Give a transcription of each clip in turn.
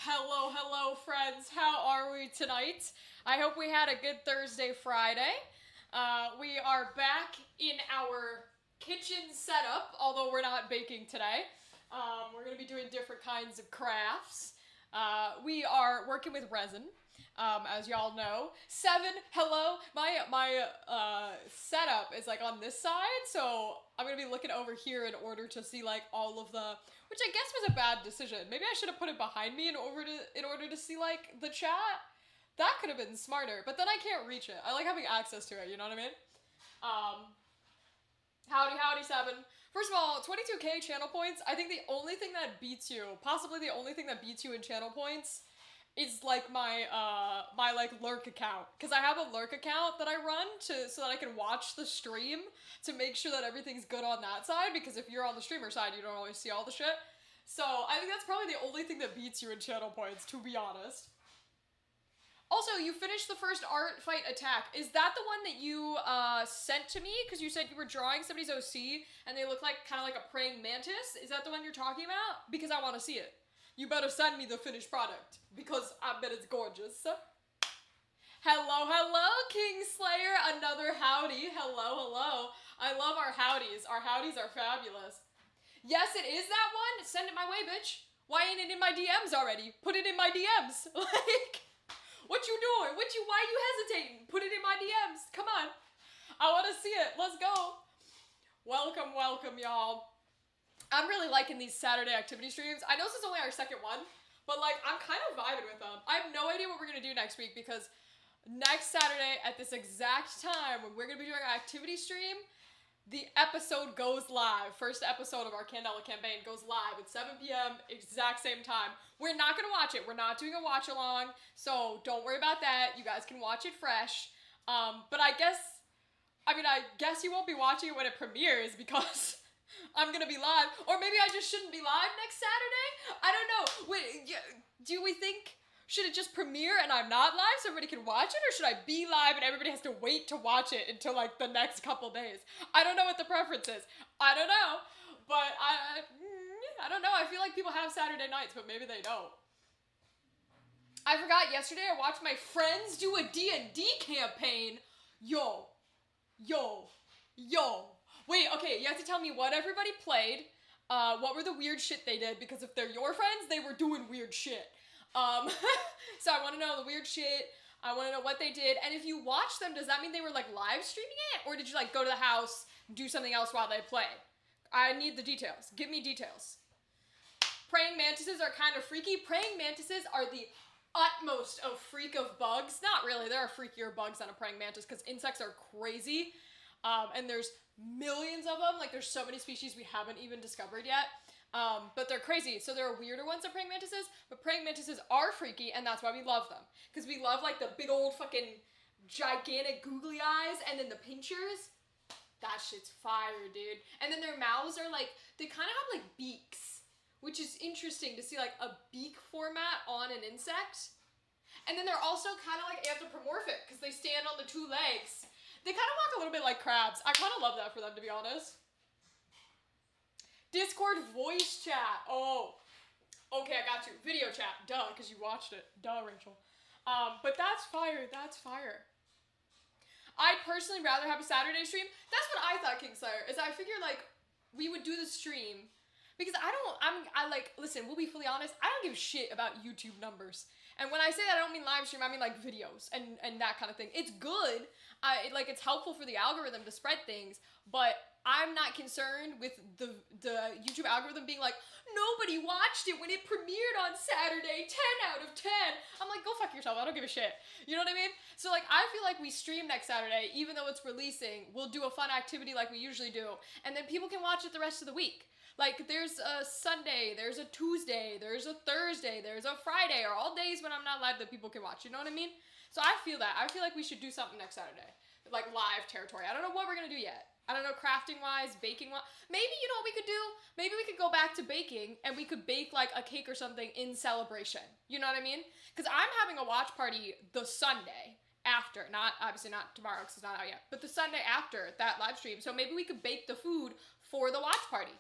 Hello, hello, friends. How are we tonight? I hope we had a good Thursday, Friday. We are back in our kitchen setup, although we're not baking today. We're going to be doing different kinds of crafts. We are working with resin, as y'all know. Hello. My setup is like on this side, so I'm gonna be looking over here in order to see like all of the, which I guess was a bad decision. Maybe I should have put it behind me in order to see like the chat. That could have been smarter, but then I can't reach it. I like having access to it. You know what I mean? Um, howdy, Seven. First of all, 22k channel points. I think the only thing that beats you, possibly the only thing that beats you in channel points, is like my like lurk account, because I have a lurk account that I run so that I can watch the stream to make sure that everything's good on that side, because if you're on the streamer side you don't always see all the shit. So I think that's probably the only thing that beats you in channel points, to be honest. Also, you finished the first art fight attack. Is that the one that you sent to me? Because you said you were drawing somebody's OC and they look like kind of like a praying mantis. Is that the one you're talking about? Because I want to see it. You better send me the finished product, because I bet it's gorgeous. Hello, hello, Kingslayer. Another howdy. Hello, hello. I love our howdies. Our howdies are fabulous. Yes, it is that one. Send it my way, bitch. Why ain't it in my DMs already? Put it in my DMs. Like, what you doing? Why you hesitating? Put it in my DMs. Come on. I want to see it. Let's go. Welcome, welcome, y'all. I'm really liking these Saturday activity streams. I know this is only our second one, but like I'm kind of vibing with them. I have no idea what we're gonna do next week, because next Saturday at this exact time when we're gonna be doing our activity stream, the episode goes live. First episode of our Candela campaign goes live at 7 p.m. exact same time. We're not gonna watch it. We're not doing a watch along, so don't worry about that. You guys can watch it fresh. But I guess you won't be watching it when it premieres, because I'm gonna be live. Or maybe I just shouldn't be live next Saturday? I don't know. Wait, do we think, should it just premiere and I'm not live so everybody can watch it? Or should I be live and everybody has to wait to watch it until like the next couple days? I don't know what the preference is. I don't know. But I don't know. I feel like people have Saturday nights, but maybe they don't. I forgot, yesterday I watched my friends do a D&D campaign. Yo. Wait, okay, you have to tell me what everybody played, what were the weird shit they did, because if they're your friends, they were doing weird shit. So I want to know the weird shit, I want to know what they did, and if you watched them, does that mean they were like live streaming it, or did you like go to the house, do something else while they played? I need the details. Give me details. Praying mantises are kind of freaky. Praying mantises are the utmost of freak of bugs. Not really, there are freakier bugs than a praying mantis, because insects are crazy. And there's millions of them. Like, there's so many species we haven't even discovered yet. But they're crazy. So there are weirder ones than praying mantises, but praying mantises are freaky, and that's why we love them. Because we love, like, the big old fucking gigantic googly eyes, and then the pinchers. That shit's fire, dude. And then their mouths are, like, they kind of have, like, beaks, which is interesting to see, like, a beak format on an insect. And then they're also kind of, like, anthropomorphic, because they stand on the two legs. They kind of walk a little bit like crabs. I kind of love that for them, to be honest. Discord voice chat. Oh. Okay, I got you. Video chat. Duh, because you watched it. Duh, Rachel. But that's fire. That's fire. I'd personally rather have a Saturday stream. That's what I thought, Kingslayer, is I figured, like, we would do the stream. Because listen, we'll be fully honest, I don't give a shit about YouTube numbers. And when I say that, I don't mean live stream, I mean like videos and that kind of thing. It's good. It's helpful for the algorithm to spread things, but I'm not concerned with the YouTube algorithm being like, nobody watched it when it premiered on Saturday, 10 out of 10. I'm like, go fuck yourself, I don't give a shit. You know what I mean? So like, I feel like we stream next Saturday, even though it's releasing, we'll do a fun activity like we usually do, and then people can watch it the rest of the week. Like, there's a Sunday, there's a Tuesday, there's a Thursday, there's a Friday, or all days when I'm not live that people can watch, you know what I mean? So I feel that. I feel like we should do something next Saturday. Like, live territory. I don't know what we're gonna do yet. I don't know, crafting-wise, baking-wise. Maybe, you know what we could do? Maybe we could go back to baking, and we could bake, like, a cake or something in celebration. You know what I mean? Because I'm having a watch party the Sunday after. Obviously not tomorrow, because it's not out yet. But the Sunday after that live stream. So maybe we could bake the food for the watch party.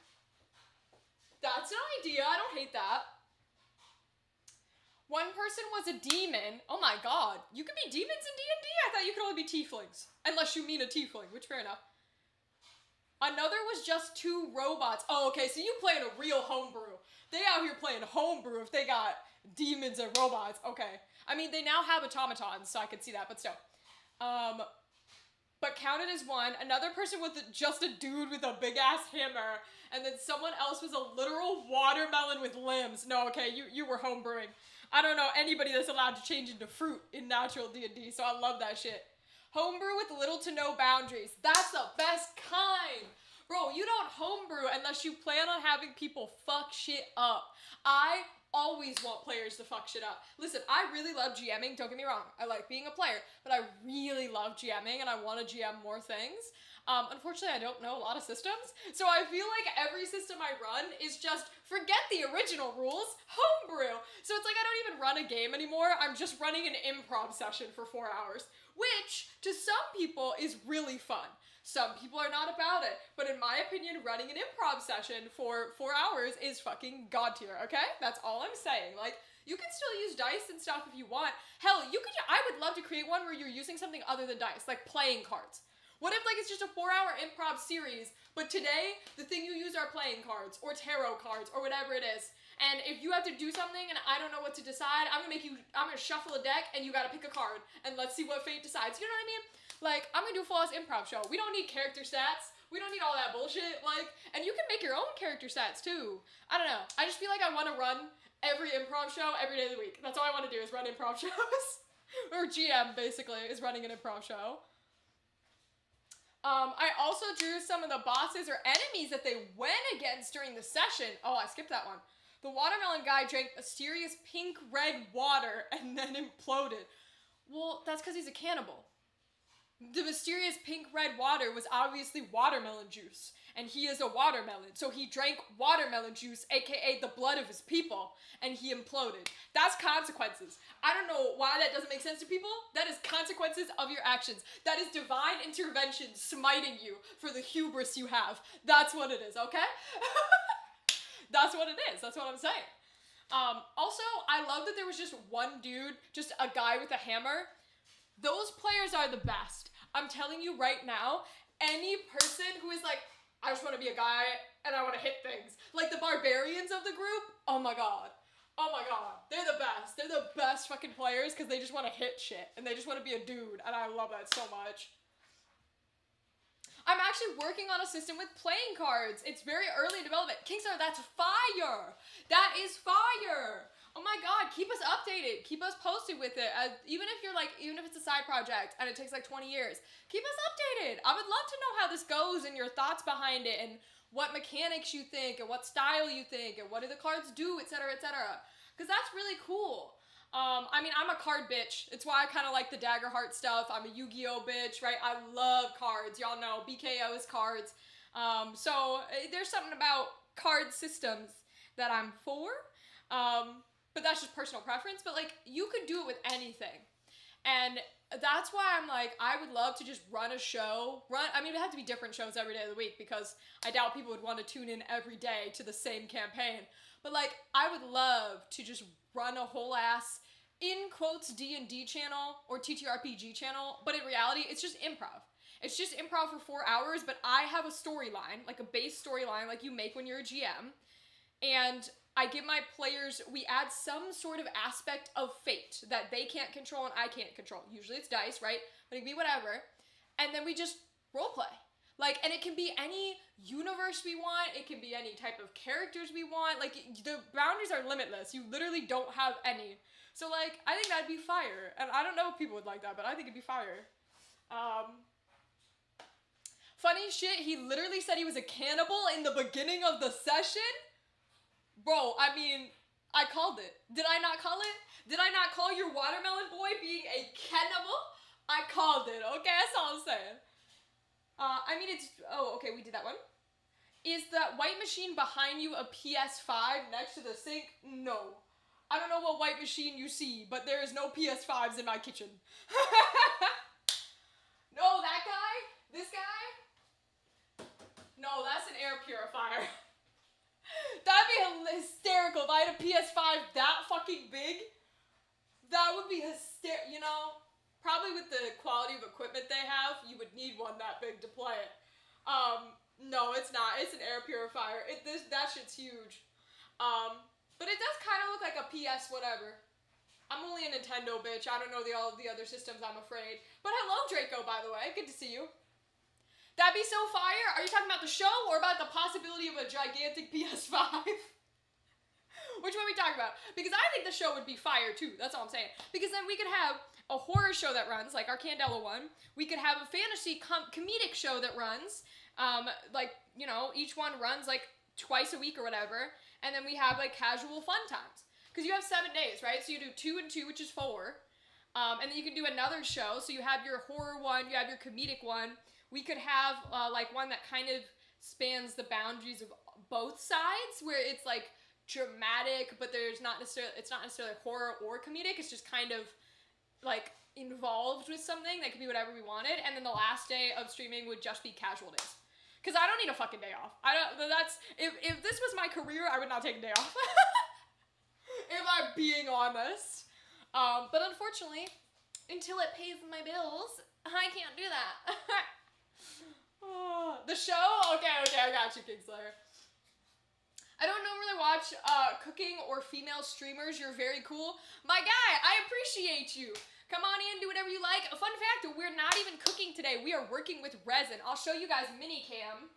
That's an idea. I don't hate that. One person was a demon. Oh my god. You can be demons in D&D? I thought you could only be tieflings. Unless you mean a tiefling, which fair enough. Another was just 2 robots. Oh, okay, so you playing a real homebrew. They out here playing homebrew if they got demons and robots. Okay. I mean, they now have automatons, so I could see that, but still. But counted as 1. Another person was just a dude with a big-ass hammer. And then someone else was a literal watermelon with limbs. No, okay, you were homebrewing. I don't know anybody that's allowed to change into fruit in natural D&D, so I love that shit. Homebrew with little to no boundaries. That's the best kind. Bro, you don't homebrew unless you plan on having people fuck shit up. I always want players to fuck shit up. Listen, I really love GMing, don't get me wrong. I like being a player, but I really love GMing and I want to GM more things. Unfortunately, I don't know a lot of systems, so I feel like every system I run is just forget the original rules, homebrew. So it's like I don't even run a game anymore. I'm just running an improv session for 4 hours, which to some people is really fun. Some people are not about it, but in my opinion, running an improv session for 4 hours is fucking god tier, okay? That's all I'm saying. Like, you can still use dice and stuff if you want. Hell, I would love to create one where you're using something other than dice, like playing cards. What if, like, it's just a 4-hour improv series, but today, the thing you use are playing cards, or tarot cards, or whatever it is. And if you have to do something and I don't know what to decide, I'm gonna shuffle a deck and you gotta pick a card, and let's see what fate decides. You know what I mean? Like, I'm gonna do a full-ass improv show. We don't need character stats. We don't need all that bullshit. Like, and you can make your own character stats, too. I don't know. I just feel like I want to run every improv show every day of the week. That's all I want to do is run improv shows. Or GM, basically, is running an improv show. I also drew some of the bosses or enemies that they went against during the session. Oh, I skipped that one. The watermelon guy drank mysterious pink-red water and then imploded. Well, that's because he's a cannibal. The mysterious pink-red water was obviously watermelon juice, and he is a watermelon, so he drank watermelon juice, aka the blood of his people, and he imploded. That's consequences. I don't know why that doesn't make sense to people. That is consequences of your actions. That is divine intervention smiting you for the hubris you have. That's what it is, okay? That's what it is. That's what I'm saying. Also, I love that there was just one dude, just a guy with a hammer. Those players are the best. I'm telling you right now, any person who is like, I just want to be a guy and I want to hit things. Like the barbarians of the group, oh my god. Oh my god. They're the best. They're the best fucking players because they just want to hit shit and they just want to be a dude, and I love that so much. I'm actually working on a system with playing cards. It's very early in development. Kingstar, that's fire. That is fire. Oh my god, keep us updated. Keep us posted with it. Even if it's a side project and it takes like 20 years, keep us updated. I would love to know how this goes and your thoughts behind it and what mechanics you think and what style you think and what do the cards do, etc., etc. Because that's really cool. I mean, I'm a card bitch. It's why I kind of like the Dagger Heart stuff. I'm a Yu-Gi-Oh bitch, right? I love cards. Y'all know BKO is cards. So there's something about card systems that I'm for. But that's just personal preference. But like, you could do it with anything. And that's why I'm like, I would love to just run a show. I mean, it would have to be different shows every day of the week because I doubt people would want to tune in every day to the same campaign. But like, I would love to just run a whole ass, in quotes, D&D channel or TTRPG channel. But in reality, it's just improv. It's just improv for 4 hours, but I have a storyline, like a base storyline like you make when you're a GM. And I give my players, we add some sort of aspect of fate that they can't control and I can't control. Usually it's dice, right? But it can be whatever. And then we just roleplay. Like, and it can be any universe we want. It can be any type of characters we want. Like, the boundaries are limitless. You literally don't have any. So, like, I think that'd be fire. And I don't know if people would like that, but I think it'd be fire. Funny shit, he literally said he was a cannibal in the beginning of the session. Bro, I mean, I called it. Did I not call it? Did I not call your watermelon boy being a cannibal? I called it, okay? That's all I'm saying. I mean, okay, we did that one. Is that white machine behind you a PS5 next to the sink? No. I don't know what white machine you see, but there is no PS5s in my kitchen. No, that guy? This guy? No, that's an air purifier. That'd be hysterical if I had a PS5 that fucking big. that would be hysterical. You know, probably with the quality of equipment they have, you would need one that big to play it. No, it's not. It's an air purifier. That shit's huge. But it does kind of look like a PS whatever. I'm only a Nintendo bitch. I don't know all the other systems, I'm afraid. But hello, Draco, by the way. Good to see you. That'd be so fire. Are you talking about the show or about the possibility of a gigantic PS5? Which one are we talking about? Because I think the show would be fire, too. That's all I'm saying. Because then we could have a horror show that runs, like our Candela one. We could have a fantasy comedic show that runs. Like, you know, each one runs, like, twice a week or whatever. And then we have, like, casual fun times. Because you have 7 days, right? So you do 2 and 2, which is 4. And then you can do another show. So you have your horror one, you have your comedic one. We could have, like, one that kind of spans the boundaries of both sides, where it's, like, dramatic, but it's not necessarily horror or comedic. It's just kind of, like, involved with something that could be whatever we wanted. And then the last day of streaming would just be casual days. Because I don't need a fucking day off. If this was my career, I would not take a day off. If I'm being honest. But unfortunately, until it pays my bills, I can't do that. The show? Okay, I got you, Kingslayer. I don't normally watch cooking or female streamers. You're very cool. My guy, I appreciate you. Come on in, do whatever you like. A fun fact, we're not even cooking today. We are working with resin. I'll show you guys mini cam.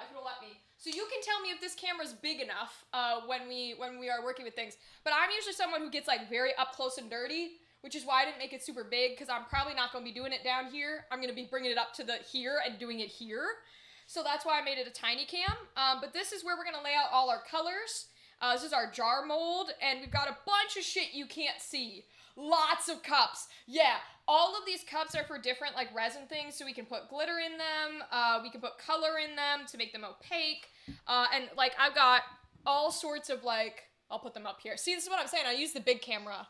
If it'll let me. So you can tell me if this camera's big enough when we are working with things. But I'm usually someone who gets like very up close and dirty, which is why I didn't make it super big, because I'm probably not going to be doing it down here. I'm going to be bringing it up to the here and doing it here. So that's why I made it a tiny cam. But this is where we're going to lay out all our colors. This is our jar mold, and we've got a bunch of shit you can't see. Lots of cups. Yeah, all of these cups are for different like resin things, so we can put glitter in them, we can put color in them to make them opaque, and like I've got all sorts of like, I'll put them up here. See, this is what I'm saying, I use the big camera.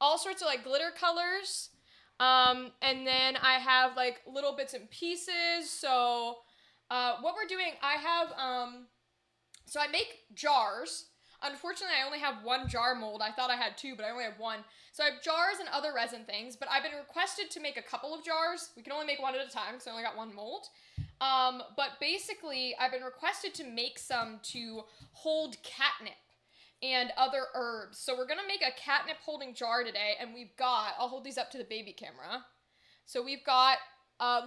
All sorts of like glitter colors, and then I have like little bits and pieces, so what we're doing, I have, so I make jars. Unfortunately, I only have one jar mold. I thought I had 2, but I only have 1. So I have jars and other resin things, but I've been requested to make a couple of jars. We can only make one at a time because I only got 1 mold. But basically, I've been requested to make some to hold catnip and other herbs. So we're going to make a catnip holding jar today, and we've got, I'll hold these up to the baby camera. So we've got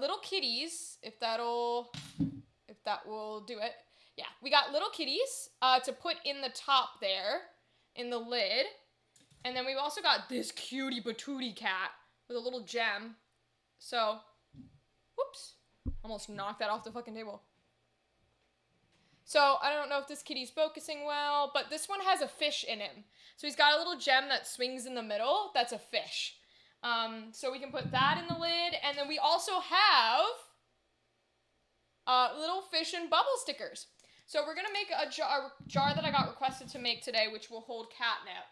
little kitties, if that will do it. Yeah, we got little kitties to put in the top there, in the lid. And then we've also got this cutie patootie cat with a little gem. So, whoops, almost knocked that off the fucking table. So, I don't know if this kitty's focusing well, but this one has a fish in him. So he's got a little gem that swings in the middle, that's a fish. So we can put that in the lid, and then we also have little fish and bubble stickers. So we're going to make a jar that I got requested to make today, which will hold catnip.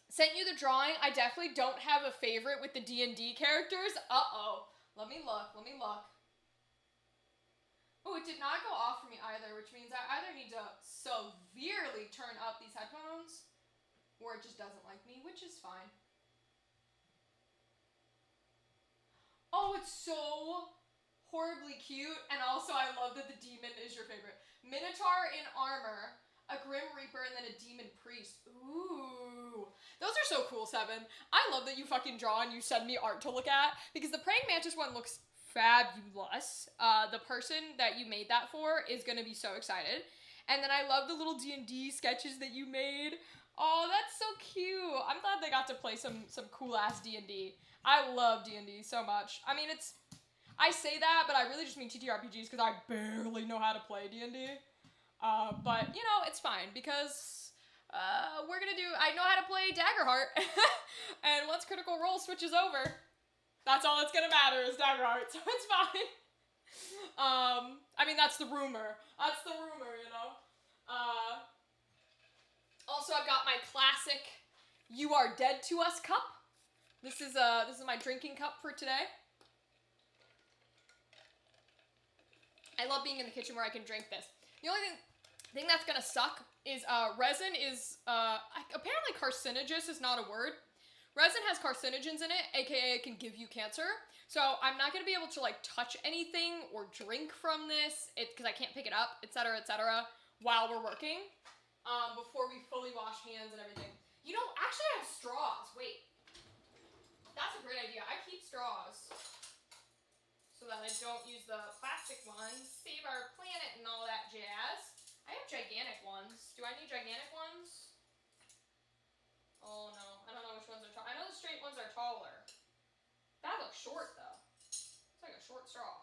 Sent you the drawing. I definitely don't have a favorite with the D&D characters. Uh-oh. Let me look. Oh, it did not go off for me either, which means I either need to severely turn up these headphones, or it just doesn't like me, which is fine. Oh, it's so horribly cute, and also I love that the demon is your favorite. Minotaur in armor, a Grim Reaper, and then a demon priest. Ooh. Those are so cool, Seven. I love that you fucking draw and you send me art to look at, because the praying mantis one looks fabulous. The person that you made that for is gonna be so excited. And then I love the little D&D sketches that you made. Oh, that's so cute. I'm glad they got to play some cool-ass D&D. I love D&D so much. I mean, I say that, but I really just mean TTRPGs because I barely know how to play D&D. But, you know, it's fine because we're going to I know how to play Daggerheart. And once Critical Role switches over, that's all that's going to matter is Daggerheart, so it's fine. I mean, that's the rumor. That's the rumor, you know. Also, I've got my classic You Are Dead to Us cup. This is my drinking cup for today. I love being in the kitchen where I can drink this. The only thing thing that's gonna suck is resin is apparently carcinogenous is not a word. Resin has carcinogens in it, aka it can give you cancer. So I'm not gonna be able to like touch anything or drink from this because I can't pick it up, etc., while we're working. Before we fully wash hands and everything. You know, actually I have straws. Wait, that's a great idea. I keep straws so that I don't use the plastic ones. Save our planet and all that jazz. I have gigantic ones. Do I need gigantic ones? Oh no, I don't know which ones are tall. I know the straight ones are taller. That looks short though. It's like a short straw.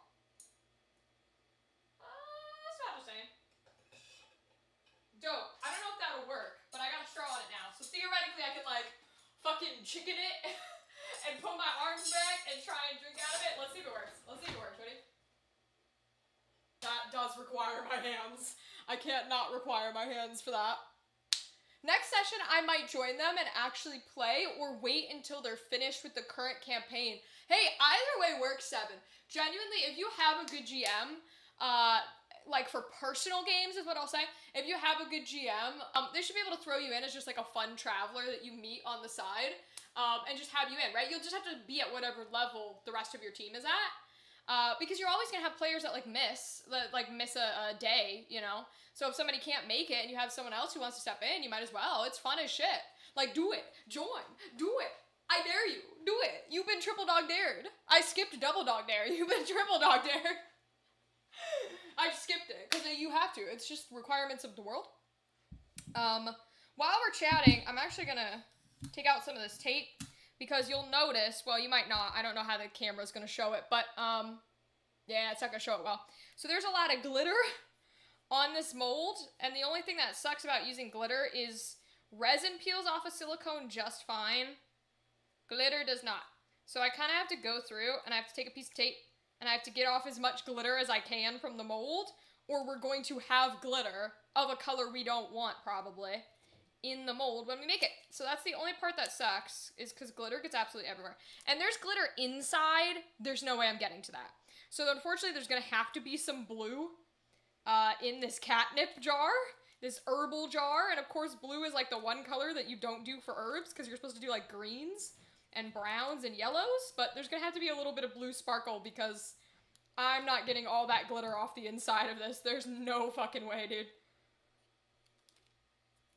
It's about the same. Dope. I don't know if that'll work, but I got a straw on it now. So theoretically I could like fucking chicken it and put my arms back and try and drink out of it. Let's see if it works. Let's see if it works. Ready? That does require my hands. I can't not require my hands for that. Next session, I might join them and actually play or wait until they're finished with the current campaign. Hey, either way works, Seven. Genuinely, if you have a good GM, like for personal games is what I'll say. If you have a good GM, they should be able to throw you in as just like a fun traveler that you meet on the side and just have you in, right? You'll just have to be at whatever level the rest of your team is at. Because you're always gonna have players that miss a day, you know? So if somebody can't make it and you have someone else who wants to step in, you might as well. It's fun as shit. Like, do it. Join. Do it. I dare you. Do it. You've been triple dog dared. I skipped double dog dare. You've been triple dog dared. I skipped it because you have to. It's just requirements of the world. While we're chatting, I'm actually gonna take out some of this tape because you'll notice, well, you might not. I don't know how the camera's gonna show it, but yeah, it's not gonna show it well. So there's a lot of glitter on this mold, and the only thing that sucks about using glitter is resin peels off of silicone just fine. Glitter does not. So I kind of have to go through, and I have to take a piece of tape, and I have to get off as much glitter as I can from the mold, or we're going to have glitter of a color we don't want, probably, in the mold when we make it. So that's the only part that sucks, is because glitter gets absolutely everywhere. And there's glitter inside. There's no way I'm getting to that. So unfortunately, there's going to have to be some blue in this catnip jar, this herbal jar. And of course, blue is like the one color that you don't do for herbs, because you're supposed to do like greens and browns and yellows. But there's going to have to be a little bit of blue sparkle, because I'm not getting all that glitter off the inside of this. There's no fucking way, dude.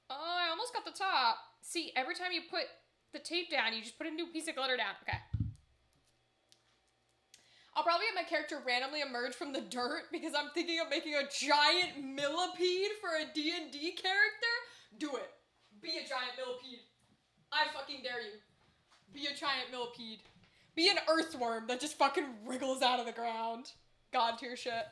Oh, I almost got the top. See, every time you put the tape down, you just put a new piece of glitter down. Okay. I'll probably get my character randomly emerge from the dirt because I'm thinking of making a giant millipede for a D&D character. Do it. Be a giant millipede. I fucking dare you. Be a giant millipede. Be an earthworm that just fucking wriggles out of the ground. God tier shit.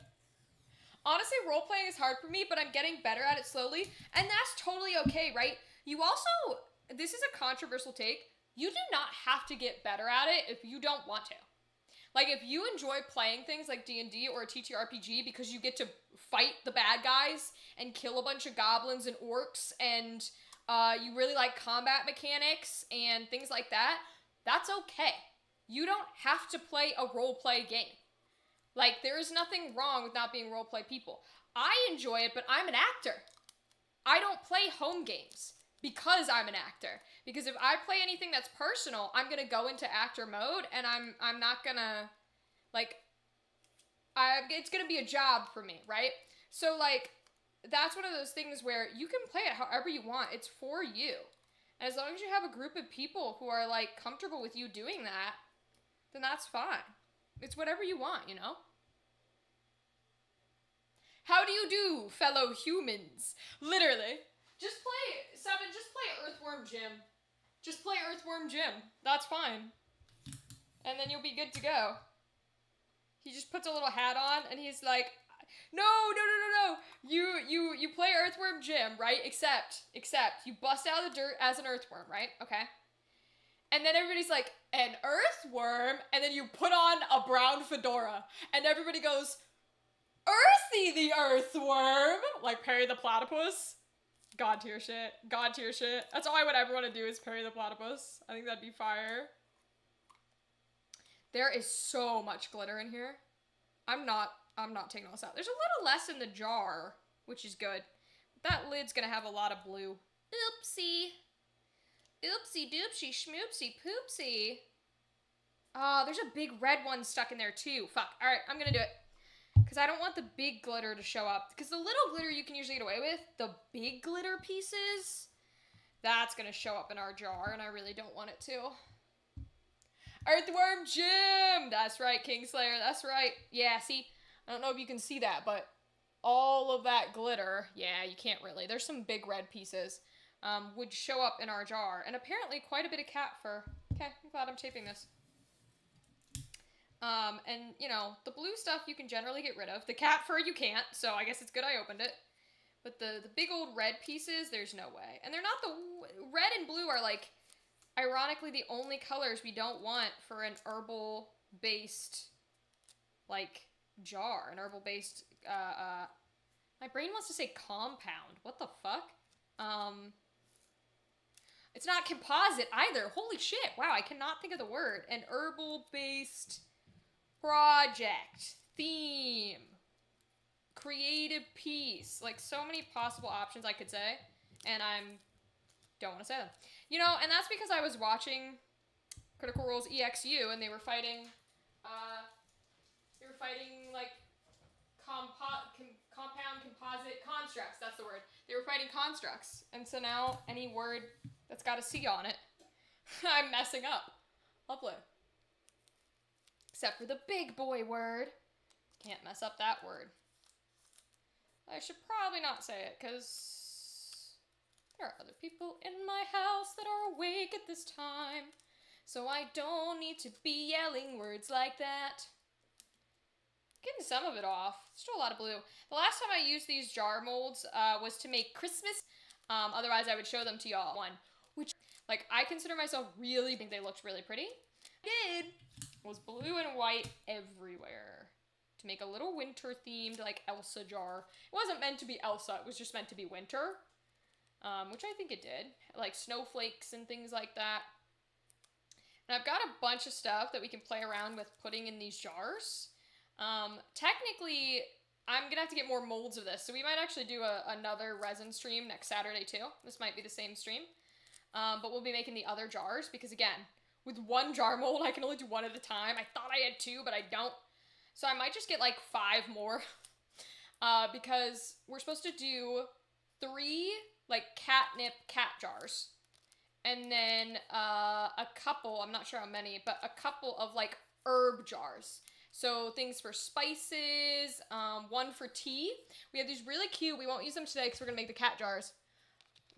Honestly, role-playing is hard for me, but I'm getting better at it slowly, and that's totally okay, right? You also, this is a controversial take, you do not have to get better at it if you don't want to. Like, if you enjoy playing things like D&D or a TTRPG because you get to fight the bad guys and kill a bunch of goblins and orcs, and you really like combat mechanics and things like that, that's okay. You don't have to play a role-play game. Like, there is nothing wrong with not being role-play people. I enjoy it, but I'm an actor. I don't play home games because I'm an actor. Because if I play anything that's personal, I'm gonna go into actor mode, and I'm not gonna, like, it's gonna be a job for me, right? So, like, that's one of those things where you can play it however you want. It's for you. And as long as you have a group of people who are, like, comfortable with you doing that, then that's fine. It's whatever you want, you know? How do you do, fellow humans? Literally. Just play, Seven, just play Earthworm Jim. Just play Earthworm Jim. That's fine. And then you'll be good to go. He just puts a little hat on, and he's like, no. You play Earthworm Jim, right? Except, you bust out of the dirt as an earthworm, right? Okay. And then everybody's like, an earthworm? And then you put on a brown fedora. And everybody goes, Earthy the earthworm! Like Perry the Platypus. God tier shit. God tier shit. That's all I would ever want to do is Perry the Platypus. I think that'd be fire. There is so much glitter in here. I'm not taking all this out. There's a little less in the jar, which is good. that lid's gonna have a lot of blue. Oopsie. Oopsie doopsie schmoopsie poopsie. Oh, there's a big red one stuck in there too. Fuck. Alright, I'm gonna do it. Because I don't want the big glitter to show up. Because the little glitter you can usually get away with. The big glitter pieces, that's gonna show up in our jar, and I really don't want it to. Earthworm Jim! That's right, Kingslayer, that's right. Yeah, see, I don't know if you can see that, but all of that glitter, yeah, you can't really. There's some big red pieces, would show up in our jar. And apparently quite a bit of cat fur. Okay, I'm glad I'm taping this. And, you know, the blue stuff you can generally get rid of. The cat fur you can't, so I guess it's good I opened it. But the big old red pieces, there's no way. And they're not the... Red and blue are, like, ironically the only colors we don't want for an herbal-based, like, jar. An herbal-based, my brain wants to say compound. What the fuck? It's not composite either. Holy shit. Wow, I cannot think of the word. An herbal-based project, theme, creative piece. Like, so many possible options I could say, and don't want to say them. You know, and that's because I was watching Critical Role's EXU, and they were fighting, like, compound composite constructs. That's the word. They were fighting constructs, and so now any word that's got a C on it, I'm messing up. Lovely. Except for the big boy word. Can't mess up that word. I should probably not say it, because there are other people in my house that are awake at this time. So I don't need to be yelling words like that. Getting some of it off. Still a lot of blue. The last time I used these jar molds was to make Christmas. Otherwise I would show them to y'all. One, which, like, I consider myself really, think they looked really pretty. I did was blue and white everywhere to make a little winter themed, like, Elsa jar. It wasn't meant to be Elsa, it was just meant to be winter, which I think it did, like snowflakes and things like that. And I've got a bunch of stuff that we can play around with putting in these jars. Technically, I'm gonna have to get more molds of this, so we might actually do another resin stream next Saturday too. This might be the same stream, but we'll be making the other jars, because again, with one jar mold, I can only do one at a time. I thought I had 2, but I don't. So I might just get like 5 more. Because we're supposed to do 3 like catnip cat jars. And then a couple, I'm not sure how many, but a couple of like herb jars. So things for spices, one for tea. We have these really cute, we won't use them today because we're gonna make the cat jars.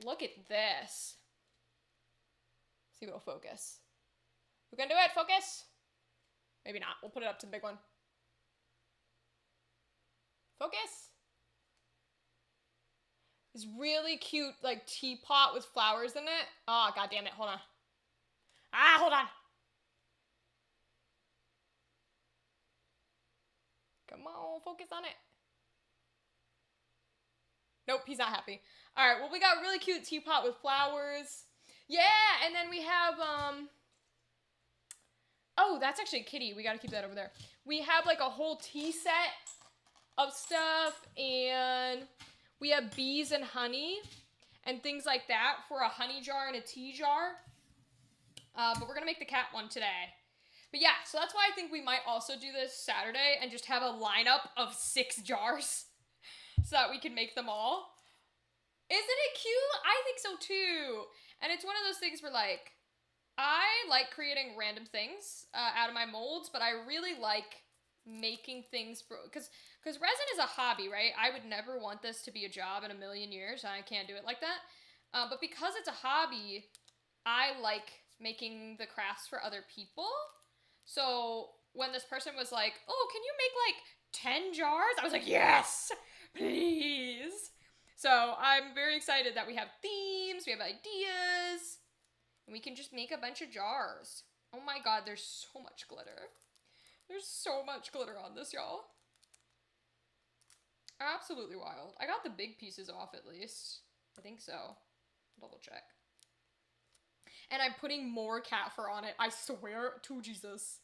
Look at this. See if it'll focus. We can do it, focus? Maybe not, we'll put it up to the big one. Focus? This really cute, like, teapot with flowers in it. Oh, god damn it, hold on. Ah, hold on. Come on, focus on it. Nope, he's not happy. Alright, well, we got a really cute teapot with flowers. Yeah, and then we have, oh, that's actually a kitty. We gotta keep that over there. We have, like, a whole tea set of stuff, and we have bees and honey and things like that for a honey jar and a tea jar. But we're gonna make the cat one today. But yeah, so that's why I think we might also do this Saturday and just have a lineup of 6 jars so that we can make them all. Isn't it cute? I think so too. And it's one of those things where, like, I like creating random things out of my molds, but I really like making things because resin is a hobby, right? I would never want this to be a job in a million years. I can't do it like that. But because it's a hobby, I like making the crafts for other people. So when this person was like, oh, can you make like 10 jars? I was like, yes, please. So I'm very excited that we have themes, we have ideas, and we can just make a bunch of jars. Oh my god, there's so much glitter. There's so much glitter on this, y'all. Absolutely wild. I got the big pieces off at least. I think so. Double check. And I'm putting more cat fur on it. I swear to Jesus.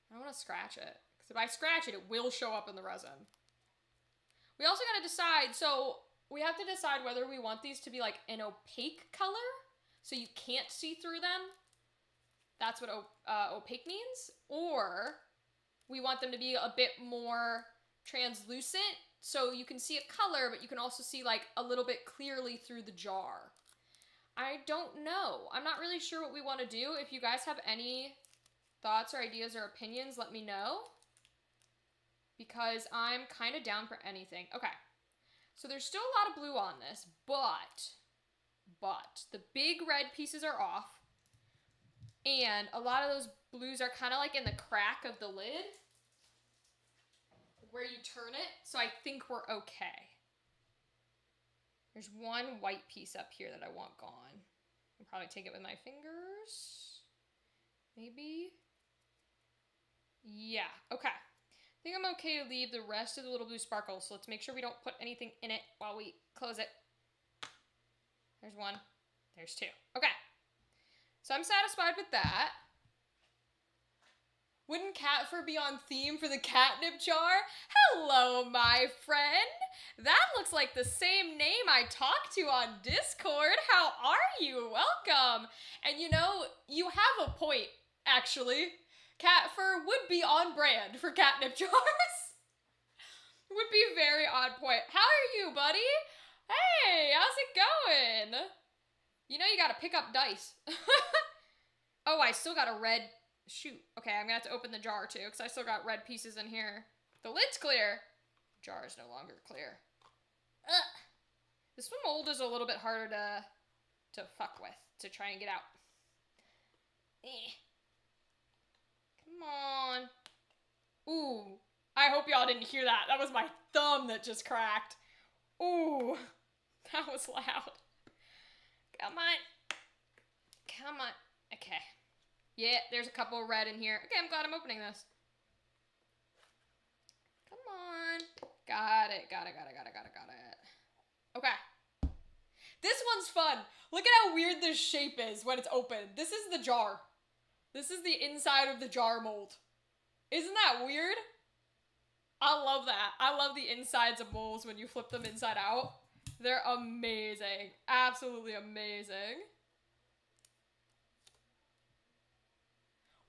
I don't want to scratch it. Because if I scratch it, it will show up in the resin. We also got to decide. So we have to decide whether we want these to be like an opaque color, so you can't see through them. That's what opaque means. Or we want them to be a bit more translucent, so you can see a color, but you can also see like a little bit clearly through the jar. I don't know. I'm not really sure what we want to do. If you guys have any thoughts or ideas or opinions, let me know. Because I'm kind of down for anything. Okay. So there's still a lot of blue on this, but the big red pieces are off. And a lot of those blues are kind of like in the crack of the lid where you turn it. So I think we're okay. There's one white piece up here that I want gone. I'll probably take it with my fingers. Maybe. Yeah, okay. I think I'm okay to leave the rest of the little blue sparkles. So let's make sure we don't put anything in it while we close it. There's one. There's two. Okay. So I'm satisfied with that. Wouldn't cat fur be on theme for the catnip jar? Hello, my friend. That looks like the same name I talked to on Discord. How are you? Welcome. And you know, you have a point, actually. Cat fur would be on brand for catnip jars. Would be very on point. How are you, buddy? Hey, how's it going? You know you gotta pick up dice. Oh, I still got a red... Shoot. Okay, I'm gonna have to open the jar too, because I still got red pieces in here. The lid's clear. The jar is no longer clear. Ugh. This one mold is a little bit harder to fuck with, to try and get out. Come on. Ooh. I hope y'all didn't hear that. That was my thumb that just cracked. Ooh. That was loud. Come on. Come on. Okay. Yeah, there's a couple of red in here. Okay, I'm glad I'm opening this. Come on. Got it. Got it. Okay. This one's fun. Look at how weird this shape is when it's open. This is the jar. This is the inside of the jar mold. Isn't that weird? I love that. I love the insides of molds when you flip them inside out. They're amazing. Absolutely amazing.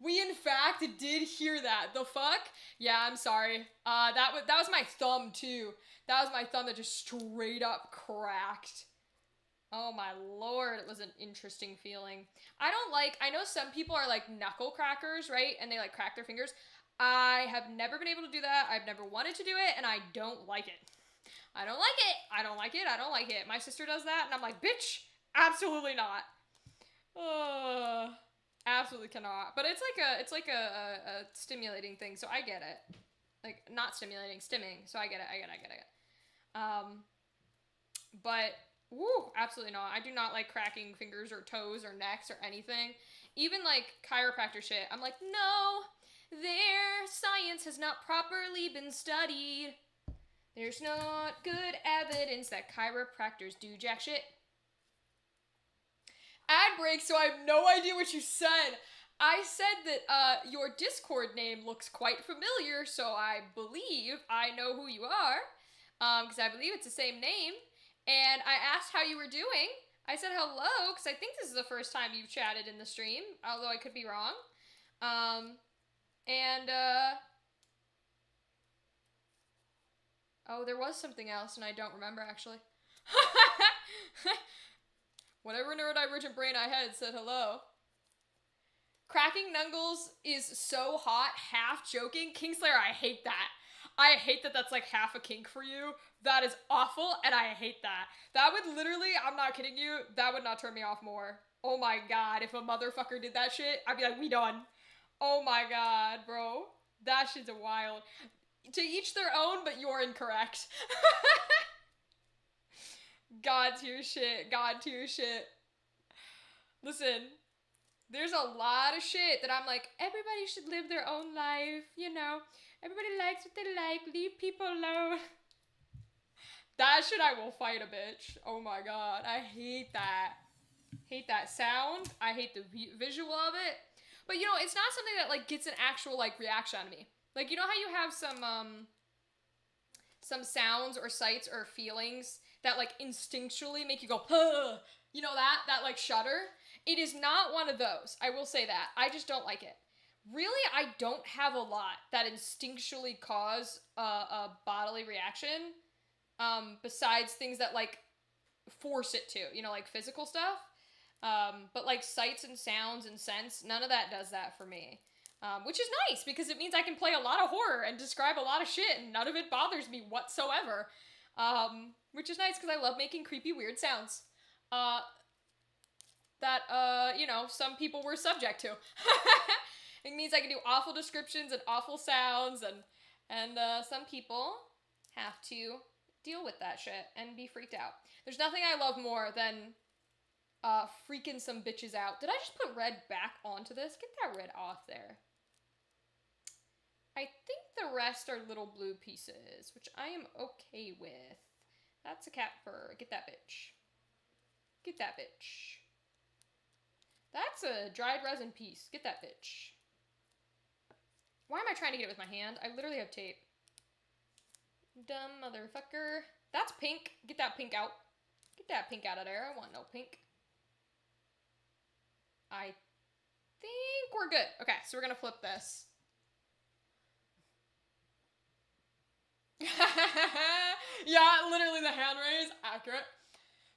We, in fact, did hear that. The fuck? Yeah, I'm sorry. That was my thumb, too. That was my thumb that just straight up cracked. Oh, my lord. It was an interesting feeling. I know some people are, like, knuckle crackers, right? And they, like, crack their fingers. I have never been able to do that. I've never wanted to do it, and I don't like it. I don't like it. I don't like it. I don't like it. My sister does that, and I'm like, bitch, absolutely not. Absolutely cannot. But it's like a stimulating thing, so I get it. Like, not stimulating, stimming. So I get it. But woo, absolutely not. I do not like cracking fingers or toes or necks or anything. Even like chiropractor shit. I'm like, no, their science has not properly been studied. There's not good evidence that chiropractors do jack shit. Ad break, so I have no idea what you said. I said that your Discord name looks quite familiar, so I believe I know who you are, because I believe it's the same name. And I asked how you were doing. I said hello, because I think this is the first time you've chatted in the stream, although I could be wrong. Oh, there was something else, and I don't remember, actually. Whatever neurodivergent brain I had said hello. Cracking knuckles is so hot, half joking. Kingslayer, I hate that. I hate that that's like half a kink for you. That is awful, and I hate that. That would literally, I'm not kidding you, that would not turn me off more. Oh my god, if a motherfucker did that shit, I'd be like, we done. Oh my god, bro. That shit's wild. To each their own, but you're incorrect. God tier shit. God tier shit. Listen, there's a lot of shit that I'm like, everybody should live their own life, you know. Everybody likes what they like. Leave people alone. That shit I will fight a bitch. Oh my god. I hate that. Hate that sound. I hate the visual of it. But you know, it's not something that like gets an actual like reaction out of me. Like, you know how you have some sounds or sights or feelings that like instinctually make you go, huh, you know, that like shudder. It is not one of those. I will say that. I just don't like it. Really, I don't have a lot that instinctually cause a bodily reaction, besides things that like force it to, you know, like physical stuff. But like sights and sounds and scents, none of that does that for me. Which is nice because it means I can play a lot of horror and describe a lot of shit and none of it bothers me whatsoever. Which is nice because I love making creepy, weird sounds. That, you know, some people were subject to. It means I can do awful descriptions and awful sounds, and some people have to deal with that shit and be freaked out. There's nothing I love more than freaking some bitches out. Did I just put red back onto this? Get that red off there. I think the rest are little blue pieces, which I am okay with. That's a cat fur. Get that bitch. Get that bitch. That's a dried resin piece. Get that bitch. Why am I trying to get it with my hand? I literally have tape. Dumb motherfucker. That's pink. Get that pink out. Get that pink out of there. I want no pink. I think we're good. Okay, so we're gonna flip this. Yeah, literally the hand raise. Accurate.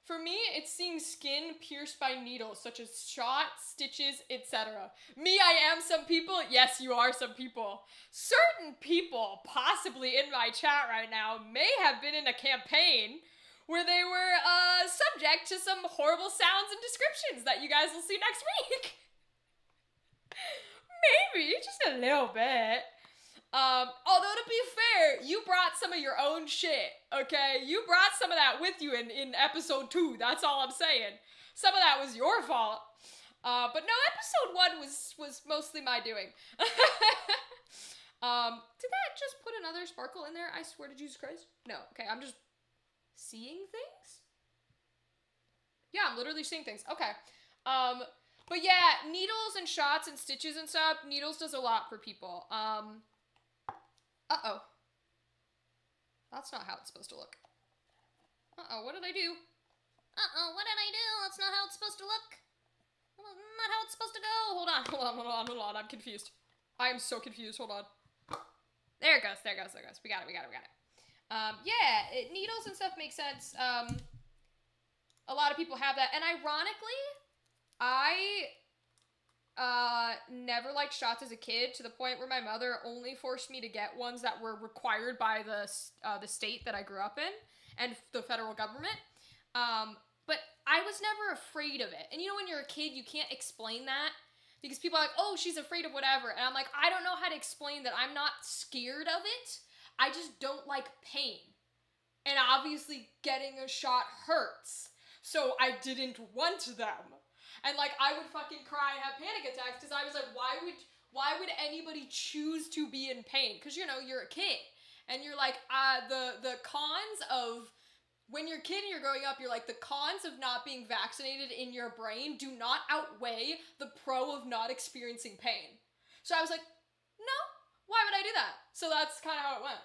For me, it's seeing skin pierced by needles, such as shots, stitches, etc. Me, I am some people. Yes, you are some people. Certain people, possibly in my chat right now, may have been in a campaign where they were subject to some horrible sounds and descriptions that you guys will see next week. Maybe, just a little bit. Although to be fair, you brought some of your own shit, okay? You brought some of that with you in episode 2, that's all I'm saying. Some of that was your fault. But no, episode 1 was mostly my doing. Did that just put another sparkle in there? I swear to Jesus Christ. No, okay, I'm just seeing things? Yeah, I'm literally seeing things. Okay. But yeah, needles and shots and stitches and stuff, needles does a lot for people. Uh-oh. That's not how it's supposed to look. Uh-oh, what did I do? Uh-oh, what did I do? That's not how it's supposed to look. Not how it's supposed to go. Hold on. I'm confused. I am so confused. Hold on. There it goes. We got it. Yeah, needles and stuff make sense. A lot of people have that. And ironically, I never liked shots as a kid, to the point where my mother only forced me to get ones that were required by the state that I grew up in and the federal government. But I was never afraid of it. And you know, when you're a kid, you can't explain that because people are like, oh, she's afraid of whatever. And I'm like, I don't know how to explain that I'm not scared of it. I just don't like pain. And obviously getting a shot hurts. So I didn't want them. And like, I would fucking cry and have panic attacks because I was like, why would anybody choose to be in pain? Because, you know, you're a kid. And you're like, the cons of, when you're a kid and you're growing up, you're like, the cons of not being vaccinated in your brain do not outweigh the pro of not experiencing pain. So I was like, no, why would I do that? So that's kind of how it went.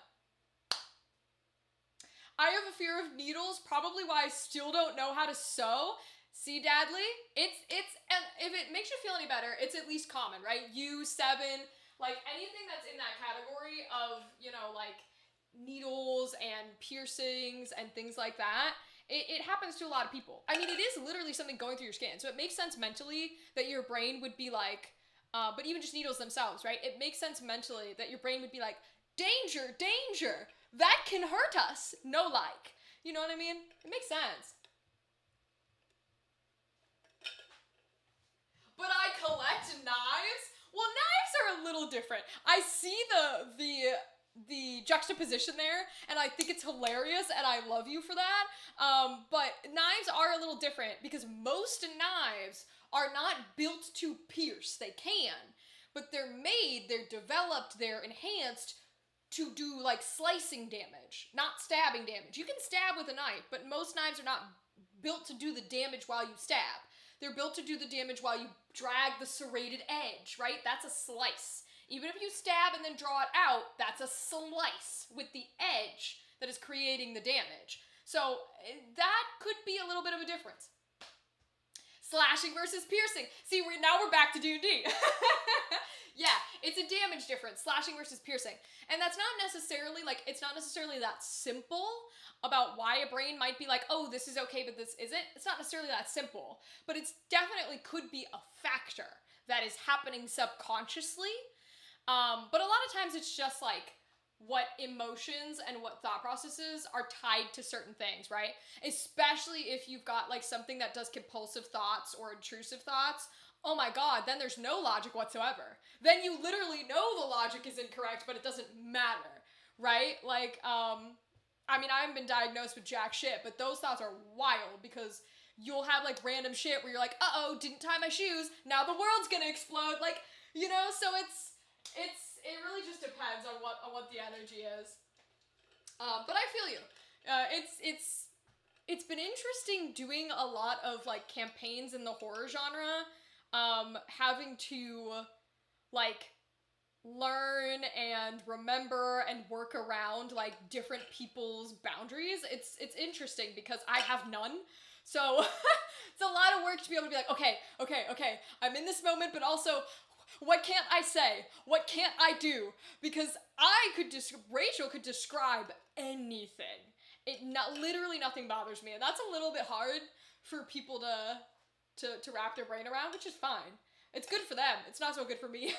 I have a fear of needles, probably why I still don't know how to sew. See, Dadley, it's, and if it makes you feel any better, it's at least common, right? U7, like anything that's in that category of, you know, like needles and piercings and things like that, it happens to a lot of people. I mean, it is literally something going through your skin, so it makes sense mentally that your brain would be like, but even just needles themselves, right? It makes sense mentally that your brain would be like, danger, danger, that can hurt us, no like. You know what I mean? It makes sense. But I collect knives? Well, knives are a little different. I see the juxtaposition there, and I think it's hilarious, and I love you for that. But knives are a little different, because most knives are not built to pierce. They can, but they're made, they're developed, they're enhanced to do, like, slicing damage, not stabbing damage. You can stab with a knife, but most knives are not built to do the damage while you stab. They're built to do the damage while you drag the serrated edge, right? That's a slice. Even if you stab and then draw it out, that's a slice with the edge that is creating the damage. So that could be a little bit of a difference. Slashing versus piercing. See, now we're back to D&D. Yeah, it's a damage difference, slashing versus piercing. And that's not necessarily, like, it's not necessarily that simple about why a brain might be like, oh, this is okay, but this isn't. It's not necessarily that simple. But it's definitely could be a factor that is happening subconsciously. But a lot of times it's just like what emotions and what thought processes are tied to certain things, right? Especially if you've got like something that does compulsive thoughts or intrusive thoughts. Oh my god, then there's no logic whatsoever. Then you literally know the logic is incorrect, but it doesn't matter, right? Like, I mean, I haven't been diagnosed with jack shit, but those thoughts are wild because you'll have like random shit where you're like, uh-oh, didn't tie my shoes, now the world's gonna explode, like, you know, so it really just depends on what the energy is. But I feel you. It's been interesting doing a lot of like campaigns in the horror genre, having to like learn and remember and work around like different people's boundaries. It's interesting because I have none. So it's a lot of work to be able to be like, okay, I'm in this moment, but also what can't I say? What can't I do? Because Rachel could describe anything. Literally nothing bothers me, and that's a little bit hard for people to wrap their brain around, which is fine. It's good for them. It's not so good for me.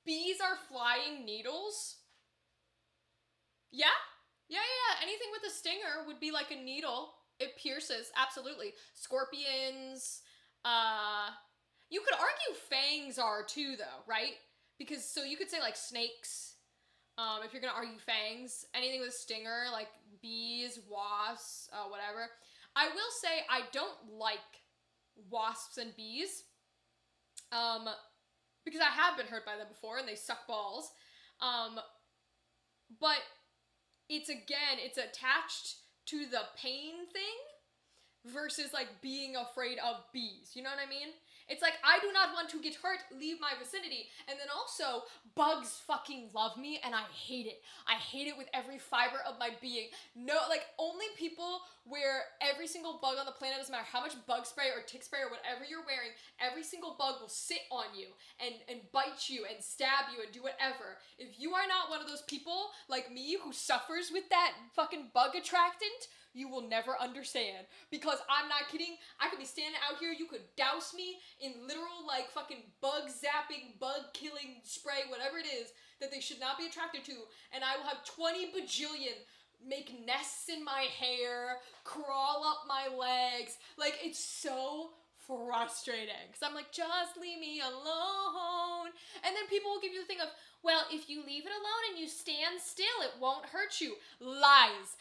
Bees are flying needles? Yeah. Anything with a stinger would be like a needle. It pierces, absolutely. Scorpions, you could argue fangs are too, though, right? Because, so you could say, like, snakes, if you're gonna argue fangs. Anything with a stinger, like bees, wasps, whatever. I will say I don't like wasps and bees, because I have been hurt by them before, and they suck balls. But it's attached to the pain thing versus like being afraid of bees. You know what I mean? It's like, I do not want to get hurt, leave my vicinity. And then also, bugs fucking love me and I hate it. I hate it with every fiber of my being. No, like, only people where every single bug on the planet, doesn't matter how much bug spray or tick spray or whatever you're wearing, every single bug will sit on you and bite you and stab you and do whatever. If you are not one of those people like me who suffers with that fucking bug attractant, you will never understand. Because I'm not kidding, I could be standing out here, you could douse me in literal like fucking bug zapping, bug killing spray, whatever it is that they should not be attracted to, and I will have 20 bajillion make nests in my hair, crawl up my legs. Like, it's so frustrating because I'm like, just leave me alone. And then people will give you the thing of, well, if you leave it alone and you stand still, it won't hurt you. Lies.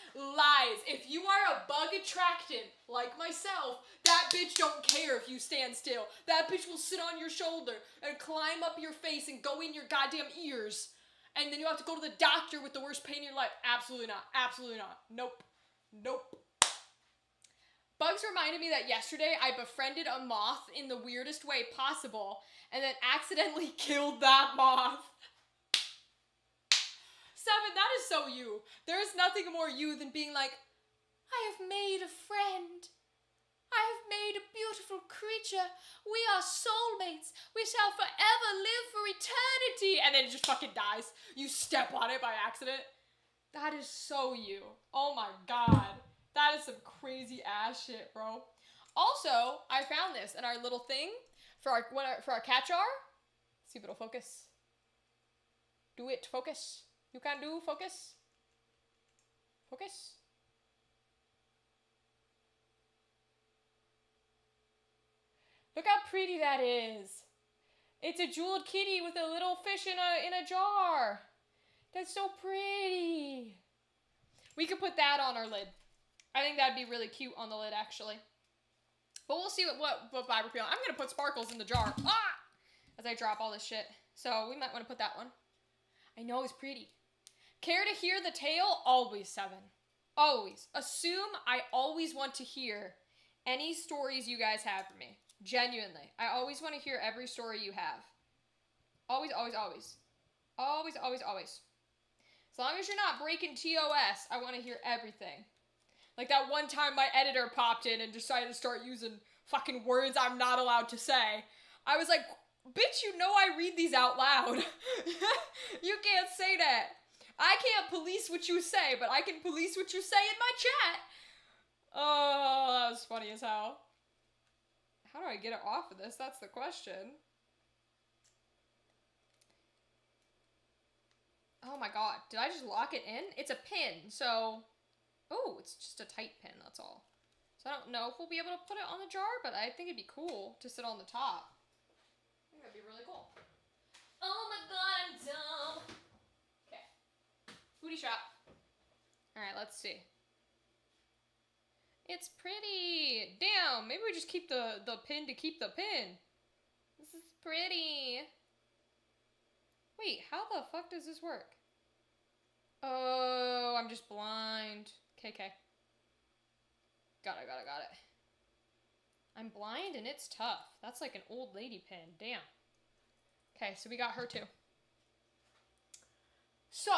If you are a bug attractant like myself, that bitch don't care if you stand still. That bitch will sit on your shoulder and climb up your face and go in your goddamn ears. And then you have to go to the doctor with the worst pain in your life. Absolutely not. Nope. Bugs reminded me that yesterday I befriended a moth in the weirdest way possible and then accidentally killed that moth. Seven, that is so you. There is nothing more you than being like, I have made a friend. I have made a beautiful creature. We are soulmates. We shall forever live for eternity. And then it just fucking dies. You step on it by accident. That is so you. Oh my god. That is some crazy ass shit, bro. Also, I found this in our little thing for our cat jar. See if it'll focus. Do it, focus. You can do, focus. Focus. Look how pretty that is. It's a jeweled kitty with a little fish in a jar. That's so pretty. We could put that on our lid. I think that'd be really cute on the lid, actually. But we'll see what vibe we're feeling. I'm gonna put sparkles in the jar. As I drop all this shit. So we might want to put that one. I know it's pretty. Care to hear the tale? Always, Seven. Always. Assume I always want to hear any stories you guys have for me. Genuinely. I always want to hear every story you have. Always. Always, always, always. As long as you're not breaking TOS, I want to hear everything. Like that one time my editor popped in and decided to start using fucking words I'm not allowed to say. I was like, bitch, you know I read these out loud. You can't say that. I can't police what you say, but I can police what you say in my chat. Oh, that was funny as hell. How do I get it off of this? That's the question. Oh my god, did I just lock it in? It's a pin, so... Oh, it's just a tight pin, that's all. So I don't know if we'll be able to put it on the jar, but I think it'd be cool to sit on the top. I think that'd be really cool. Oh my god, I'm dumb. Okay. Booty shot. Alright, let's see. It's pretty. Damn, maybe we just keep the pin to keep the pin. This is pretty. Wait, how the fuck does this work? Oh, I'm just blind. Okay. Got it. I'm blind and it's tough. That's like an old lady pin. Damn. Okay, so we got her too. So,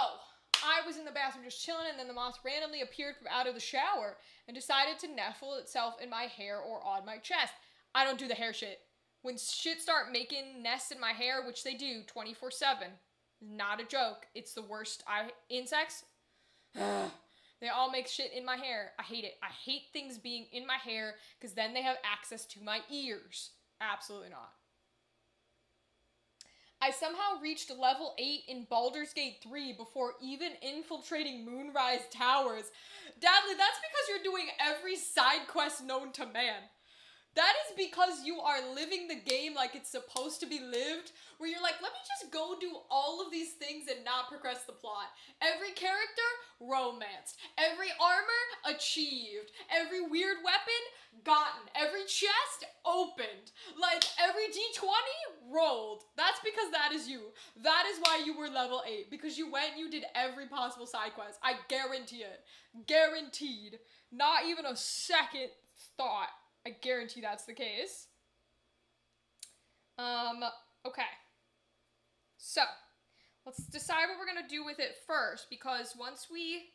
I was in the bathroom just chilling, and then the moth randomly appeared from out of the shower and decided to nestle itself in my hair or on my chest. I don't do the hair shit. When shit start making nests in my hair, which they do 24/7, not a joke. It's the worst. Insects, they all make shit in my hair. I hate it. I hate things being in my hair because then they have access to my ears. Absolutely not. I somehow reached level 8 in Baldur's Gate 3 before even infiltrating Moonrise Towers. Dadley, that's because you're doing every side quest known to man. That is because you are living the game like it's supposed to be lived, where you're like, let me just go do all of these things and not progress the plot. Every character, romanced. Every armor, achieved. Every weird weapon, gotten. Every chest, opened. Like, every D20, rolled. That's because that is you. That is why you were level 8, because you went and you did every possible side quest. I guarantee it. Guaranteed. Not even a second thought. I guarantee that's the case. Okay. So, let's decide what we're gonna do with it first, because once we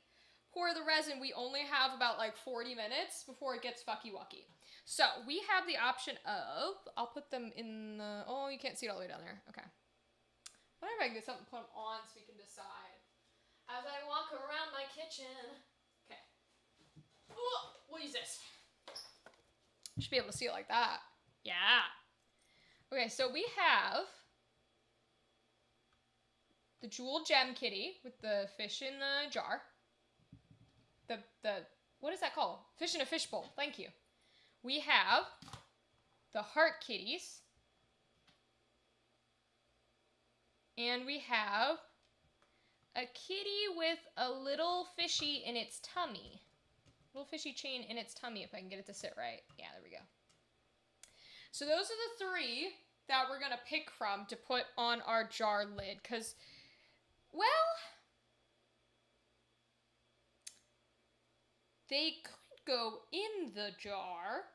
pour the resin, we only have about like 40 minutes before it gets fucky-wucky. So, we have the option of, I'll put them in the, oh, you can't see it all the way down there. Okay. I wonder if I can get something to put them on so we can decide. As I walk around my kitchen. Okay. Ooh, we'll use this. Should be able to see it like that. Yeah. Okay, so we have the Jewel Gem Kitty with the fish in the jar. The what is that called? Fish in a fishbowl. Thank you. We have the Heart Kitties. And we have a kitty with a little fishy in its tummy. Little fishy chain in its tummy, if I can get it to sit right. Yeah, there we go. So those are the 3 that we're going to pick from to put on our jar lid. Because, well, they could go in the jar.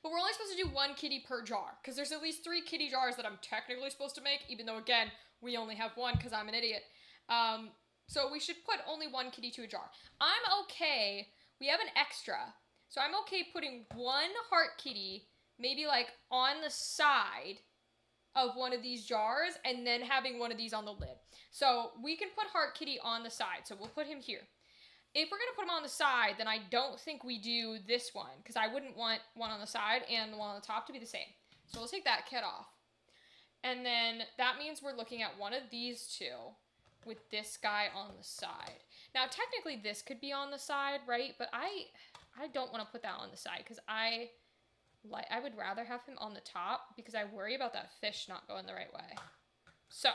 But we're only supposed to do 1 kitty per jar. Because there's at least 3 kitty jars that I'm technically supposed to make. Even though, again, we only have 1 because I'm an idiot. So we should put only 1 kitty to a jar. I'm okay. We have an extra. So I'm okay putting 1 heart kitty, maybe like on the side of one of these jars, and then having one of these on the lid. So we can put heart kitty on the side. So we'll put him here. If we're going to put him on the side, then I don't think we do this one, because I wouldn't want one on the side and the one on the top to be the same. So we'll take that kit off. And then that means we're looking at one of these 2. With this guy on the side. Now, technically, this could be on the side, right? But I don't want to put that on the side because I would rather have him on the top because I worry about that fish not going the right way. So,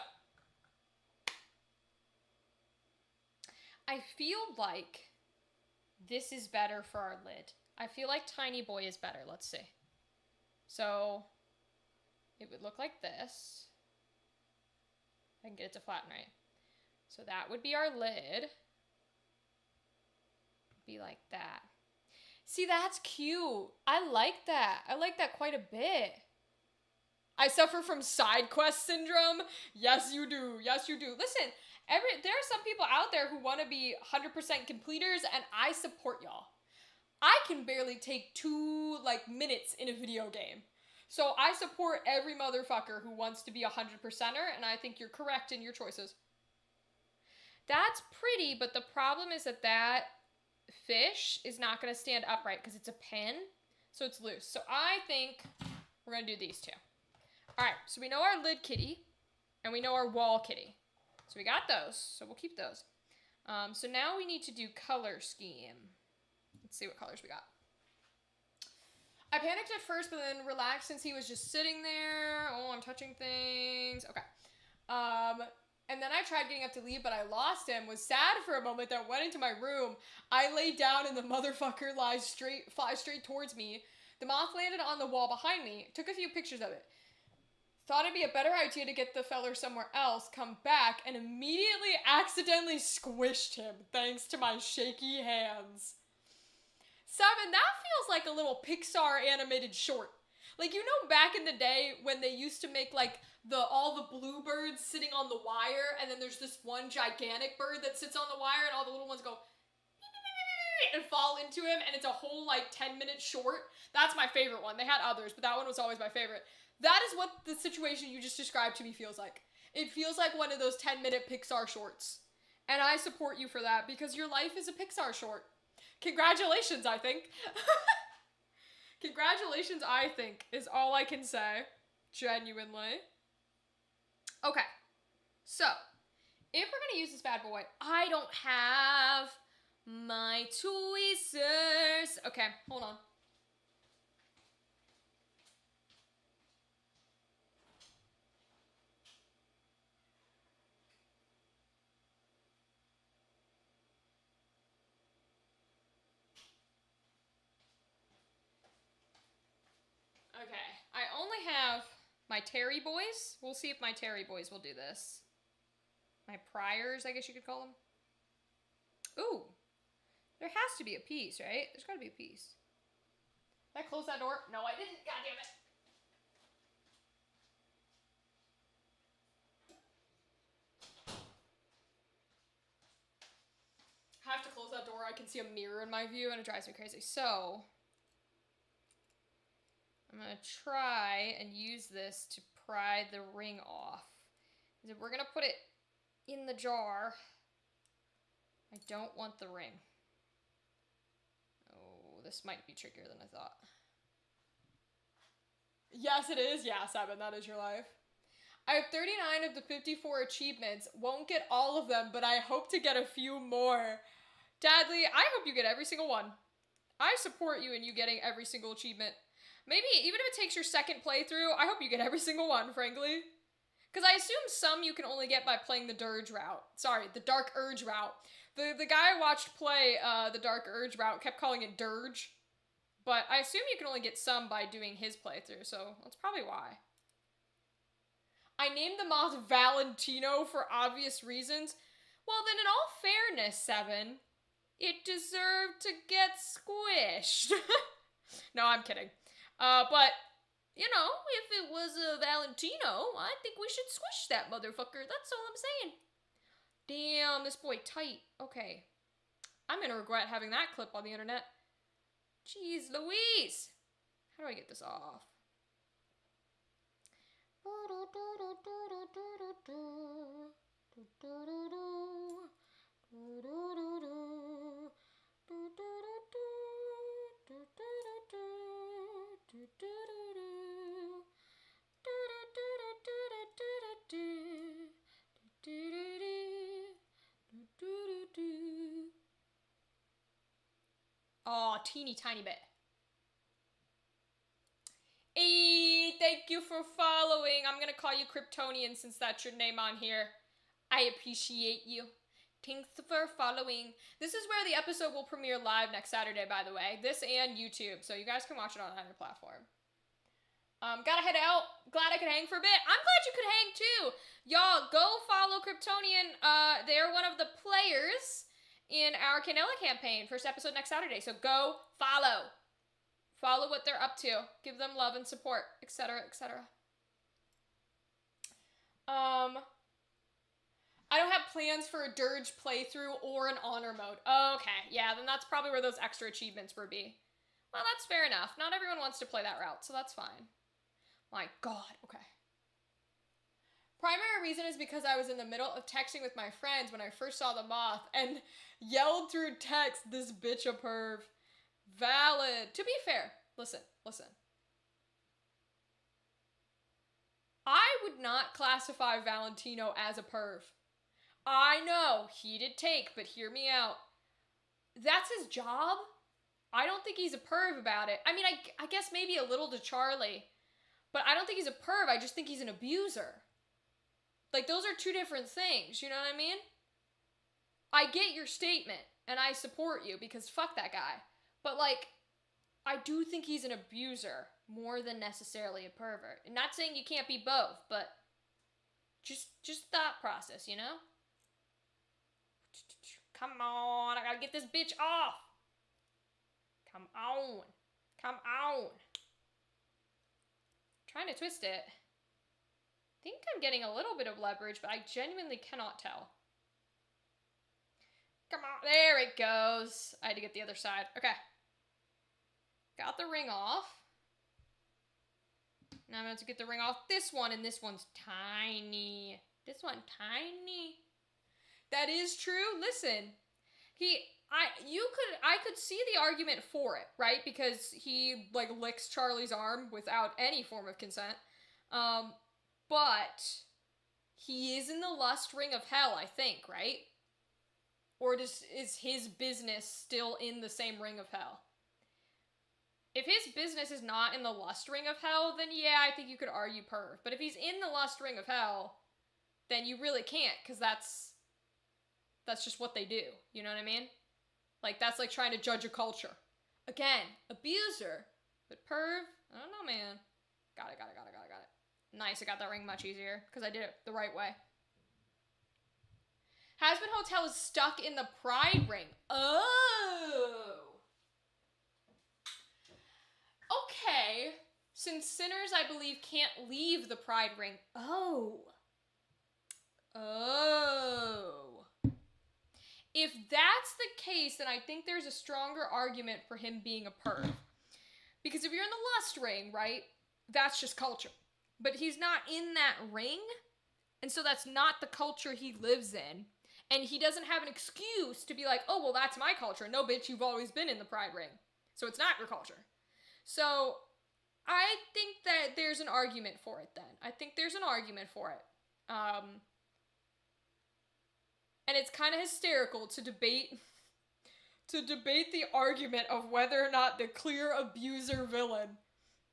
I feel like this is better for our lid. I feel like Tiny Boy is better. Let's see. So, it would look like this. I can get it to flatten right. So that would be our lid. Be like that. See, that's cute. I like that. I like that quite a bit. I suffer from side quest syndrome. Yes, you do. Yes, you do. Listen, there are some people out there who want to be 100% completers, and I support y'all. I can barely take 2 minutes in a video game. So I support every motherfucker who wants to be a 100%er, and I think you're correct in your choices. That's pretty, but the problem is that fish is not going to stand upright because it's a pen, so it's loose. So I think we're going to do these two. All right, so we know our lid kitty, and we know our wall kitty. So we got those, so we'll keep those. So now we need to do color scheme. Let's see what colors we got. I panicked at first, but then relaxed since he was just sitting there. Oh, I'm touching things. Okay. And then I tried getting up to leave, but I lost him. Was sad for a moment, then went into my room. I laid down and the motherfucker flies straight towards me. The moth landed on the wall behind me. Took a few pictures of it. Thought it'd be a better idea to get the feller somewhere else, come back, and immediately accidentally squished him, thanks to my shaky hands. 7, that feels like a little Pixar animated short. Like, you know, back in the day when they used to make, like, all the bluebirds sitting on the wire, and then there's this one gigantic bird that sits on the wire, and all the little ones go and fall into him, and it's a whole, 10-minute short. That's my favorite one. They had others, but that one was always my favorite. That is what the situation you just described to me feels like. It feels like one of those 10-minute Pixar shorts. And I support you for that, because your life is a Pixar short. Congratulations, I think. Congratulations, I think, is all I can say. Genuinely. Okay. So, if we're going to use this bad boy, I don't have my tweezers. Okay, hold on. Okay, I only have my Terry boys. We'll see if my Terry boys will do this. My priors, I guess you could call them. Ooh, there has to be a piece, right? There's got to be a piece. Did I close that door? No, I didn't. God damn it. I have to close that door. I can see a mirror in my view, and it drives me crazy. So, I'm going to try and use this to pry the ring off. We're going to put it in the jar. I don't want the ring. Oh, this might be trickier than I thought. Yes, it is. Yeah, 7, that is your life. I have 39 of the 54 achievements. Won't get all of them, but I hope to get a few more. Dadley, I hope you get every single one. I support you in you getting every single achievement. Maybe, even if it takes your second playthrough, I hope you get every single one, frankly. Because I assume some you can only get by playing the Dirge route. Sorry, the Dark Urge route. The guy I watched play the Dark Urge route kept calling it Dirge. But I assume you can only get some by doing his playthrough, so that's probably why. I named the moth Valentino for obvious reasons. Well, then in all fairness, 7, it deserved to get squished. No, I'm kidding. But, you know, if it was a Valentino, I think we should squish that motherfucker. That's all I'm saying. Damn, this boy tight. Okay. I'm gonna regret having that clip on the internet. Jeez Louise! How do I get this off? Oh, teeny tiny bit. Hey, thank you for following. I'm gonna call you Kryptonian since that's your name on here. I appreciate you. Thanks for following. This is where the episode will premiere live next Saturday, by the way. This and YouTube, so you guys can watch it on either platform. Gotta head out. Glad I could hang for a bit. I'm glad you could hang too. Y'all, go follow Kryptonian. They're one of the players in our Candela campaign. First episode next Saturday. So go follow. Follow what they're up to. Give them love and support, etc., etc. I don't have plans for a dirge playthrough or an honor mode. Okay, yeah, then that's probably where those extra achievements would be. Well, that's fair enough. Not everyone wants to play that route, so that's fine. My god, okay. Primary reason is because I was in the middle of texting with my friends when I first saw the moth and yelled through text, "This bitch a perv." Valid. To be fair, listen. I would not classify Valentino as a perv. I know, heated take, but hear me out. That's his job. I don't think he's a perv about it. I mean, I guess maybe a little to Charlie, but I don't think he's a perv. I just think he's an abuser. Like, those are two different things, you know what I mean? I get your statement, and I support you, because fuck that guy. But, like, I do think he's an abuser more than necessarily a pervert. And not saying you can't be both, but just thought process, you know? Come on, I gotta get this bitch off. Come on. Trying to twist it. I think I'm getting a little bit of leverage, but I genuinely cannot tell. Come on, there it goes. I had to get the other side. Okay. Got the ring off. Now I'm going to get the ring off this one, and this one's tiny. This one tiny. That is true. Listen, I could see the argument for it, right? Because he like licks Charlie's arm without any form of consent. But he is in the lust ring of hell, I think, right? Or is his business still in the same ring of hell? If his business is not in the lust ring of hell, then yeah, I think you could argue perv. But if he's in the lust ring of hell, then you really can't, because that's just what they do. You know what I mean? Like, that's like trying to judge a culture. Again, abuser, but perv, I don't know, man. Got it. Nice, I got that ring much easier, because I did it the right way. Hasbin Hotel is stuck in the Pride Ring. Oh! Okay. Since sinners, I believe, can't leave the Pride Ring. Oh. If that's the case, then I think there's a stronger argument for him being a perv. Because if you're in the lust ring, right, that's just culture. But he's not in that ring, and so that's not the culture he lives in. And he doesn't have an excuse to be like, oh, well, that's my culture. No, bitch, you've always been in the Pride Ring. So it's not your culture. So I think that there's an argument for it then. I think there's an argument for it. And it's kind of hysterical to debate the argument of whether or not the clear abuser villain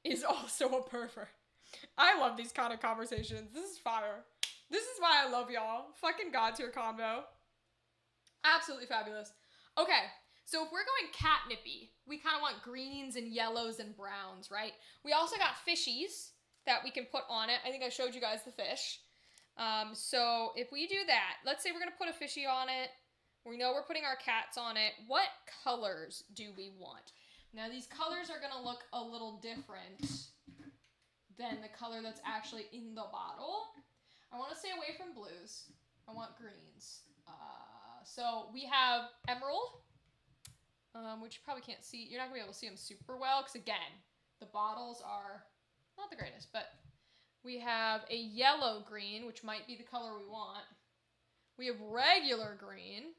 is also a pervert. I love these kind of conversations. This is fire. This is why I love y'all. Fucking God tier combo. Absolutely fabulous. Okay, so if we're going catnipy, we kind of want greens and yellows and browns, right? We also got fishies that we can put on it. I think I showed you guys the fish. So if we do that, let's say we're going to put a fishy on it. We know we're putting our cats on it. What colors do we want? Now, these colors are going to look a little different than the color that's actually in the bottle. I want to stay away from blues. I want greens. So we have emerald, which you probably can't see. You're not going to be able to see them super well because, again, the bottles are not the greatest. But we have a yellow green, which might be the color we want. We have regular green.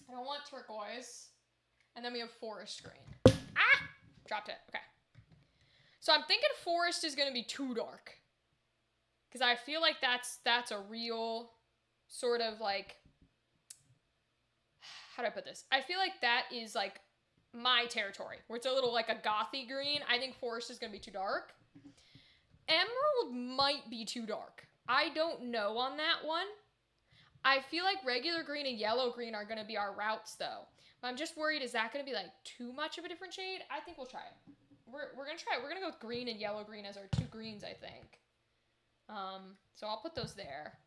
I don't want turquoise. And then we have forest green. Ah! Dropped it. Okay. So I'm thinking forest is going to be too dark. Because I feel like that's a real sort of like, how do I put this? I feel like that is like my territory, where it's a little like a gothy green. I think forest is going to be too dark. Emerald might be too dark. I don't know on that one. I feel like regular green and yellow green are going to be our routes, though. But I'm just worried, is that going to be like too much of a different shade? I think we'll try it. We're going to try it. We're going to go with green and yellow green as our two greens, I think. So I'll put those there.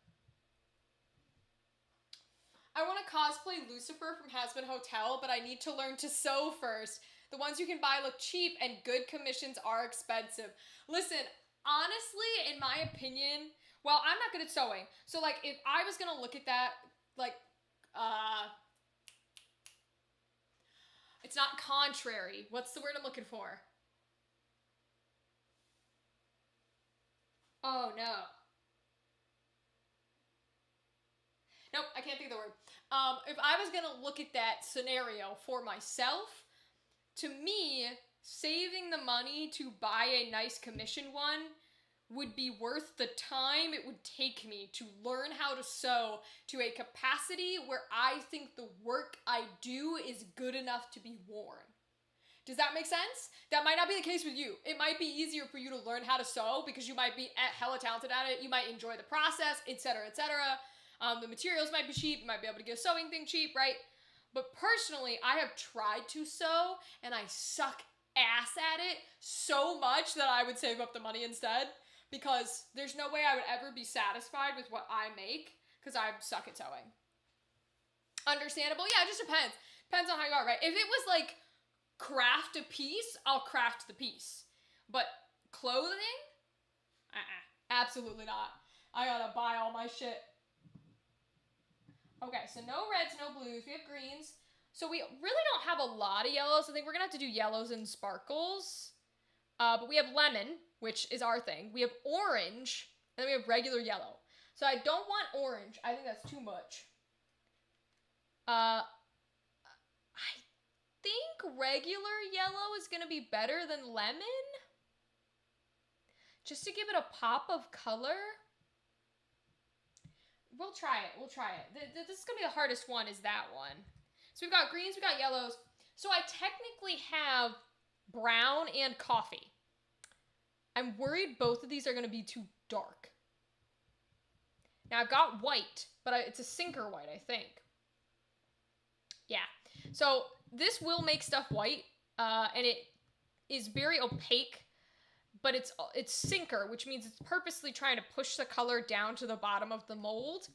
I want to cosplay Lucifer from Hasbin Hotel, but I need to learn to sew first. The ones you can buy look cheap, and good commissions are expensive. Listen, honestly, in my opinion, Well, I'm not good at sewing. So, like, if I was going to look at that, like, it's not contrary. What's the word I'm looking for? Oh, no. Nope, I can't think of the word. If I was going to look at that scenario for myself, to me, saving the money to buy a nice commission one would be worth the time it would take me to learn how to sew to a capacity where I think the work I do is good enough to be worn. Does that make sense? That might not be the case with you. It might be easier for you to learn how to sew because you might be hella talented at it. You might enjoy the process, etc., etc. The materials might be cheap. You might be able to get a sewing thing cheap, right? But personally, I have tried to sew and I suck ass at it so much that I would save up the money instead, because there's no way I would ever be satisfied with what I make because I suck at sewing. Understandable? Yeah, it just depends. Depends on how you are, right? If it was like craft a piece, I'll craft the piece. But clothing? Absolutely not. I gotta buy all my shit. Okay, so no reds, no blues. We have greens. So we really don't have a lot of yellows. I think we're gonna have to do yellows and sparkles. But we have lemon, which is our thing. We have orange, and then we have regular yellow. So I don't want orange. I think that's too much. I think regular yellow is gonna be better than lemon. Just to give it a pop of color. We'll try it. We'll try it. This is gonna be the hardest one, is that one. So we've got greens, we've got yellows. So I technically have brown and coffee. I'm worried both of these are going to be too dark. Now I've got white, but it's a sinker white, I think. Yeah. So this will make stuff white, and it is very opaque, but it's sinker, which means it's purposely trying to push the color down to the bottom of the mold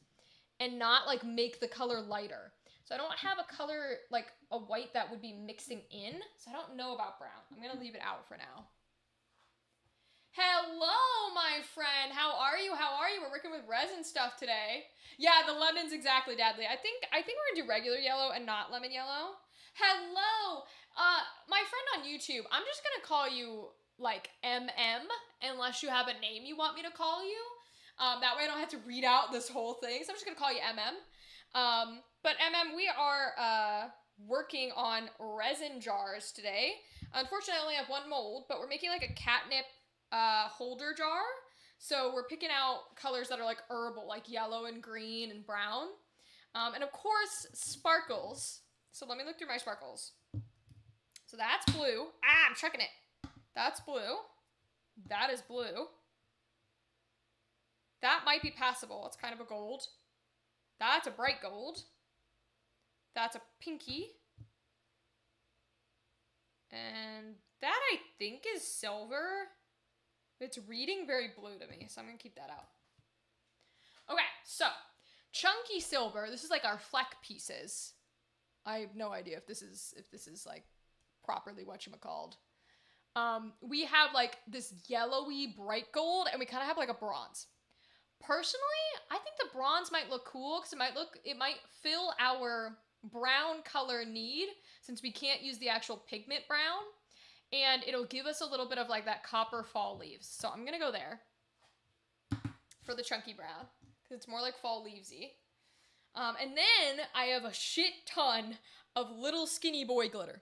and not like make the color lighter. So I don't have a color, like a white that would be mixing in. So I don't know about brown. I'm going to leave it out for now. Hello, my friend. How are you? How are you? We're working with resin stuff today. Yeah, the lemons, exactly, Dadley. I think we're going to do regular yellow and not lemon yellow. Hello. My friend on YouTube, I'm just going to call you like MM unless you have a name you want me to call you. That way I don't have to read out this whole thing. So I'm just going to call you MM. But MM, we are working on resin jars today. Unfortunately, I only have one mold, but we're making like a catnip holder jar. So we're picking out colors that are like herbal, like yellow and green and brown. And of course, sparkles. So let me look through my sparkles. So that's blue. I'm checking it. That's blue. That is blue. That might be passable. It's kind of a gold. That's a bright gold. That's a pinky. And that I think is silver. It's reading very blue to me, so I'm going to keep that out. Okay, so chunky silver. This is like our fleck pieces. I have no idea if this is like properly whatchamacalled. We have like this yellowy bright gold, and we kind of have like a bronze. Personally, I think the bronze might look cool because it might fill our brown color need since we can't use the actual pigment brown. And it'll give us a little bit of like that copper fall leaves. So I'm going to go there for the chunky brown because it's more like fall leavesy. And then I have a shit ton of little skinny boy glitter.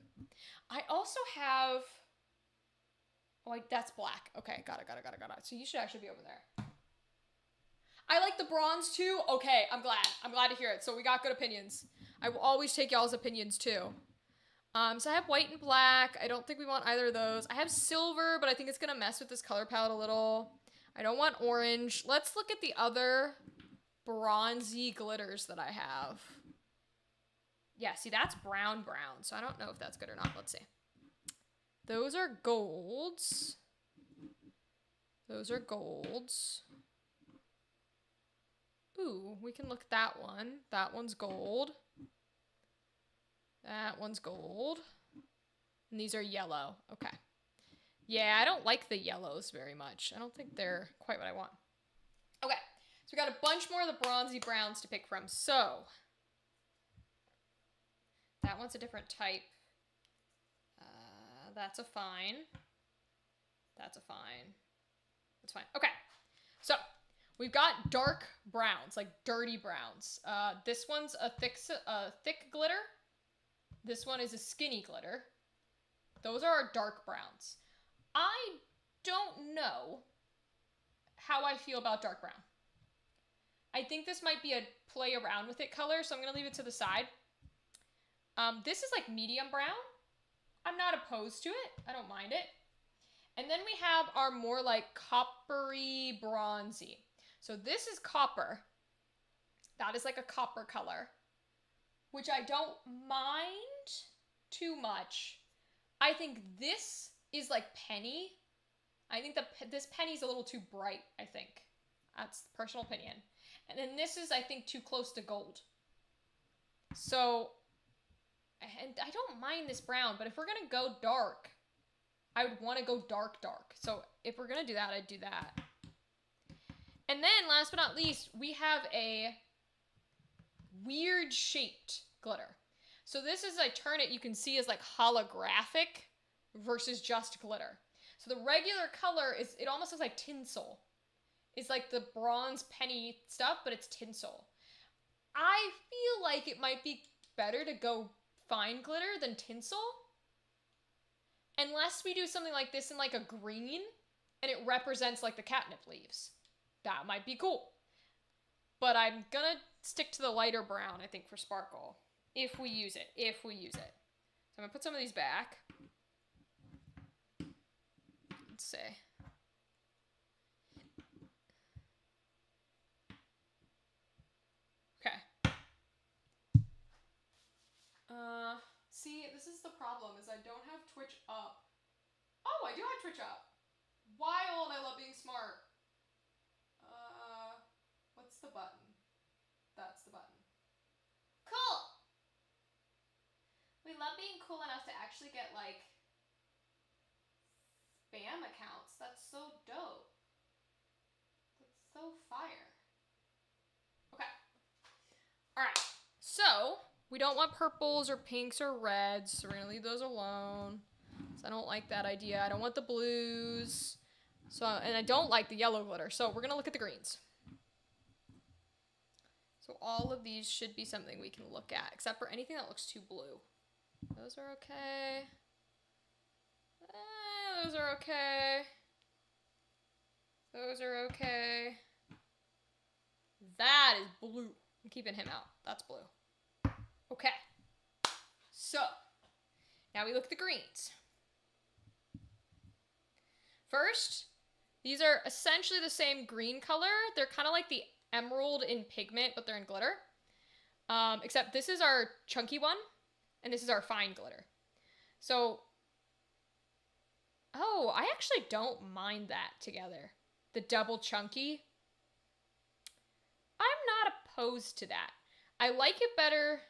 I also have, oh, that's black. Okay, got it. So you should actually be over there. I like the bronze too. Okay, I'm glad to hear it. So we got good opinions. I will always take y'all's opinions too. So I have white and black. I don't think we want either of those. I have silver, but I think it's going to mess with this color palette a little. I don't want orange. Let's look at the other bronzy glitters that I have. Yeah, see, that's brown. So I don't know if that's good or not. Let's see. Those are golds. Ooh, we can look at that one. That one's gold. That one's gold. And these are yellow. Okay. Yeah, I don't like the yellows very much. I don't think they're quite what I want. Okay. So we got a bunch more of the bronzy browns to pick from. So that one's a different type. That's a fine. That's a fine. That's fine. Okay. So we've got dark browns, like dirty browns. This one's a thick glitter. This one is a skinny glitter. Those are our dark browns. I don't know how I feel about dark brown. I think this might be a play around with it color, so I'm going to leave it to the side. This is like medium brown. I'm not opposed to it. I don't mind it. And then we have our more like coppery bronzy. So this is copper. That is like a copper color, which I don't mind too much. I think this is like penny. I think this penny's a little too bright, I think. That's personal opinion. And then this is, I think, too close to gold. So, and I don't mind this brown, but if we're going to go dark, I would want to go dark. So if we're going to do that, I'd do that. And then, last but not least, we have a weird shaped glitter. So this is, I turn it, you can see as like holographic versus just glitter. So the regular color is, it almost looks like tinsel. It's like the bronze penny stuff, but it's tinsel. I feel like it might be better to go fine glitter than tinsel. Unless we do something like this in like a green, and it represents like the catnip leaves. That might be cool. But I'm gonna stick to the lighter brown, I think, for sparkle. If we use it. So I'm gonna put some of these back. Let's see. Okay. See, this is the problem, is I don't have Twitch up. Oh, I do have Twitch up. Wild, I love being smart. What's the button? That's the button. Cool! We love being cool enough to actually get, like, spam accounts. That's so dope. That's so fire. Okay. Alright, so we don't want purples or pinks or reds, so we're gonna leave those alone. So I don't like that idea. I don't want the blues. So, and I don't like the yellow glitter. So we're gonna look at the greens. So all of these should be something we can look at, except for anything that looks too blue. Those are okay. Those are okay. Those are okay. That is blue. I'm keeping him out. That's blue. Okay. So, now we look at the greens. First, these are essentially the same green color. They're kind of like the emerald in pigment, but they're in glitter. Except this is our chunky one, and this is our fine glitter. So, oh, I actually don't mind that together. The double chunky. I'm not opposed to that. I like it better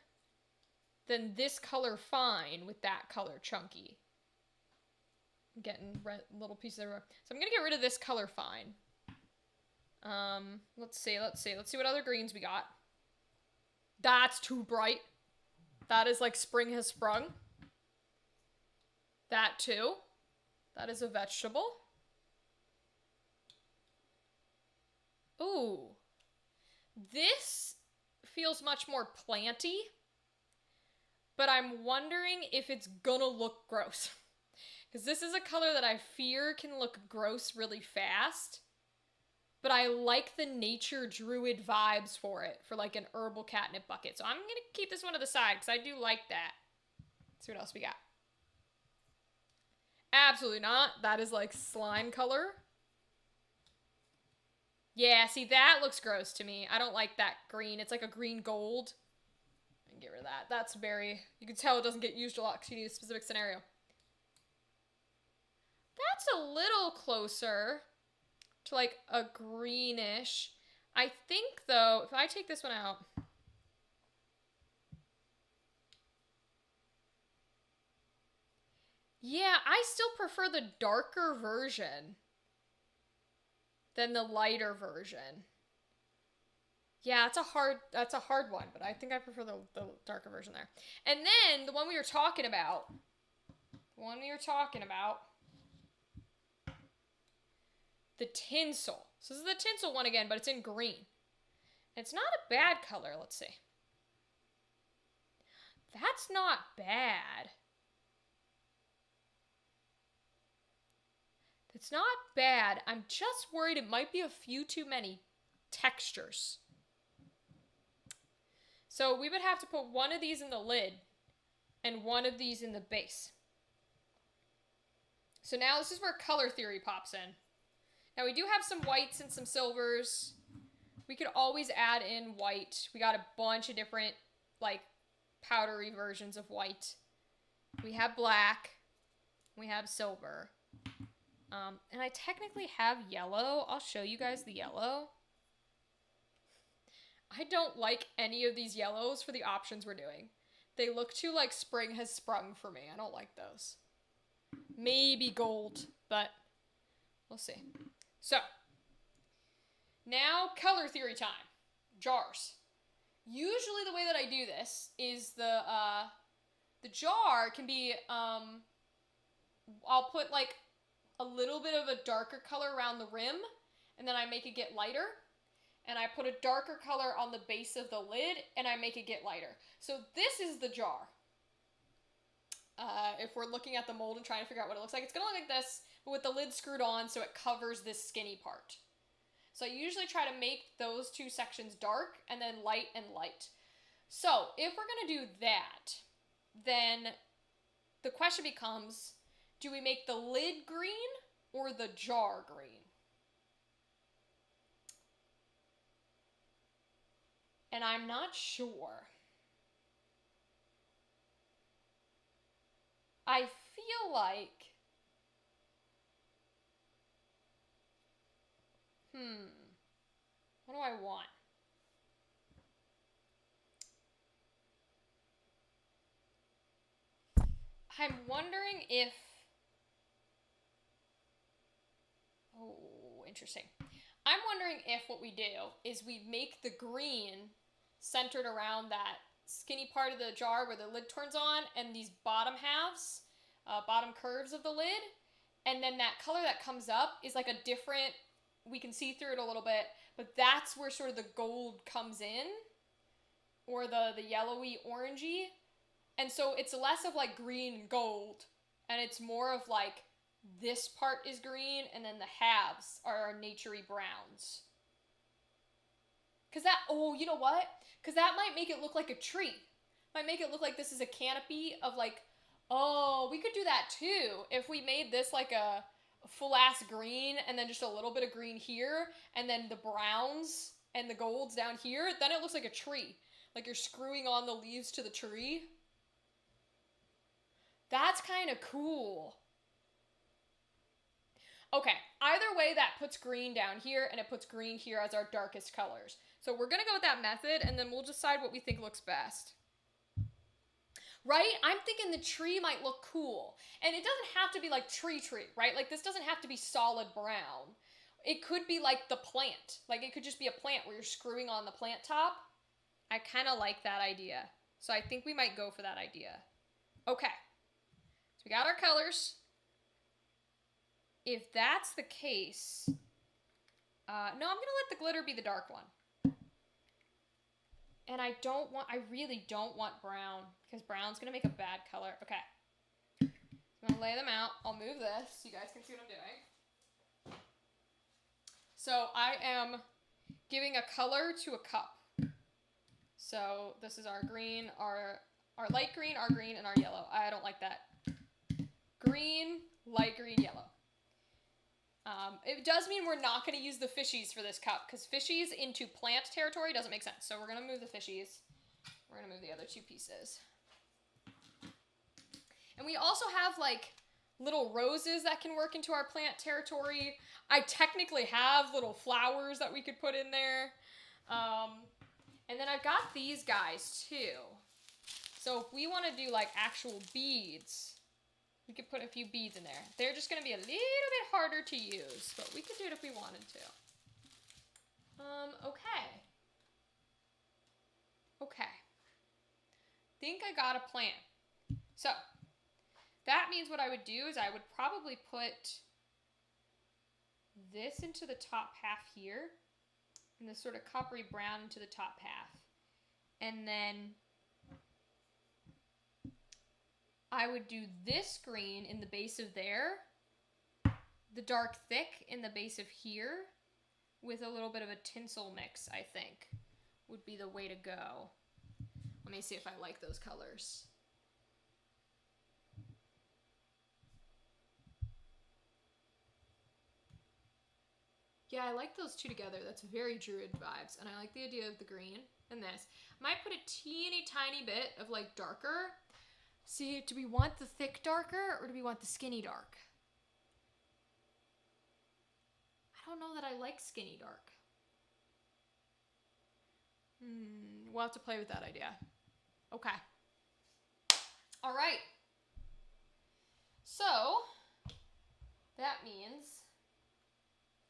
than this color fine with that color chunky. I'm getting red little pieces everywhere. So I'm gonna get rid of this color fine. Let's see what other greens we got. That's too bright. That is like spring has sprung. That too. That is a vegetable. Ooh. This feels much more planty, but I'm wondering if it's gonna look gross. Because this is a color that I fear can look gross really fast, but I like the nature druid vibes for it, for like an herbal catnip bucket. So I'm gonna keep this one to the side, because I do like that. Let's see what else we got. Absolutely not. That is like slime color. Yeah, see, that looks gross to me. I don't like that green. It's like a green gold. I can get rid of that. That's very... You can tell it doesn't get used a lot because you need a specific scenario. That's a little closer to like a greenish. I think, though, if I take this one out... Yeah, I still prefer the darker version than the lighter version. Yeah, that's a hard one, but I think I prefer the darker version there. And then the one we were talking about, the tinsel. So this is the tinsel one again, but it's in green. It's not a bad color. Let's see. That's not bad. It's not bad. I'm just worried it might be a few too many textures. So we would have to put one of these in the lid and one of these in the base. So now this is where color theory pops in. Now we do have some whites and some silvers. We could always add in white. We got a bunch of different, like, powdery versions of white. We have black. We have silver. And I technically have yellow. I'll show you guys the yellow. I don't like any of these yellows for the options we're doing. They look too like spring has sprung for me. I don't like those. Maybe gold, but we'll see. So, now color theory time. Jars. Usually the way that I do this is the jar can be, I'll put like a little bit of a darker color around the rim, and then I make it get lighter. And I put a darker color on the base of the lid, and I make it get lighter. So this is the jar. If we're looking at the mold and trying to figure out what it looks like, it's going to look like this, but with the lid screwed on so it covers this skinny part. So I usually try to make those two sections dark, and then light and light. So if we're going to do that, then the question becomes, do we make the lid green or the jar green? And I'm not sure. I feel like, what do I want? I'm wondering if, oh, interesting. I'm wondering if what we do is we make the green centered around that skinny part of the jar where the lid turns on and these bottom halves, bottom curves of the lid, and then that color that comes up is like a different, we can see through it a little bit, but that's where sort of the gold comes in, or the yellowy orangey, and so it's less of like green and gold, and it's more of like this part is green, and then the halves are naturey browns. Because that, oh, you know what? Because that might make it look like a tree. Might make it look like this is a canopy of like, oh, we could do that too. If we made this like a full-ass green, and then just a little bit of green here, and then the browns and the golds down here, then it looks like a tree. Like you're screwing on the leaves to the tree. That's kind of cool. Okay, either way, that puts green down here, and it puts green here as our darkest colors. So we're going to go with that method, and then we'll decide what we think looks best. Right? I'm thinking the tree might look cool. And it doesn't have to be like tree, right? Like this doesn't have to be solid brown. It could be like the plant. Like it could just be a plant where you're screwing on the plant top. I kind of like that idea. So I think we might go for that idea. Okay. So we got our colors. If that's the case, no, I'm going to let the glitter be the dark one. And I really don't want brown, because brown's going to make a bad color. Okay. I'm going to lay them out. I'll move this so you guys can see what I'm doing. So I am giving a color to a cup. So this is our green, our light green, our green, and our yellow. I don't like that. Green, light green, yellow. It does mean we're not going to use the fishies for this cup, because fishies into plant territory doesn't make sense. So we're going to move the fishies. We're going to move the other two pieces. And we also have like little roses that can work into our plant territory. I technically have little flowers that we could put in there. And then I've got these guys too. So if we want to do like actual beads, we could put a few beads in there. They're just going to be a little bit harder to use, but we could do it if we wanted to. Okay. Okay. Think I got a plan. So, that means what I would do is I would probably put this into the top half here, and this sort of coppery brown into the top half. And then I would do this green in the base of there, the dark thick in the base of here, with a little bit of a tinsel mix, I think, would be the way to go. Let me see if I like those colors. Yeah, I like those two together. That's very Druid vibes. And I like the idea of the green and this. I might put a teeny tiny bit of like darker. See, do we want the thick darker or do we want the skinny dark? I don't know that I like skinny dark. We'll have to play with that idea. Okay. All right. So, that means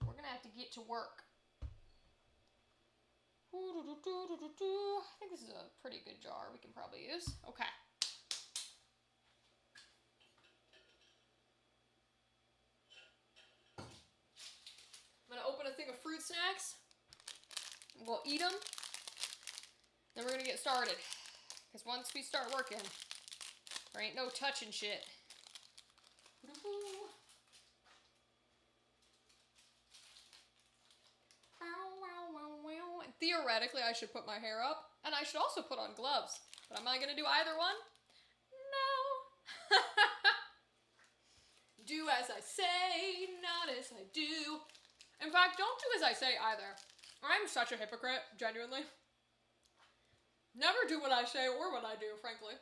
we're going to have to get to work. I think this is a pretty good jar we can probably use. Okay. I'm going to open a thing of fruit snacks. We'll eat them. Then we're going to get started. Because once we start working, there ain't no touching shit. And theoretically, I should put my hair up, and I should also put on gloves. But am I going to do either one? No. Do as I say, not as I do. In fact, don't do as I say either. I'm such a hypocrite, genuinely. Never do what I say or what I do, frankly.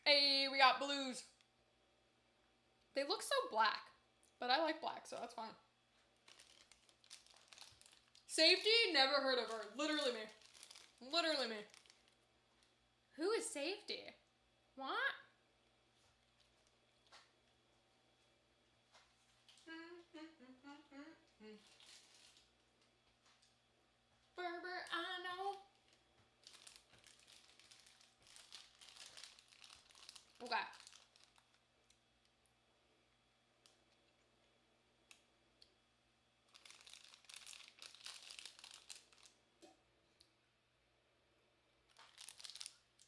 Hey, we got blues. They look so black, but I like black, so that's fine. Safety? Never heard of her. Literally me. Literally me. Who is Safety? What? Berber, I know. Okay.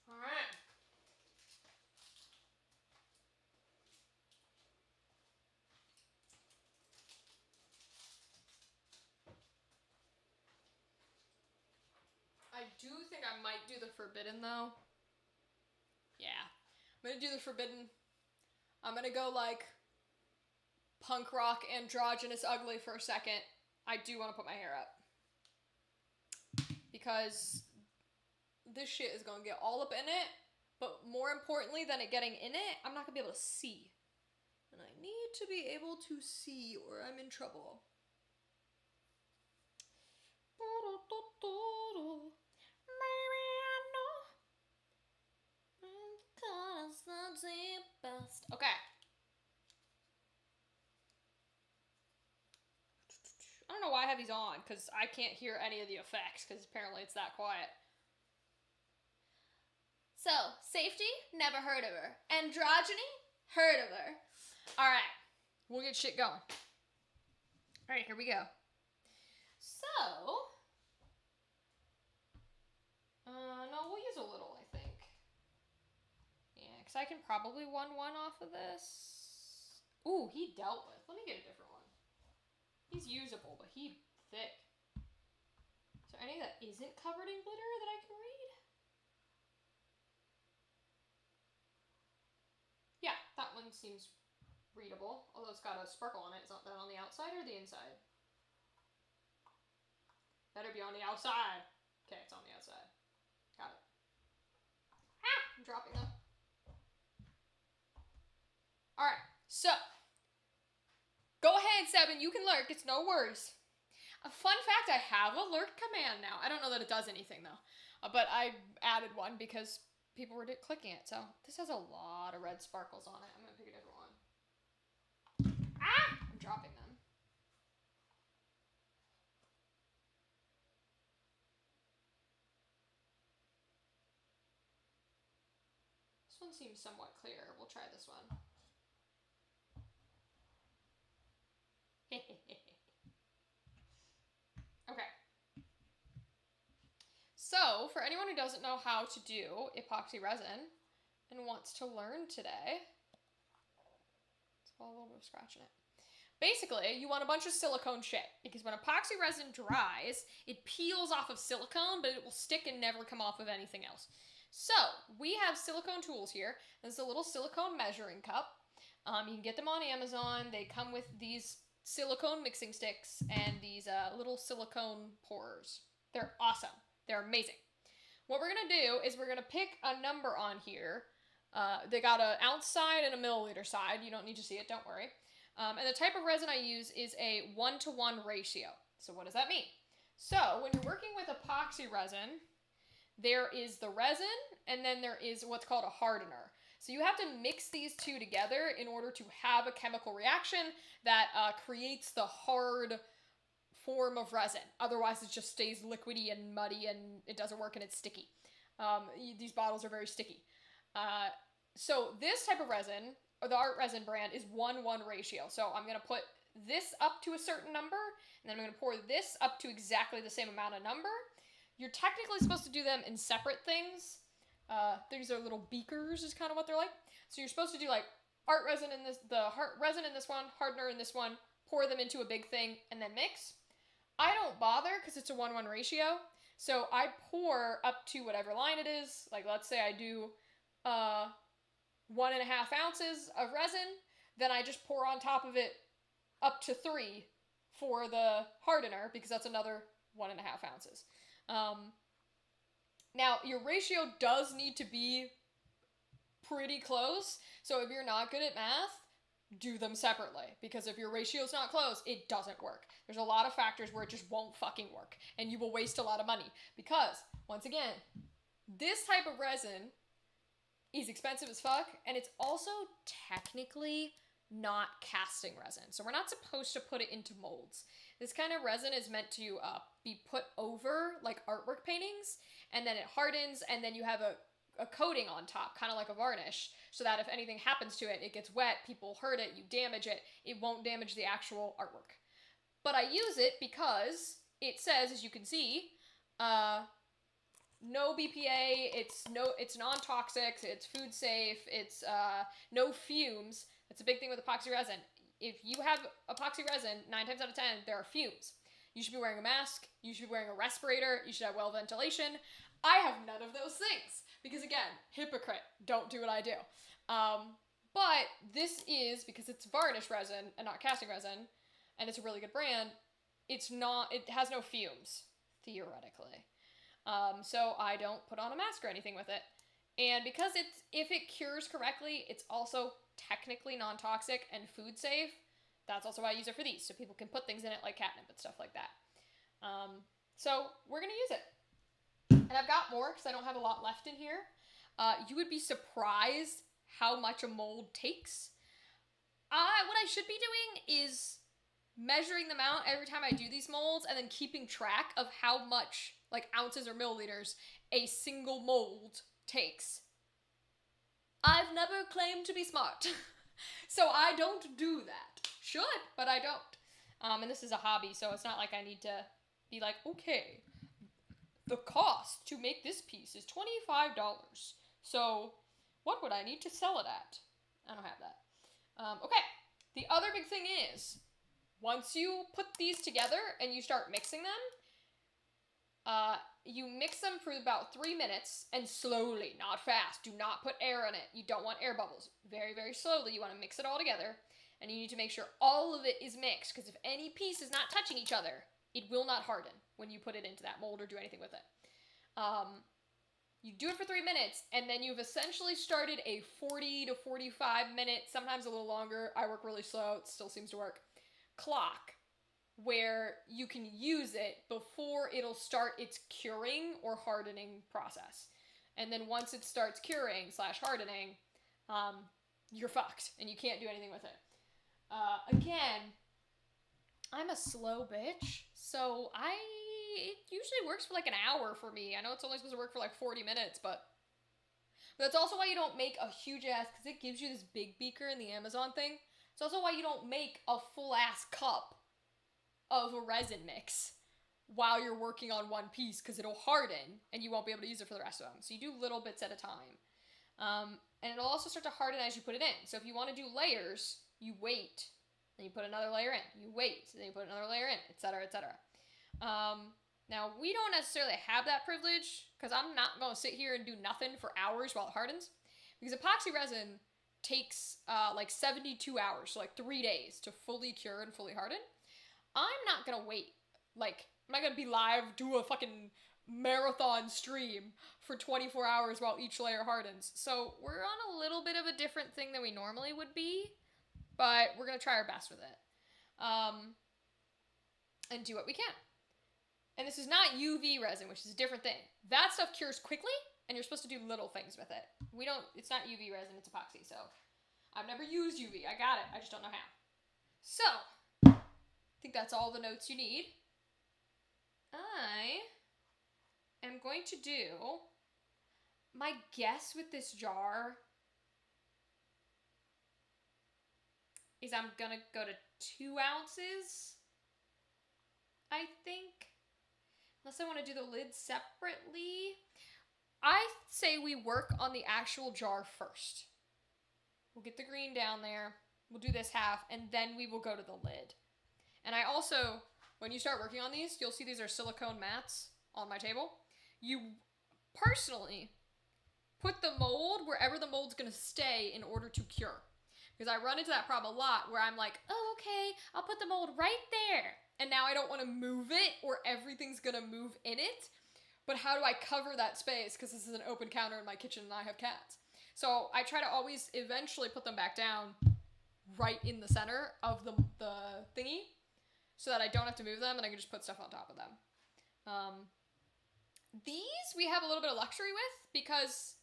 All right. I do think I might do the forbidden though. Yeah. I'm gonna do the forbidden. I'm gonna go like punk rock androgynous ugly for a second. I do want to put my hair up. Because this shit is gonna get all up in it. But more importantly than it getting in it, I'm not gonna be able to see. And I need to be able to see or I'm in trouble. Maybe I know because that's the best. Okay. I don't know why I have these on, because I can't hear any of the effects, because apparently it's that quiet. So, Safety, never heard of her. Androgyny, heard of her. Alright, we'll get shit going. Alright, here we go. So, no, we'll use a little, I think. Yeah, because I can probably 1-1 off of this. Ooh, he dealt with. Let me get a different one. He's usable, but he thick. Is there any that isn't covered in glitter that I can read? Yeah, that one seems readable, although it's got a sparkle on it. Is that on the outside or the inside? Better be on the outside. Okay, it's on the outside. Got it. Ah! I'm dropping them. Alright, so. Go ahead, Seven. You can lurk. It's no worries. A fun fact, I have a lurk command now. I don't know that it does anything, though. But I added one because people were clicking it. So this has a lot of red sparkles on it. I'm going to pick a different one. Ah! I'm dropping them. This one seems somewhat clear. We'll try this one. Okay. So, for anyone who doesn't know how to do epoxy resin and wants to learn today, it's a little bit of scratching it. Basically, you want a bunch of silicone shit, because when epoxy resin dries, it peels off of silicone, but it will stick and never come off of anything else. So, we have silicone tools here. This is a little silicone measuring cup. You can get them on Amazon. They come with these silicone mixing sticks and these little silicone pourers. They're awesome. They're amazing. What we're going to do is we're going to pick a number on here. They got an ounce side and a milliliter side. You don't need to see it, don't worry. And the type of resin I use is a 1-to-1 ratio. So what does that mean? So when you're working with epoxy resin, there is the resin and then there is what's called a hardener. So you have to mix these two together in order to have a chemical reaction that creates the hard form of resin. Otherwise, it just stays liquidy and muddy and it doesn't work and it's sticky. These bottles are very sticky. So this type of resin, or the art resin brand, is 1-1 ratio. So I'm going to put this up to a certain number, and then I'm going to pour this up to exactly the same amount of number. You're technically supposed to do them in separate things. These are little beakers is kind of what they're like. So you're supposed to do like art resin in this, resin in this one, hardener in this one, pour them into a big thing, and then mix. I don't bother because it's a 1-1 ratio. So I pour up to whatever line it is. Like let's say I do 1.5 ounces of resin, then I just pour on top of it up to 3 for the hardener, because that's another 1.5 ounces. Now, your ratio does need to be pretty close, so if you're not good at math, do them separately, because if your ratio's not close, it doesn't work. There's a lot of factors where it just won't fucking work, and you will waste a lot of money, because, once again, this type of resin is expensive as fuck, and it's also technically not casting resin. So we're not supposed to put it into molds. This kind of resin is meant to be put over like artwork paintings, and then it hardens, and then you have a coating on top, kind of like a varnish, so that if anything happens to it, it gets wet, people hurt it, you damage it, it won't damage the actual artwork. But I use it because it says, as you can see, no BPA, it's non-toxic, it's food safe, it's no fumes. That's a big thing with epoxy resin. If you have epoxy resin, 9 times out of 10, there are fumes. You should be wearing a mask, you should be wearing a respirator, you should have well ventilation. I have none of those things, because again, hypocrite, don't do what I do. But this is, because it's varnish resin and not casting resin, and it's a really good brand, it has no fumes, theoretically. So I don't put on a mask or anything with it. And because if it cures correctly, it's also technically non-toxic and food safe. That's also why I use it for these, so people can put things in it like catnip and stuff like that. So we're going to use it. And I've got more because I don't have a lot left in here. You would be surprised how much a mold takes. What I should be doing is measuring them out every time I do these molds and then keeping track of how much, like ounces or milliliters, a single mold takes. I've never claimed to be smart, so I don't do that. Should, but I don't. And this is a hobby, so it's not like I need to be like, okay, the cost to make this piece is $25, so what would I need to sell it at? I don't have that. Okay, the other big thing is, once you put these together and you start mixing them, you mix them for about 3 minutes, and slowly, not fast. Do not put air in it. You don't want air bubbles. Very, very slowly. You want to mix it all together, and you need to make sure all of it is mixed, because if any piece is not touching each other, it will not harden when you put it into that mold or do anything with it. You do it for 3 minutes, and then you've essentially started a 40 to 45 minute, sometimes a little longer, I work really slow, it still seems to work, clock, where you can use it before it'll start its curing or hardening process. And then once it starts curing / hardening, you're fucked, and you can't do anything with it. Again, I'm a slow bitch, so it usually works for like an hour for me. I know it's only supposed to work for like 40 minutes, but That's also why you don't make a huge ass, because it gives you this big beaker in the Amazon thing. It's also why you don't make a full ass cup of a resin mix while you're working on one piece, because it'll harden and you won't be able to use it for the rest of them. So you do little bits at a time. And it'll also start to harden as you put it in. So if you want to do layers, you wait. Then you put another layer in. You wait. Then you put another layer in, etc., etc. Now, we don't necessarily have that privilege, because I'm not going to sit here and do nothing for hours while it hardens. Because epoxy resin takes like 72 hours, so like 3 days to fully cure and fully harden. I'm not going to wait. Like, I'm not going to be live, do a fucking marathon stream for 24 hours while each layer hardens. So we're on a little bit of a different thing than we normally would be, but we're going to try our best with it. And do what we can. And this is not UV resin, which is a different thing. That stuff cures quickly, and you're supposed to do little things with it. It's not UV resin, it's epoxy, so I've never used UV. I got it, I just don't know how. So, I think that's all the notes you need. I am going to do, my guess with this jar is I'm gonna go to 2 ounces, I think. Unless I want to do the lid separately. I say we work on the actual jar first. We'll get the green down there. We'll do this half, and then we will go to the lid. And I also, when you start working on these, you'll see these are silicone mats on my table. You personally put the mold wherever the mold's going to stay in order to cure. Because I run into that problem a lot where I'm like, oh, okay, I'll put the mold right there. And now I don't want to move it or everything's going to move in it. But how do I cover that space? Because this is an open counter in my kitchen and I have cats. So I try to always eventually put them back down right in the center of the thingy so that I don't have to move them and I can just put stuff on top of them. These we have a little bit of luxury with because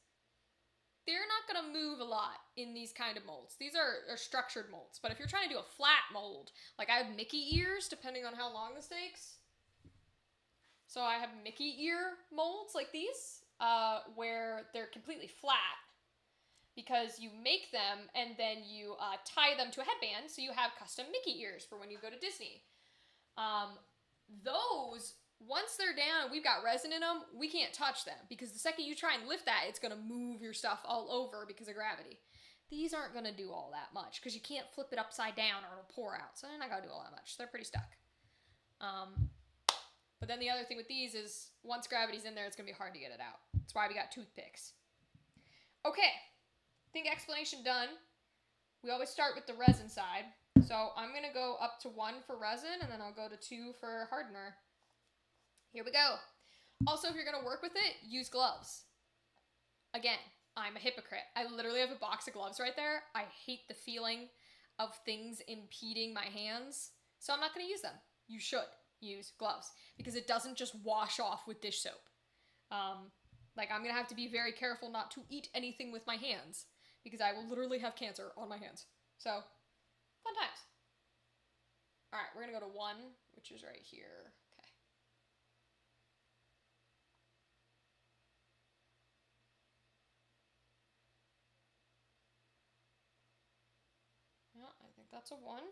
they're not going to move a lot in these kind of molds. These are structured molds. But if you're trying to do a flat mold, like I have Mickey ears, depending on how long this takes. So I have Mickey ear molds like these, where they're completely flat. Because you make them and then you tie them to a headband, so you have custom Mickey ears for when you go to Disney. Those, once they're down and we've got resin in them, we can't touch them because the second you try and lift that, it's going to move your stuff all over because of gravity. These aren't going to do all that much because you can't flip it upside down or it'll pour out. So they're not going to do all that much. They're pretty stuck. But then the other thing with these is once gravity's in there, it's going to be hard to get it out. That's why we got toothpicks. Okay. I think explanation done. We always start with the resin side. So I'm going to go up to 1 for resin and then I'll go to 2 for hardener. Here we go. Also, if you're going to work with it, use gloves. Again, I'm a hypocrite. I literally have a box of gloves right there. I hate the feeling of things impeding my hands. So I'm not going to use them. You should use gloves because it doesn't just wash off with dish soap. Like I'm going to have to be very careful not to eat anything with my hands because I will literally have cancer on my hands. So, fun times. All right, we're going to go to 1, which is right here. Okay. Yeah, I think that's a 1.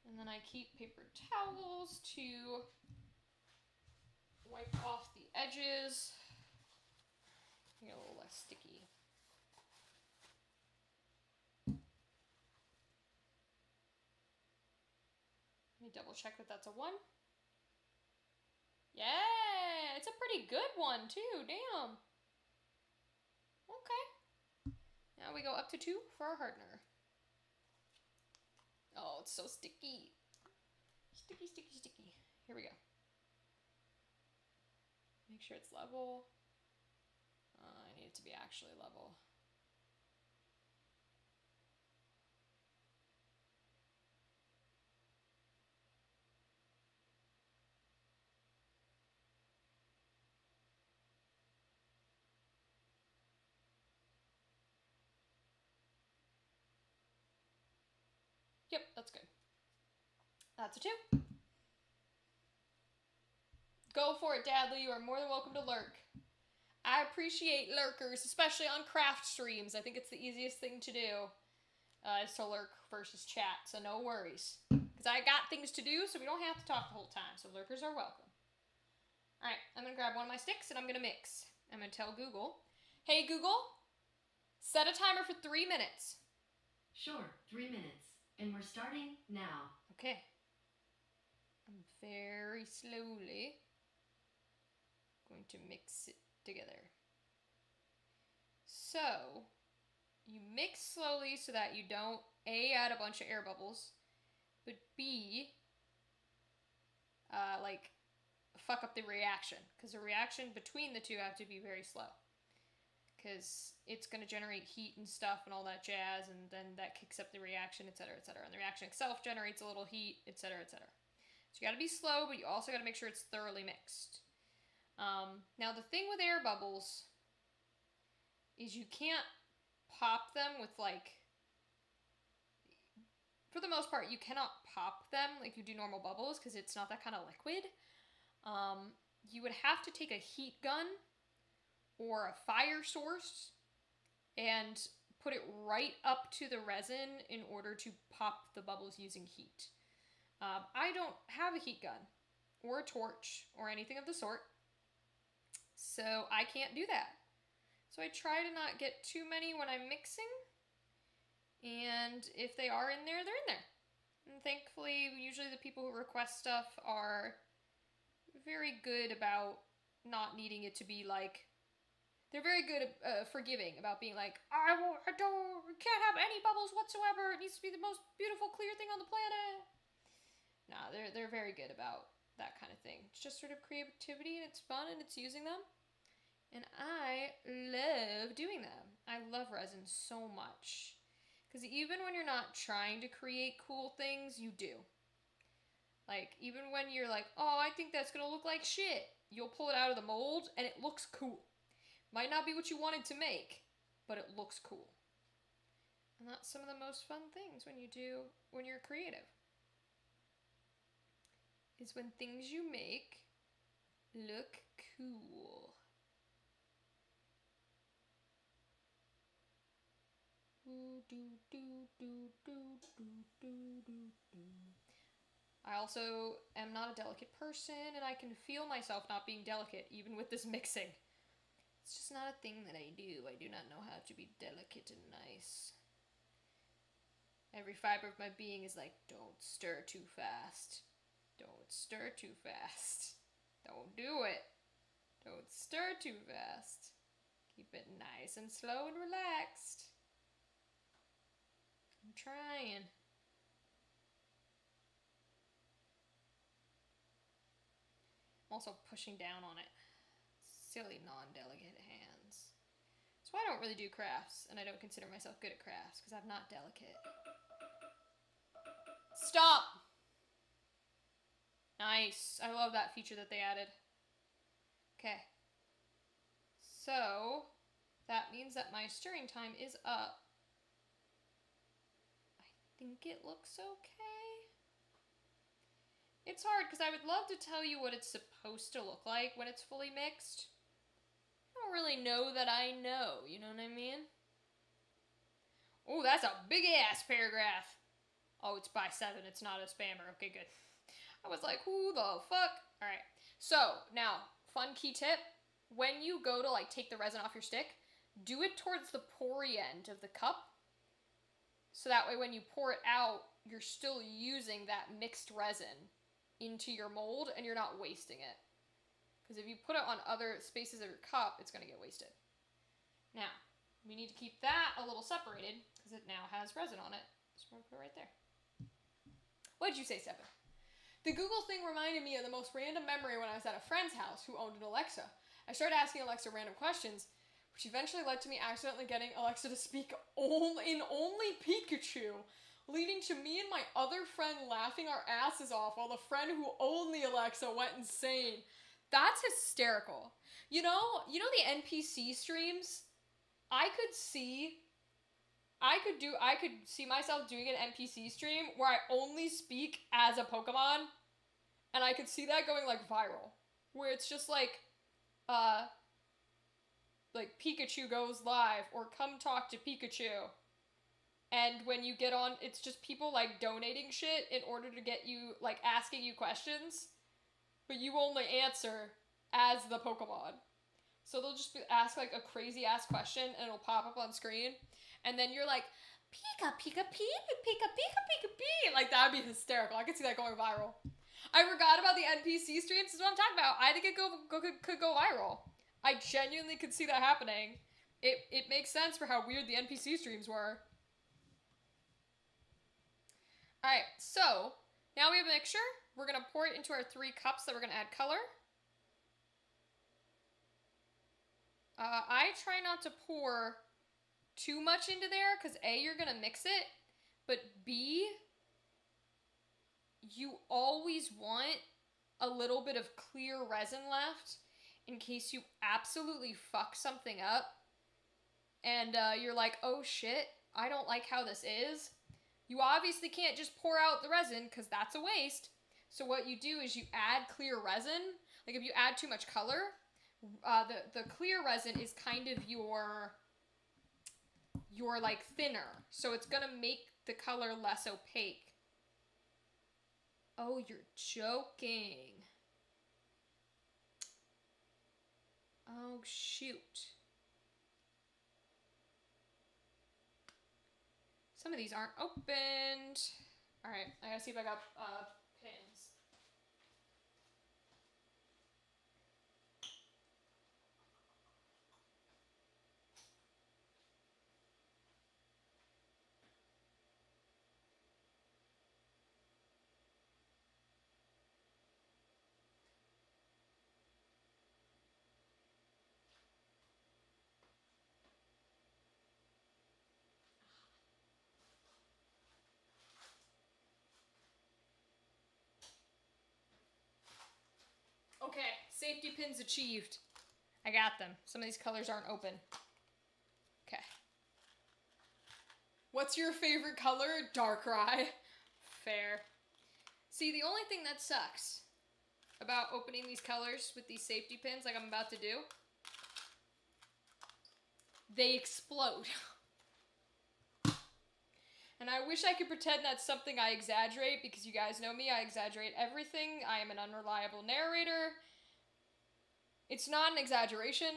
And then I keep paper towels to wipe off the edges. Get a little less sticky. Let me double check that that's a 1. Yeah, it's a pretty good one too, damn. Okay. Now we go up to 2 for our hardener. Oh, it's so sticky. Sticky, sticky, sticky. Here we go. Make sure it's level. I need it to be actually level. Yep, that's good. That's a 2. Go for it, Dadley. You are more than welcome to lurk. I appreciate lurkers, especially on craft streams. I think it's the easiest thing to do is to lurk versus chat, so no worries. Because I got things to do, so we don't have to talk the whole time, so lurkers are welcome. Alright, I'm going to grab one of my sticks and I'm going to mix. I'm going to tell Google, hey Google, set a timer for 3 minutes. Sure, 3 minutes. And we're starting now. Okay. I'm very slowly going to mix it together. So, you mix slowly so that you don't A, add a bunch of air bubbles, but B, fuck up the reaction, because the reaction between the two have to be very slow, because it's going to generate heat and stuff and all that jazz, and then that kicks up the reaction, etc., etc., and the reaction itself generates a little heat, etc., etc. So you got to be slow, but you also got to make sure it's thoroughly mixed. Now the thing with air bubbles is you can't pop them with, like, for the most part, you cannot pop them like you do normal bubbles because it's not that kind of liquid. You would have to take a heat gun or a fire source and put it right up to the resin in order to pop the bubbles using heat. I don't have a heat gun or a torch or anything of the sort, so I can't do that. So I try to not get too many when I'm mixing, and if they are in there, they're in there. And thankfully, usually the people who request stuff are very good about not needing it to be like, they're very good forgiving about being like, I can't have any bubbles whatsoever, it needs to be the most beautiful clear thing on the planet. Nah, they're very good about that kind of thing. It's just sort of creativity, and it's fun, and it's using them. And I love doing them. I love resin so much. Because even when you're not trying to create cool things, you do. Like, even when you're like, oh, I think that's going to look like shit, you'll pull it out of the mold, and it looks cool. Might not be what you wanted to make, but it looks cool. And that's some of the most fun things when you're creative. Is when things you make look cool. I also am not a delicate person, and I can feel myself not being delicate, even with this mixing. It's just not a thing that I do. I do not know how to be delicate and nice. Every fiber of my being is like, don't stir too fast. Don't stir too fast. Don't do it. Don't stir too fast. Keep it nice and slow and relaxed. I'm trying. I'm also pushing down on it. Silly non-delicate hands. That's why I don't really do crafts, and I don't consider myself good at crafts, because I'm not delicate. Stop! Nice. I love that feature that they added. Okay. So, that means that my stirring time is up. I think it looks okay. It's hard, because I would love to tell you what it's supposed to look like when it's fully mixed. I don't really know that I know, you know what I mean? Oh, that's a big-ass paragraph. Oh, it's by 7, it's not a spammer. Okay, good. I was like, who the fuck? Alright, so, now, fun key tip. When you go to, like, take the resin off your stick, do it towards the poury end of the cup. So that way when you pour it out, you're still using that mixed resin into your mold, and you're not wasting it. Because if you put it on other spaces of your cup, it's going to get wasted. Now, we need to keep that a little separated, because it now has resin on it. So we're going to put it right there. What did you say, Seven? The Google thing reminded me of the most random memory when I was at a friend's house who owned an Alexa. I started asking Alexa random questions, which eventually led to me accidentally getting Alexa to speak in only Pikachu, leading to me and my other friend laughing our asses off while the friend who owned the Alexa went insane. That's hysterical. You know the NPC streams? I could see myself doing an NPC stream where I only speak as a Pokemon, and I could see that going, like, viral. where it's just like Pikachu goes live or come talk to Pikachu. And when you get on, it's just people like donating shit in order to get you, like asking you questions, but you only answer as the Pokemon. So they'll just ask like a crazy ass question and it'll pop up on screen. And then you're like, Pika, Pika, Pika, Pika, Pika, Pika, Pika. Like that'd be hysterical. I could see that going viral. I forgot about the NPC streams. This is what I'm talking about. I think it could go viral. I genuinely could see that happening. It makes sense for how weird the NPC streams were. Alright, so now we have a mixture. We're going to pour it into our 3 cups that we're going to add color. I try not to pour too much into there because A, you're going to mix it, but B, you always want a little bit of clear resin left in case you absolutely fuck something up and you're like, oh shit, I don't like how this is. You obviously can't just pour out the resin because that's a waste. So what you do is you add clear resin. Like if you add too much color, the clear resin is kind of your like thinner. So it's gonna make the color less opaque. Oh, you're joking. Oh, shoot. Some of these aren't opened. All right, I gotta see if I got pins. Okay, safety pins achieved. I got them. Some of these colors aren't open. Okay. What's your favorite color? Darkrai. Fair. See, the only thing that sucks about opening these colors with these safety pins like I'm about to do, they explode. And I wish I could pretend that's something I exaggerate because you guys know me, I exaggerate everything. I am an unreliable narrator. It's not an exaggeration.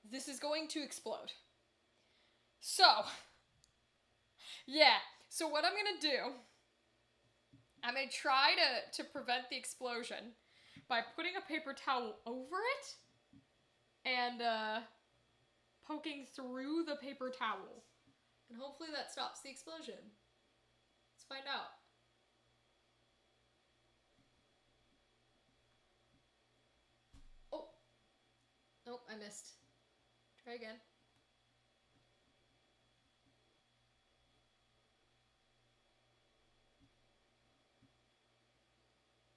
This is going to explode. So, yeah. So what I'm going to do, I'm going to try to prevent the explosion by putting a paper towel over it and poking through the paper towel. And hopefully that stops the explosion. Let's find out. Oh. Nope, I missed. Try again.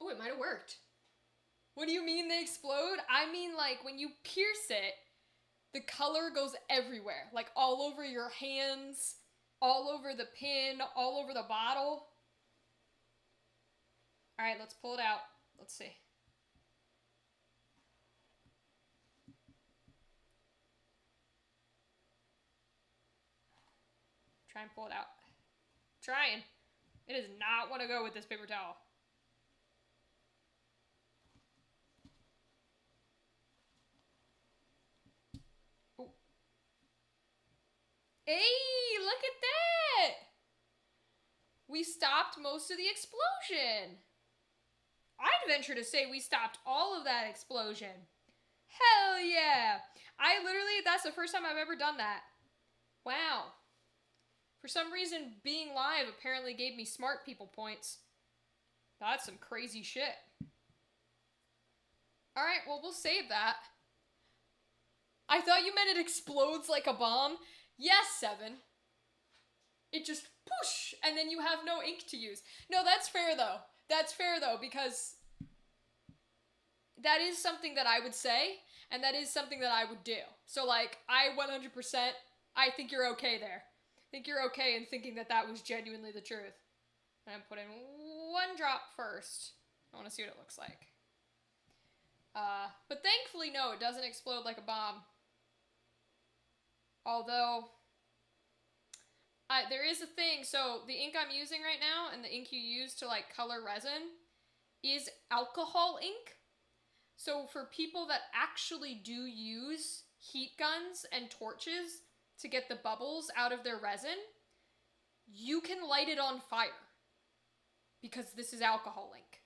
Oh, it might have worked. What do you mean they explode? I mean like when you pierce it, the color goes everywhere. Like all over your hands, all over the pin, all over the bottle. Alright, let's pull it out. Let's see. Try and pull it out. Trying. It does not want to go with this paper towel. Oh. Hey, look at that! We stopped most of the explosion. I'd venture to say we stopped all of that explosion. Hell yeah! That's the first time I've ever done that. Wow. For some reason, being live apparently gave me smart people points. That's some crazy shit. Alright, well, we'll save that. I thought you meant it explodes like a bomb. Yes, 7. It just poosh, and then you have no ink to use. No, that's fair, though. That's fair, though, because that is something that I would say, and that is something that I would do. So, like, I 100%, I think you're okay there. I think you're okay in thinking that that was genuinely the truth. And I'm putting 1 drop first. I want to see what it looks like. But thankfully, no, it doesn't explode like a bomb. Although, there is a thing. So the ink I'm using right now and the ink you use to like color resin is alcohol ink. So for people that actually do use heat guns and torches to get the bubbles out of their resin, you can light it on fire because this is alcohol ink.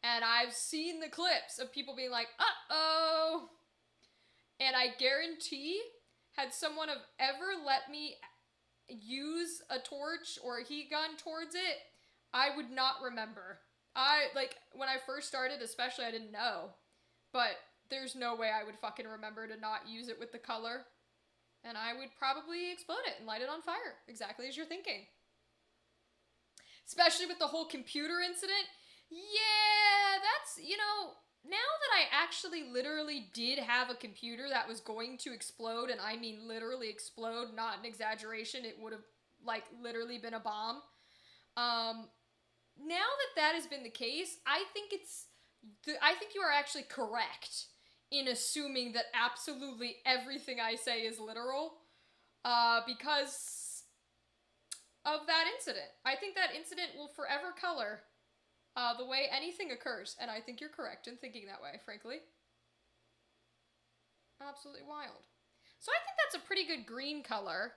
And I've seen the clips of people being like, uh-oh. And I guarantee, had someone have ever let me use a torch or a heat gun towards it, I would not remember. When I first started, especially, I didn't know. But there's no way I would fucking remember to not use it with the color. And I would probably explode it and light it on fire, exactly as you're thinking. Especially with the whole computer incident. Yeah, that's, now that I actually literally did have a computer that was going to explode, and I mean literally explode, not an exaggeration, it would have, literally been a bomb. Now that has been the case, I think you are actually correct in assuming that absolutely everything I say is literal, because of that incident. I think that incident will forever color the way anything occurs, and I think you're correct in thinking that way, frankly. Absolutely wild. So I think that's a pretty good green color.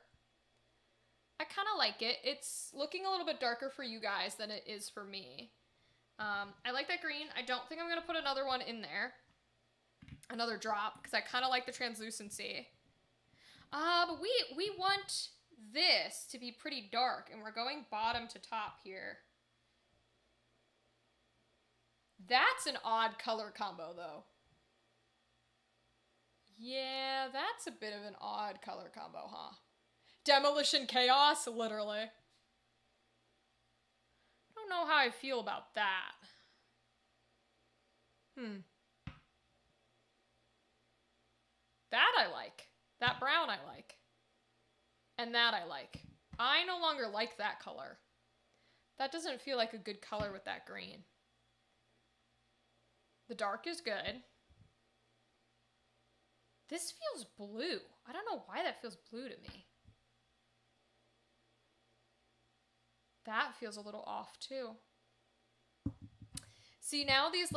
I kind of like it. It's looking a little bit darker for you guys than it is for me. I like that green. I don't think I'm going to put another one in there. Another drop, because I kind of like the translucency. But we want this to be pretty dark, and we're going bottom to top here. That's an odd color combo, though. Yeah, that's a bit of an odd color combo, huh? Demolition Chaos, literally. Don't know how I feel about that. That I like. That brown I like. And that I like. I no longer like that color. That doesn't feel like a good color with that green. The dark is good. This feels blue. I don't know why that feels blue to me. That feels a little off too. See, now these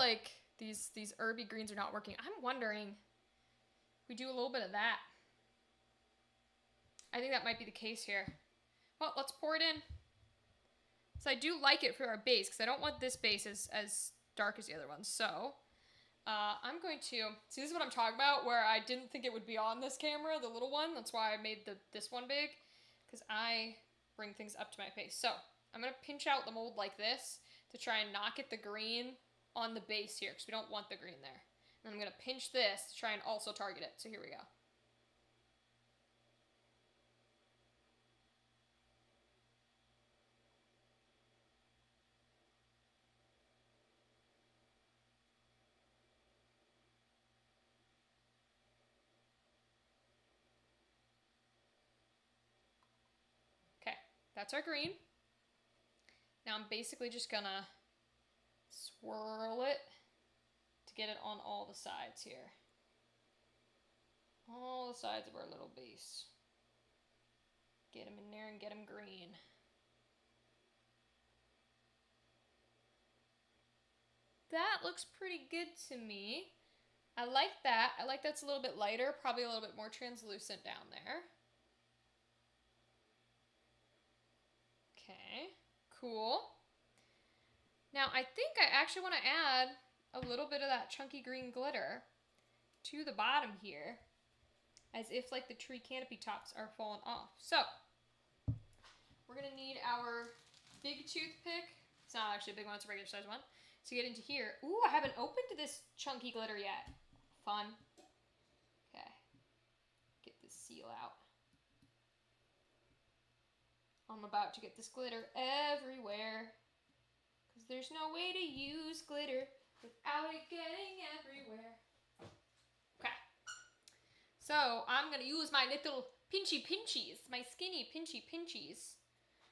herby greens are not working. I'm wondering if we do a little bit of that. I think that might be the case here. Well, let's pour it in. So I do like it for our base, because I don't want this base as dark as the other one. So I'm going to, see, this is what I'm talking about, where I didn't think it would be on this camera, the little one. That's why I made this one big, because I bring things up to my face. So I'm going to pinch out the mold like this to try and not get the green on the base here, because we don't want the green there. And I'm going to pinch this to try and also target it. So here we go. Okay, that's our green. Now I'm basically just gonna swirl it to get it on all the sides here. All the sides of our little base. Get them in there and get them green. That looks pretty good to me. I like that. I like that's a little bit lighter, probably a little bit more translucent down there. Okay, cool. Now I think I actually want to add a little bit of that chunky green glitter to the bottom here, as if like the tree canopy tops are falling off. So we're gonna need our big toothpick. It's not actually a big one, it's a regular size one. To get into here. Ooh, I haven't opened this chunky glitter yet. Fun. Okay. Get this seal out. I'm about to get this glitter everywhere, because there's no way to use glitter without it getting everywhere. Okay. So I'm going to use my little pinchy pinchies, my skinny pinchy pinchies,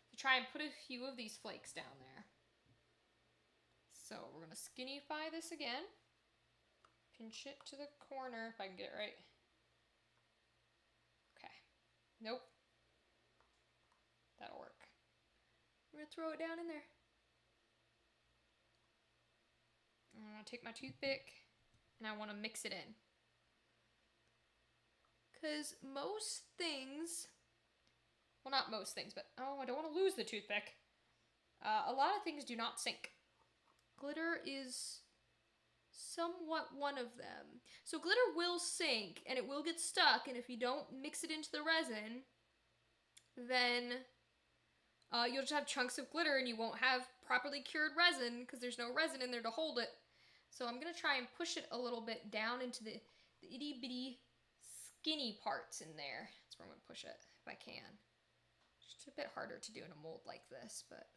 to try and put a few of these flakes down there. So we're going to skinnyfy this again. Pinch it to the corner if I can get it right. Okay. Nope. That'll work. I'm gonna throw it down in there. I'm gonna take my toothpick and I want to mix it in. Because most things, well, not most things, but oh, I don't want to lose the toothpick. A lot of things do not sink. Glitter is somewhat one of them. So glitter will sink and it will get stuck, and if you don't mix it into the resin, then you'll just have chunks of glitter and you won't have properly cured resin because there's no resin in there to hold it. So I'm going to try and push it a little bit down into the itty bitty skinny parts in there. That's where I'm going to push it if I can. It's a bit harder to do in a mold like this, but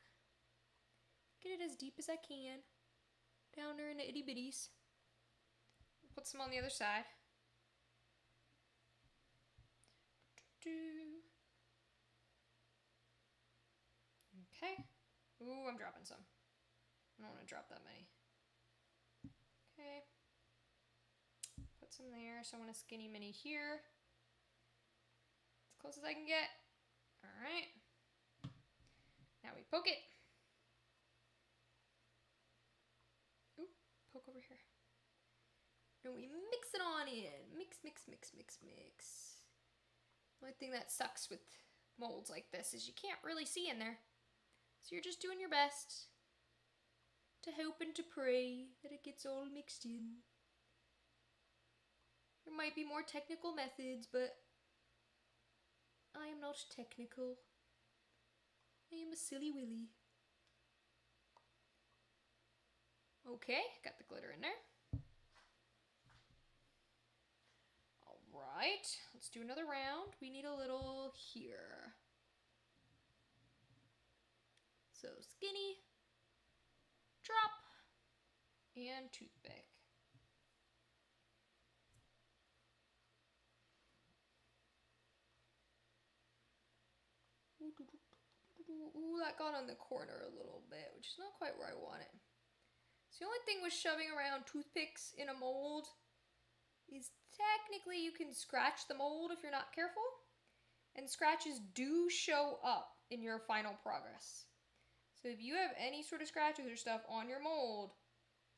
get it as deep as I can. Down there in the itty bitties. Put some on the other side. Okay. Ooh, I'm dropping some. I don't want to drop that many. Okay. Put some there. So I want a skinny mini here. As close as I can get. Alright. Now we poke it. Ooh, poke over here. And we mix it on in. Mix, mix, mix, mix, mix. The only thing that sucks with molds like this is you can't really see in there. So you're just doing your best to hope and to pray that it gets all mixed in. There might be more technical methods, but I am not technical. I am a silly willy. Okay, got the glitter in there. Alright, let's do another round. We need a little here. So skinny, drop, and toothpick. Ooh, that got on the corner a little bit, which is not quite where I want it. So the only thing with shoving around toothpicks in a mold is technically you can scratch the mold if you're not careful, and scratches do show up in your final progress. So if you have any sort of scratches or stuff on your mold,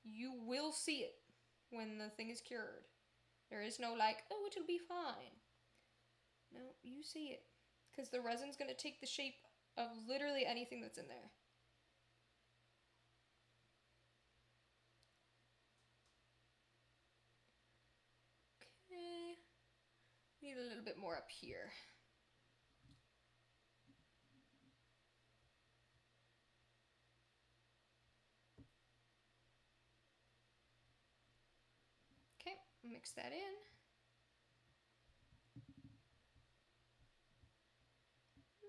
you will see it when the thing is cured. There is no like, oh, it'll be fine. No, you see it. Because the resin's going to take the shape of literally anything that's in there. Okay. Need a little bit more up here. Okay, mix that in.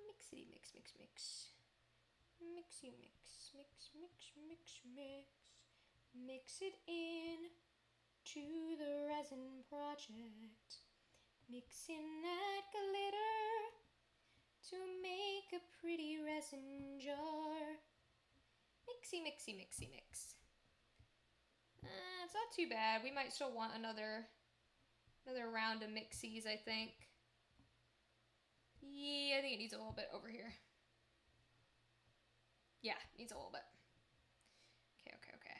Mixity mix, mix, mix. Mixy mix, mix, mix, mix, mix. Mix it in to the resin project. Mix in that glitter to make a pretty resin jar. Mixy, mixy, mixy, mix. It's not too bad. We might still want another round of mixies, I think. Yeah, I think it needs a little bit over here. Yeah, needs a little bit. Okay, okay, okay.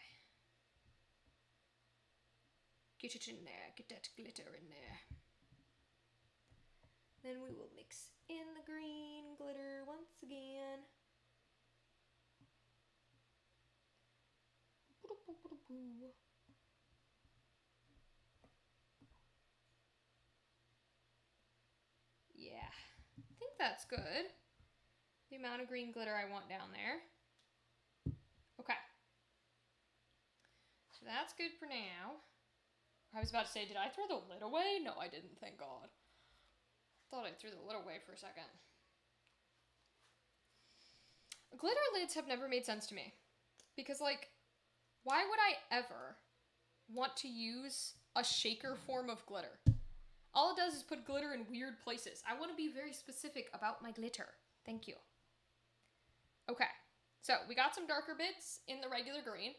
Get it in there. Get that glitter in there. Then we will mix in the green glitter once again. Yeah, I think that's good. The amount of green glitter I want down there. Okay. So that's good for now. I was about to say, did I throw the lid away? No, I didn't, thank God. Thought I threw the lid away for a second. Glitter lids have never made sense to me. Because, like, why would I ever want to use a shaker form of glitter? All it does is put glitter in weird places. I want to be very specific about my glitter. Thank you. Okay, so we got some darker bits in the regular green.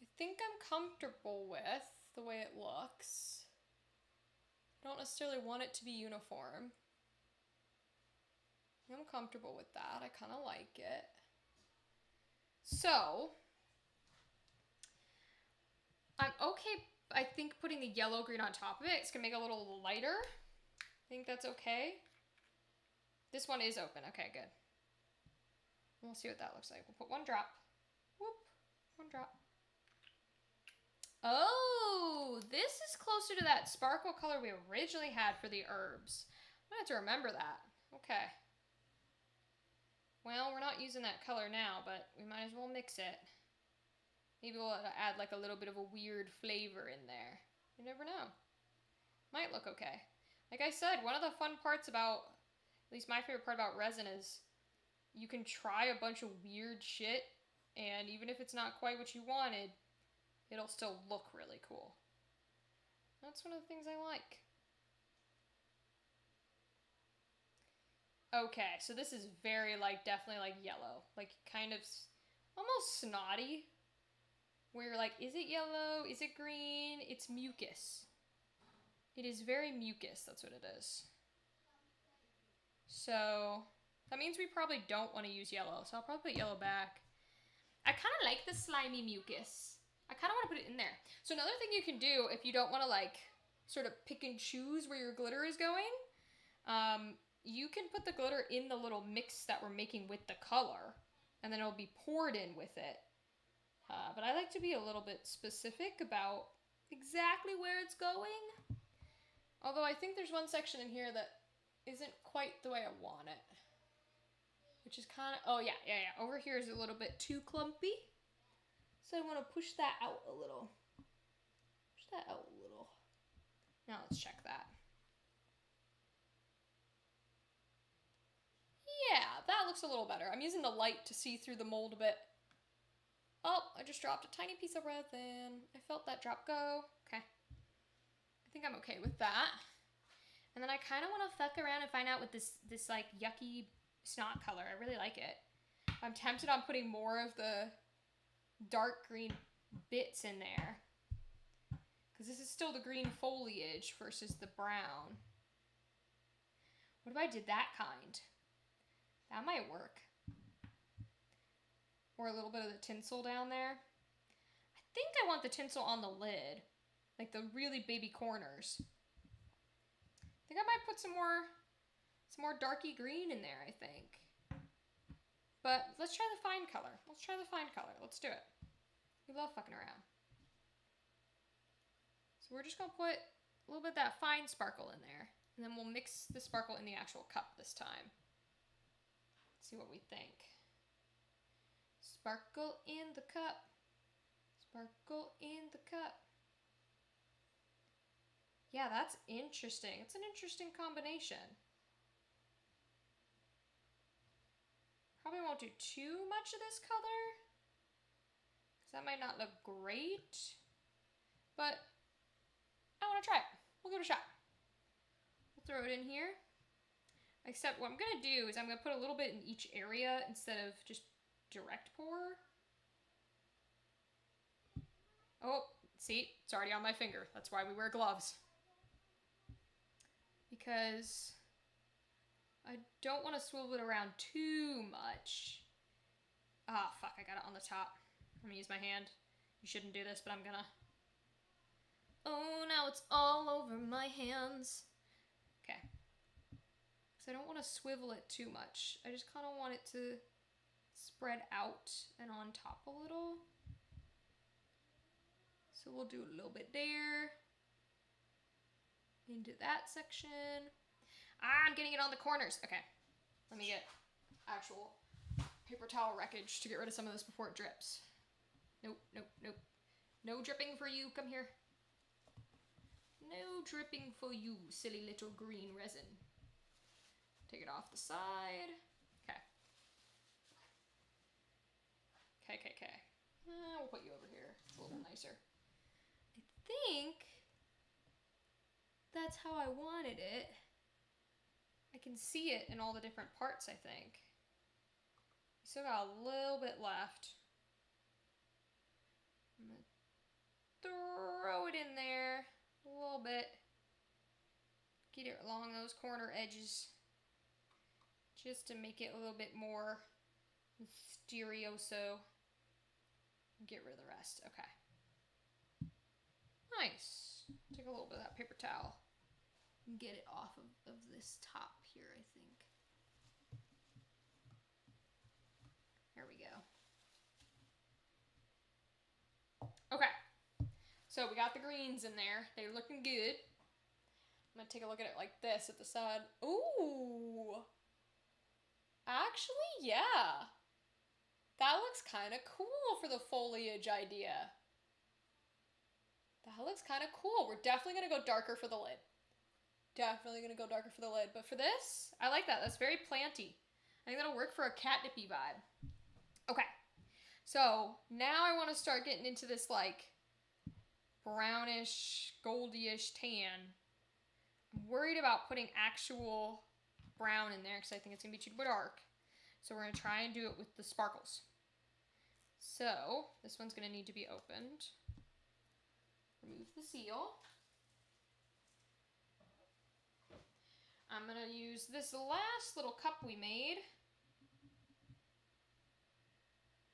I think I'm comfortable with the way it looks. I don't necessarily want it to be uniform. I'm comfortable with that. I kind of like it. So, I'm okay, I think, putting the yellow green on top of it. It's going to make it a little lighter. I think that's okay. This one is open. Okay, good. We'll see what that looks like. We'll put one drop. Whoop. One drop. Oh, this is closer to that sparkle color we originally had for the herbs. I'm going to have to remember that. Okay. Well, we're not using that color now, but we might as well mix it. Maybe we'll add like a little bit of a weird flavor in there. You never know. Might look okay. Like I said, one of the fun parts about, at least my favorite part about resin is you can try a bunch of weird shit, and even if it's not quite what you wanted, it'll still look really cool. That's one of the things I like. Okay, so this is very like, definitely like yellow. Like kind of almost snotty. Where you're like, is it yellow? Is it green? It's mucus. It is very mucus, that's what it is. So that means we probably don't want to use yellow, so I'll probably put yellow back. I kind of like the slimy mucus. I kind of want to put it in there. So another thing you can do if you don't want to like sort of pick and choose where your glitter is going, you can put the glitter in the little mix that we're making with the color, and then it'll be poured in with it. But I like to be a little bit specific about exactly where it's going. Although I think there's one section in here that isn't quite the way I want it. Which is kind of, oh yeah. Over here is a little bit too clumpy. So I want to push that out a little. Push that out a little. Now let's check that. Yeah, that looks a little better. I'm using the light to see through the mold a bit. Oh, I just dropped a tiny piece of resin. I felt that drop go. Okay. I think I'm okay with that. And then I kind of want to fuck around and find out with this like yucky snot color. I really like it. I'm tempted on putting more of the dark green bits in there. Because this is still the green foliage versus the brown. What if I did that kind? That might work. Or a little bit of the tinsel down there. I think I want the tinsel on the lid. Like the really baby corners. I think I might put some more darky green in there, I think. But let's try the fine color. Let's try the fine color. Let's do it. We love fucking around. So we're just going to put a little bit of that fine sparkle in there. And then we'll mix the sparkle in the actual cup this time. Let's see what we think. Sparkle in the cup. Sparkle in the cup. Yeah, that's interesting. It's an interesting combination. Probably won't do too much of this color, because that might not look great. But I want to try it. We'll give it a shot. We'll throw it in here. Except what I'm going to do is I'm going to put a little bit in each area instead of just direct pour. Oh, see, it's already on my finger. That's why we wear gloves. Because I don't want to swivel it around too much. Ah, fuck, I got it on the top. I'm gonna use my hand. You shouldn't do this, but I'm gonna. Oh, now it's all over my hands. Okay. Because I don't want to swivel it too much. I just kind of want it to spread out and on top a little. So we'll do a little bit there. Into that section. I'm getting it on the corners. Okay. Let me get actual paper towel wreckage to get rid of some of this before it drips. Nope, nope, nope. No dripping for you. Come here. No dripping for you, silly little green resin. Take it off the side. Okay. Okay. We'll put you over here. It's a little nicer. I think that's how I wanted it. I can see it in all the different parts, I think. We still got a little bit left. I'm gonna get it along those corner edges just to make it a little bit more mysterioso. Get rid of the rest. Okay. Nice. Take a little bit of that paper towel and get it off of this top here, I think. There we go. Okay. So we got the greens in there. They're looking good. I'm going to take a look at it like this at the side. Ooh. Actually, yeah. That looks kind of cool for the foliage idea. That looks kind of cool. We're definitely going to go darker for the lid. Definitely going to go darker for the lid. But for this, I like that. That's very planty. I think that'll work for a catnipy vibe. Okay. So now I want to start getting into this like brownish, goldyish tan. I'm worried about putting actual brown in there because I think it's going to be too dark. So we're going to try and do it with the sparkles. So this one's going to need to be opened. Remove the seal. I'm going to use this last little cup we made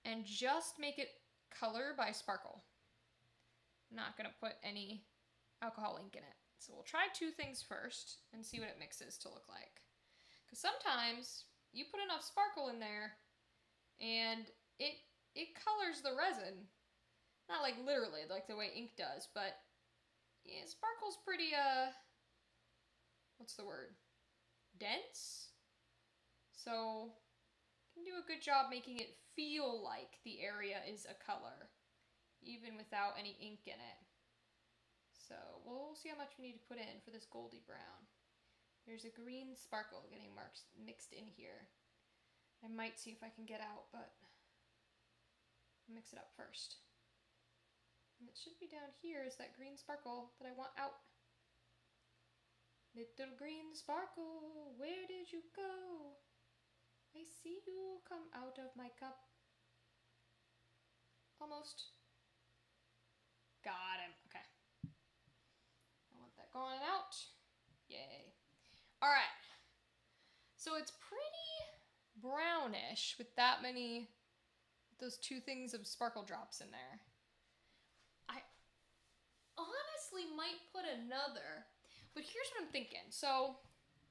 and just make it color by sparkle. I'm not going to put any alcohol ink in it. So we'll try two things first and see what it mixes to look like. Because sometimes you put enough sparkle in there and it colors the resin. Not like literally like the way ink does, but yeah, sparkle's pretty, what's the word? Dense? So can do a good job making it feel like the area is a color, even without any ink in it. So we'll see how much we need to put in for this goldy brown. There's a green sparkle getting mixed in here. I might see if I can get out, but I'll mix it up first. And it should be down here is that green sparkle that I want out. Little green sparkle, where did you go? I see you come out of my cup. Almost. Got him. Okay. I want that going out. Yay. All right. So it's pretty brownish with that many, those two things of sparkle drops in there. I honestly might put another, but here's what I'm thinking. So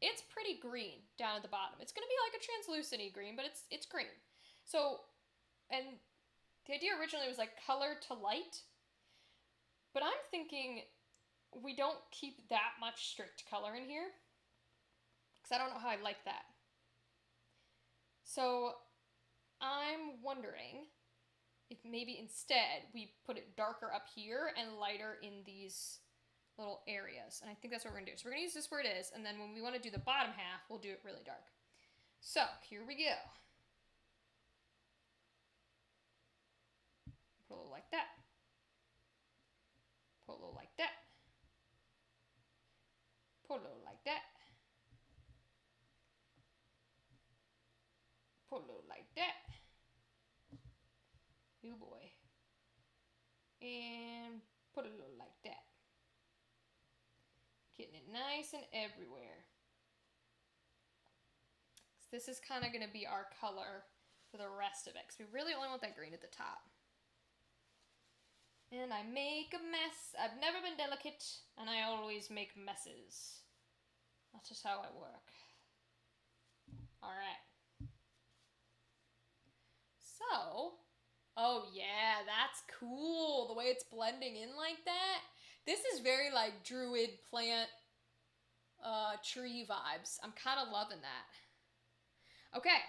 it's pretty green down at the bottom. It's going to be like a translucent-y green, but it's green. So, and the idea originally was like color to light, but I'm thinking we don't keep that much strict color in here because I don't know how I like that. So I'm wondering if maybe instead we put it darker up here and lighter in these little areas. And I think that's what we're going to do. So we're going to use this where it is, and then when we want to do the bottom half, we'll do it really dark. So here we go. Put a little like that. Put a little like that. Put a little like that. Put a little like that. Oh boy. And put a little like that. Getting it nice and everywhere. So this is kind of going to be our color for the rest of it, because we really only want that green at the top. And I make a mess. I've never been delicate, and I always make messes. That's just how I work. Alright. So, oh yeah, that's cool. The way it's blending in like that. This is very like druid plant tree vibes. I'm kind of loving that. Okay,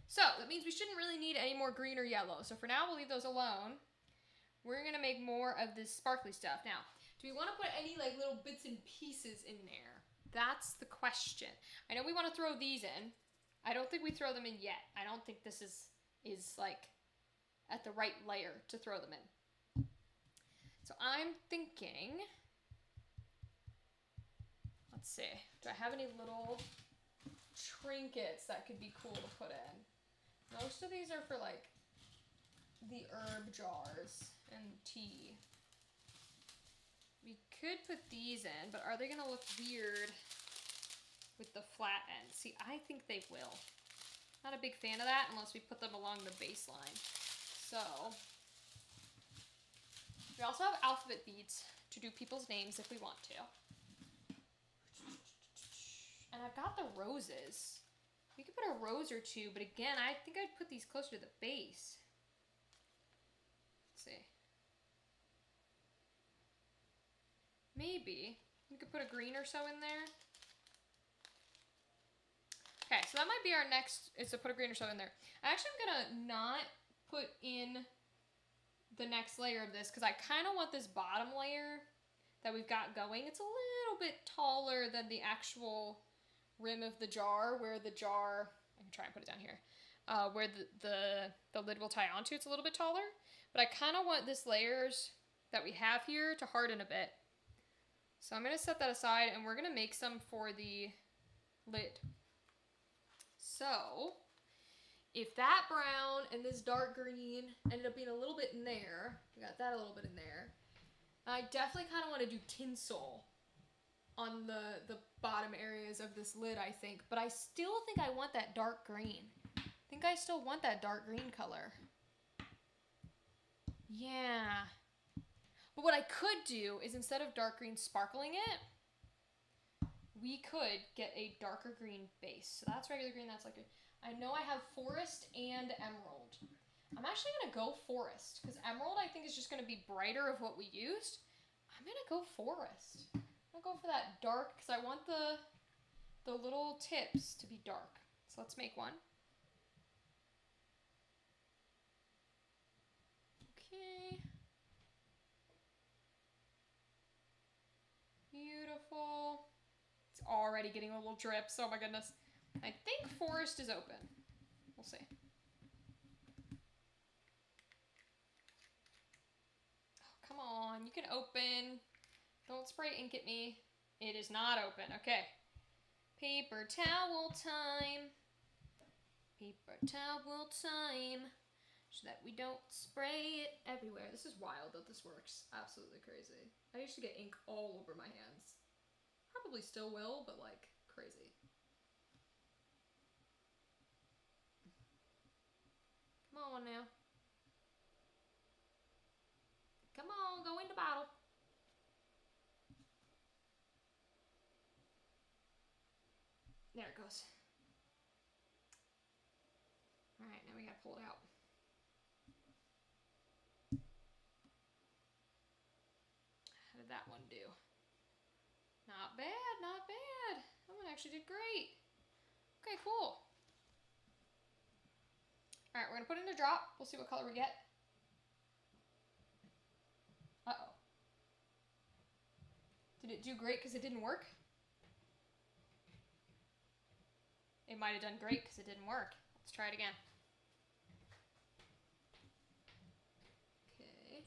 so that means we shouldn't really need any more green or yellow. So for now, we'll leave those alone. We're going to make more of this sparkly stuff. Now, do we want to put any like little bits and pieces in there? That's the question. I know we want to throw these in. I don't think we throw them in yet. I don't think this is like at the right layer to throw them in. So I'm thinking, let's see, do I have any little trinkets that could be cool to put in? Most of these are for like the herb jars and tea. We could put these in, but are they gonna look weird with the flat ends. See, I think they will. Not a big fan of that unless we put them along the baseline. So, we also have alphabet beads to do people's names if we want to. And I've got the roses. We could put a rose or two, but again, I think I'd put these closer to the base. Let's see. Maybe. We could put a green or so in there. Okay, so that might be our next, is to put a green or so in there. Actually, I'm gonna not put in the next layer of this because I kind of want this bottom layer that we've got going. It's a little bit taller than the actual rim of the jar, where the jar, I can try and put it down here, where the lid will tie onto. It's a little bit taller, but I kind of want this layers that we have here to harden a bit. So I'm going to set that aside, and we're going to make some for the lid. So if that brown and this dark green ended up being a little bit in there, we got that a little bit in there, I definitely kind of want to do tinsel on the bottom areas of this lid, I think. But I still think I want that dark green. I think I still want that dark green color. Yeah. But what I could do is, instead of dark green sparkling it, we could get a darker green base. So that's regular green, that's like I know I have forest and emerald. I'm actually going to go forest, because emerald I think is just going to be brighter of what we used. I'm going to go forest. I'm going to go for that dark, because I want the little tips to be dark. So let's make one. Okay. Beautiful. It's already getting a little drips. Oh my goodness. I think forest is open. We'll see. Oh, come on. You can open. Don't spray ink at me. It is not open. Okay. Paper towel time. Paper towel time. So that we don't spray it everywhere. This is wild that this works. Absolutely crazy. I used to get ink all over my hands. Probably still will, but like crazy. Come on now. Come on, go in the bottle. There it goes. Alright, now we gotta pull it out. How did that one do? Not bad, not bad. That one actually did great. Okay, cool. Alright, we're gonna put it in a drop. We'll see what color we get. Uh-oh. Did it do great because it didn't work? It might have done great because it didn't work. Let's try it again. Okay.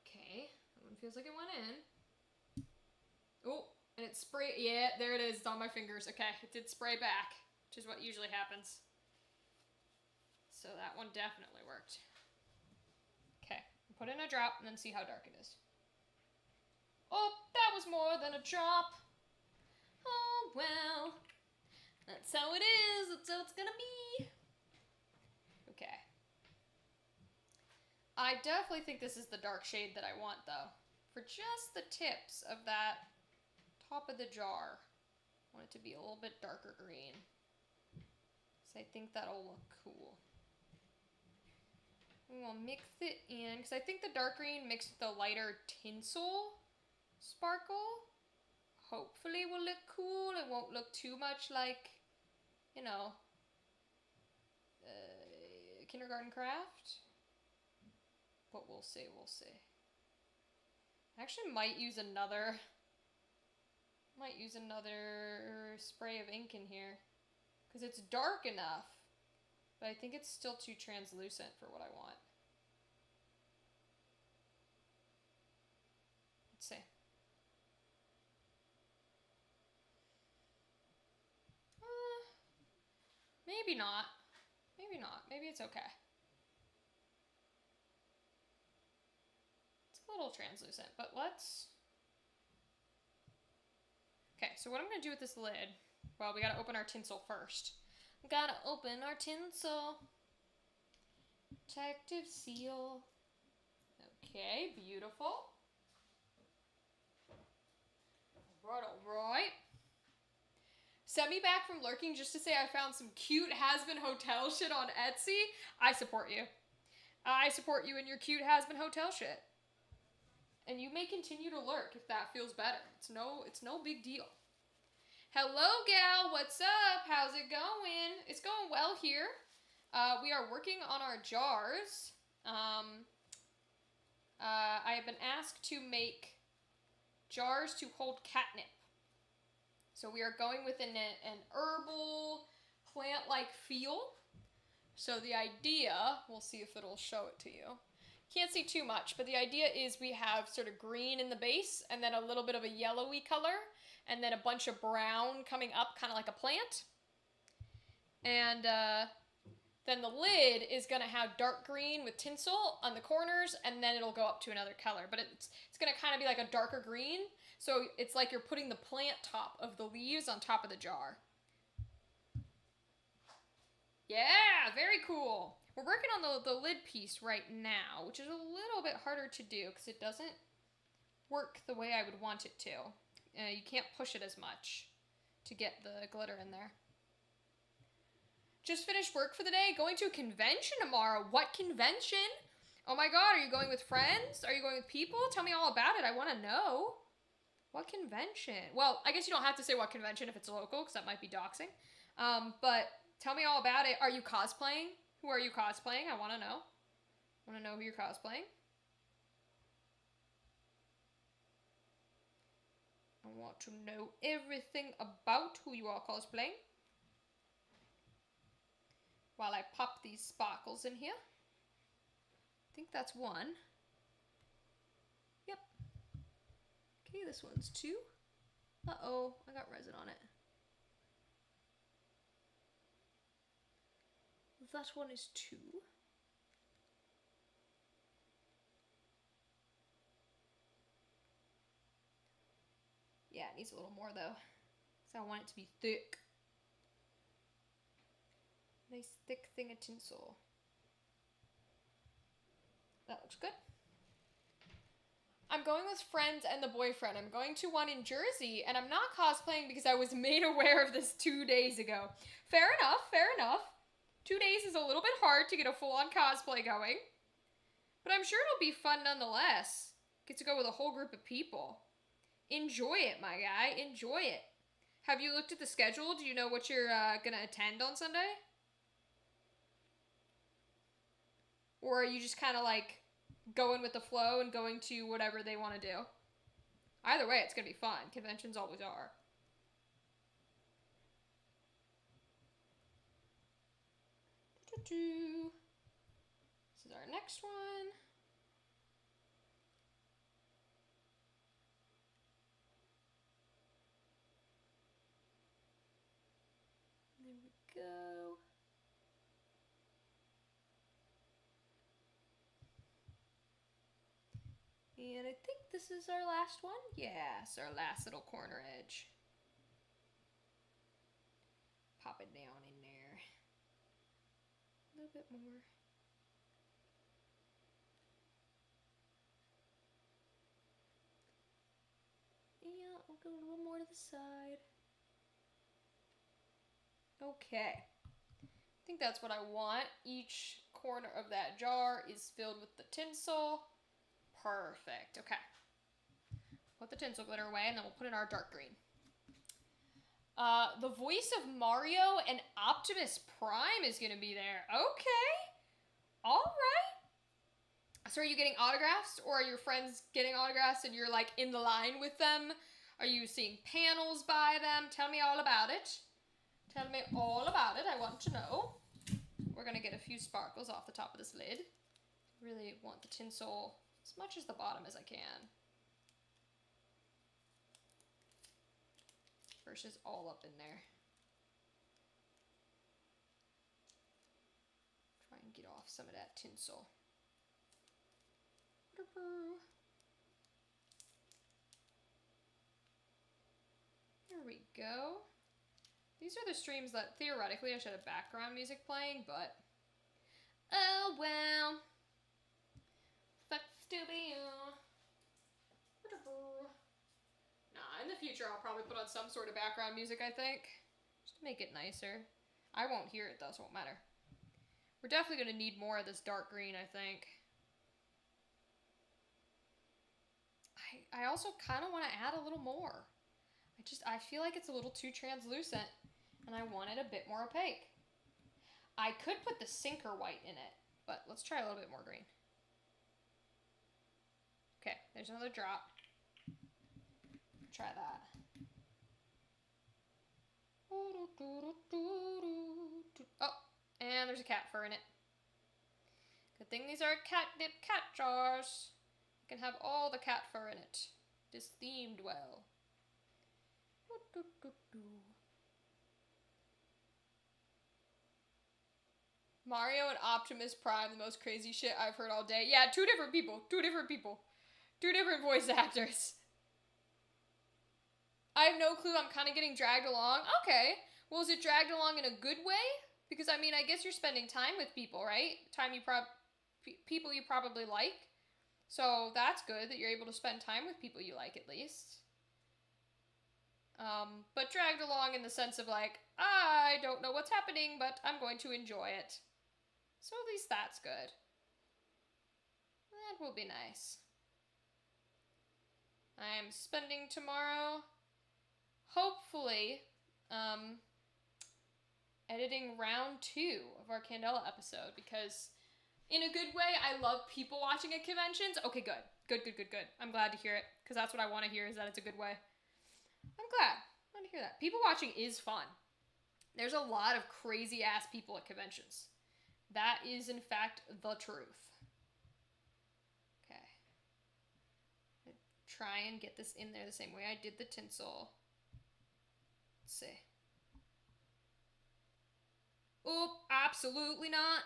Okay, that one feels like it went in. Oh, and it sprayed. Yeah, there it is. It's on my fingers. Okay, it did spray back, which is what usually happens. So that one definitely worked. Okay, put it in a drop and then see how dark it is. Oh, that was more than a drop. Oh, well. That's how it is. That's how it's gonna be. Okay. I definitely think this is the dark shade that I want, though. For just the tips of that top of the jar, I want it to be a little bit darker green. So I think that'll look cool. We'll mix it in, because I think the dark green mixed with the lighter tinsel sparkle hopefully will look cool. It won't look too much like, you know, kindergarten craft. But we'll see, we'll see. I actually might use another spray of ink in here, because it's dark enough, but I think it's still too translucent for what I want. Let's see. Maybe not. Maybe not. Maybe it's okay. little translucent, but let's... Okay, so what I'm going to do with this lid, well, we got to open our tinsel first. Gotta open our tinsel. Protective seal. Okay, beautiful. Alright. Sent me back from lurking just to say I found some cute has-been hotel shit on Etsy. I support you. I support you in your cute has-been hotel shit. And you may continue to lurk if that feels better. It's no big deal. Hello, gal. What's up? How's it going? It's going well here. We are working on our jars. I have been asked to make jars to hold catnip. So we are going with an herbal, plant-like feel. So the idea, we'll see if it'll show it to you. Can't see too much, but the idea is we have sort of green in the base, and then a little bit of a yellowy color, and then a bunch of brown coming up, kind of like a plant. And then the lid is going to have dark green with tinsel on the corners, and then it'll go up to another color. But it's going to kind of be like a darker green, so it's like you're putting the plant top of the leaves on top of the jar. Yeah, very cool. We're working on the lid piece right now, which is a little bit harder to do because it doesn't work the way I would want it to. You can't push it as much to get the glitter in there. Just finished work for the day. Going to a convention tomorrow. What convention? Oh my god, are you going with friends? Are you going with people? Tell me all about it. I want to know. What convention? Well, I guess you don't have to say what convention if it's local, because that might be doxing. But tell me all about it. Are you cosplaying? Who are you cosplaying? I want to know. I want to know who you're cosplaying. I want to know everything about who you are cosplaying. While I pop these sparkles in here. I think that's one. Yep. Okay, this one's two. Uh-oh, I got resin on it. That one is two. Yeah, it needs a little more though. So I want it to be thick. Nice thick thing of tinsel. That looks good. I'm going with friends and the boyfriend. I'm going to one in Jersey, and I'm not cosplaying because I was made aware of this 2 days ago. Fair enough, fair enough. 2 days is a little bit hard to get a full-on cosplay going. But I'm sure it'll be fun nonetheless. Get to go with a whole group of people. Enjoy it, my guy. Enjoy it. Have you looked at the schedule? Do you know what you're going to attend on Sunday? Or are you just kind of like going with the flow and going to whatever they want to do? Either way, it's going to be fun. Conventions always are. This is our next one. There we go. And I think this is our last one. Yes, our last little corner edge. Pop it down in there. A little bit more. Yeah, I'll go a little more to the side. Okay. I think that's what I want. Each corner of that jar is filled with the tinsel. Perfect. Okay. Put the tinsel glitter away, and then we'll put in our dark green. The voice of Mario and Optimus Prime is going to be there. Okay. All right. So are you getting autographs, or are your friends getting autographs and you're like in the line with them? Are you seeing panels by them? Tell me all about it. Tell me all about it. I want to know. We're going to get a few sparkles off the top of this lid. Really want the tinsel as much as the bottom as I can. Versus all up in there. Try and get off some of that tinsel. we go. These are the streams that theoretically I should have background music playing, but oh well. Sucks to be you. Whatever. Nah, in the future I'll probably put on some sort of background music, I think. Just to make it nicer. I won't hear it though, so it won't matter. We're definitely going to need more of this dark green, I think. I also kind of want to add a little more. I feel like it's a little too translucent, and I want it a bit more opaque. I could put the sinker white in it, but let's try a little bit more green. Okay, there's another drop. Try that. Oh, and there's a cat fur in it. Good thing these are catnip cat jars. You can have all the cat fur in it. It is themed well. Mario and Optimus Prime, the most crazy shit I've heard all day. Yeah, two different people. Two different voice actors. I have no clue. I'm kind of getting dragged along. Okay. Well, is it dragged along in a good way? Because, I mean, I guess you're spending time with people, right? People you probably like. So that's good that you're able to spend time with people you like, at least. But dragged along in the sense of like, I don't know what's happening, but I'm going to enjoy it. So at least that's good. That will be nice. I am spending tomorrow, hopefully, editing round 2 of our Candela episode, because in a good way, I love people watching at conventions. Okay, good. I'm glad to hear it, because that's what I want to hear, is that it's a good way. I'm glad to hear that. People watching is fun. There's a lot of crazy ass people at conventions. That is, in fact, the truth. Okay. Try and get this in there the same way I did the tinsel. Let's see. Oop, absolutely not.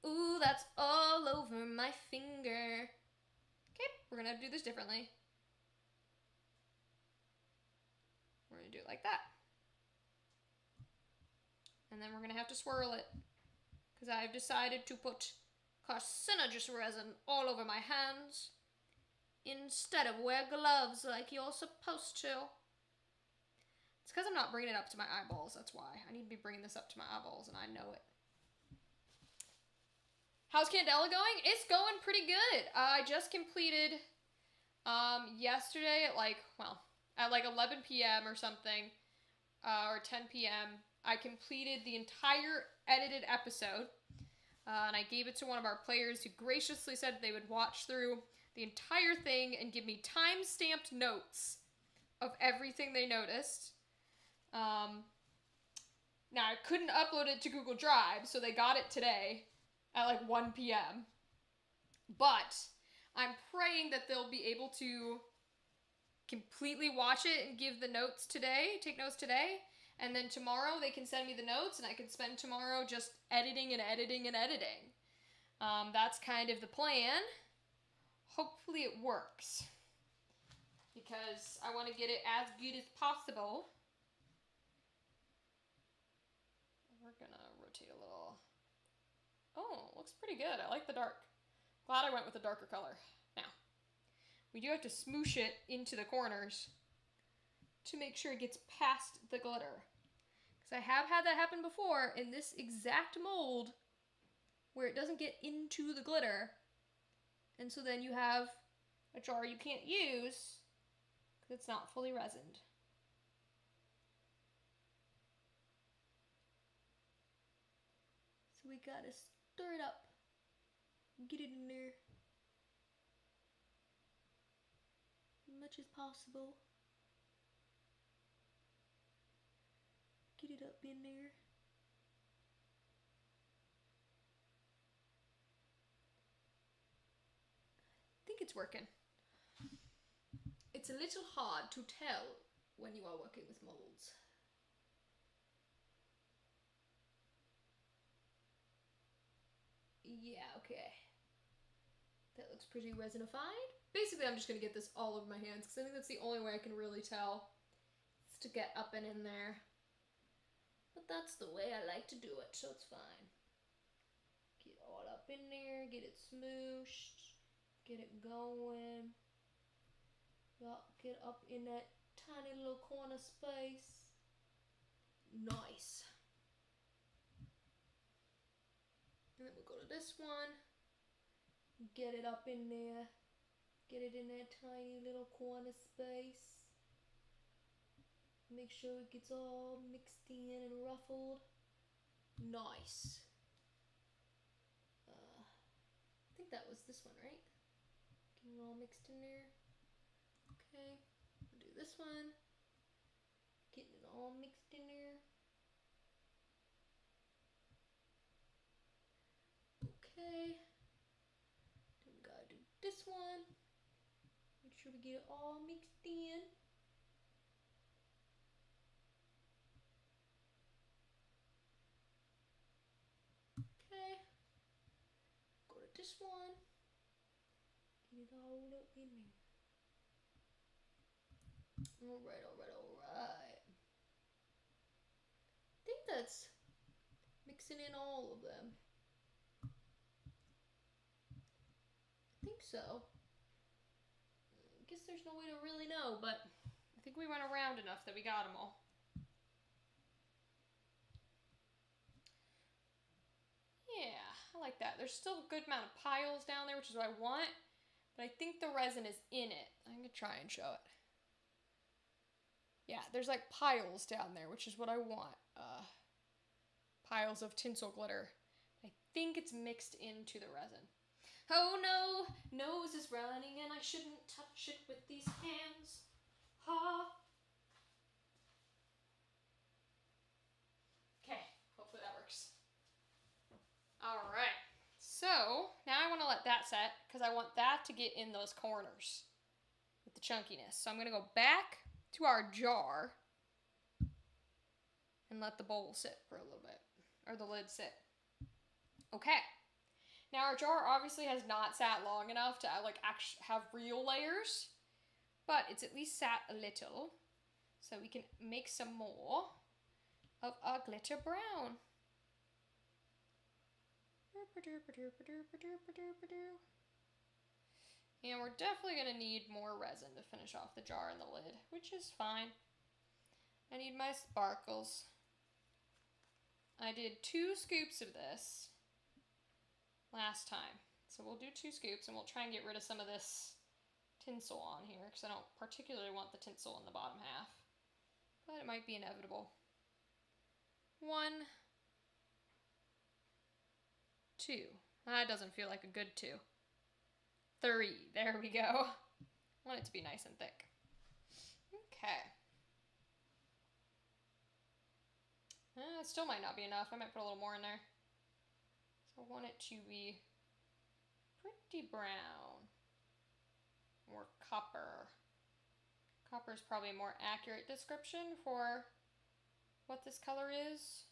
Ooh, that's all over my finger. Okay, we're gonna do this differently. We're gonna do it like that. And then we're gonna have to swirl it, because I've decided to put carcinogen resin all over my hands instead of wear gloves like you're supposed to. It's because I'm not bringing it up to my eyeballs, that's why. I need to be bringing this up to my eyeballs, and I know it. How's Candela going? It's going pretty good. I just completed yesterday at like 11 p.m. or something, or 10 p.m. I completed the entire edited episode, and I gave it to one of our players who graciously said they would watch through the entire thing and give me time-stamped notes of everything they noticed. Now, I couldn't upload it to Google Drive, so they got it today at like 1 p.m. But I'm praying that they'll be able to completely watch it and give the notes today, take notes today, and then tomorrow they can send me the notes and I can spend tomorrow just editing and editing and editing. That's kind of the plan. Hopefully it works, because I want to get it as good as possible. We're gonna rotate a little. Oh, looks pretty good. I like the dark. Glad I went with a darker color. Now, we do have to smoosh it into the corners to make sure it gets past the glitter. Because I have had that happen before in this exact mold, where it doesn't get into the glitter. And so then you have a jar you can't use because it's not fully resined. So we gotta stir it up. Get it in there as much as possible. Get it up in there. I think it's working. It's a little hard to tell when you are working with molds. Yeah, okay. That looks pretty resinified. Basically, I'm just going to get this all over my hands, because I think that's the only way I can really tell. to get up and in there. But that's the way I like to do it, so it's fine. Get all up in there, get it smooshed, get it going. Yup, get up in that tiny little corner space. Nice. And then we'll go to this one. Get it up in there. Get it in that tiny little corner space. Make sure it gets all mixed in and ruffled. Nice. I think that was this one, right? Getting it all mixed in there. Okay, we'll do this one. Getting it all mixed in there. Okay. Then we gotta do this one. Make sure we get it all mixed in. Okay. Go to this one. Get it all up in there. Alright, alright, alright. I think that's mixing in all of them. I think so. I guess there's no way to really know, but I think we went around enough that we got them all. Yeah, I like that. There's still a good amount of piles down there, which is what I want, but I think the resin is in it. I'm gonna try and show it. Yeah, there's like piles down there, which is what I want. Piles of tinsel glitter. I think it's mixed into the resin. Oh no, nose is running and I shouldn't touch it with these hands. Ha. Okay, hopefully that works. All right, so now I want to let that set because I want that to get in those corners with the chunkiness. So I'm gonna go back to our jar and let the bowl sit for a little bit, or the lid sit. Okay. Now our jar obviously has not sat long enough to like actually have real layers, but it's at least sat a little, so we can make some more of our glitter brown. And we're definitely gonna need more resin to finish off the jar and the lid, which is fine. I need my sparkles. I did 2 scoops of this last time. So we'll do 2 scoops and we'll try and get rid of some of this tinsel on here because I don't particularly want the tinsel in the bottom half, but it might be inevitable. 1, 2. That doesn't feel like a good 2. 3. There we go. I want it to be nice and thick. Okay. It still might not be enough. I might put a little more in there. So I want it to be pretty brown. Or copper. Copper is probably a more accurate description for what this color is.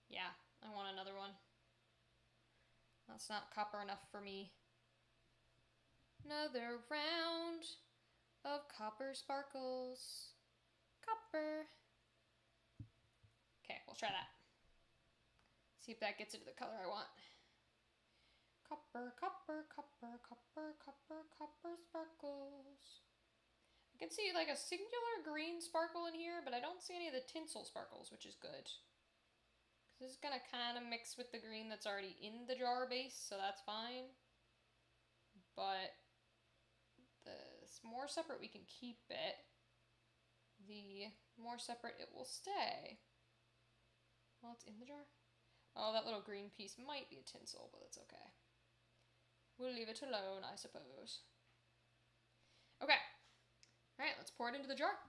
Yeah, I want another one. That's not copper enough for me. Another round of copper sparkles. Copper. Okay, we'll try that. See if that gets it to the color I want. Copper, copper, copper, copper, copper, copper sparkles. I can see like a singular green sparkle in here, but I don't see any of the tinsel sparkles, which is good. This is gonna kind of mix with the green that's already in the jar base, so that's fine. But the more separate we can keep it, the more separate it will stay. Well, it's in the jar. Oh, that little green piece might be a tinsel, but that's okay. We'll leave it alone, I suppose. Okay. All right, let's pour it into the jar.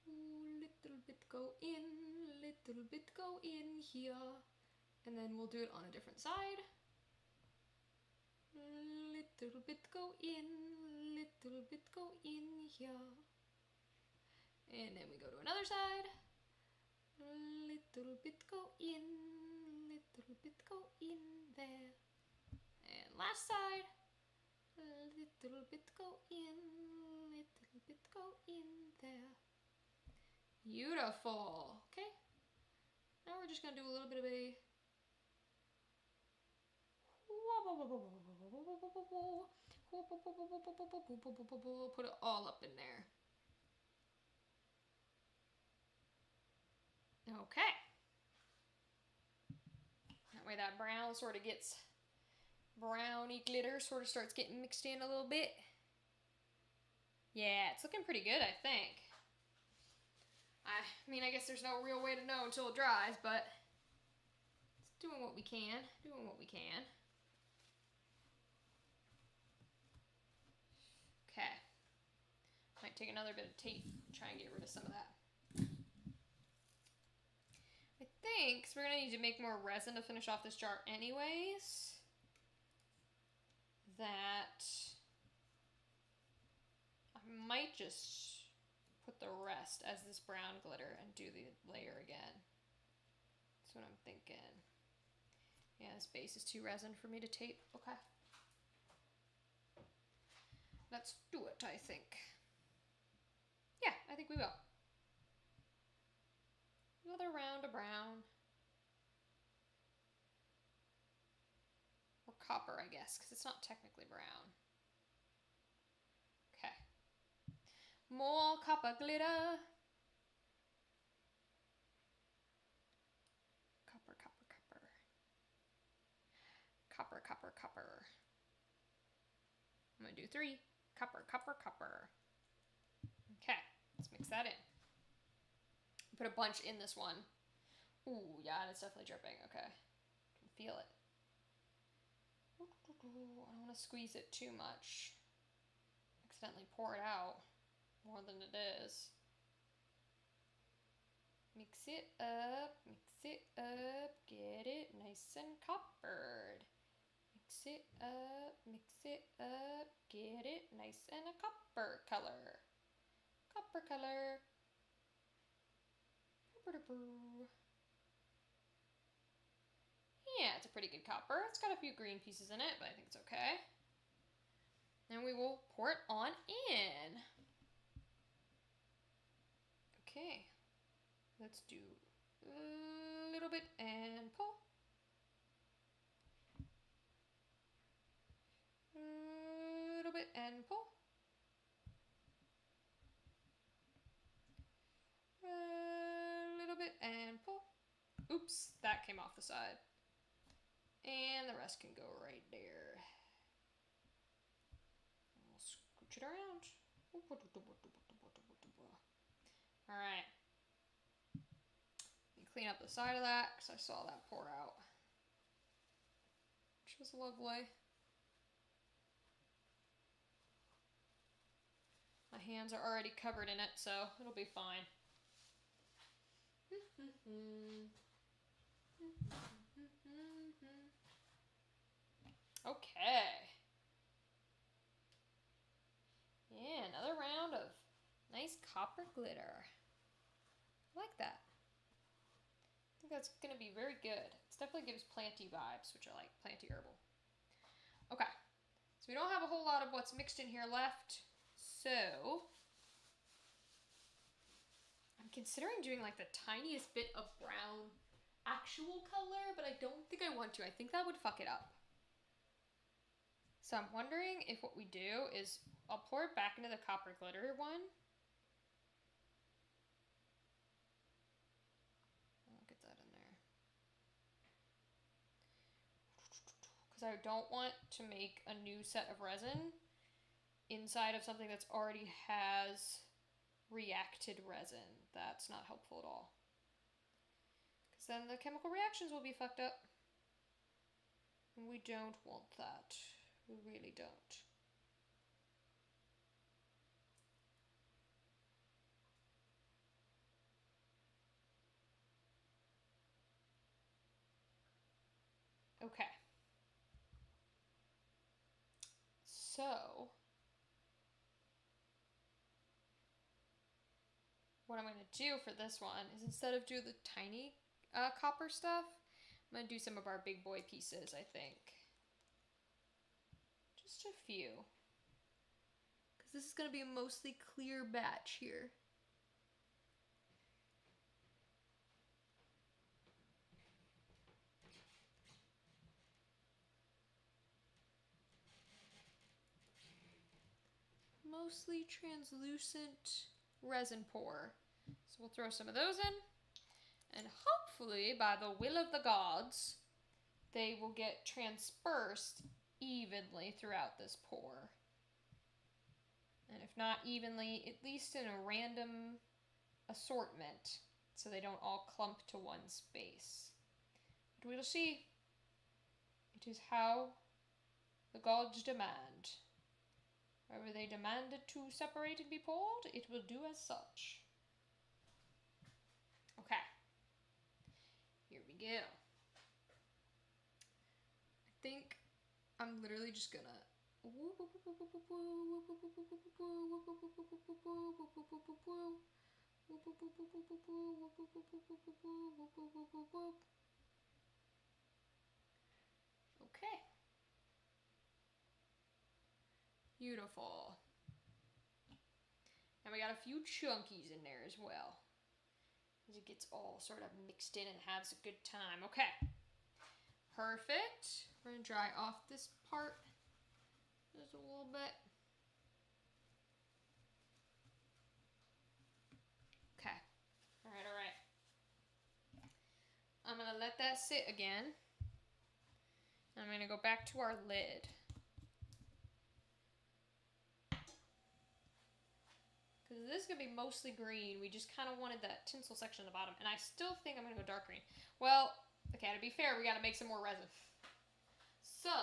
Little bit go in, little bit go in here. And then we'll do it on a different side. Little bit go in, little bit go in here. And then we go to another side. Little bit go in, little bit go in there. And last side. A little bit go in, little bit go in there. Beautiful. Okay. Now we're just gonna do a little bit of a put it all up in there. Okay. That way that brown sort of gets browny glitter, sort of starts getting mixed in a little bit. Yeah, it's looking pretty good, I think. I mean, I guess there's no real way to know until it dries, but it's doing what we can. Doing what we can. Okay. Might take another bit of tape and try and get rid of some of that. I think, so we're going to need to make more resin to finish off this jar anyways. That I might just put the rest as this brown glitter and do the layer again. That's what I'm thinking. Yeah, this base is too resin for me to tape. Okay. Let's do it, I think. Yeah, I think we will. Another round of brown. Or copper, I guess, because it's not technically brown. Okay. More copper glitter. Copper, copper, copper. Copper, copper, copper. I'm going to do 3. Copper, copper, copper. Okay, let's mix that in. Put a bunch in this one. Ooh, yeah, it's definitely dripping. Okay, I can feel it. I don't want to squeeze it too much. Accidentally pour it out more than it is. Mix it up, get it nice and coppered. Mix it up, get it nice and a copper color. Copper color. Yeah, it's a pretty good copper. It's got a few green pieces in it, but I think it's okay. And we will pour it on in. Okay. Let's do a little bit and pull. A little bit and pull. A little bit and pull. Oops, that came off the side. And the rest can go right there. And we'll scooch it around. Alright. Clean up the side of that because I saw that pour out, which was lovely. My hands are already covered in it, so it'll be fine. Okay. Yeah, another round of nice copper glitter. I like that. I think that's going to be very good. It definitely gives planty vibes, which I like. Planty herbal. Okay. So we don't have a whole lot of what's mixed in here left. So I'm considering doing like the tiniest bit of brown actual color, but I don't think I want to. I think that would fuck it up. So I'm wondering if what we do is I'll pour it back into the copper glitter one. I'll get that in there. Because I don't want to make a new set of resin inside of something that's already has reacted resin. That's not helpful at all. Because then the chemical reactions will be fucked up. And we don't want that. We really don't. Okay. So what I'm going to do for this one is instead of do the tiny copper stuff, I'm going to do some of our big boy pieces, I think. Just a few. Because this is going to be a mostly clear batch here. Mostly translucent resin pour. So we'll throw some of those in. And hopefully, by the will of the gods, they will get transpersed evenly throughout this pour. And if not evenly, at least in a random assortment, so they don't all clump to one space. But we'll see. It is how the gods demand. Wherever they demand it to separate and be poured, it will do as such. Okay. Here we go. I think I'm literally just gonna okay. Beautiful. And we got a few chunkies in there as well. As it gets all sort of mixed in and has a good time. Okay. Perfect. We're going to dry off this part just a little bit. Okay. All right. I'm going to let that sit again. I'm going to go back to our lid. Because this is going to be mostly green. We just kind of wanted that tinsel section at the bottom. And I still think I'm going to go dark green. Well, okay, to be fair, we got to make some more resin. So,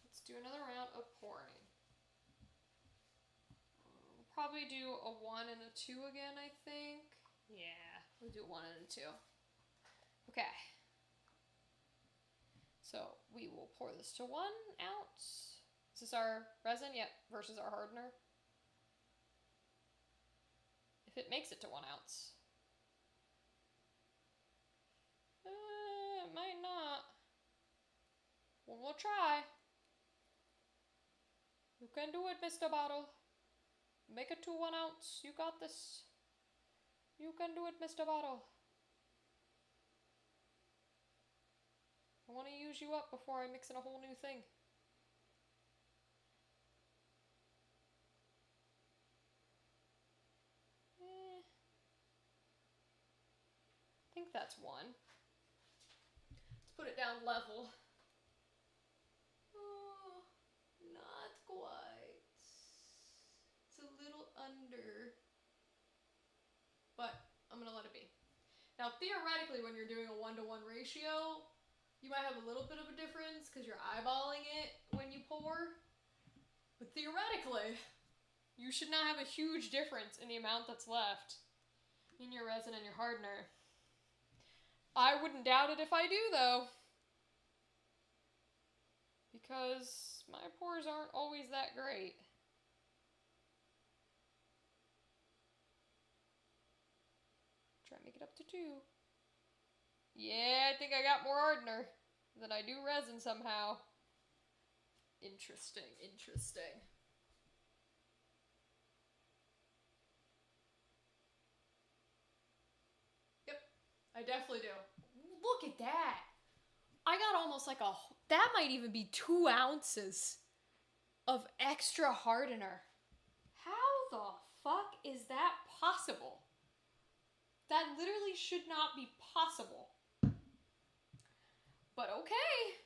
let's do another round of pouring. We'll probably do a 1 and a 2 again, I think. Yeah, we'll do a 1 and a 2. Okay. So, we will pour this to 1 ounce. Is this our resin? Yep, versus our hardener. If it makes it to 1 ounce. It might not. Well, we'll try. You can do it, Mr. Bottle. Make it to 1 ounce. You got this. You can do it, Mr. Bottle. I want to use you up before I mix in a whole new thing. I think that's 1. Let's put it down level. Oh, not quite. It's a little under. But I'm going to let it be. Now, theoretically, when you're doing a 1-to-1 ratio, you might have a little bit of a difference because you're eyeballing it when you pour. But theoretically, you should not have a huge difference in the amount that's left in your resin and your hardener. I wouldn't doubt it if I do, though. Because my pours aren't always that great. Try and make it up to 2. Yeah, I think I got more hardener than I do resin somehow. Interesting. Yep, I definitely do. Look at that. I got almost like that might even be 2 ounces of extra hardener. How the fuck is that possible? That literally should not be possible. But okay.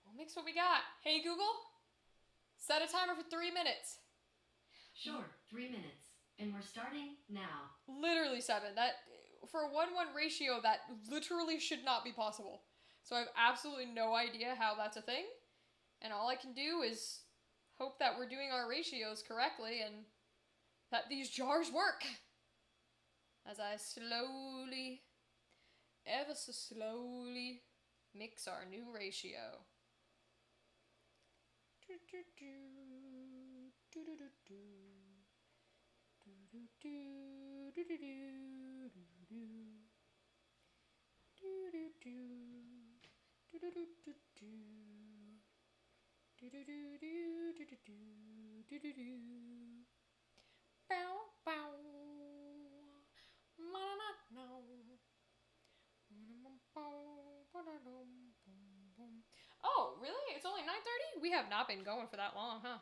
We'll mix what we got. Hey Google, set a timer for 3 minutes. Sure, 3 minutes. And we're starting now. Literally 7. That, for a 1-1 ratio, that literally should not be possible. So I have absolutely no idea how that's a thing. And all I can do is hope that we're doing our ratios correctly and that these jars work. As I slowly, ever so slowly, mix our new ratio. Bow, bow. Oh, really? It's only 9:30? We have not been going for that long, huh?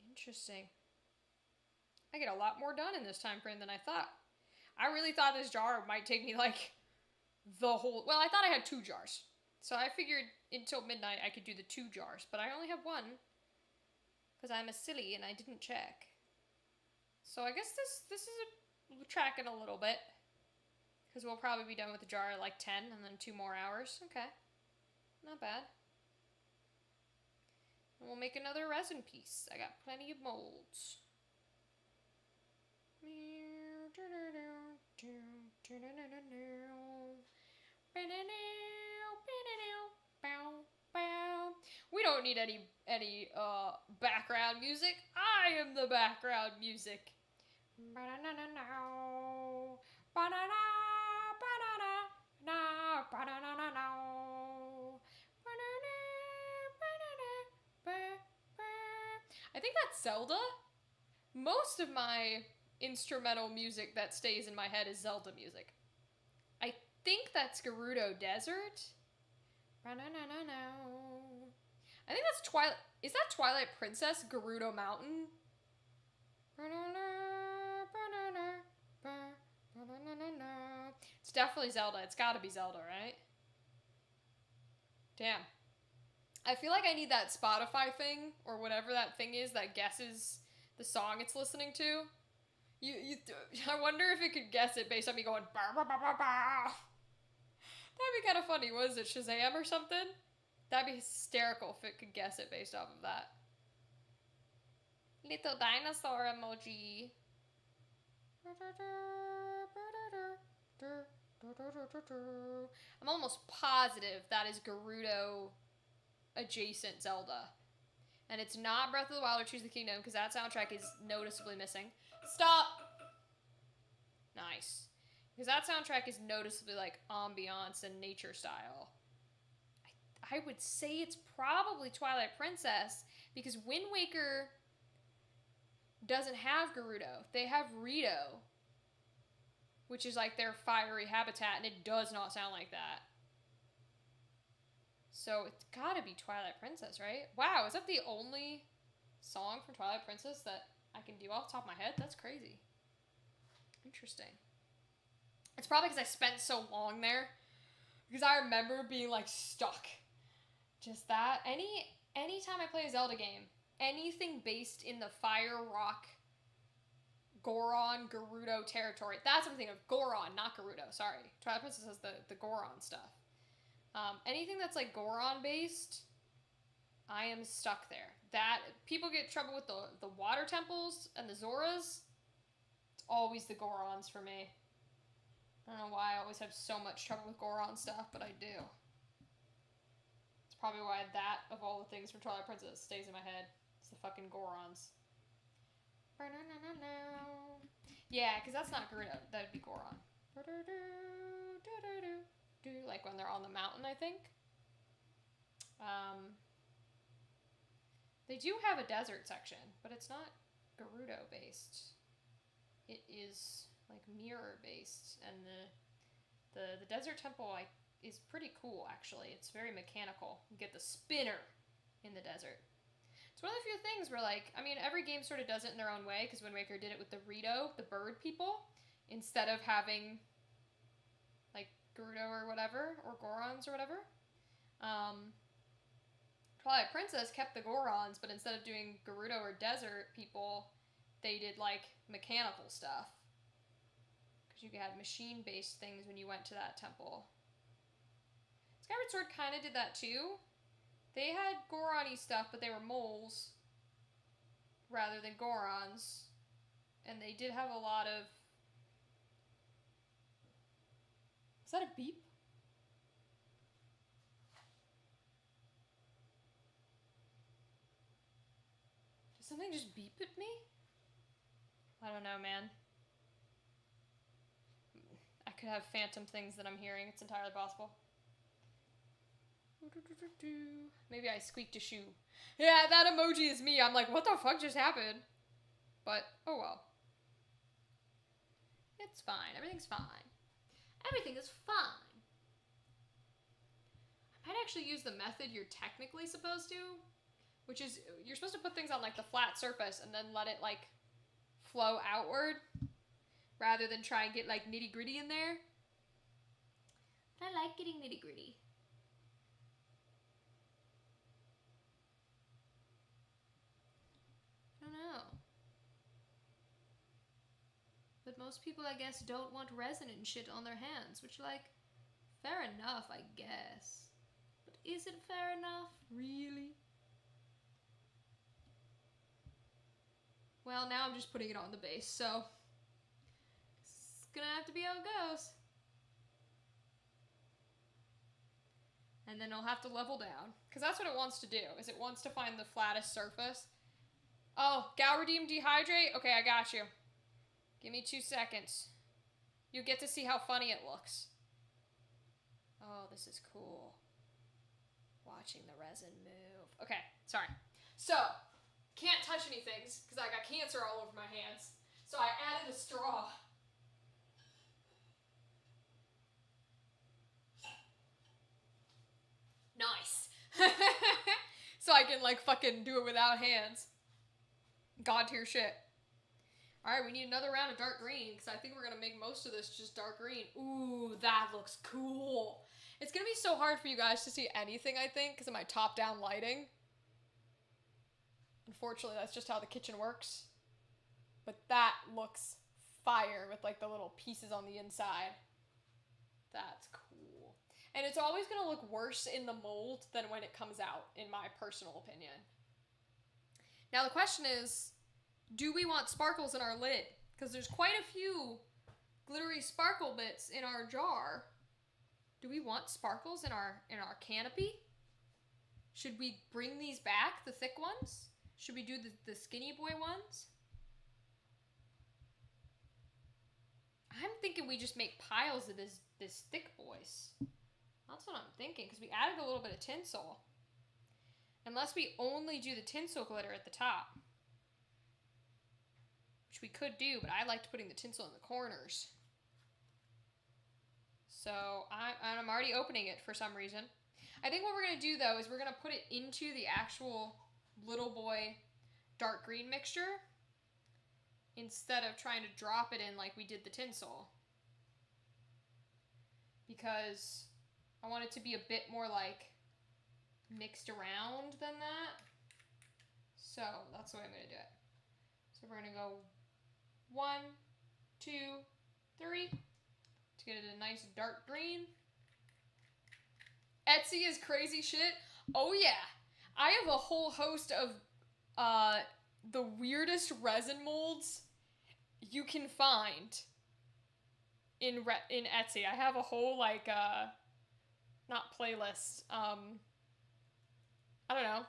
Interesting. I get a lot more done in this time frame than I thought. I really thought this jar might take me like the whole... Well, I thought I had 2 jars. So I figured until midnight I could do the 2 jars. But I only have 1. Because I'm a silly and I didn't check. So I guess this is tracking a little bit. Because we'll probably be done with the jar at like 10 and then 2 more hours. Okay. Not bad. And we'll make another resin piece. I got plenty of molds. We don't need any background music. I am the background music. I think that's Zelda. Most of my instrumental music that stays in my head is Zelda music. I think that's Gerudo Desert. I think that's Twilight. Is that Twilight Princess Gerudo Mountain? It's definitely Zelda. It's gotta be Zelda, right? Damn. I feel like I need that Spotify thing, or whatever that thing is that guesses the song it's listening to. I wonder if it could guess it based on me going, bah, bah, bah, bah, bah. That'd be kind of funny. What is it, Shazam or something? That'd be hysterical if it could guess it based off of that. Little dinosaur emoji. I'm almost positive that is Gerudo adjacent Zelda. And it's not Breath of the Wild or Choose the Kingdom, because that soundtrack is noticeably missing. Stop! Nice. Because that soundtrack is noticeably like ambiance and nature style. I would say it's probably Twilight Princess, because Wind Waker doesn't have Gerudo. They have Rito, which is like their fiery habitat, and it does not sound like that. So it's gotta be Twilight Princess, right? Wow, is that the only song from Twilight Princess that I can do off the top of my head? That's crazy. Interesting. It's probably because I spent so long there. Because I remember being like stuck. Just that. Anytime I play a Zelda game, anything based in the Fire Rock Goron Gerudo territory. That's what I'm thinking of. Goron, not Gerudo. Sorry. Twilight Princess has the Goron stuff. Anything that's like Goron based, I am stuck there. That people get trouble with the water temples and the Zoras. It's always the Gorons for me. I don't know why I always have so much trouble with Goron stuff, but I do. It's probably why that, of all the things from Twilight Princess, stays in my head. It's the fucking Gorons. Yeah, because that's not Gerudo. That would be Goron. Like when they're on the mountain, I think. They do have a desert section, but it's not Gerudo based. It is like mirror based, and the desert temple is pretty cool actually. It's very mechanical. You get the spinner in the desert. It's one of the few things where, like, I mean, every game sort of does it in their own way, because Wind Waker did it with the Rito, the bird people, instead of having like Gerudo or whatever, or Gorons or whatever. Twilight Princess kept the Gorons, but instead of doing Gerudo or desert people, they did like mechanical stuff. Because you had machine-based things when you went to that temple. Skyward Sword kind of did that too. They had Goron-y stuff, but they were moles rather than Gorons. And they did have a lot of... Is that a beep? Did something just beep at me? I don't know, man. I could have phantom things that I'm hearing. It's entirely possible. Maybe I squeaked a shoe. Yeah, that emoji is me. I'm like, what the fuck just happened? But, oh well. It's fine. Everything's fine. Everything is fine. I might actually use the method you're technically supposed to, which is you're supposed to put things on like the flat surface and then let it like flow outward rather than try and get like nitty gritty in there. I like getting nitty gritty. I don't know. But most people, I guess, don't want resin and shit on their hands, which, like, fair enough, I guess. But is it fair enough? Really? Well, now I'm just putting it on the base, so it's gonna have to be how it goes. And then I'll have to level down, because that's what it wants to do, is it wants to find the flattest surface. Oh, Gal Redeem Dehydrate? Okay, I got you. Give me 2 seconds. You get to see how funny it looks. Oh, this is cool. Watching the resin move. Okay, sorry. So, can't touch any things because I got cancer all over my hands. So I added a straw. Nice. So I can like fucking do it without hands. God tier shit. Alright, we need another round of dark green, because I think we're going to make most of this just dark green. Ooh, that looks cool. It's going to be so hard for you guys to see anything, I think, because of my top-down lighting. Unfortunately, that's just how the kitchen works. But that looks fire with, like, the little pieces on the inside. That's cool. And it's always going to look worse in the mold than when it comes out, in my personal opinion. Now, the question is, do we want sparkles in our lid? Because there's quite a few glittery sparkle bits in our jar. Do we want sparkles in our canopy? Should we bring these back, the thick ones? Should we do the skinny boy ones? I'm thinking we just make piles of this thick boys. That's what I'm thinking, because we added a little bit of tinsel. Unless we only do the tinsel glitter at the top. Which we could do, but I liked putting the tinsel in the corners. So I'm already opening it for some reason. I think what we're going to do, though, is we're going to put it into the actual little boy dark green mixture instead of trying to drop it in like we did the tinsel. Because I want it to be a bit more like mixed around than that. So that's the way I'm going to do it. So we're going to go 1, 2, 3 to get it a nice dark green. Etsy is crazy shit. Oh yeah, I have a whole host of the weirdest resin molds you can find in Etsy. I have a whole like not playlist, I don't know,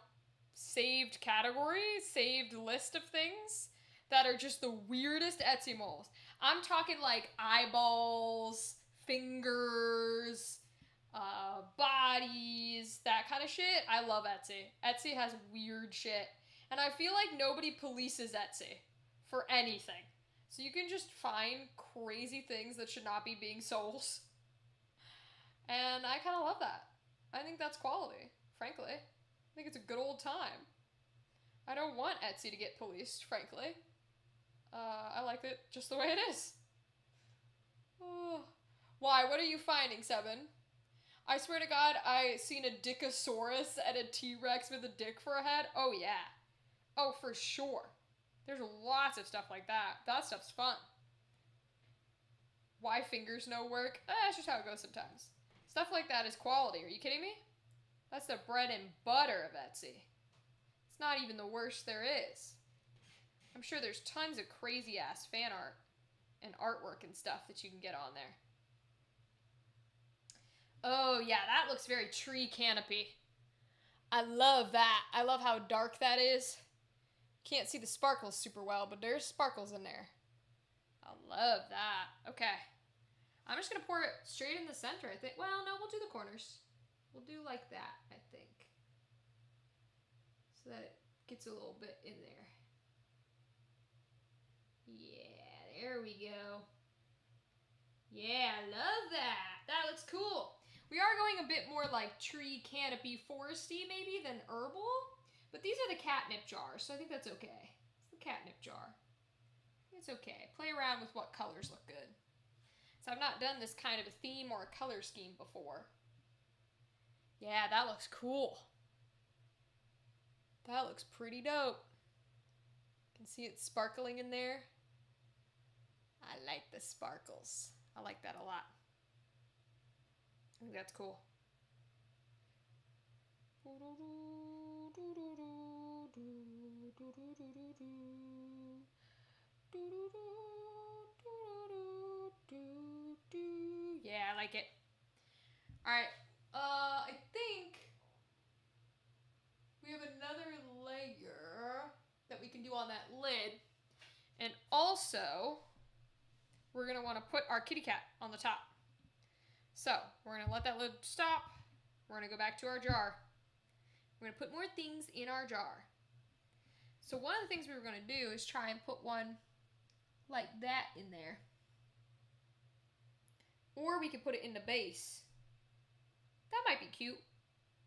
saved category, saved list of things that are just the weirdest Etsy molds. I'm talking like eyeballs, fingers, bodies, that kind of shit. I love Etsy. Etsy has weird shit. And I feel like nobody polices Etsy for anything. So you can just find crazy things that should not be being sold. And I kind of love that. I think that's quality, frankly. I think it's a good old time. I don't want Etsy to get policed, frankly. I like it just the way it is. Oh. Why? What are you finding, Seven? I swear to God, I seen a Dickosaurus and a T-Rex with a dick for a head. Oh, yeah. Oh, for sure. There's lots of stuff like that. That stuff's fun. Why fingers no work? That's just how it goes sometimes. Stuff like that is quality. Are you kidding me? That's the bread and butter of Etsy. It's not even the worst there is. I'm sure there's tons of crazy-ass fan art and artwork and stuff that you can get on there. Oh, yeah, that looks very tree canopy. I love that. I love how dark that is. Can't see the sparkles super well, but there's sparkles in there. I love that. Okay. I'm just going to pour it straight in the center, I think. Well, no, we'll do the corners. We'll do like that, I think. So that it gets a little bit in there. Yeah, there we go. Yeah, I love that. That looks cool. We are going a bit more like tree canopy foresty maybe than herbal. But these are the catnip jars, so I think that's okay. It's the catnip jar. It's okay. Play around with what colors look good. So I've not done this kind of a theme or a color scheme before. Yeah, that looks cool. That looks pretty dope. You can see it sparkling in there. I like the sparkles. I like that a lot. I think that's cool. Yeah, I like it. Alright, I think we have another layer that we can do on that lid. And also, we're going to want to put our kitty cat on the top. So, we're going to let that lid stop. We're going to go back to our jar. We're going to put more things in our jar. So one of the things we were going to do is try and put one like that in there. Or we could put it in the base. That might be cute.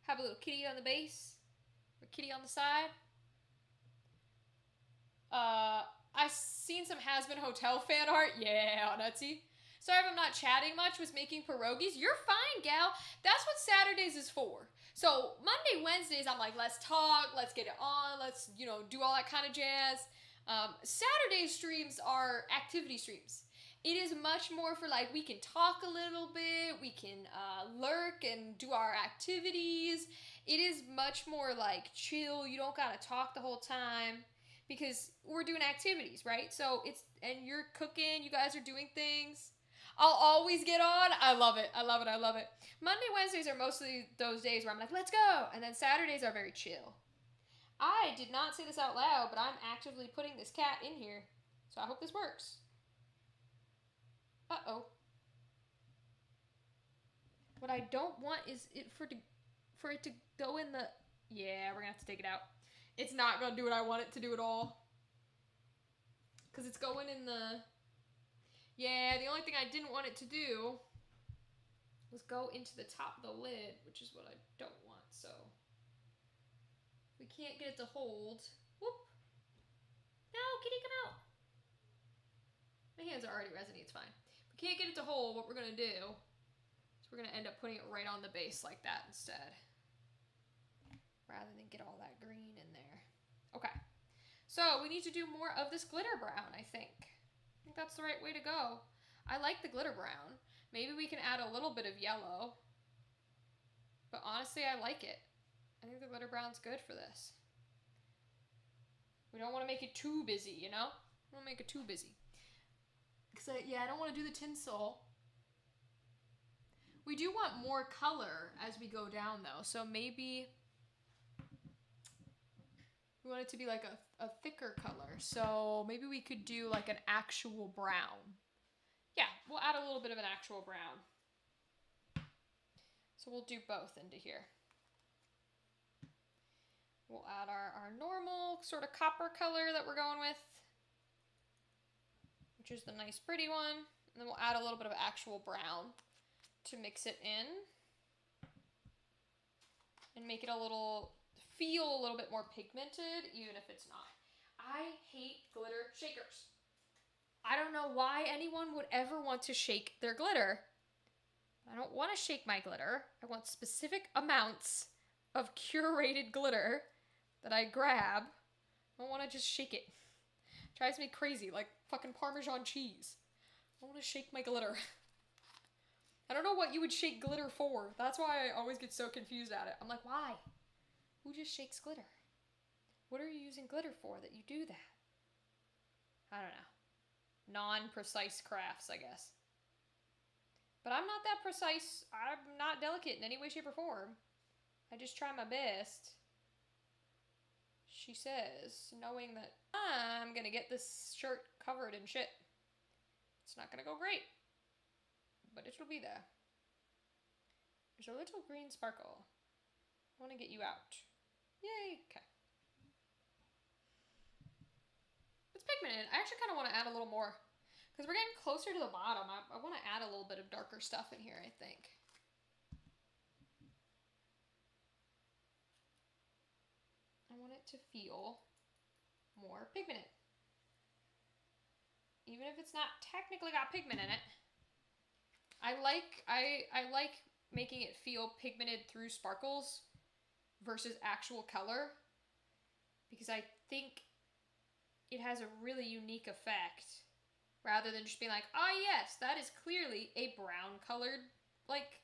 Have a little kitty on the base. Or kitty on the side. I've seen some Has-Been Hotel fan art. Yeah, on Etsy. Sorry if I'm not chatting much, was making pierogies. You're fine, gal. That's what Saturdays is for. So Monday, Wednesdays, I'm like, let's talk, let's get it on, let's, do all that kind of jazz. Saturday streams are activity streams. It is much more for like, we can talk a little bit, we can lurk and do our activities. It is much more like chill, you don't gotta talk the whole time. Because we're doing activities, right? So and you're cooking, you guys are doing things. I'll always get on. I love it. I love it. I love it. Monday, Wednesdays are mostly those days where I'm like, let's go. And then Saturdays are very chill. I did not say this out loud, but I'm actively putting this cat in here. So I hope this works. Uh-oh. What I don't want is for it to go in the... Yeah, we're going to have to take it out. It's not going to do what I want it to do at all. Because it's going in the... Yeah, the only thing I didn't want it to do was go into the top of the lid, which is what I don't want, so... We can't get it to hold. Whoop! No, kitty, come out! My hands are already resiny, it's fine. If we can't get it to hold, what we're going to do is we're going to end up putting it right on the base like that instead. Rather than get all that green in there. Okay. So, we need to do more of this glitter brown, I think. I think that's the right way to go. I like the glitter brown. Maybe we can add a little bit of yellow. But honestly, I like it. I think the glitter brown's good for this. We don't want to make it too busy, We don't want to make it too busy. Because, I don't want to do the tinsel. We do want more color as we go down, though. So maybe... We want it to be like a thicker color. So maybe we could do like an actual brown. Yeah, we'll add a little bit of an actual brown. So we'll do both into here. We'll add our normal sort of copper color that we're going with, which is the nice pretty one. And then we'll add a little bit of actual brown to mix it in and make it feel a little bit more pigmented, even if it's not. I hate glitter shakers. I don't know why anyone would ever want to shake their glitter. I don't want to shake my glitter. I want specific amounts of curated glitter that I grab. I don't want to just shake it. It drives me crazy, like fucking Parmesan cheese. I want to shake my glitter. I don't know what you would shake glitter for. That's why I always get so confused at it. I'm like, why? Who just shakes glitter? What are you using glitter for that you do that? I don't know. Non-precise crafts, I guess. But I'm not that precise. I'm not delicate in any way, shape, or form. I just try my best. She says, knowing that I'm gonna get this shirt covered in shit. It's not gonna go great. But it'll be there. There's a little green sparkle. I want to get you out. Yay. Okay. It's pigmented. I actually kind of want to add a little more because we're getting closer to the bottom. I want to add a little bit of darker stuff in here, I think. I want it to feel more pigmented. Even if it's not technically got pigment in it. I like making it feel pigmented through sparkles versus actual color because I think it has a really unique effect rather than just being like, oh yes, that is clearly a brown colored like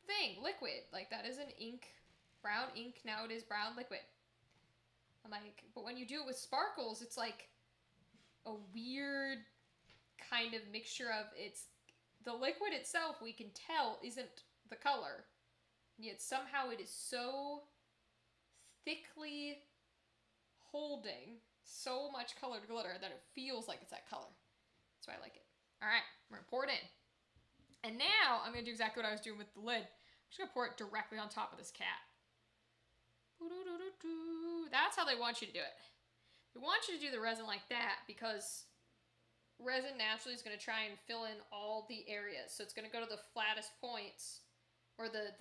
thing, liquid. Like that is an ink, brown ink, now it is brown liquid. I'm like, but when you do it with sparkles, it's like a weird kind of mixture of it's the liquid itself we can tell isn't the color, yet somehow it is so thickly holding so much colored glitter that it feels like it's that color. That's why I like it. All right, we're gonna pour it in. And now I'm gonna do exactly what I was doing with the lid. I'm just gonna pour it directly on top of this cat. That's how they want you to do it. They want you to do the resin like that because resin naturally is going to try and fill in all the areas. So it's going to go to the flattest points or the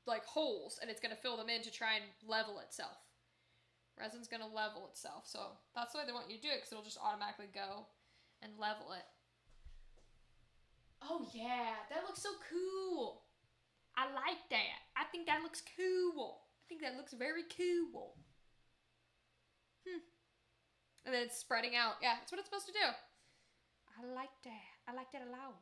like holes, and it's going to fill them in to try and level itself. Resin's going to level itself. So that's the way they want you to do it because it'll just automatically go and level it. Oh yeah, that looks so cool. I like that. I think that looks cool. I think that looks very cool. And then it's spreading out. Yeah, that's what it's supposed to do. I like that. I like that a lot.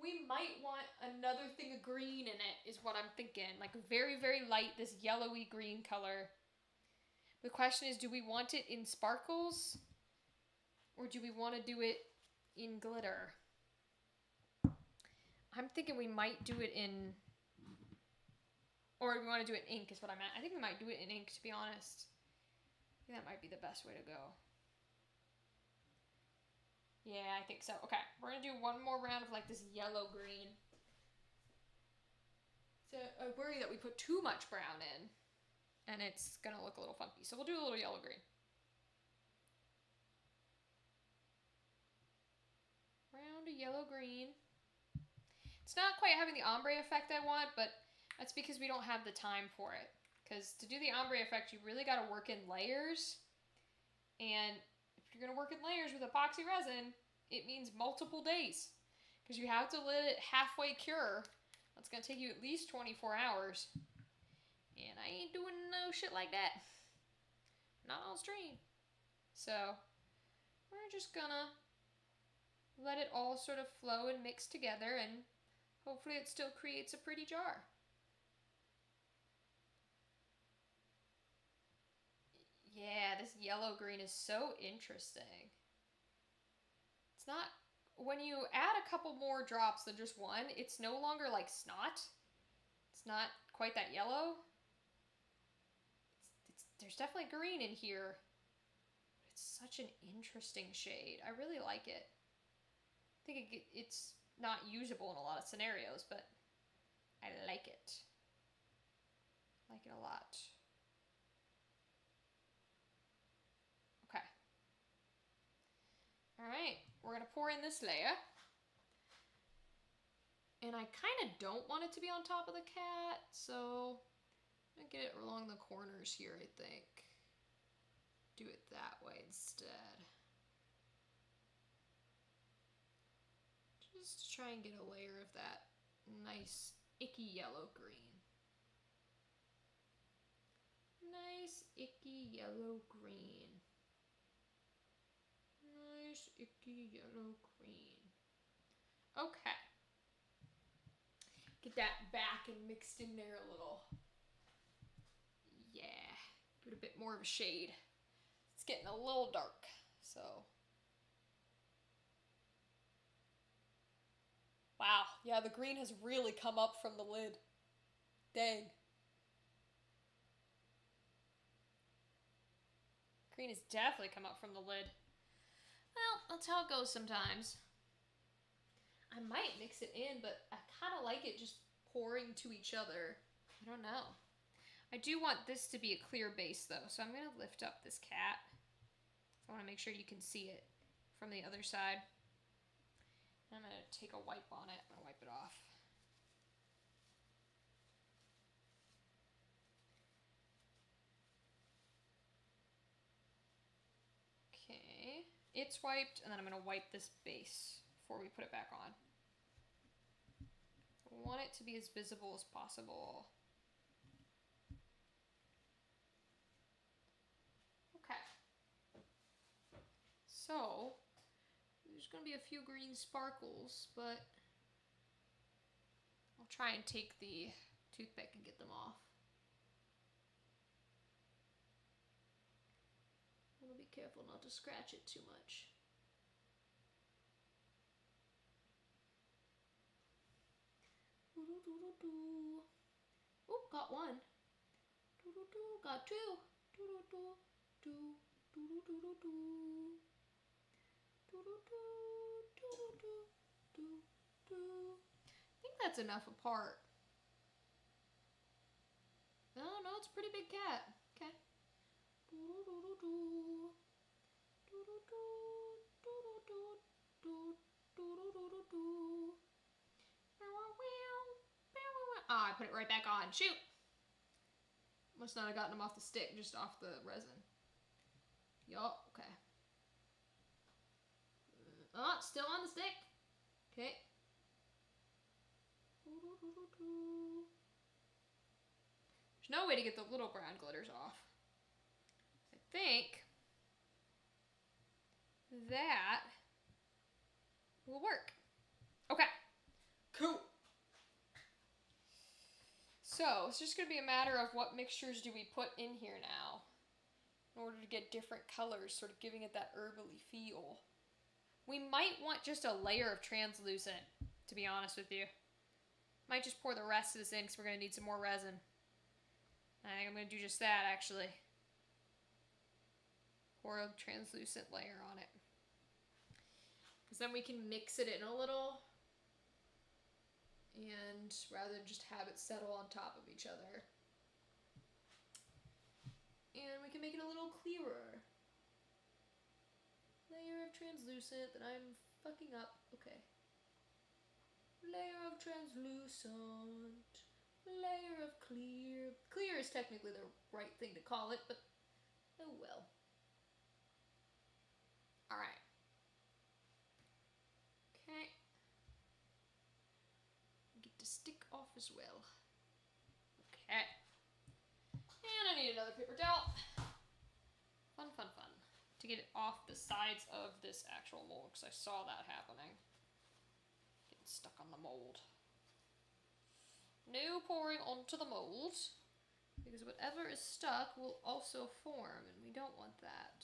We might want another thing of green in it, is what I'm thinking. Like very, very light, this yellowy green color. The question is, do we want it in sparkles? Or do we want to do it in glitter? I'm thinking we might do it in... Or we want to do it in ink is what I meant. I think we might do it in ink, to be honest. I think that might be the best way to go. Yeah, I think so. Okay, we're going to do one more round of like this yellow-green. So I worry that we put too much brown in and it's going to look a little funky. So we'll do a little yellow-green. Round of yellow-green. It's not quite having the ombre effect I want, but that's because we don't have the time for it. Because to do the ombre effect, you really got to work in layers. And if you're going to work in layers with epoxy resin, it means multiple days. Because you have to let it halfway cure. That's going to take you at least 24 hours. And I ain't doing no shit like that. Not on stream. So, we're just going to let it all sort of flow and mix together. And hopefully it still creates a pretty jar. Yeah, this yellow-green is so interesting. It's not... When you add a couple more drops than just one, it's no longer like snot. It's not quite that yellow. There's definitely green in here. It's such an interesting shade. I really like it. I think it's not usable in a lot of scenarios, but I like it. I like it a lot. Okay. Alright, we're going to pour in this layer. And I kind of don't want it to be on top of the cat, so I'm going to get it along the corners here, I think. Do it that way instead. Just to try and get a layer of that nice, icky yellow-green. Nice, icky yellow-green. Nice, icky yellow-green. Okay. Get that back and mixed in there a little. Yeah. Give it a bit more of a shade. It's getting a little dark, so. Wow, yeah, the green has really come up from the lid. Dang. Green has definitely come up from the lid. Well, that's how it goes sometimes. I might mix it in, but I kind of like it just pouring to each other. I don't know. I do want this to be a clear base though, so I'm going to lift up this cat. I want to make sure you can see it from the other side. I'm going to take a wipe on it. I'm going to wipe it off. Okay, it's wiped, and then I'm going to wipe this base before we put it back on. I want it to be as visible as possible. Okay. So, there's going to be a few green sparkles, but I'll try and take the toothpick and get them off. I want to be careful not to scratch it too much. Oh, got one. Got two. I think that's enough apart. Oh no, it's a pretty big cat. Okay. Ah, I put it right back on. Shoot! Must not have gotten them off the stick, just off the resin. Yup, okay. Oh, still on the stick. Okay. There's no way to get the little brown glitters off. I think that will work. Okay. Cool. So, it's just going to be a matter of what mixtures do we put in here now in order to get different colors, sort of giving it that herbally feel. We might want just a layer of translucent, to be honest with you. Might just pour the rest of this in because we're going to need some more resin. I think I'm going to do just that, actually. Pour a translucent layer on it. Because then we can mix it in a little. And rather than just have it settle on top of each other. And we can make it a little clearer. Layer of translucent that I'm fucking up. Okay. Layer of translucent. Layer of clear. Clear is technically the right thing to call it, but oh well. Alright. Okay. Get the stick off as well. Okay. And I need another paper towel. Fun, fun, fun. To get it off the sides of this actual mold, because I saw that happening. Getting stuck on the mold. No pouring onto the mold, because whatever is stuck will also form, and we don't want that.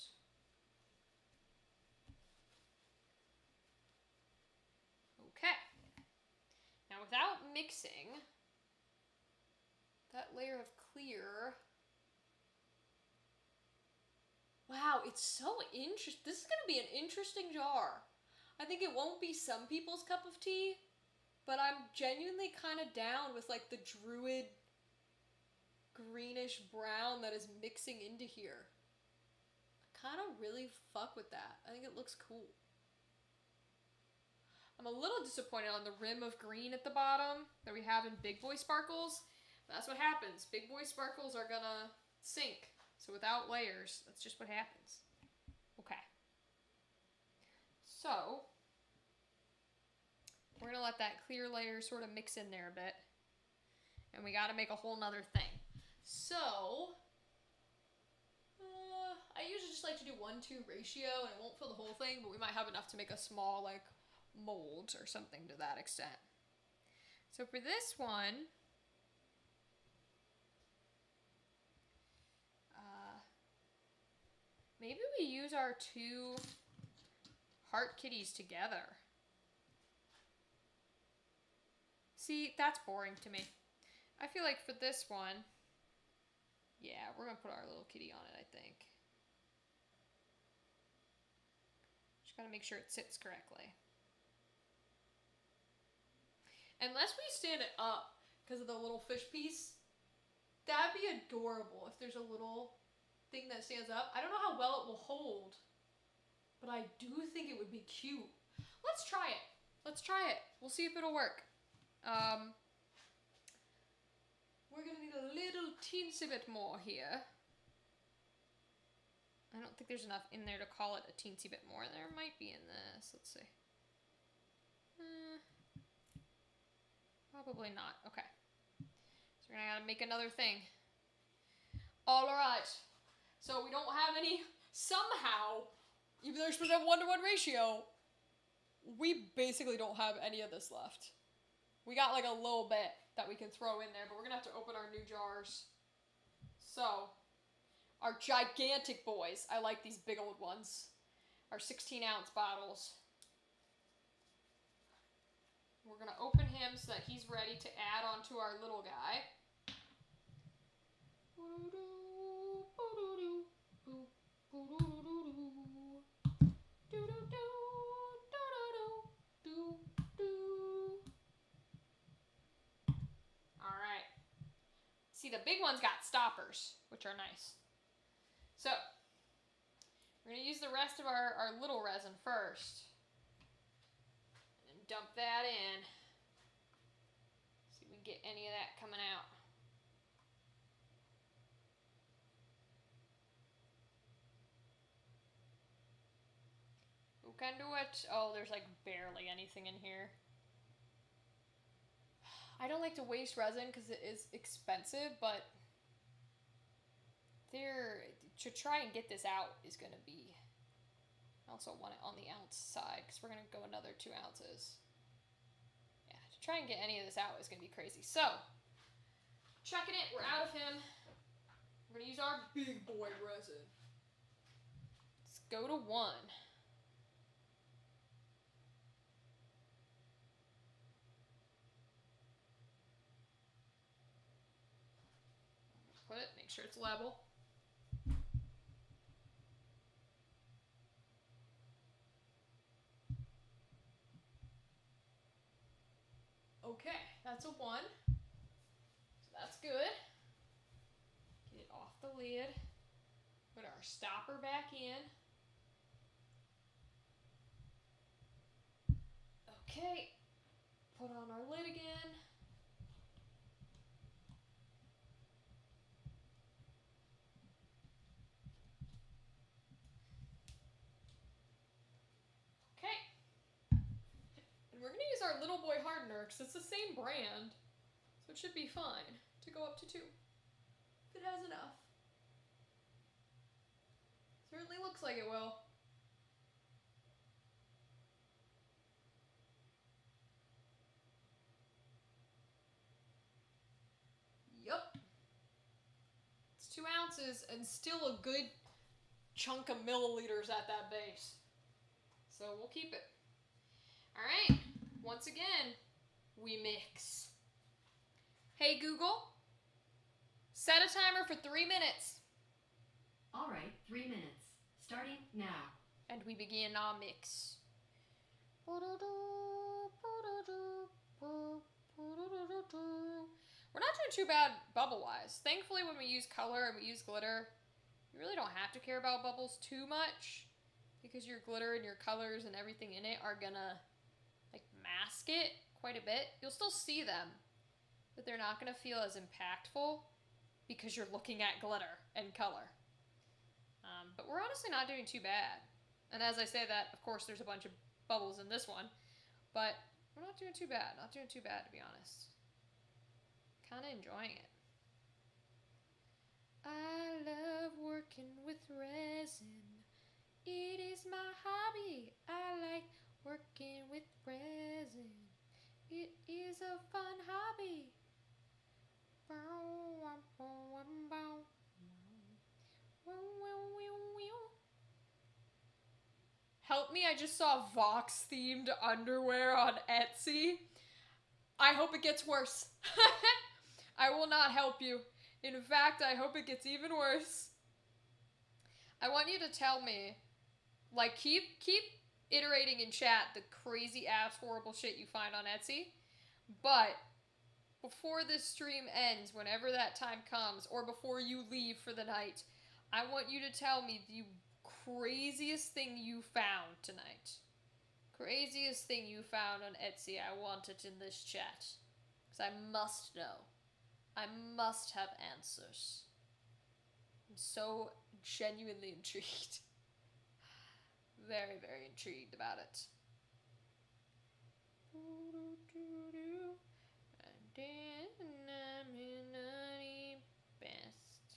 Okay. Now without mixing that layer of clear. Wow, it's so interesting. This is going to be an interesting jar. I think it won't be some people's cup of tea, but I'm genuinely kind of down with like the druid greenish brown that is mixing into here. I kind of really fuck with that. I think it looks cool. I'm a little disappointed on the rim of green at the bottom that we have in Big Boy Sparkles. That's what happens. Big Boy Sparkles are gonna sink. So without layers, that's just what happens. Okay. So, we're gonna let that clear layer sort of mix in there a bit. And we gotta make a whole nother thing. So, I usually just like to do 1-2 ratio, and it won't fill the whole thing, but we might have enough to make a small, like, mold or something to that extent. So for this one, maybe we use our two heart kitties together. See, that's boring to me. I feel like for this one, yeah, we're gonna put our little kitty on it, I think. Just gotta make sure it sits correctly. Unless we stand it up because of the little fish piece. That'd be adorable if there's a little thing that stands up. I don't know how well it will hold, but I do think it would be cute. Let's try it. Let's try it. We'll see if it'll work. We're gonna need a little teensy bit more here. I don't think there's enough in there to call it a teensy bit more. There might be in this. Let's see. Probably not. Okay. So we're gonna make another thing. Alright. So we don't have any, somehow, even though we're supposed to have 1-to-1 ratio, we basically don't have any of this left. We got like a little bit that we can throw in there, but we're gonna have to open our new jars. So, our gigantic boys, I like these big old ones, our 16-ounce bottles. We're gonna open him so that he's ready to add on to our little guy. Alright. See, the big one's got stoppers, which are nice. So, we're going to use the rest of our little resin first. And dump that in. See if we can get any of that coming out. Who can do it? Oh, there's like barely anything in here. I don't like to waste resin because it is expensive, but to try and get this out is going to be, I also want it on the ounce side because we're going to go another 2 ounces. Yeah, to try and get any of this out is going to be crazy. So, checking it, we're out of him. We're going to use our big boy resin. Let's go to 1. Put it, make sure it's level. Okay, that's a 1. So that's good. Get it off the lid. Put our stopper back in. Okay, put on our lid again. Okay. And we're going to use our little boy hardener because it's the same brand. So it should be fine to go up to 2. If it has enough. Certainly looks like it will. Yup. It's 2 ounces and still a good chunk of milliliters at that base. So we'll keep it. Alright, once again, we mix. Hey Google, set a timer for 3 minutes. Alright, 3 minutes. Starting now. And we begin our mix. We're not doing too bad bubble-wise. Thankfully, when we use color and we use glitter, you really don't have to care about bubbles too much because your glitter and your colors and everything in it are gonna like mask it quite a bit. You'll still see them, but they're not gonna feel as impactful because you're looking at glitter and color. But we're honestly not doing too bad. And as I say that, of course, there's a bunch of bubbles in this one, but we're not doing too bad. Not doing too bad, to be honest. Kind of enjoying it. I love working with resin. It is my hobby. I like working with resin. It is a fun hobby. Help me, I just saw Vox themed underwear on Etsy. I hope it gets worse. I will not help you. In fact, I hope it gets even worse. I want you to tell me, like, keep iterating in chat the crazy ass horrible shit you find on Etsy. But before this stream ends, whenever that time comes, or before you leave for the night, I want you to tell me the craziest thing you found tonight. Craziest thing you found on Etsy. I want it in this chat. Because I must know. I must have answers. I'm so genuinely intrigued. Very, very intrigued about it. Best.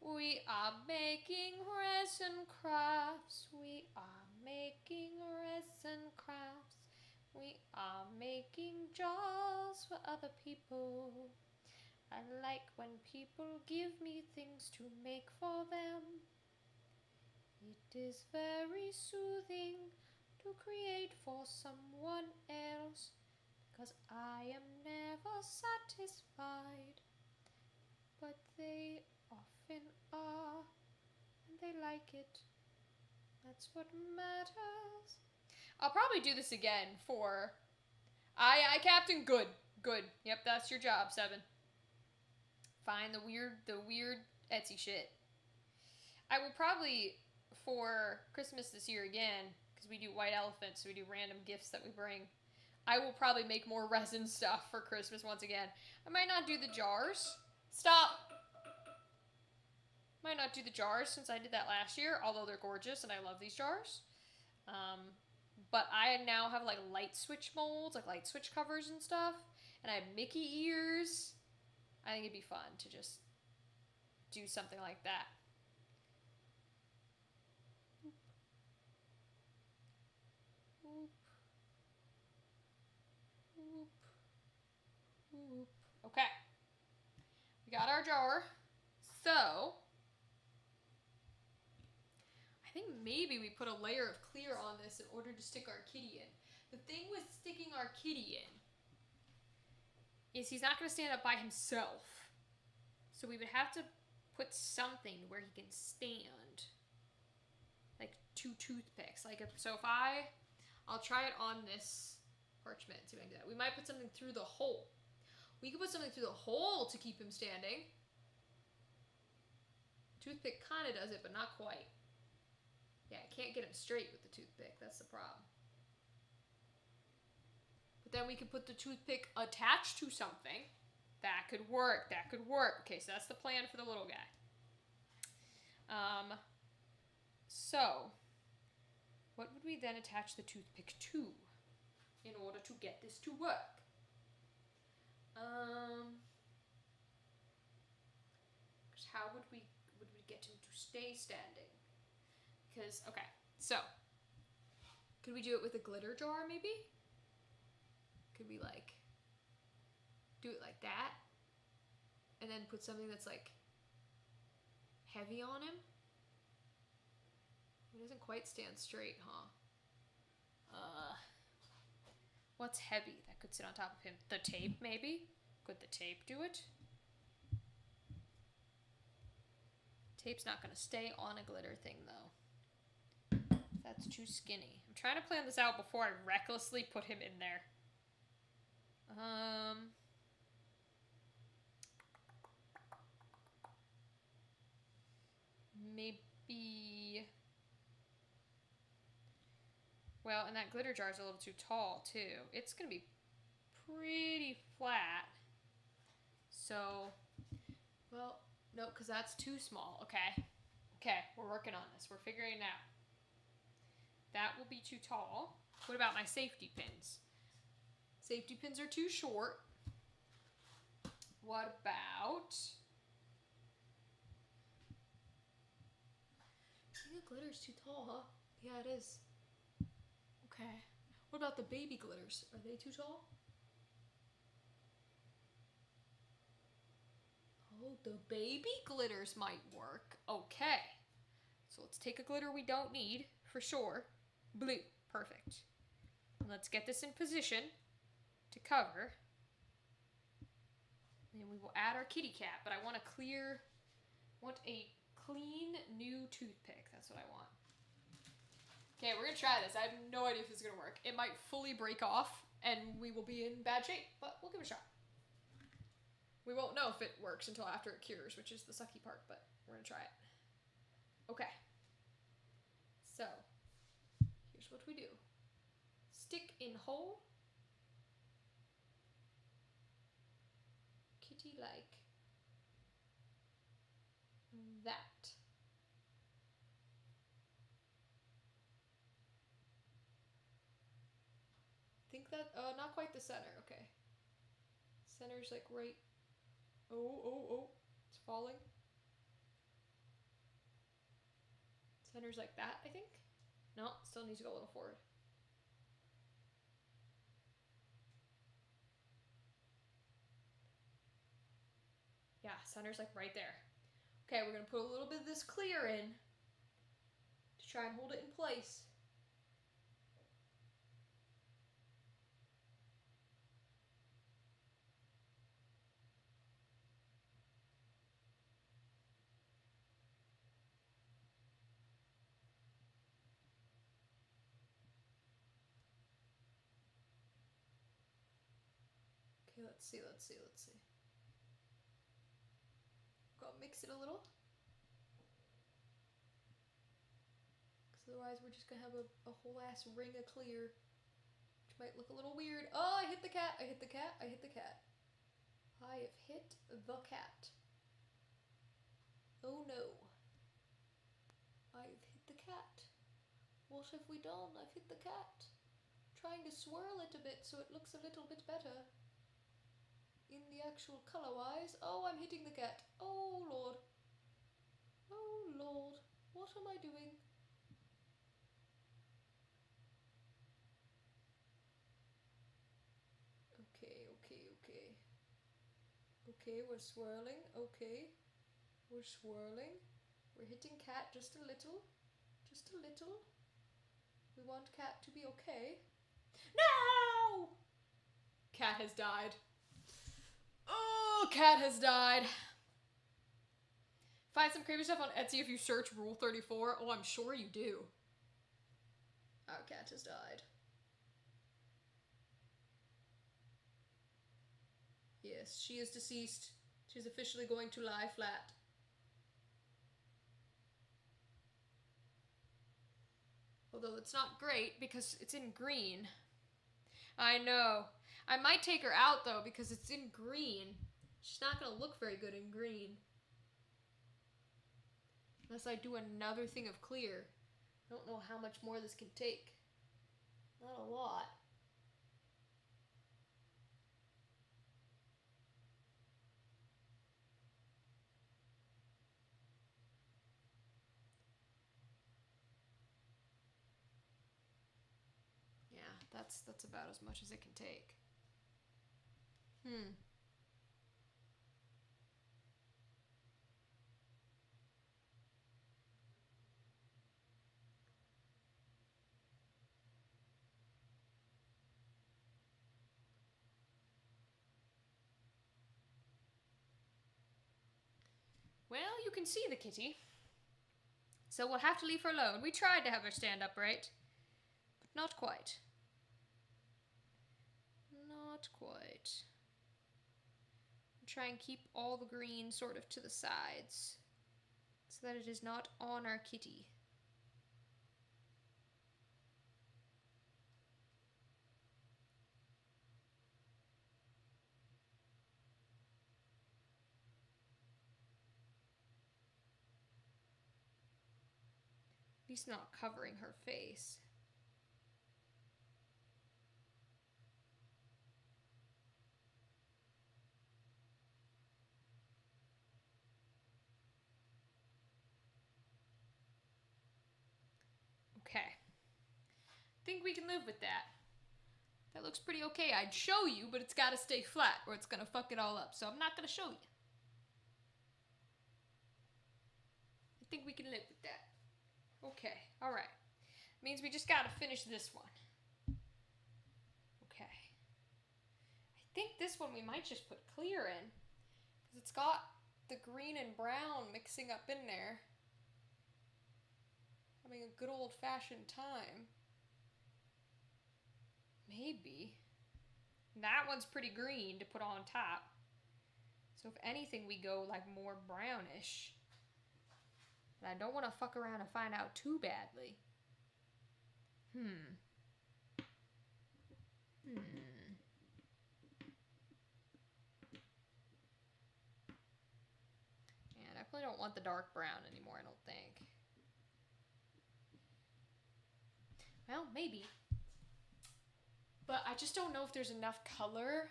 We are making resin crafts. We are making resin crafts. We are making jars for other people. I like when people give me things to make for them. It is very soothing to create for someone else, because I am never satisfied. But they often are, and they like it. That's what matters. I'll probably do this again for... I Captain, good. Good. Yep, that's your job, 7. Find the weird Etsy shit. I will probably, for Christmas this year again, because we do white elephants, so we do random gifts that we bring, I will probably make more resin stuff for Christmas once again. I might not do the jars. Stop! Might not do the jars since I did that last year, although they're gorgeous and I love these jars. But I now have like light switch molds, like light switch covers and stuff, and I have Mickey ears. I think it'd be fun to just do something like that. Oop. Oop. Oop. Okay. We got our jar. So, I think maybe we put a layer of clear on this in order to stick our kitty in. The thing with sticking our kitty in is he's not going to stand up by himself. So we would have to put something where he can stand. Like 2 toothpicks. I'll try it on this parchment. See if I can do that. We might put something through the hole. We could put something through the hole to keep him standing. Toothpick kind of does it, but not quite. Yeah, I can't get him straight with the toothpick. That's the problem. But then we could put the toothpick attached to something. That could work. That could work. Okay, so that's the plan for the little guy. So, what would we then attach the toothpick to in order to get this to work? How would we get him to stay standing? Because, okay, so, could we do it with a glitter jar, maybe? Could we, like, do it like that? And then put something that's, like, heavy on him? He doesn't quite stand straight, huh? What's heavy that could sit on top of him? The tape, maybe? Could the tape do it? Tape's not going to stay on a glitter thing, though. That's too skinny. I'm trying to plan this out before I recklessly put him in there. Maybe... Well, and that glitter jar is a little too tall, too. It's going to be pretty flat. So, well, no, because that's too small. Okay. Okay, we're working on this. We're figuring it out. That will be too tall. What about my safety pins? Safety pins are too short. What about... I think the glitter's too tall, huh? Yeah, it is. Okay. What about the baby glitters? Are they too tall? Oh, the baby glitters might work. Okay. So let's take a glitter we don't need, for sure. Blue. Perfect. And let's get this in position to cover. And we will add our kitty cat, but I want a clean new toothpick. That's what I want. Okay, we're gonna try this. I have no idea if this is gonna work. It might fully break off and we will be in bad shape, but we'll give it a shot. We won't know if it works until after it cures, which is the sucky part, but we're gonna try it. Okay. So, here's what we do. Stick in hole. Kitty like that. Think that, not quite the center, okay. Center's like right, oh, it's falling. Center's like that, I think. No, still needs to go a little forward. Yeah, center's like right there. Okay, we're gonna put a little bit of this clear in to try and hold it in place. Okay, let's see. Gotta mix it a little. Because otherwise we're just gonna have a whole ass ring of clear. Which might look a little weird. Oh, I hit the cat. I hit the cat. I have hit the cat. Oh no. I've hit the cat. What have we done? I've hit the cat. Trying to swirl it a bit so it looks a little bit better. In the actual color-wise. Oh, I'm hitting the cat. Oh, Lord. Oh, Lord. What am I doing? Okay. Okay, we're swirling. Okay. We're swirling. We're hitting cat just a little. Just a little. We want cat to be okay. No! Cat has died. Oh, cat has died. Find some creepy stuff on Etsy if you search Rule 34. Oh, I'm sure you do. Our cat has died. Yes, she is deceased. She's officially going to lie flat. Although it's not great because it's in green. I know. I might take her out though because it's in green. She's not going to look very good in green. Unless I do another thing of clear. I don't know how much more this can take. Not a lot. Yeah, that's about as much as it can take. Well, you can see the kitty. So we'll have to leave her alone. We tried to have her stand upright, but not quite. Not quite. Try and keep all the green sort of to the sides so that it is not on our kitty. At least not covering her face. Okay. I think we can live with that. That looks pretty okay. I'd show you, but it's gotta stay flat or it's gonna fuck it all up. So I'm not gonna show you. I think we can live with that. Okay, alright. Means we just gotta finish this one. Okay. I think this one we might just put clear in. Because it's got the green and brown mixing up in there. having a good old-fashioned time. Maybe. That one's pretty green to put on top. So if anything, we go like more brownish. And I don't want to fuck around and find out too badly. Yeah, I definitely don't want the dark brown anymore, I don't think. Well, maybe. But I just don't know if there's enough color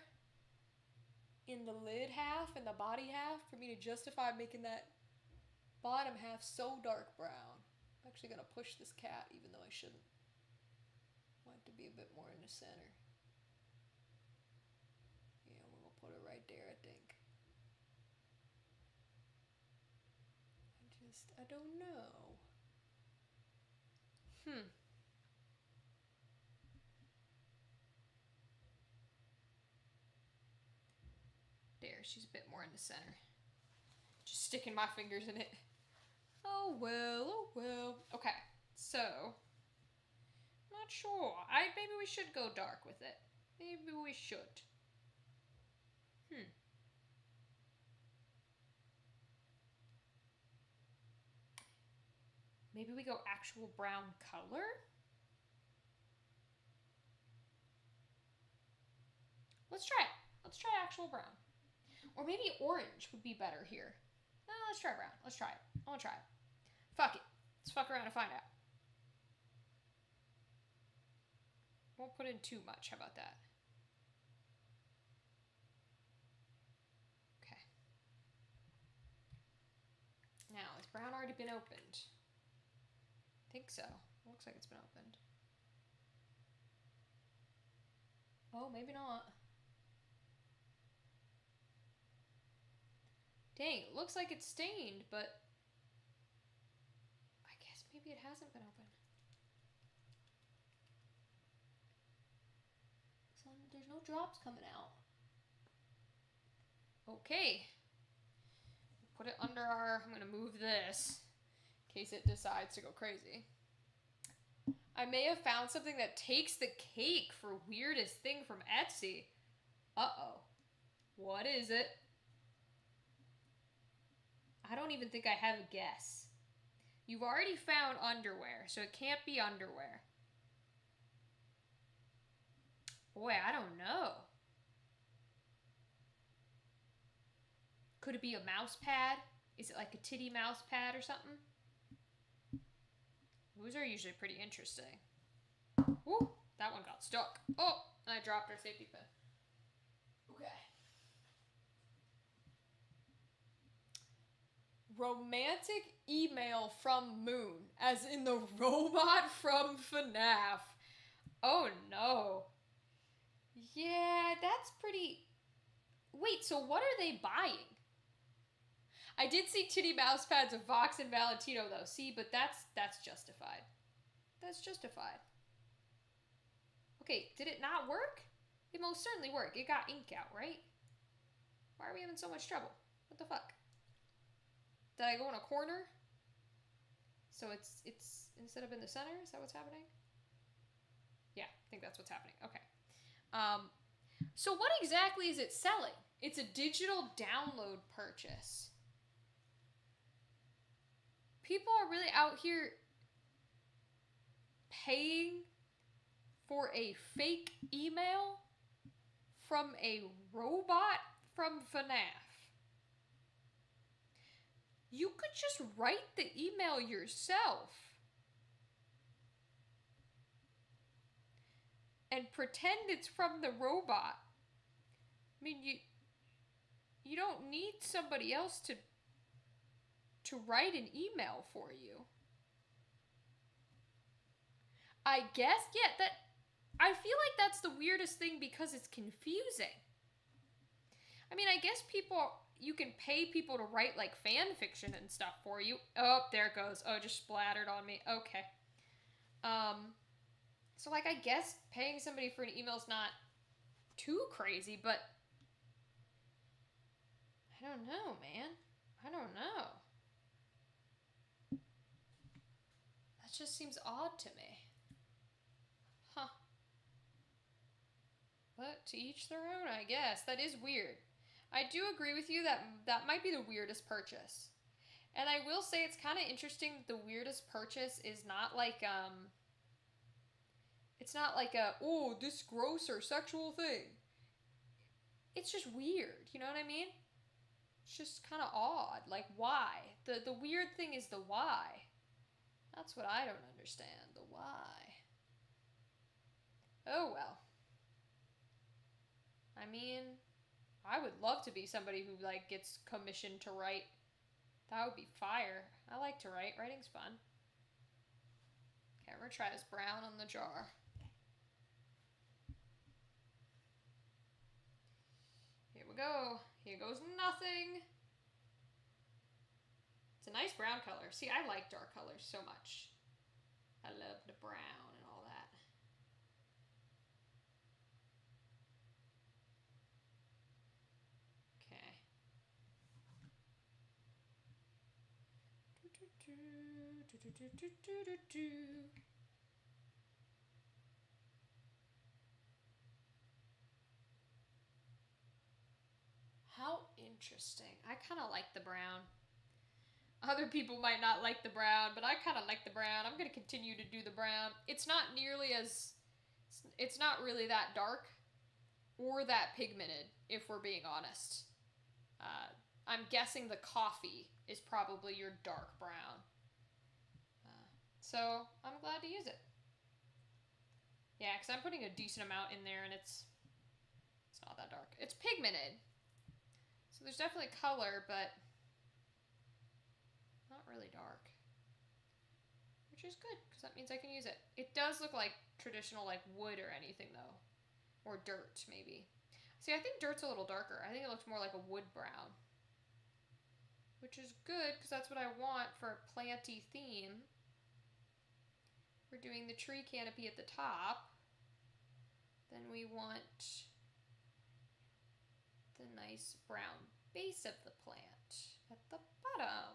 in the lid half and the body half for me to justify making that bottom half so dark brown. I'm actually going to push this cat even though I shouldn't. I want it to be a bit more in the center. Yeah, we're going to put it right there, I think. I don't know. There, she's a bit more in the center. Just sticking my fingers in it. Oh well. Okay, so not sure. Maybe we should go dark with it. Maybe we should. Maybe we go actual brown color? Let's try it. Let's try actual brown. Or maybe orange would be better here. No, let's try brown. Let's try it. I want to try it. Fuck it. Let's fuck around and find out. Won't put in too much. How about that? Okay. Now, has brown already been opened? I think so. Looks like it's been opened. Oh, maybe not. Dang, it looks like it's stained, but I guess maybe it hasn't been opened. So there's no drops coming out. Okay. Put it under our... I'm going to move this in case it decides to go crazy. I may have found something that takes the cake for weirdest thing from Etsy. Uh-oh. What is it? I don't even think I have a guess. You've already found underwear, so it can't be underwear. Boy, I don't know. Could it be a mouse pad? Is it like a titty mouse pad or something? Those are usually pretty interesting. Ooh, that one got stuck. Oh, and I dropped our safety pin. Okay. Romantic email from Moon, as in the robot from FNAF. Oh no. Yeah, that's pretty... Wait, so what are they buying? I did see titty mouse pads of Vox and Valentino though. See, but that's justified. That's justified. Okay, did it not work? It most certainly worked. It got ink out, right? Why are we having so much trouble? What the fuck? Did I go in a corner? So it's instead of in the center? Is that what's happening? Yeah, I think that's what's happening. Okay. So what exactly is it selling? It's a digital download purchase. People are really out here paying for a fake email from a robot from FNAF. You could just write the email yourself and pretend it's from the robot. I mean, you don't need somebody else to write an email for you. I guess, yeah, that I feel like that's the weirdest thing because it's confusing. I mean, I guess you can pay people to write like fan fiction and stuff for you. Oh, there it goes. Oh, it just splattered on me. Okay. So like I guess paying somebody for an email is not too crazy, but I don't know, man. I don't know. That's just seems odd to me. Huh. But to each their own, I guess. That is weird. I do agree with you that that might be the weirdest purchase. And I will say it's kind of interesting that the weirdest purchase is not like, it's not like a, oh, this gross or sexual thing. It's just weird, you know what I mean? It's just kind of odd. Like, why? The weird thing is the why. That's what I don't understand. The why. Oh, well. I mean, I would love to be somebody who, like, gets commissioned to write. That would be fire. I like to write. Writing's fun. Okay, we're gonna try this brown on the jar. Here we go. Here goes nothing. It's a nice brown color. See, I like dark colors so much. I love the brown and all that. Okay. How interesting. I kind of like the brown. Other people might not like the brown, but I kind of like the brown. I'm going to continue to do the brown. It's not nearly as... It's not really that dark or that pigmented, if we're being honest. I'm guessing the coffee is probably your dark brown. So I'm glad to use it. Yeah, because I'm putting a decent amount in there and it's not that dark. It's pigmented. So there's definitely color, but not really dark. Which is good, because that means I can use it. It does look like traditional like wood or anything though. Or dirt, maybe. See, I think dirt's a little darker. I think it looks more like a wood brown. Which is good, because that's what I want for a planty theme. We're doing the tree canopy at the top. Then we want the nice brown base of the plant at the bottom.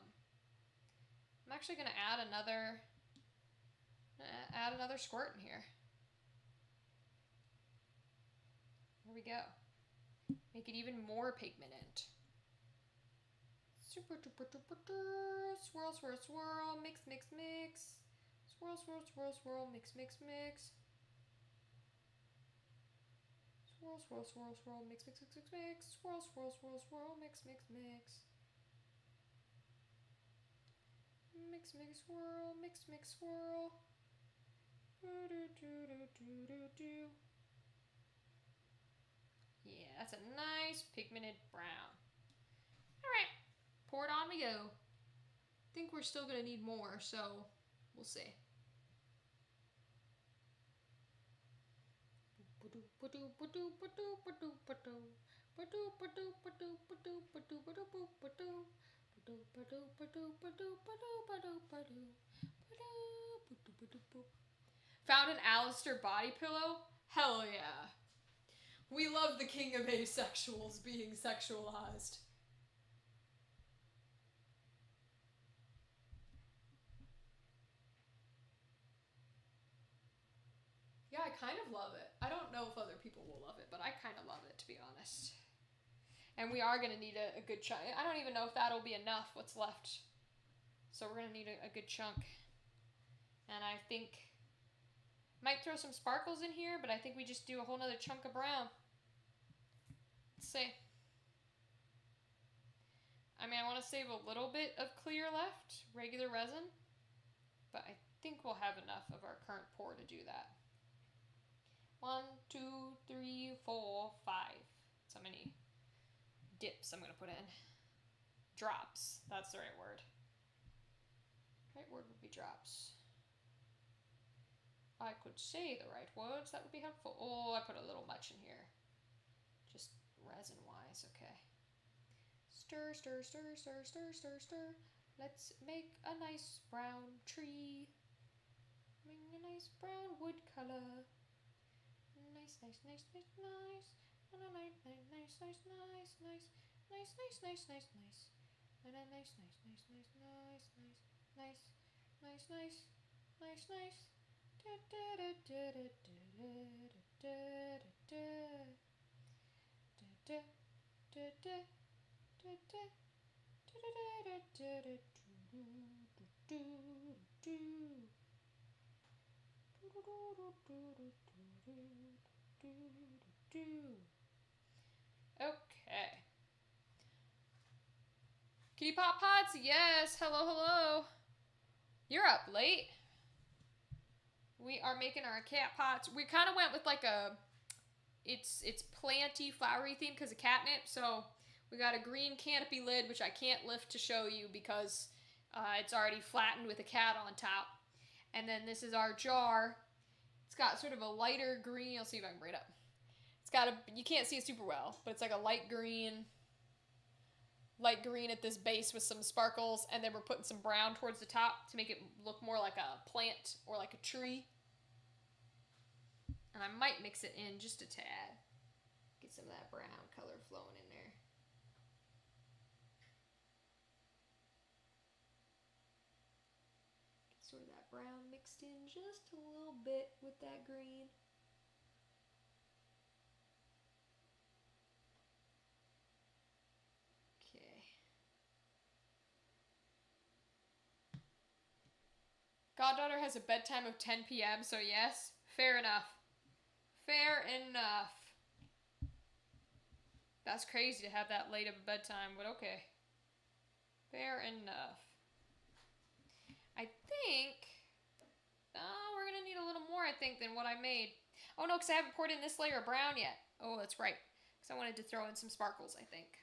I'm actually going to add another squirt in here. There we go. Make it even more pigmented. Super duper duper duper. Swirl, swirl, swirl. Mix, mix, mix. Swirl, swirl, swirl, swirl. Mix, mix, mix. Swirl, swirl, swirl, swirl. Mix, mix, mix, mix, mix. Swirl, swirl, swirl, swirl. Mix, mix, mix. Mix, mix, swirl. Mix, mix, swirl. Do, do, do, do, do, do, do. Yeah, that's a nice pigmented brown. Alright, pour it on we go. I think we're still going to need more, so we'll see. Found an Alistair body pillow? Hell yeah. We love the king of asexuals being sexualized. Yeah, I kind of love it. I don't know if other people will love it, but I kind of love it, to be honest. And we are going to need a good chunk. I don't even know if that'll be enough, what's left. So we're going to need a good chunk. And I think... Might throw some sparkles in here, but I think we just do a whole nother chunk of brown. Let's see. I mean, I want to save a little bit of clear left, regular resin. But I think we'll have enough of our current pour to do that. 1, 2, 3, 4, 5. So many dips I'm going to put in. Drops. That's the right word. Right word would be drops. I could say the right words. That would be helpful. Oh, I put a little much in here. Just resin-wise. Okay. Stir, stir, stir, stir, stir, stir, stir. Let's make a nice brown tree. Make a nice brown wood color. Nice, nice, nice, nice, nice. Nice, nice, nice, nice, nice, nice, nice, nice, nice, nice, nice. Nice, nice, nice, nice, nice, nice, nice, nice, nice, nice, Nice, nice. Okay. Kitty Pop Pods, yes. Hello, hello. You're up late. We are making our cat pots. We kind of went with like a, it's planty, flowery theme because of catnip. So we got a green canopy lid, which I can't lift to show you because it's already flattened with a cat on top. And then this is our jar. It's got sort of a lighter green. I'll see if I can bring it up. It's got a, you can't see it super well, but it's like a light green at this base with some sparkles, and then we're putting some brown towards the top to make it look more like a plant or like a tree. And I might mix it in just a tad. Get some of that brown color flowing in there. Get sort of that brown mixed in just a little bit with that green. Okay. Goddaughter has a bedtime of 10 p.m., so yes, fair enough. Fair enough. That's crazy to have that late of a bedtime, but okay. Fair enough. I think we're gonna need a little more, I think, than what I made. Oh no, because I haven't poured in this layer of brown yet. Oh, that's right. Because I wanted to throw in some sparkles, I think.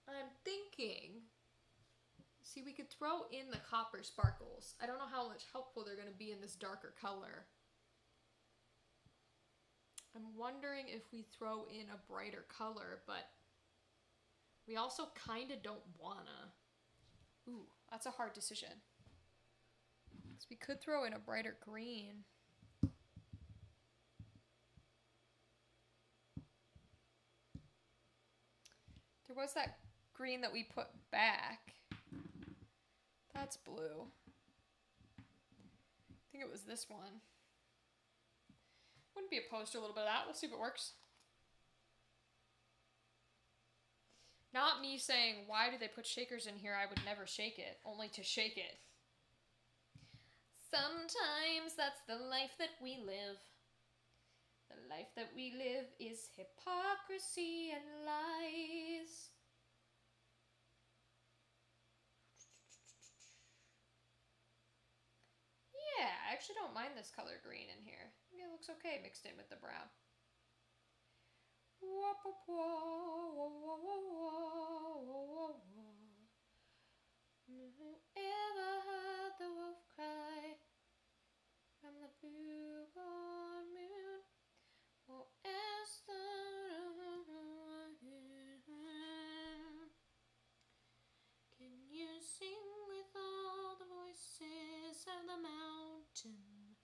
I'm thinking, see, we could throw in the copper sparkles. I don't know how much helpful they're going to be in this darker color. I'm wondering if we throw in a brighter color, but we also kind of don't wanna. Ooh, that's a hard decision. Because we could throw in a brighter green. There was that green that we put back. That's blue. I think it was this one. Wouldn't be opposed to a little bit of that. We'll see if it works. Not me saying, why do they put shakers in here? I would never shake it, only to shake it. Sometimes that's the life that we live. The life that we live is hypocrisy and lies. Yeah, I actually don't mind this color green in here. I think it looks okay mixed in with the brown. Ever heard the wolf cry from the blue-born moon? Oh, ask the... Can you sing with all the voices of the mountain?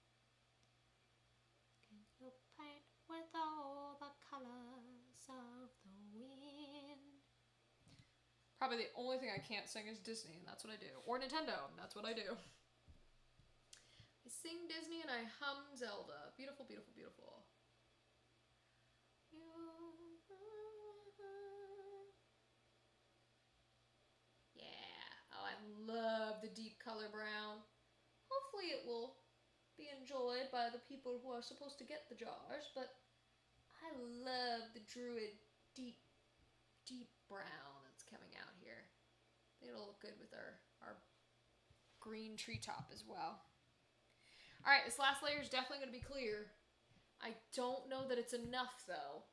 Can you paint with all the colors of the wind? Probably the only thing I can't sing is Disney, and that's what I do. Or Nintendo, and that's what I do. I sing Disney and I hum Zelda. Beautiful, beautiful, beautiful. Yeah. Oh, I love the deep color brown. Hopefully it will be enjoyed by the people who are supposed to get the jars, but I love the Druid deep, deep brown that's coming out here. I think it'll look good with our green treetop as well. Alright, this last layer is definitely going to be clear. I don't know that it's enough, though.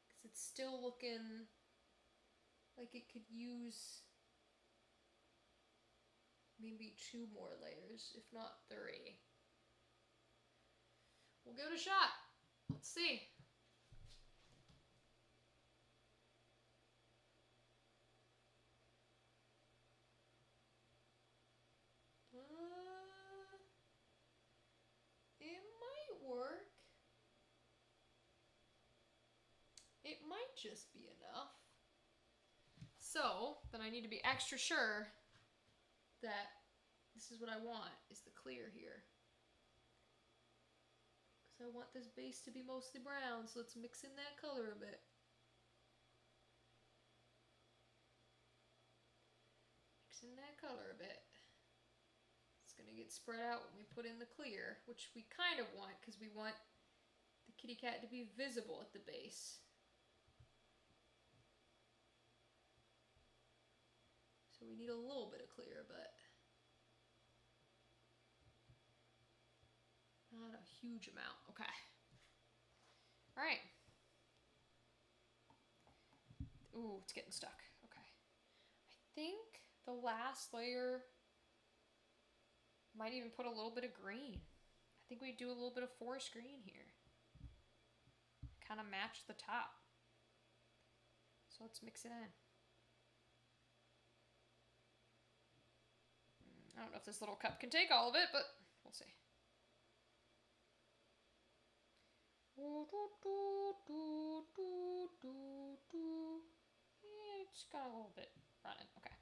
Because it's still looking like it could use maybe 2 more layers, if not 3. We'll give it a shot. Let's see. It might work. It might just be enough. So, then I need to be extra sure that This is what I want, is the clear here. Because I want this base to be mostly brown, so let's mix in that color a bit. Mix in that color a bit. It's going to get spread out when we put in the clear, which we kind of want because we want the kitty cat to be visible at the base. So we need a little bit of clear, but not a huge amount. Okay. All right. Ooh, it's getting stuck. Okay. I think the last layer might even put a little bit of green. I think we do a little bit of forest green here. Kind of match the top. So let's mix it in. I don't know if this little cup can take all of it, but we'll see. It's got a little bit running. Okay.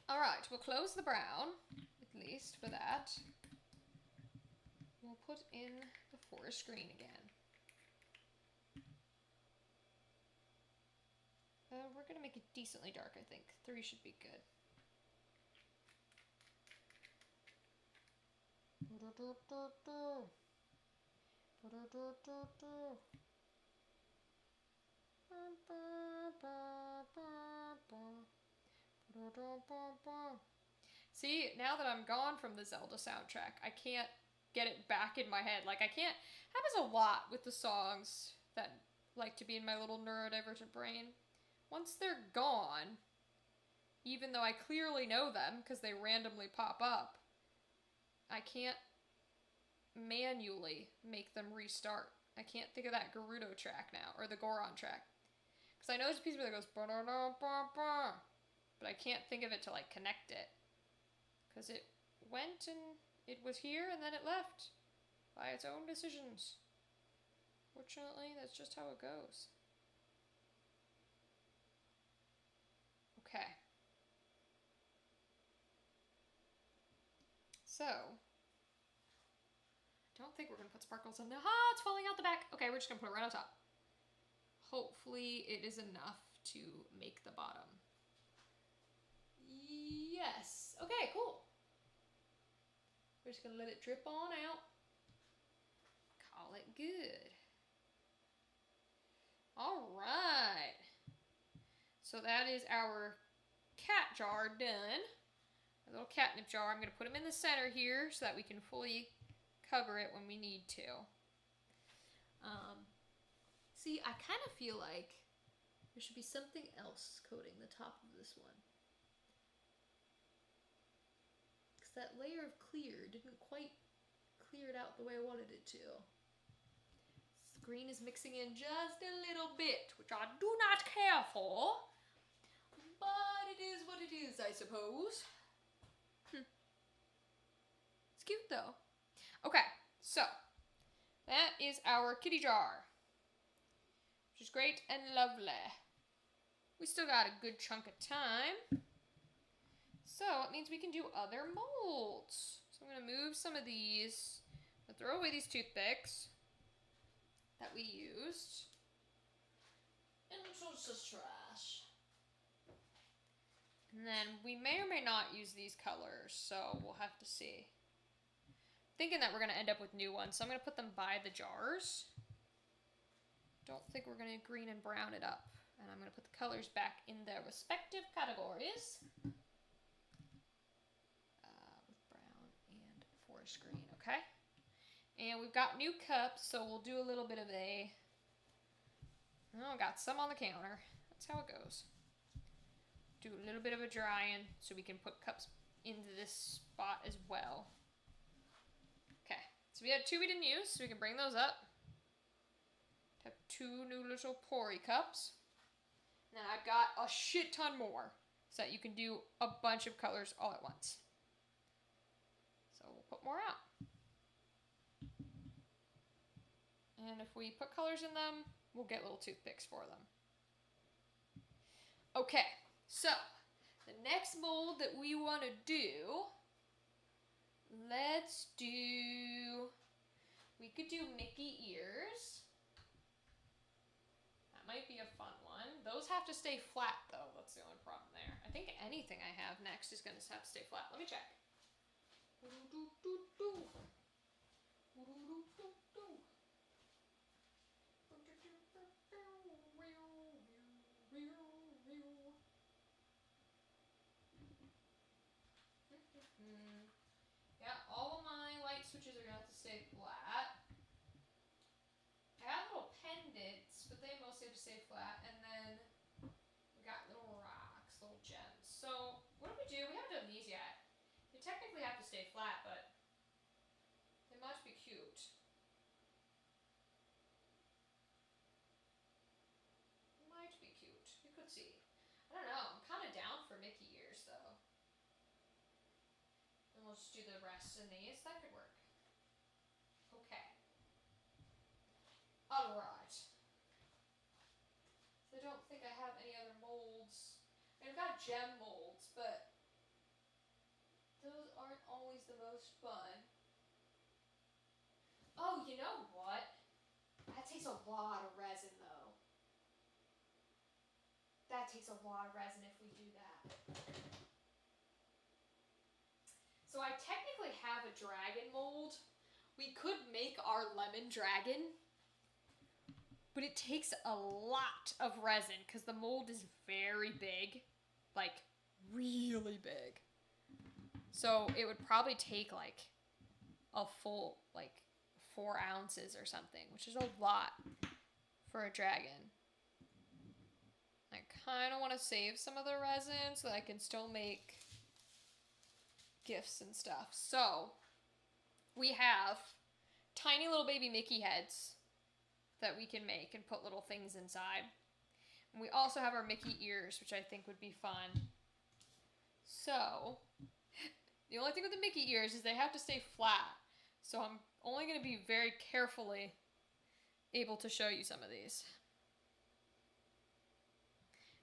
All right, we'll close the brown, at least for that. We'll put in the forest green again. We're going to make it decently dark, I think. 3 should be good. See, now that I'm gone from the Zelda soundtrack, I can't get it back in my head. Like, I can't... Happens a lot with the songs that like to be in my little neurodivergent brain. Once they're gone, even though I clearly know them because they randomly pop up, I can't manually make them restart. I can't think of that Gerudo track now, or the Goron track. Because I know there's a piece where it goes, but I can't think of it to like connect it. Because it went and it was here and then it left by its own decisions. Fortunately, that's just how it goes. Okay. So, I don't think we're going to put sparkles in there. Ah, it's falling out the back. Okay, we're just going to put it right on top. Hopefully it is enough to make the bottom. Yes. Okay, cool. We're just going to let it drip on out. Call it good. All right. So that is our cat jar done. A little catnip jar. I'm going to put them in the center here so that we can fully cover it when we need to. See, I kind of feel like there should be something else coating the top of this one. Because that layer of clear didn't quite clear it out the way I wanted it to. The green is mixing in just a little bit, which I do not care for. But it is what it is, I suppose. It's cute though. Okay, so that is our kitty jar, which is great and lovely. We still got a good chunk of time, so it means we can do other molds. So I'm going to move some of these. I'll throw away these toothpicks that we used. And it's just trash. And then we may or may not use these colors, so we'll have to see. Thinking that we're going to end up with new ones, so I'm going to put them by the jars. Don't think we're going to green and brown it up. And I'm going to put the colors back in their respective categories. With brown and forest green, okay? And we've got new cups, so we'll do a little bit of a... Oh, got some on the counter. That's how it goes. Do a little bit of a drying so we can put cups into this spot as well. Okay, so we had 2 we didn't use, so we can bring those up. Have 2 new little pourry cups. And then I've got a shit ton more, so that you can do a bunch of colors all at once. So we'll put more out. And if we put colors in them, we'll get little toothpicks for them. Okay, so The next mold that we want to do, we could do Mickey ears. That might be a fun one. Those have to stay flat though, that's the only problem there. I think anything I have next is going to have to stay flat. Let me check. Yeah, all of my light switches are going to have to stay flat. I have little pendants, but they mostly have to stay flat. And then we got little rocks, little gems. So what do we do? We haven't done these yet. They technically have to stay flat, but they must be cute. They might be cute. We could see. I don't know. I'm kind of down for Mickey ears, though. And we'll just do the rest in these. That could work. Okay. Alright. So I don't think I have any other molds. I mean, I've got gem molds, but those aren't always the most fun. Oh, you know what? That takes a lot of resin, though. That takes a lot of resin if we do that. So I technically have a dragon mold. We could make our lemon dragon, but it takes a lot of resin because the mold is very big, like really big. So it would probably take like a full, like 4 ounces or something, which is a lot for a dragon. I kind of want to save some of the resin so that I can still make gifts and stuff. So we have tiny little baby Mickey heads that we can make and put little things inside. And we also have our Mickey ears, which I think would be fun. So the only thing with the Mickey ears is they have to stay flat. So I'm only going to be very carefully able to show you some of these.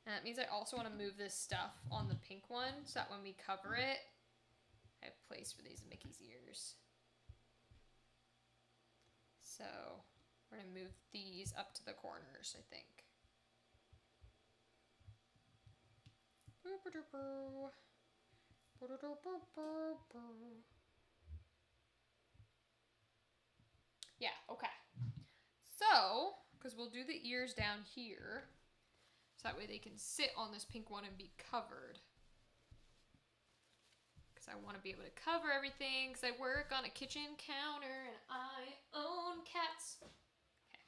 And that means I also want to move this stuff on the pink one so that when we cover it, I have place for these Mickey's ears. So we're going to move these up to the corners, I think. Yeah, okay. So, because we'll do the ears down here, so that way they can sit on this pink one and be covered. Because I want to be able to cover everything, because I work on a kitchen counter and I own cats. Okay.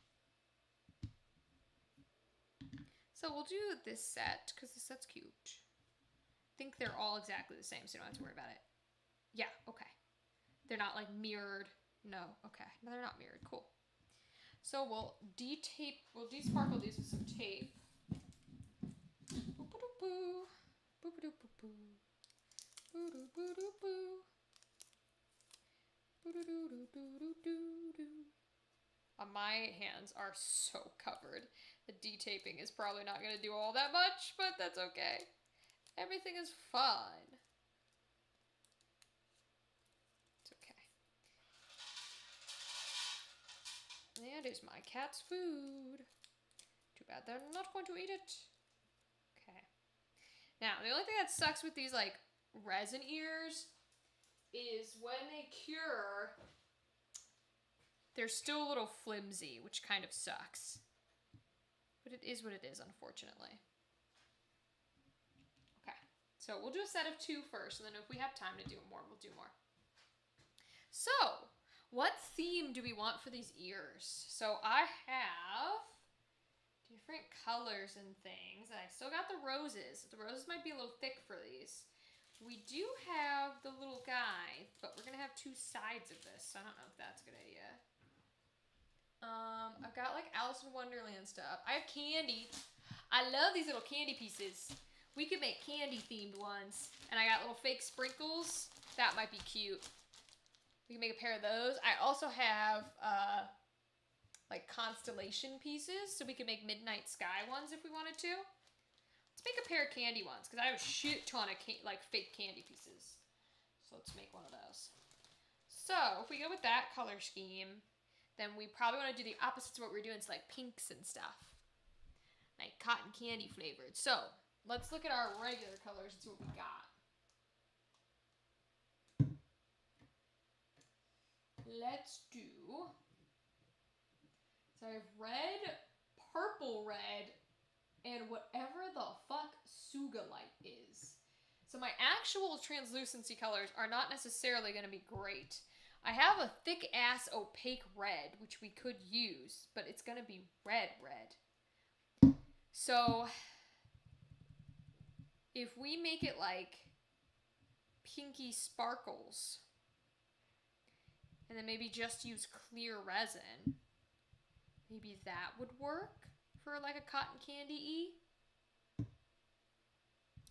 So we'll do this set, because this set's cute. I think they're all exactly the same, so you don't have to worry about it. Yeah, okay. They're not like mirrored. No, okay. No, they're not mirrored. Cool. So we'll we'll de-sparkle these with some tape. Boop-a-doop-boo. Boop-a-doop-boo-boo. Boo-doo-boo-doo-boo. Boo-doo-doo-doo-doo-doo-doo. My hands are so covered. The de-taping is probably not going to do all that much, but that's okay. Everything is fine. It's okay. That is my cat's food. Too bad they're not going to eat it. Okay. Now, the only thing that sucks with these, like, resin ears is when they cure, they're still a little flimsy, which kind of sucks. But it is what it is, unfortunately. Okay. So we'll do a set of 2 first, and then if we have time to do more, we'll do more. So, what theme do we want for these ears? So I have different colors and things. I still got the roses. The roses might be a little thick for these. We do have the little guy, but we're going to have 2 sides of this. So I don't know if that's a good idea. I've got like Alice in Wonderland stuff. I have candy. I love these little candy pieces. We could make candy themed ones. And I got little fake sprinkles. That might be cute. We can make a pair of those. I also have like constellation pieces, so we could make midnight sky ones if we wanted to. Let's Let's make a pair of candy ones because I have a shit ton of like fake candy pieces. So let's make one of those. So if we go with that color scheme, then we probably want to do the opposites of what we're doing. It's like pinks and stuff. Like cotton candy flavored. So let's look at our regular colors and see what we got. Let's do, so I have red, purple red, and whatever the fuck Suga Light is. So my actual translucency colors are not necessarily going to be great. I have a thick ass opaque red, which we could use, but it's going to be red. So if we make it like pinky sparkles, and then maybe just use clear resin, maybe that would work for like a cotton candy-y.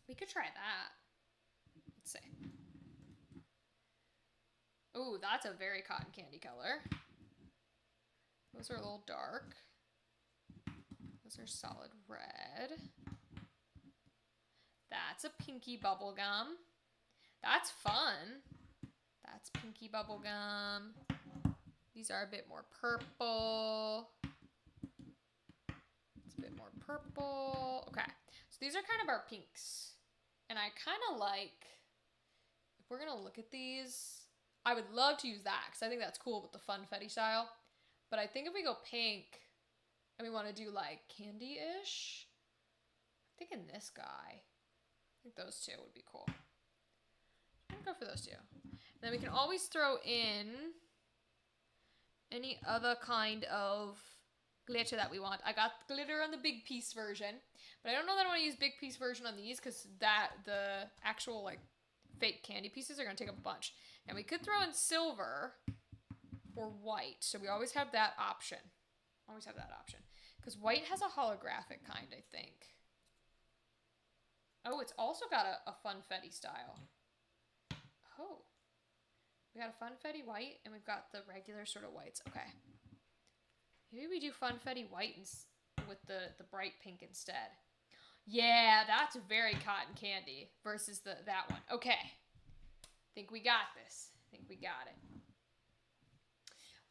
We could try that. Let's see. Ooh, that's a very cotton candy color. Those are a little dark. Those are solid red. That's a pinky bubblegum. That's fun. That's pinky bubblegum. These are a bit more purple. It's a bit more purple. Okay, so these are kind of our pinks. And I kind of like, if we're going to look at these, I would love to use that because I think that's cool with the funfetti style. But I think if we go pink and we want to do like candy-ish, I'm thinking this guy. I think those two would be cool. I'm going to go for those two. And then we can always throw in any other kind of glitter that we want. I got glitter on the big piece version, but I don't know that I want to use big piece version on these because the actual like fake candy pieces are going to take up a bunch. And we could throw in silver or white, so we always have that option. Always have that option. Because white has a holographic kind, I think. Oh, it's also got a funfetti style. Oh. We got a funfetti white, and we've got the regular sort of whites. Okay. Maybe we do funfetti white with the bright pink instead. Yeah, that's very cotton candy versus that one. Okay. Think we got this. Think we got it.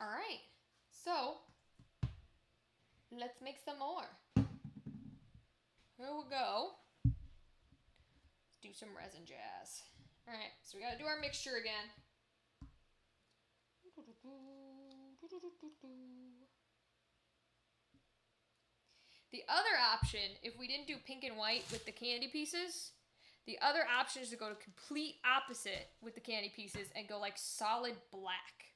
All right. So, let's make some more. Here we go. Let's do some resin jazz. All right. So we got to do our mixture again. The other option, if we didn't do pink and white with the candy pieces, the other option is to go to complete opposite with the candy pieces and go like solid black.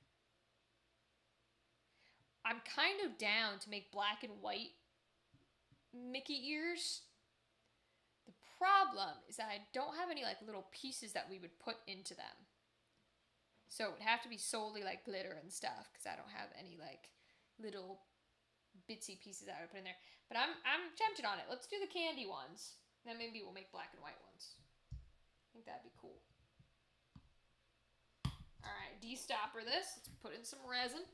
I'm kind of down to make black and white Mickey ears. The problem is that I don't have any like little pieces that we would put into them. So it would have to be solely like glitter and stuff because I don't have any like little bitsy pieces that I would put in there. But I'm tempted on it. Let's do the candy ones. Then maybe we'll make black and white ones. I think that'd be cool. Alright, de-stopper this. Let's put in some resin.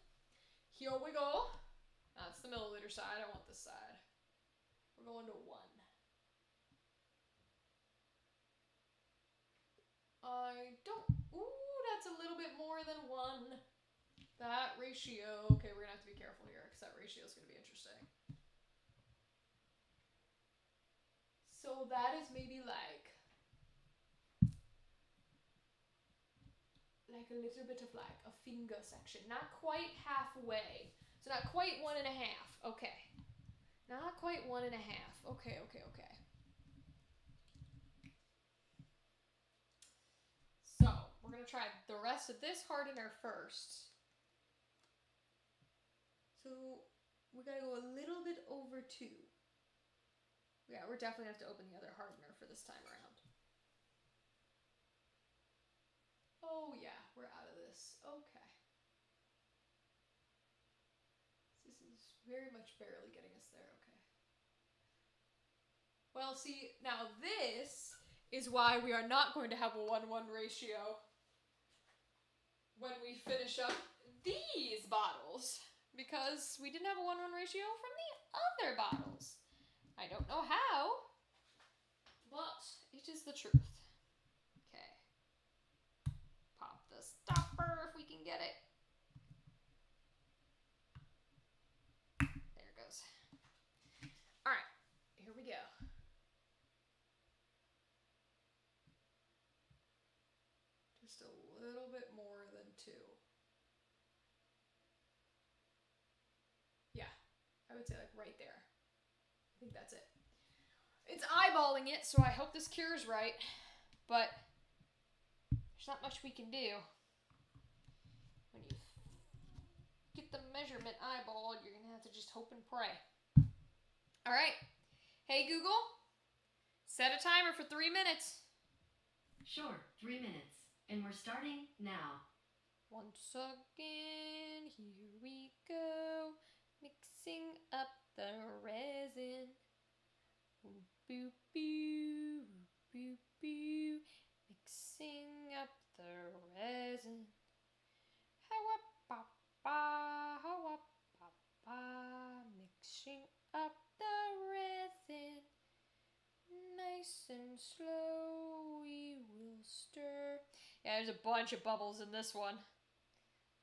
Here we go. That's the milliliter side. I want this side. We're going to 1. I don't... Ooh, that's a little bit more than 1. That ratio... Okay, we're going to have to be careful here because that ratio is going to be interesting. So that is maybe like a little bit of like a finger section. Not quite halfway. So not quite 1.5. Okay. Not quite 1.5. Okay. So we're going to try the rest of this hardener first. So we got to go a little bit over 2. Yeah, we're definitely going to have to open the other hardener for this time around. Oh yeah, we're out of this. Okay. This is very much barely getting us there. Okay. Well, see, now this is why we are not going to have a 1-1 ratio when we finish up these bottles. Because we didn't have a 1-1 ratio from the other bottles. I don't know how, the truth. Okay. Pop the stopper if we can get it. There it goes. All right, here we go. Just a little bit more than 2. Yeah, I would say like right there. I think that's it. It's eyeballing it, so I hope this cures right, but there's not much we can do. When you get the measurement eyeballed, you're gonna have to just hope and pray. All right. Hey Google, set a timer for 3 minutes. Sure, 3 minutes. And we're starting now. Once again, here we go, mixing up the resin. Ooh, boo, boo, boo, boo, mixing up the resin. Mixing up the resin. Nice and slow we will stir. Yeah, there's a bunch of bubbles in this one.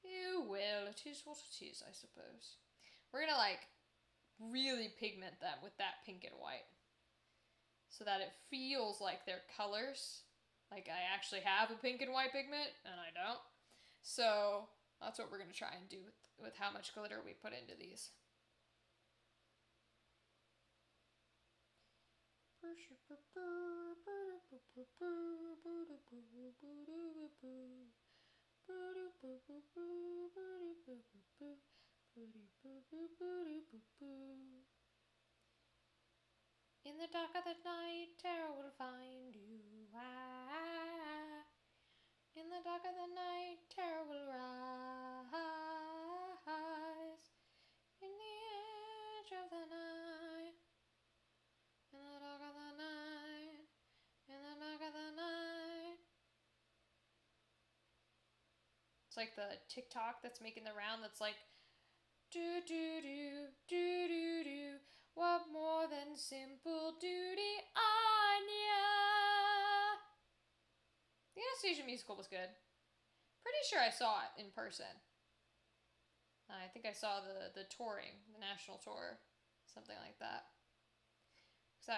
You will. It is what it is, I suppose. We're gonna like really pigment them with that pink and white so that it feels like they're colors. Like I actually have a pink and white pigment and I don't. So that's what we're gonna try and do with how much glitter we put into these. In the dark of the night, terror will find you. In the dark of the night, terror will rise. In the edge of the night. In the dark of the night. In the dark of the night. It's like the TikTok that's making the round that's like, do do do do do do. What more than simple duty, Anya? The Anastasia musical was good. Pretty sure I saw it in person. I think I saw the touring, the national tour, something like that. Cause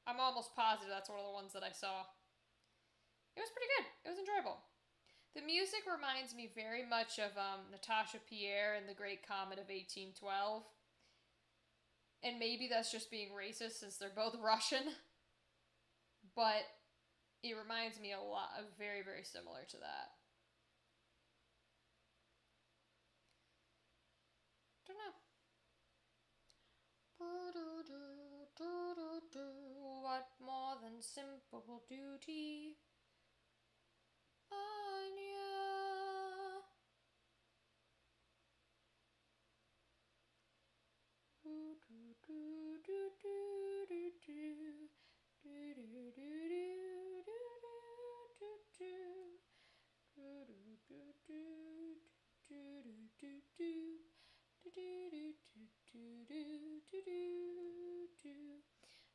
I'm almost positive that's one of the ones that I saw. It was pretty good. It was enjoyable. The music reminds me very much of Natasha Pierre and the Great Comet of 1812. And maybe that's just being racist since they're both Russian. But it reminds me a lot of very, very similar to that. Don't know. What more than simple duty? Anya. I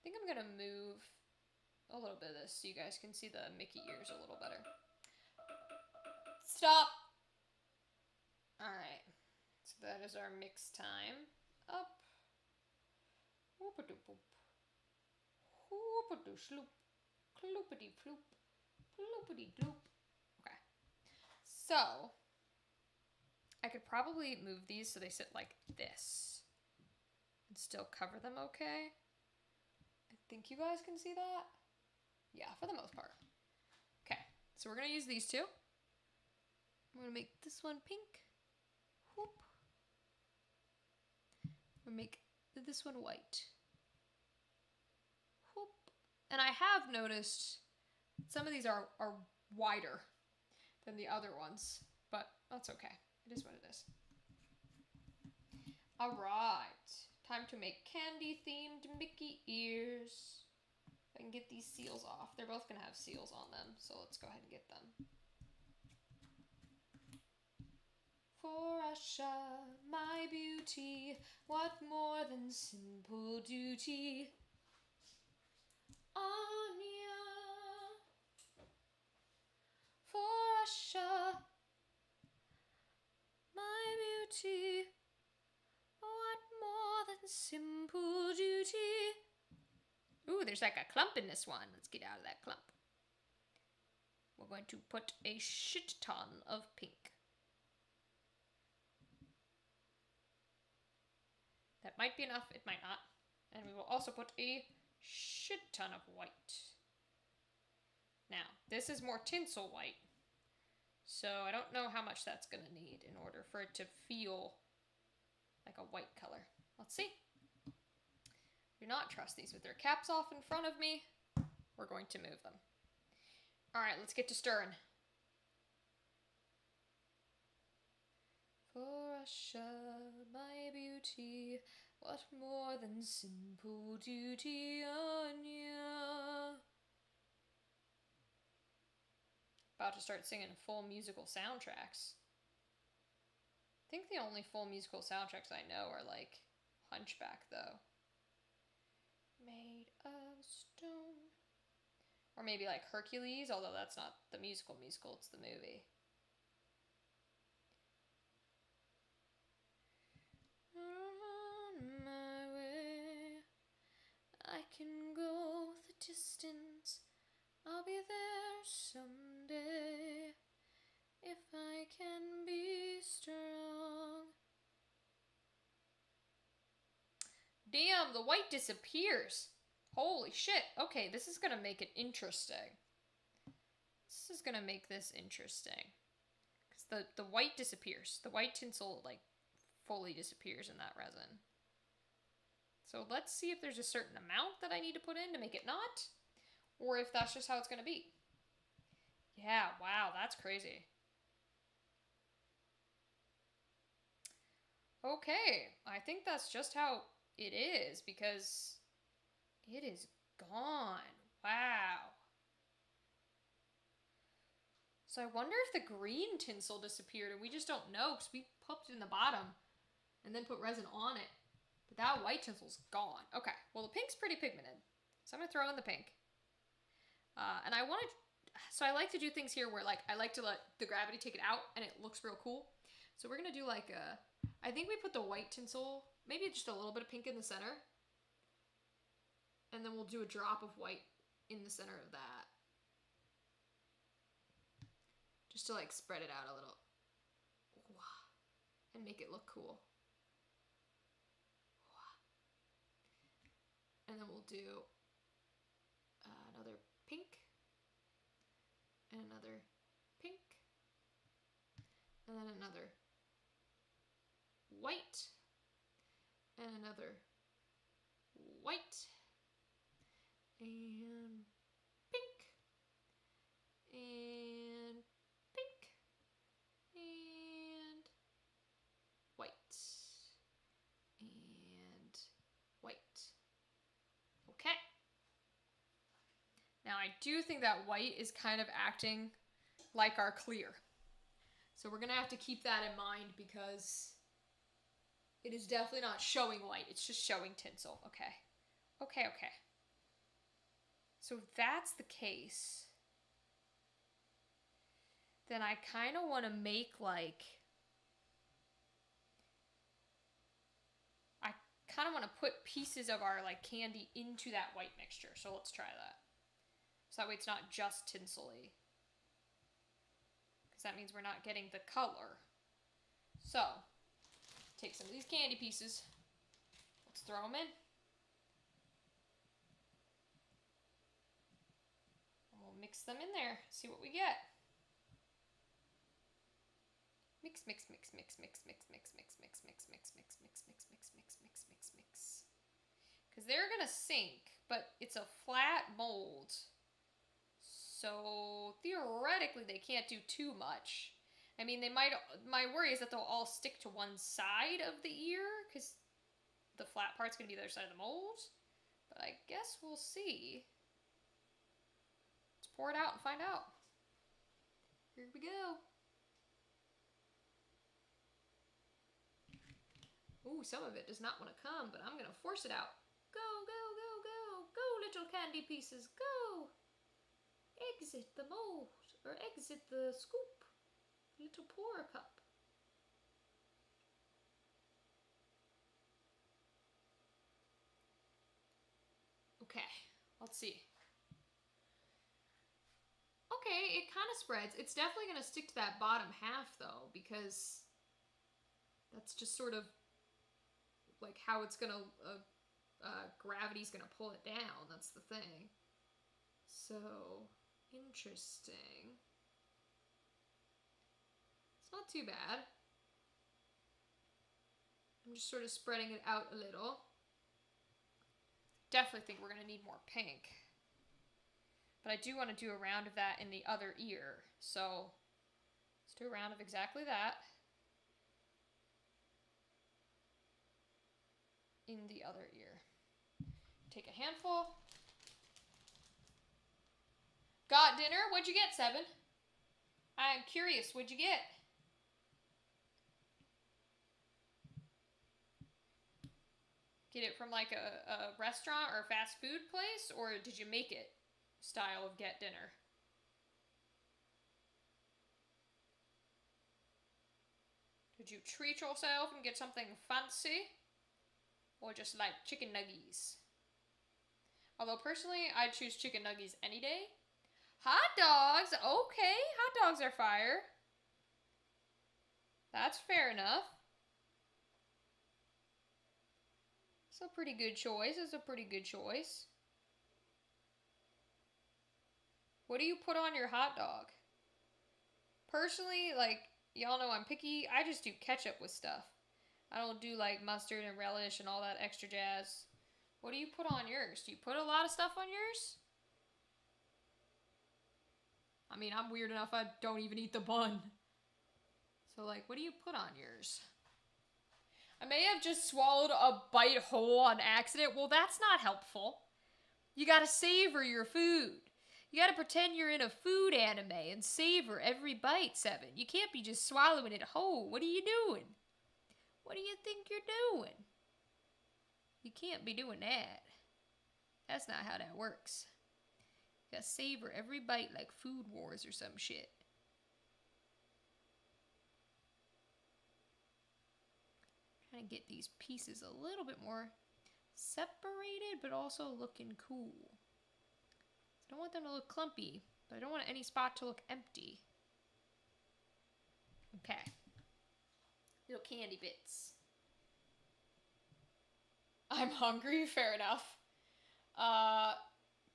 think I'm gonna move a little bit of this so you guys can see the Mickey ears a little better. Stop! Alright, so that is our mix time. Up. Whoop-a-doop-boop. Whoop-a-doo-sloop. Cloopity-floop. Floopity-gloop. Okay. So, I could probably move these so they sit like this and still cover them okay. I think you guys can see that. Yeah, for the most part. Okay, so we're going to use these two. We're going to make this one pink. Whoop. We'll make this one white. Whoop. And I have noticed some of these are wider than the other ones, but that's okay. It is what it is. All right, time to make candy-themed Mickey ears. If I can get these seals off. They're both gonna have seals on them, so let's go ahead and get them. For Asha, my beauty, what more than simple duty? Anya. Russia, my beauty, what more than simple duty? Ooh, there's like a clump in this one. Let's get out of that clump. We're going to put a shit ton of pink. That might be enough, it might not. And we will also put a shit ton of white. Now, this is more tinsel white. So I don't know how much that's going to need in order for it to feel like a white color. Let's see. Do not trust these with their caps off in front of me. We're going to move them. All right, let's get to stirring. For Russia, my beauty, what more than simple duty on you? About to start singing full musical soundtracks. I think the only full musical soundtracks I know are like Hunchback, though. Made of stone. Or maybe like Hercules, although that's not the musical, it's the movie. On my way, I can go the distance. I'll be there someday if I can be strong. Damn, the white disappears. Holy shit. Okay, this is gonna make it interesting. This is gonna make this interesting. Because the white disappears. The white tinsel, like, fully disappears in that resin. So let's see if there's a certain amount that I need to put in to make it not. Or if that's just how it's gonna be. Yeah, wow, that's crazy. Okay, I think that's just how it is, because it is gone. Wow. So I wonder if the green tinsel disappeared and we just don't know because we popped it in the bottom and then put resin on it. But that white tinsel's gone. Okay, well the pink's pretty pigmented. So I'm going to throw in the pink. And I wanted, so I like to do things here where like I like to let the gravity take it out and it looks real cool. So we're going to do like a, I think we put the white tinsel, maybe just a little bit of pink in the center. And then we'll do a drop of white in the center of that. Just to like spread it out a little. And make it look cool. And then we'll do another pink. And another pink. And then another white. And another white. And pink. And pink. And white. And white. Okay. Now I do think that white is kind of acting like our clear. So we're gonna have to keep that in mind because it is definitely not showing white, it's just showing tinsel. Okay. Okay. So if that's the case, then I kind of want to make like, I kind of want to put pieces of our like candy into that white mixture. So let's try that. So that way it's not just tinsel-y. Because that means we're not getting the color. So, take some of these candy pieces. Let's throw them in. And we'll mix them in there. See what we get. Mix. Because they're going to sink, but it's a flat mold. So theoretically they can't do too much. I mean, they might, my worry is that they'll all stick to one side of the ear because the flat part's going to be the other side of the mold. But I guess we'll see. Let's pour it out and find out. Here we go. Ooh, some of it does not want to come, but I'm going to force it out. Go, little candy pieces, go. exit the mold, or exit the scoop. Little pour cup. Okay, let's see. Okay, it kind of spreads. It's definitely going to stick to that bottom half, though, because that's just sort of like how it's going to, gravity's going to pull it down. That's the thing. So, interesting. It's not too bad. I'm just sort of spreading it out a little. Definitely think we're going to need more pink. But I do want to do a round of that in the other ear. So let's do a round of exactly that. In the other ear. Take a handful. Got dinner? What'd you get, Seven? I'm curious. What'd you get? Get it from like a restaurant or a fast food place? Or did you make it? Style of get dinner. Did you treat yourself and get something fancy? Or just like chicken nuggies? Although personally, I'd choose chicken nuggies any day. Hot dogs! Okay, hot dogs are fire. That's fair enough. It's a pretty good choice. It's a pretty good choice. What do you put on your hot dog? Personally, like, y'all know I'm picky. I just do ketchup with stuff. I don't do, like, mustard and relish and all that extra jazz. What do you put on yours? Do you put a lot of stuff on yours? I mean, I'm weird enough I don't even eat the bun. So, like, what do you put on yours? I may have just swallowed a bite whole on accident. Well, that's not helpful. You gotta savor your food. You gotta pretend you're in a food anime and savor every bite, Seven. You can't be just swallowing it whole. What are you doing? What do you think you're doing? You can't be doing that. That's not how that works. You gotta savor every bite like Food Wars or some shit. Trying to get these pieces a little bit more separated, but also looking cool. I don't want them to look clumpy, but I don't want any spot to look empty. Okay. Little candy bits. I'm hungry, fair enough.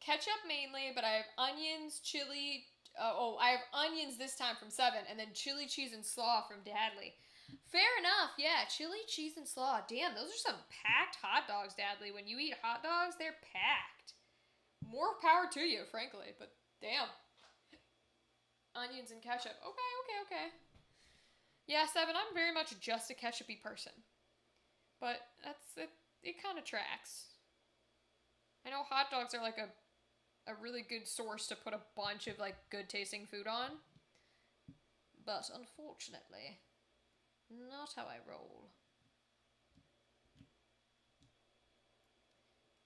Ketchup mainly, but I have onions, chili. I have onions this time from Seven, and then chili, cheese, and slaw from Dadley. Fair enough, yeah. Chili, cheese, and slaw. Damn, those are some packed hot dogs, Dadley. When you eat hot dogs, they're packed. More power to you, frankly, but damn. Onions and ketchup. Okay. Yeah, Seven, I'm very much just a ketchup-y person. But that's it. It kind of tracks. I know hot dogs are like a really good source to put a bunch of like good tasting food on. But unfortunately, not how I roll.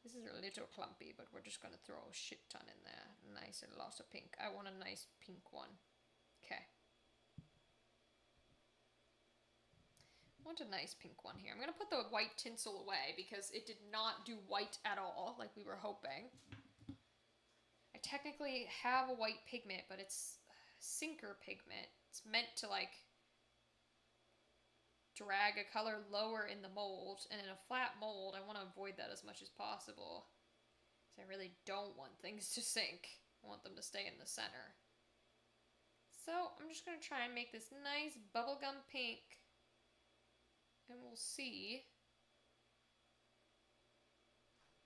This is a little clumpy, but we're just gonna throw a shit ton in there. Nice and lots of pink. I want a nice pink one. Okay. I want a nice pink one here. I'm gonna put the white tinsel away because it did not do white at all like we were hoping. I technically have a white pigment, but it's sinker pigment. It's meant to like drag a color lower in the mold, and in a flat mold, I want to avoid that as much as possible. Because I really don't want things to sink. I want them to stay in the center. So I'm just going to try and make this nice bubblegum pink. And we'll see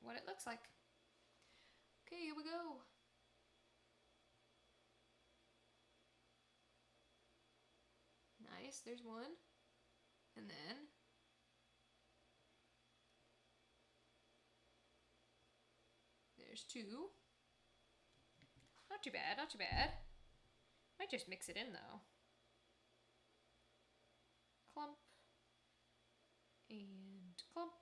what it looks like. Okay, here we go. Nice, there's one. And then there's two. Not too bad, not too bad. Might just mix it in though. Clump. And clump.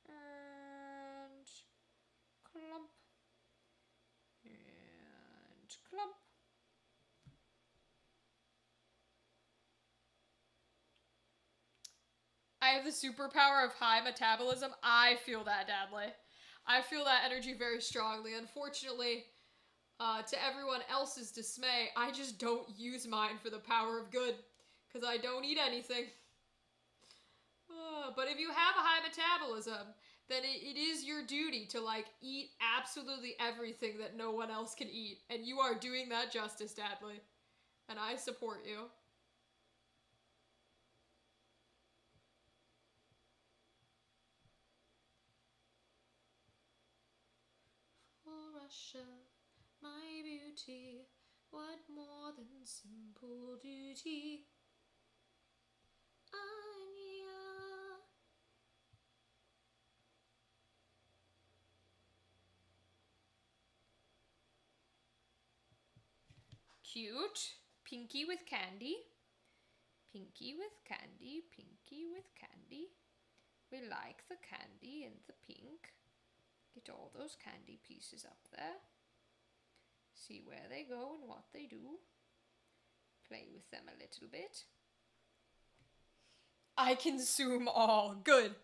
And clump. I have the superpower of high metabolism. I feel that, Dadley. I feel that energy very strongly. Unfortunately, to everyone else's dismay, I just don't use mine for the power of good. Because I don't eat anything. But if you have a high metabolism, then it is your duty to, like, eat absolutely everything that no one else can eat. And you are doing that justice, Dadley. And I support you. For Russia, my beauty, what more than simple duty? Anya. Cute. Pinky with candy. Pinky with candy. Pinky with candy. We like the candy and the pink. Get all those candy pieces up there. See where they go and what they do. Play with them a little bit. I consume all. Good.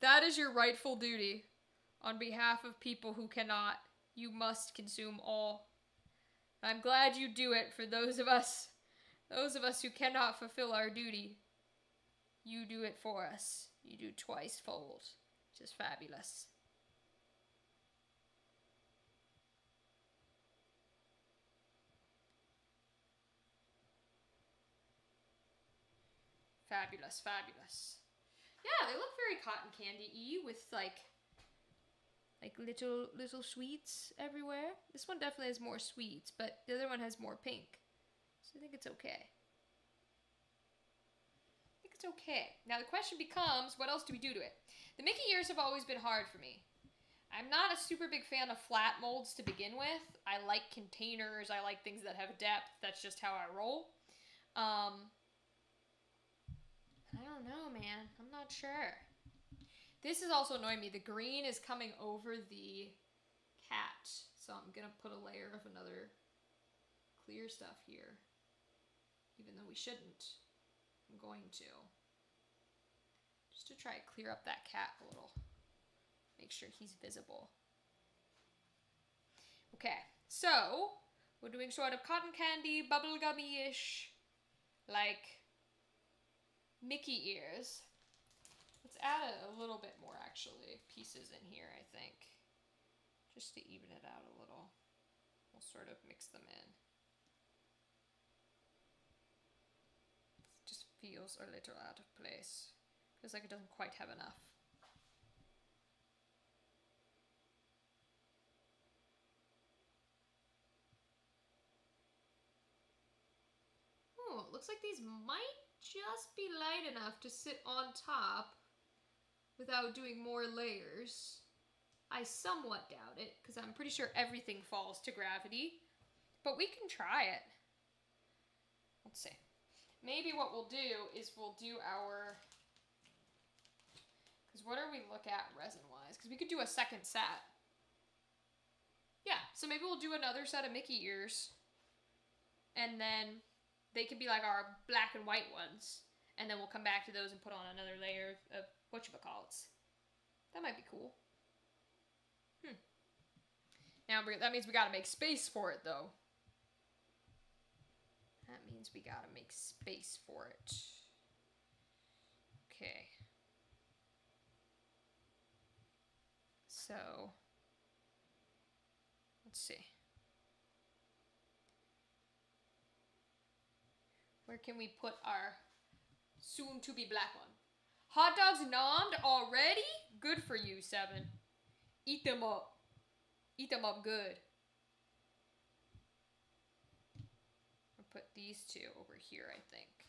That is your rightful duty. On behalf of people who cannot, you must consume all. I'm glad you do it for those of us who cannot fulfill our duty. You do it for us. You do twice fold. Just fabulous. Fabulous, fabulous. Yeah, they look very cotton candy-y with like little sweets everywhere. This one definitely has more sweets, but the other one has more pink. So I think it's okay. It's okay. Now the question becomes, what else do we do to it? The Mickey ears have always been hard for me. I'm not a super big fan of flat molds to begin with. I like containers. I like things that have depth. That's just how I roll. I don't know, man. I'm not sure. This is also annoying me. The green is coming over the cat. So I'm going to put a layer of another clear stuff here. Even though we shouldn't. I'm going to. Just to try to clear up that cat a little. Make sure he's visible. Okay, so we're doing sort of cotton candy, bubblegummy-ish, like Mickey ears. Let's add a little bit more, actually, pieces in here, I think. Just to even it out a little. We'll sort of mix them in. Just feels a little out of place. Feels like it doesn't quite have enough. Oh, it looks like these might just be light enough to sit on top without doing more layers. I somewhat doubt it, because I'm pretty sure everything falls to gravity. But we can try it. Let's see. Maybe what we'll do is we'll do our... Because what are we look at resin-wise? Because we could do a second set. Yeah, so maybe we'll do another set of Mickey ears. And then they could be like our black and white ones. And then we'll come back to those and put on another layer of whatchamacallits. That might be cool. Now, that means we gotta make space for it, though. That means we gotta make space for it. Okay. So, let's see. Where can we put our soon-to-be black one? Hot dogs nommed already? Good for you, Seven. Eat them up. Eat them up good. I'll put these two over here, I think.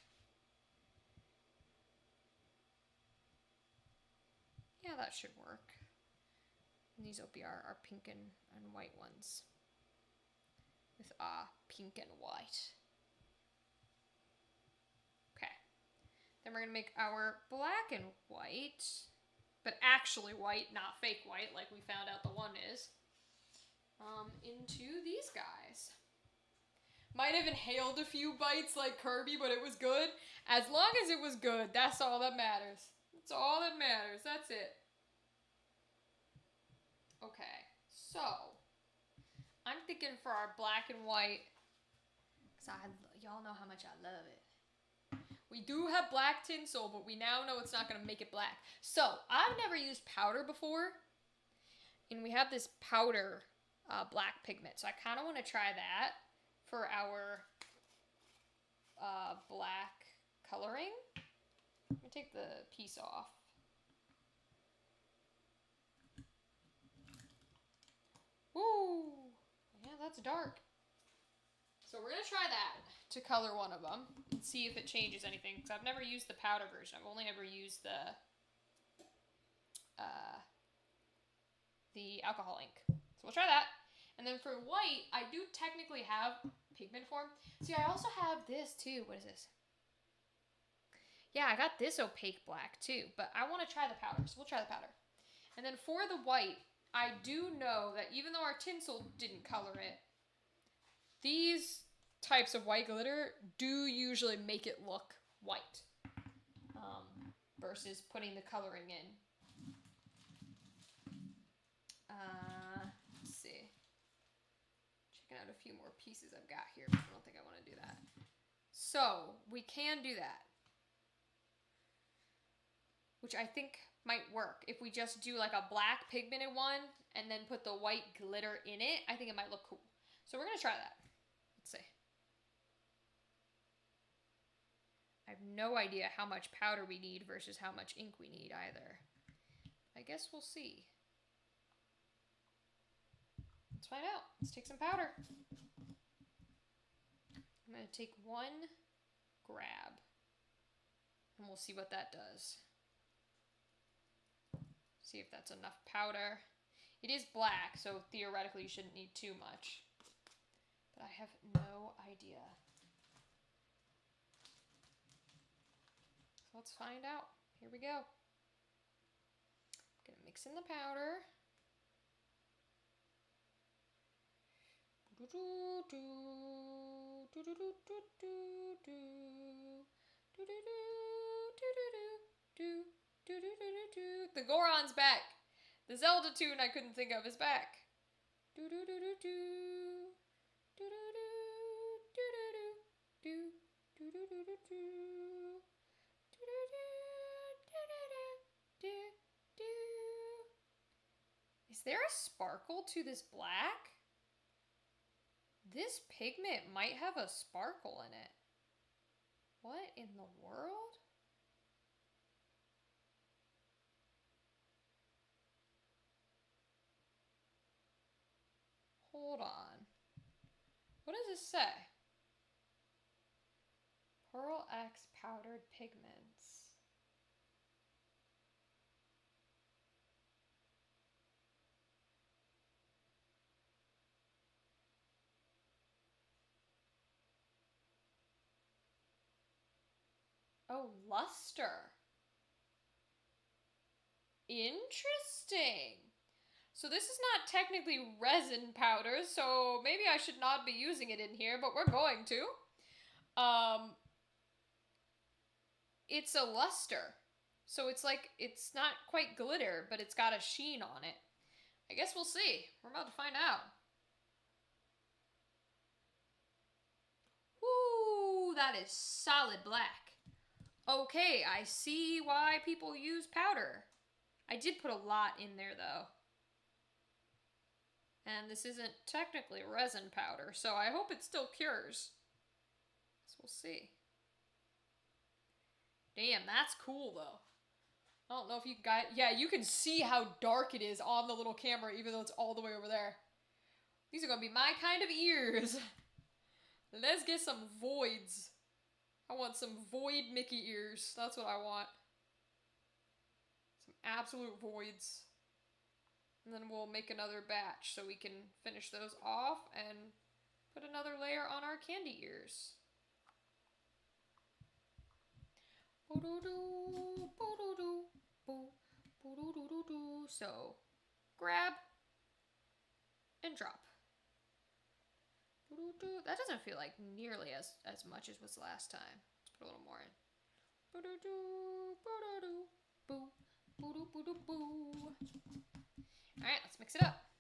Yeah, that should work. And these will be our pink and white ones. With pink and white. Okay. Then we're going to make our black and white. But actually white, not fake white, like we found out the one is. Into these guys. Might have inhaled a few bites like Kirby, but it was good. As long as it was good, that's all that matters. That's all that matters. That's it. Okay, so I'm thinking for our black and white, because y'all know how much I love it. We do have black tinsel, but we now know it's not going to make it black. So I've never used powder before, and we have this powder black pigment. So I kind of want to try that for our black coloring. I'm going to take the piece off. Woo! Yeah, that's dark. So we're going to try that to color one of them and see if it changes anything. Because I've never used the powder version. I've only ever used the alcohol ink. So we'll try that. And then for white, I do technically have pigment form. See, I also have this too. What is this? Yeah, I got this opaque black too. But I want to try the powder. So we'll try the powder. And then for the white, I do know that even though our tinsel didn't color it, these types of white glitter do usually make it look white versus putting the coloring in. Let's see. Checking out a few more pieces I've got here, but I don't think I want to do that. So we can do that, which I think might work. If we just do like a black pigmented one and then put the white glitter in it, I think it might look cool. So we're going to try that. Let's see. I have no idea how much powder we need versus how much ink we need either. I guess we'll see. Let's find out. Let's take some powder. I'm going to take one grab and we'll see what that does. See if that's enough powder. It is black, so theoretically you shouldn't need too much. But I have no idea. So let's find out. Here we go. I'm gonna mix in the powder. The Goron's back. The Zelda tune I couldn't think of is back. Is there a sparkle to this black? This pigment might have a sparkle in it. What in the world? Hold on. What does this say? Pearl X powdered pigments. Oh, luster. Interesting. So this is not technically resin powder, so maybe I should not be using it in here, but we're going to. It's a luster. So it's like, it's not quite glitter, but it's got a sheen on it. I guess we'll see. We're about to find out. Ooh, that is solid black. Okay, I see why people use powder. I did put a lot in there though. And this isn't technically resin powder, so I hope it still cures. So we'll see. Damn, that's cool though. I don't know if you guys... Yeah, you can see how dark it is on the little camera, even though it's all the way over there. These are going to be my kind of ears. Let's get some voids. I want some void Mickey ears. That's what I want. Some absolute voids. And then we'll make another batch so we can finish those off and put another layer on our candy ears. So, grab and drop. That doesn't feel like nearly as much as was last time. Let's put a little more in. Boo. Boo doo boo doo boo. Alright, let's mix it up.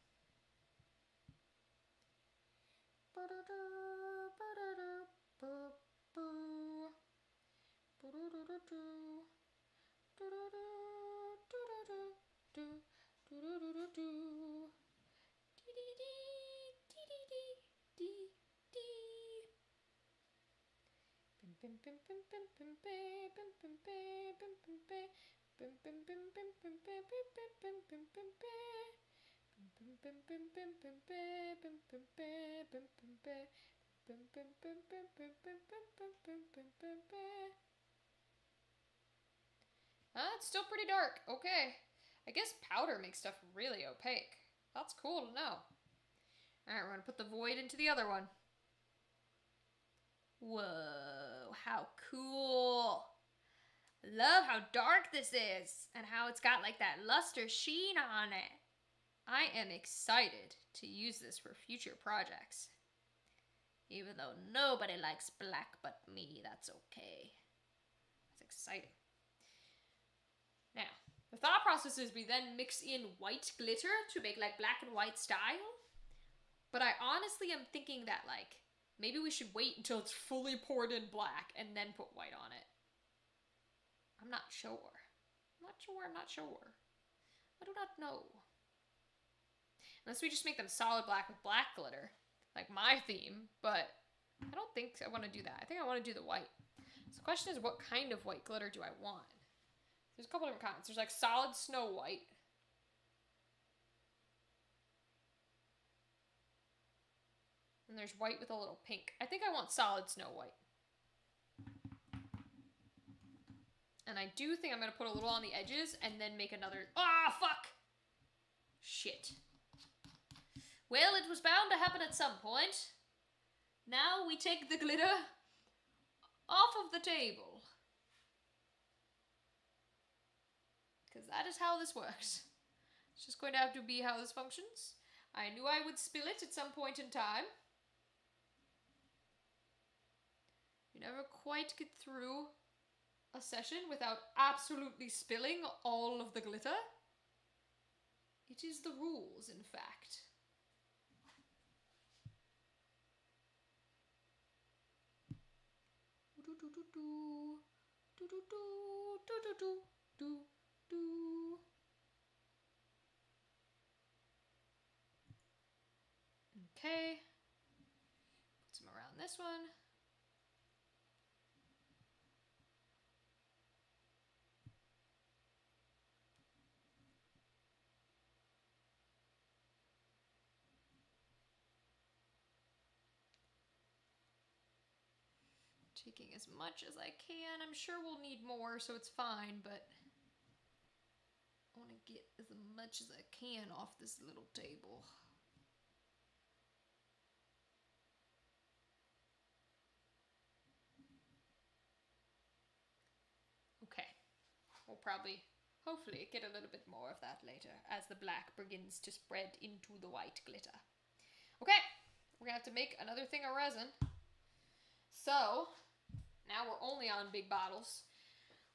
It's still pretty dark. Okay. I guess powder makes stuff really opaque. That's cool to know. Alright, we're gonna put the void into the other one. Whoa, how cool. Love how dark this is and how it's got like that luster sheen on it. I am excited to use this for future projects. Even though nobody likes black but me, that's okay. That's exciting. Now, the thought process is we then mix in white glitter to make like black and white style. But I honestly am thinking that like, maybe we should wait until it's fully poured in black and then put white on it. I'm not sure. I'm not sure. I do not know. Unless we just make them solid black with black glitter. Like my theme, but I don't think I want to do that. I think I want to do the white. So the question is, what kind of white glitter do I want? There's a couple different kinds. There's like solid snow white. And there's white with a little pink. I think I want solid snow white. And I do think I'm going to put a little on the edges and then make another... Ah, fuck! Shit. Well, it was bound to happen at some point. Now we take the glitter off of the table. Because that is how this works. It's just going to have to be how this functions. I knew I would spill it at some point in time. You never quite get through a session without absolutely spilling all of the glitter. It is the rules, in fact. Okay. Put some around this one. Taking as much as I can. I'm sure we'll need more, so it's fine, but I want to get as much as I can off this little table. Okay. We'll probably, hopefully, get a little bit more of that later as the black begins to spread into the white glitter. Okay, we're going to have to make another thing of resin. So, now we're only on big bottles.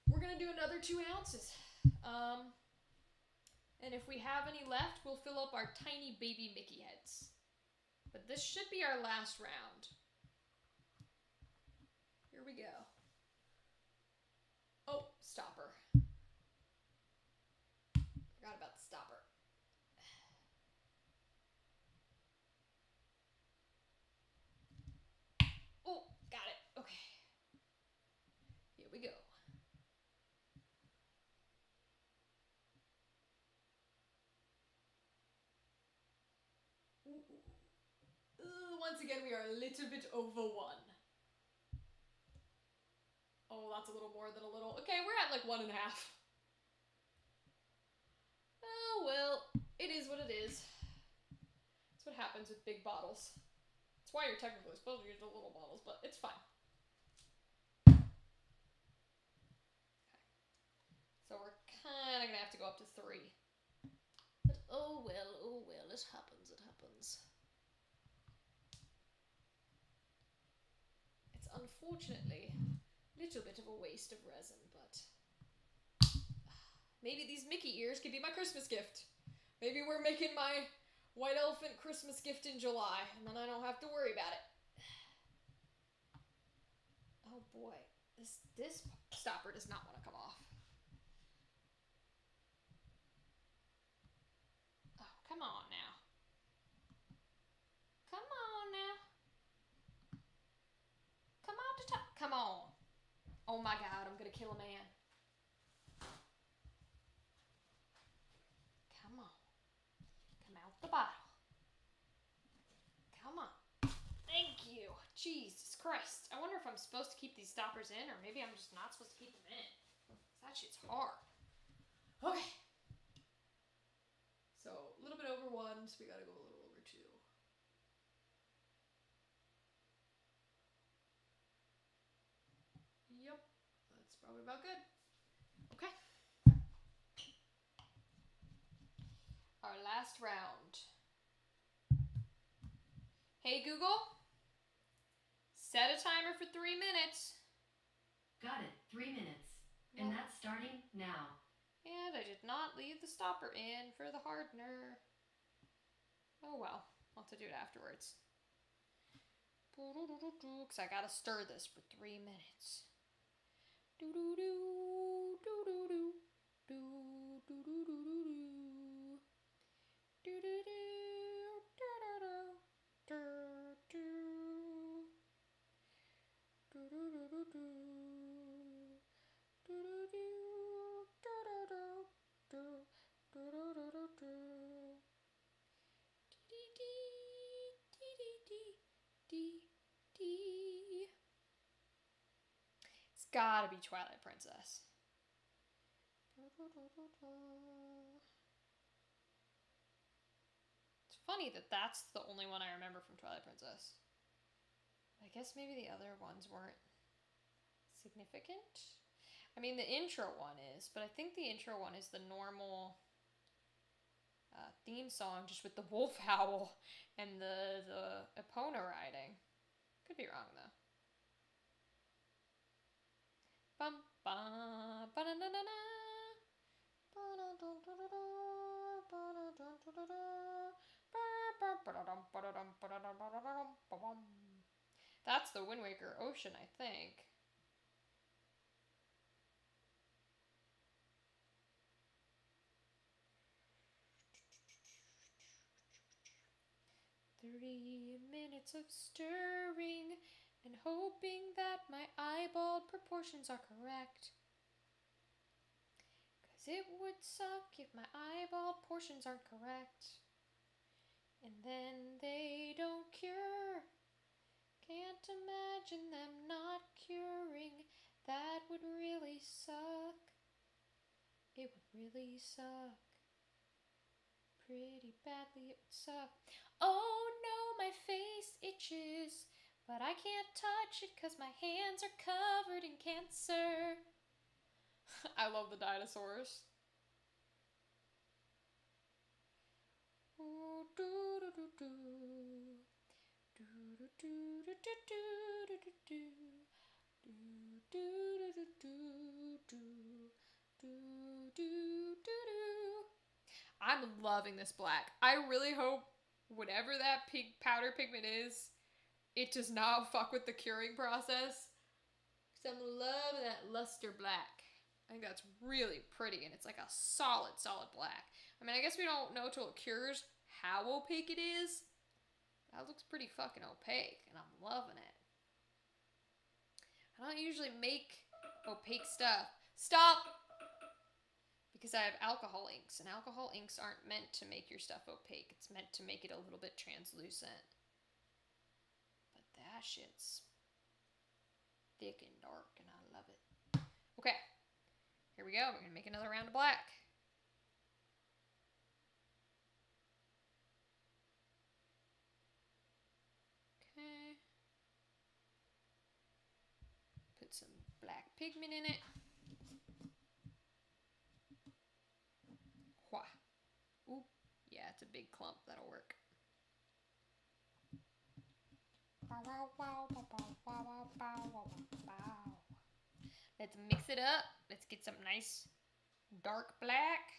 We're going to do another 2 ounces. And if we have any left, we'll fill up our tiny baby Mickey heads. But this should be our last round. Here we go. Oh, stopper. Forgot about the stopper. Oh, got it. Okay. Here we go. Once again, we are a little bit over 1. Oh, that's a little more than a little. Okay, we're at like 1.5. Oh, well, it is what it is. That's what happens with big bottles. That's why you're technically supposed to use the little bottles, but it's fine. Okay. So we're kind of going to have to go up to 3. But oh well, it happens, it happens. It's unfortunately a little bit of a waste of resin, but Maybe these Mickey ears could be my Christmas gift. Maybe we're making my white elephant Christmas gift in July, and then I don't have to worry about it. Oh boy, this stopper does not want to come off. Oh, come on now. Come on now. Come on to top. Come on. Oh my god, I'm gonna kill a man. Come on. Come out the bottle. Come on. Thank you. Jesus Christ. I wonder if I'm supposed to keep these stoppers in, or maybe I'm just not supposed to keep them in. That shit's hard. Okay. So, a little bit over 1, so we gotta go a little over 2. Yep. That's probably about good. Okay. Our last round. Hey Google, set a timer for 3 minutes. Got it. 3 minutes. And that's starting now. And I did not leave the stopper in for the hardener. Oh well, I'll have to do it afterwards. Because I gotta stir this for 3 minutes. Do do do do do do do do do do do do do do do It's gotta be Twilight Princess. It's funny that that's the only one I remember from Twilight Princess. I guess maybe the other ones weren't significant. I mean, the intro one is, but I think the intro one is the normal theme song, just with the wolf howl and the Epona riding. Could be wrong though. Bum bum ba na na na na. That's the Wind Waker Ocean, I think. "3 minutes of stirring and hoping that my eyeball proportions are correct. 'Cause it would suck if my eyeball portions aren't correct. And then they don't cure. Can't imagine them not curing. That would really suck. It would really suck. Pretty badly it would suck. Oh no, my face itches. But I can't touch it 'cause my hands are covered in cancer." I love the dinosaurs. I'm loving this black. I really hope whatever that powder pigment is, it does not fuck with the curing process. Because I'm loving that luster black. I think that's really pretty, and it's like a solid black. I mean, I guess we don't know till it cures how opaque it is. That looks pretty fucking opaque, and I'm loving it. I don't usually make opaque stuff. Stop! Because I have alcohol inks, and alcohol inks aren't meant to make your stuff opaque. It's meant to make it a little bit translucent. But that shit's thick and dark, and I love it. Okay, here we go. We're gonna make another round of black. Okay. Put some black pigment in it. Wha. Ooh, yeah, it's a big clump. That'll work. Let's mix it up. Let's get some nice dark black.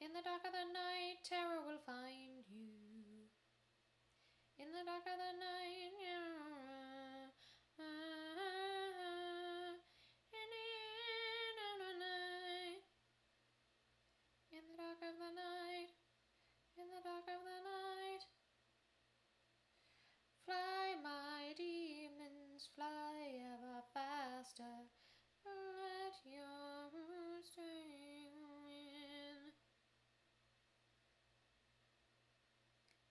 In the dark of the night, terror will find you. In the dark of the night, in the dark of the night, in the dark of the night, fly my demons, fly ever faster, let your string in.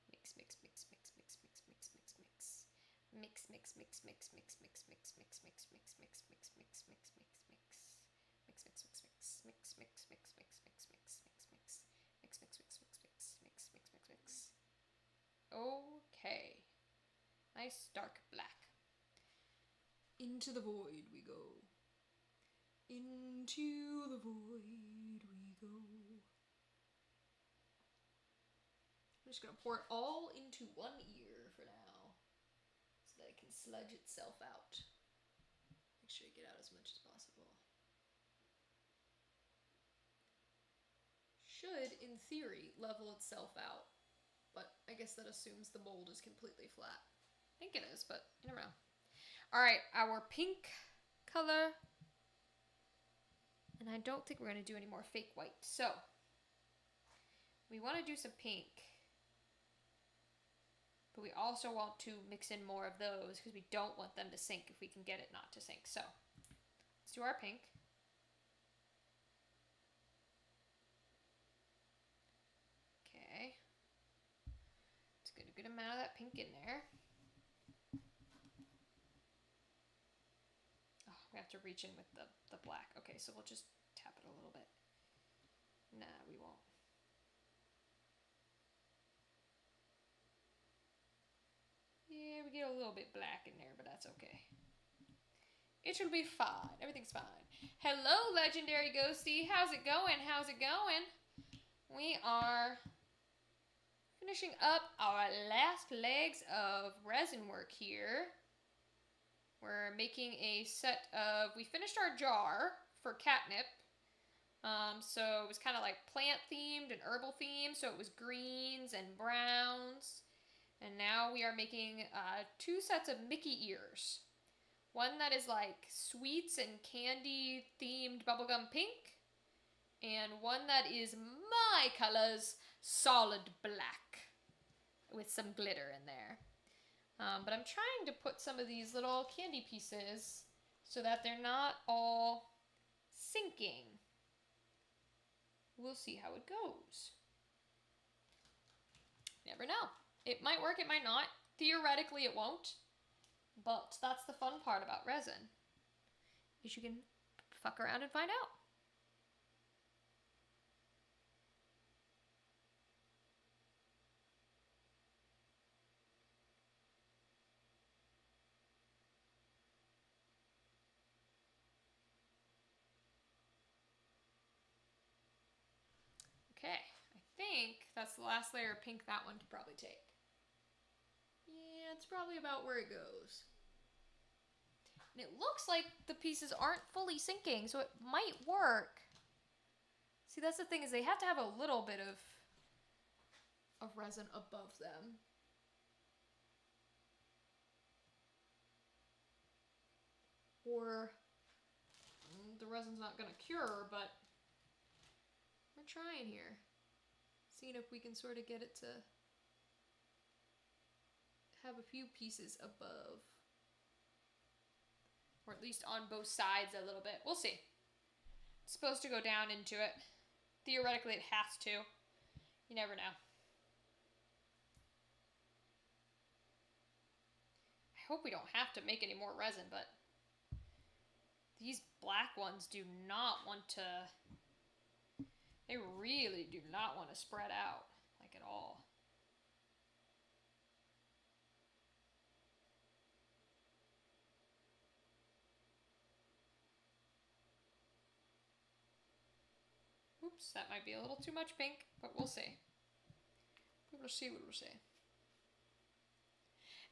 Mix, mix, mix, mix, mix, mix, mix, mix, mix. Mix, mix, mix, mix, mix, mix, mix, mix, mix, mix, mix, mix, mix, mix, mix, mix. Mix, mix, mix, mix, mix, mix, mix, mix, mix, mix, mix, mix. Mix, mix, mix, mix, mix, mix, mix, mix, mix. Okay. Nice dark black. Into the void we go. Into the void we go. I'm just gonna pour it all into one ear for now, so that it can sludge itself out. Make sure you get out as much as possible. Should, in theory, level itself out, but I guess that assumes the mold is completely flat. I think it is, but you never know. Alright, our pink color. And I don't think we're going to do any more fake white. So, we want to do some pink. But we also want to mix in more of those because we don't want them to sink if we can get it not to sink. So, let's do our pink. Okay. Let's get a good amount of that pink in there. Oh, we have to reach in with the black. Okay, so we'll just tap it a little bit. Nah, we won't. Yeah, we get a little bit black in there, but that's okay. It should be fine. Everything's fine. Hello, Legendary Ghosty. How's it going? How's it going? We are finishing up our last legs of resin work here. We're making a set of... We finished our jar for catnip. So it was kind of like plant themed and herbal themed. So it was greens and browns. And now we are making 2 sets of Mickey ears. One that is like sweets and candy themed bubblegum pink. And one that is my colors, solid black. With some glitter in there. But I'm trying to put some of these little candy pieces so that they're not all sinking. We'll see how it goes. Never know. It might work, it might not. Theoretically, it won't. But that's the fun part about resin. Is you can fuck around and find out. Okay, I think that's the last layer of pink that one could probably take. Yeah, it's probably about where it goes. And it looks like the pieces aren't fully sinking, so it might work. See, that's the thing, is they have to have a little bit of resin above them. Or the resin's not gonna cure, but we're trying here. Seeing if we can sort of get it to have a few pieces above. Or at least on both sides a little bit. We'll see. It's supposed to go down into it. Theoretically, it has to. You never know. I hope we don't have to make any more resin, but these black ones do not want to... They really do not want to spread out, like, at all. Oops, that might be a little too much pink, but we'll see. We will see, we will see.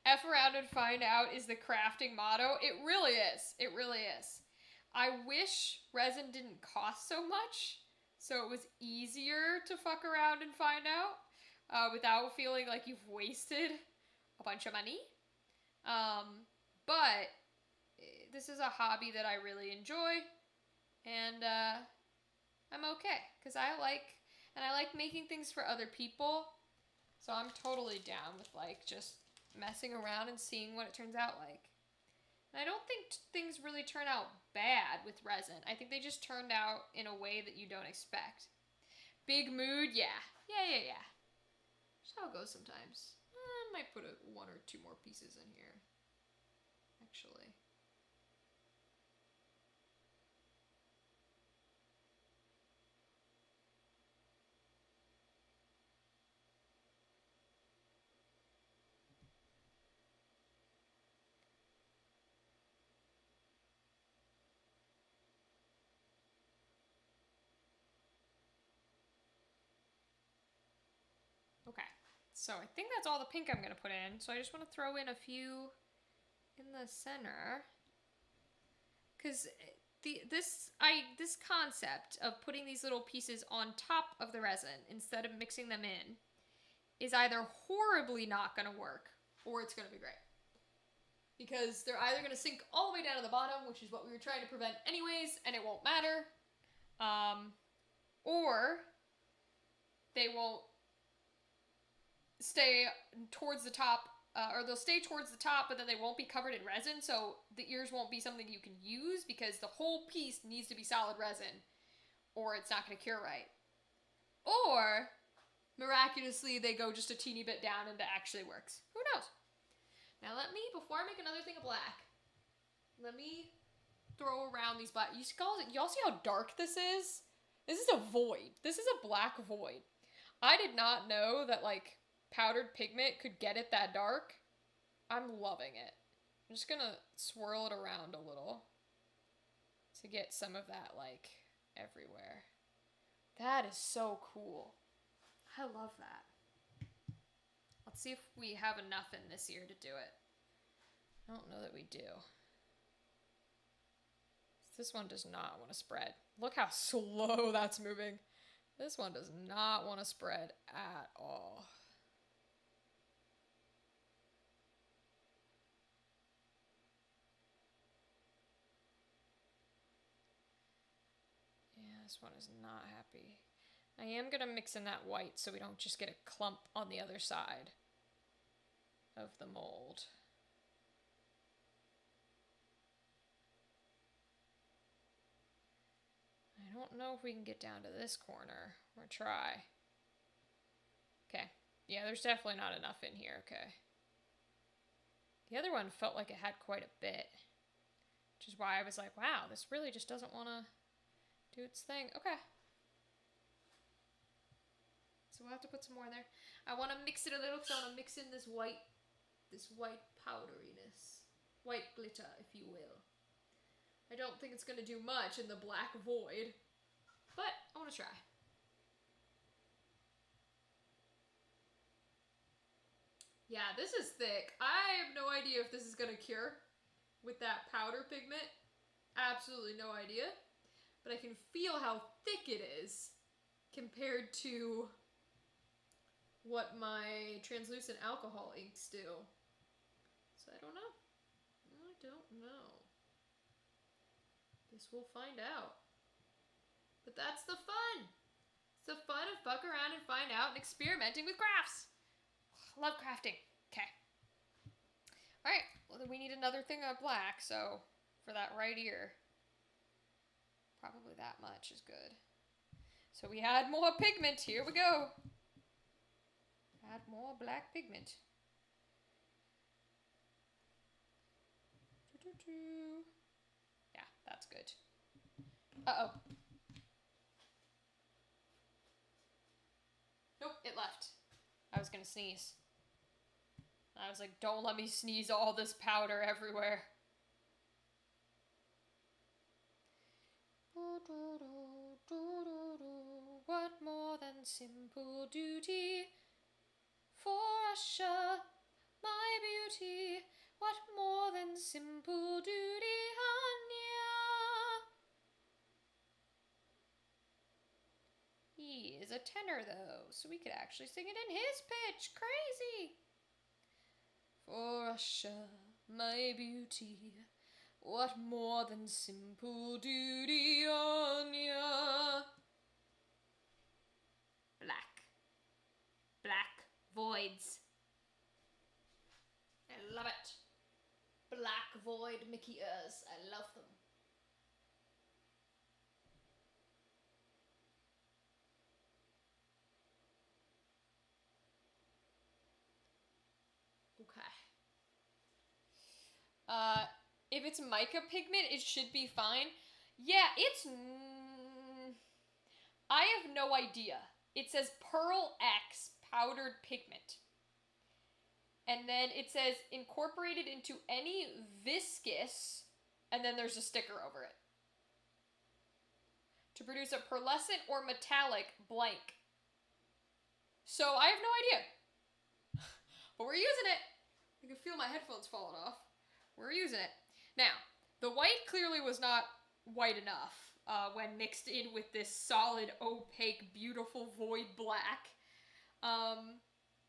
F around and find out is the crafting motto. It really is. It really is. I wish resin didn't cost so much, so it was easier to fuck around and find out without feeling like you've wasted a bunch of money. But this is a hobby that I really enjoy, and I'm okay because I like making things for other people. So I'm totally down with like just messing around and seeing what it turns out like. And I don't think things really turn out bad with resin. I think they just turned out in a way that you don't expect. Big mood, yeah. Yeah. Just how it goes sometimes. I might put one or two more pieces in here, actually. Okay, so I think that's all the pink I'm going to put in. So I just want to throw in a few in the center. Because this concept of putting these little pieces on top of the resin instead of mixing them in is either horribly not going to work or it's going to be great. Because they're either going to sink all the way down to the bottom, which is what we were trying to prevent anyways, and it won't matter. Or they won't stay towards the top, or they'll stay towards the top, but then they won't be covered in resin, so the ears won't be something you can use because the whole piece needs to be solid resin, or it's not going to cure right. Or, miraculously, they go just a teeny bit down and it actually works. Who knows? Now before I make another thing of black, let me throw around these black. Y'all see how dark this is? This is a void. This is a black void. I did not know that, like, powdered pigment could get it that dark. I'm loving it. I'm just gonna swirl it around a little to get some of that, like, everywhere. That is so cool. I love that. Let's see if we have enough in this ear to do it. I don't know that we do. This one does not want to spread. Look how slow that's moving. This one does not want to spread at all. Yeah, this one is not happy. I am going to mix in that white so we don't just get a clump on the other side of the mold. I don't know if we can get down to this corner or try. Okay. Yeah, there's definitely not enough in here. Okay. The other one felt like it had quite a bit, which is why I was like, wow, this really just doesn't want to do its thing. Okay. So we'll have to put some more in there. I want to mix it a little because I want to mix in this white powderiness. White glitter, if you will. I don't think it's going to do much in the black void, but I want to try. Yeah, this is thick. I have no idea if this is going to cure with that powder pigment. Absolutely no idea. But I can feel how thick it is compared to what my translucent alcohol inks do. So I don't know. I don't know. Guess we'll find out. But that's the fun. It's the fun of fuck around and find out and experimenting with crafts. Love crafting. Okay. Alright, well then we need another thing of black, so for that right ear, probably that much is good. So we add more pigment. Here we go. Add more black pigment. Yeah, that's good. Uh-oh. Nope, it left. I was gonna sneeze. I was like, don't let me sneeze all this powder everywhere. What more than simple duty for Usher, my beauty, what more than simple duty, Anya? He is a tenor, though, so we could actually sing it in his pitch. Crazy! For Russia, my beauty, what more than simple duty, Anya? Black. Black voids. I love it. Black void Mickey ears. I love them. Okay. If it's mica pigment, it should be fine. Yeah, it's... I have no idea. It says Pearl X powdered pigment. And then it says incorporated into any viscous, and then there's a sticker over it. To produce a pearlescent or metallic blank. So I have no idea. But we're using it. You can feel my headphones falling off. We're using it. Now, the white clearly was not white enough when mixed in with this solid, opaque, beautiful void black.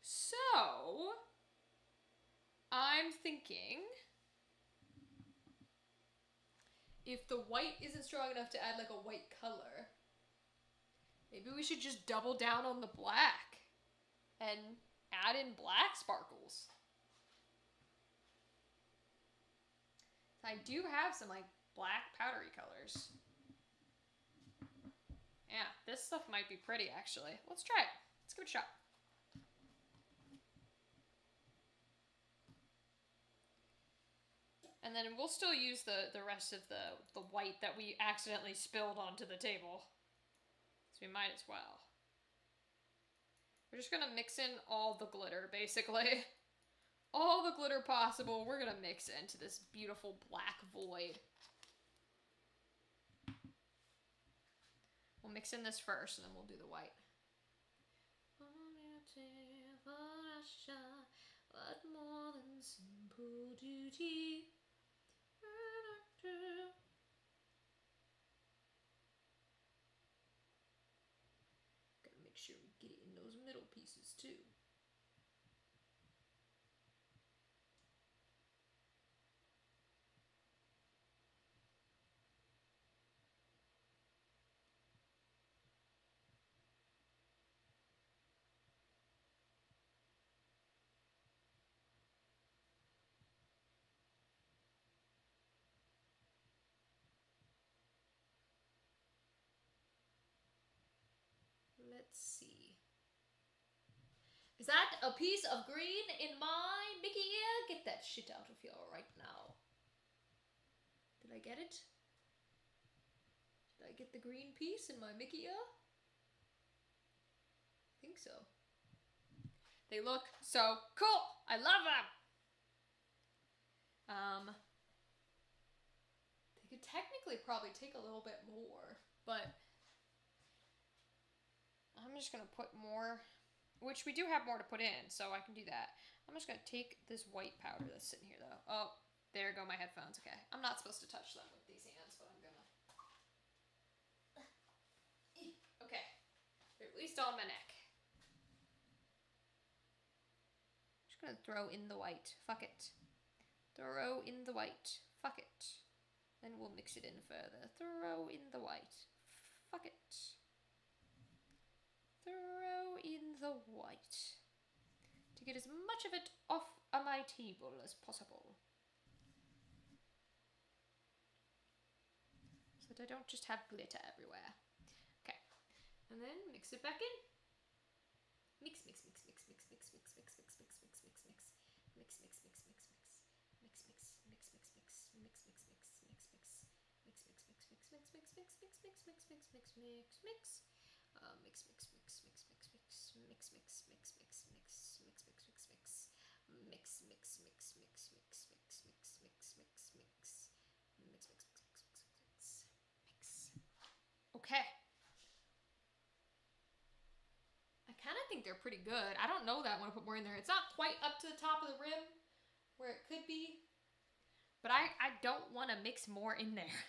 So I'm thinking if the white isn't strong enough to add like a white color, maybe we should just double down on the black and add in black sparkles. I do have some like black powdery colors. Yeah, this stuff might be pretty actually. Let's try it. Let's give it a shot. And then we'll still use the rest of the white that we accidentally spilled onto the table. So we might as well. We're just gonna mix in all the glitter, basically. All the glitter possible, we're gonna mix into this beautiful black void. We'll mix in this first, and then we'll do the white. What more than simple duty? Gotta make sure we get it in those middle pieces too. Let's see. Is that a piece of green in my Mickey ear? Get that shit out of here right now. Did I get it? Did I get the green piece in my Mickey ear? I think so. They look so cool. I love them. They could technically probably take a little bit more, but I'm just gonna put more, which we do have more to put in, so I can do that. I'm just gonna take this white powder that's sitting here though. Oh, there go my headphones. Okay, I'm not supposed to touch them with these hands, but I'm gonna. Okay, they're at least on my neck. Just gonna throw in the white. Fuck it. Throw in the white. Fuck it. Then we'll mix it in further. Throw in the white. Fuck it. Throw in the white. To get as much of it off of my table as possible. So that I don't just have glitter everywhere. Okay. And then mix it back in. Mix, mix, mix, mix, mix, mix, mix, mix, mix, mix, mix, mix, mix. Mix, mix, mix, mix, mix. Mix, mix, mix, mix, mix. Mix, mix, mix, mix, mix. Mix, mix, mix, mix, mix, mix, mix, mix, mix, mix, mix, mix, mix, mix. Mix, mix, mix, mix, mix, mix. Mix, mix, mix, mix, mix. Mix, mix, mix, mix. Mix, mix, mix, mix, mix, mix, mix, mix, mix, mix. Mix, mix, mix, mix, mix, mix. Mix. Okay. I kind of think they're pretty good. I don't know that I want to put more in there. It's not quite up to the top of the rim, where it could be. But I don't want to mix more in there.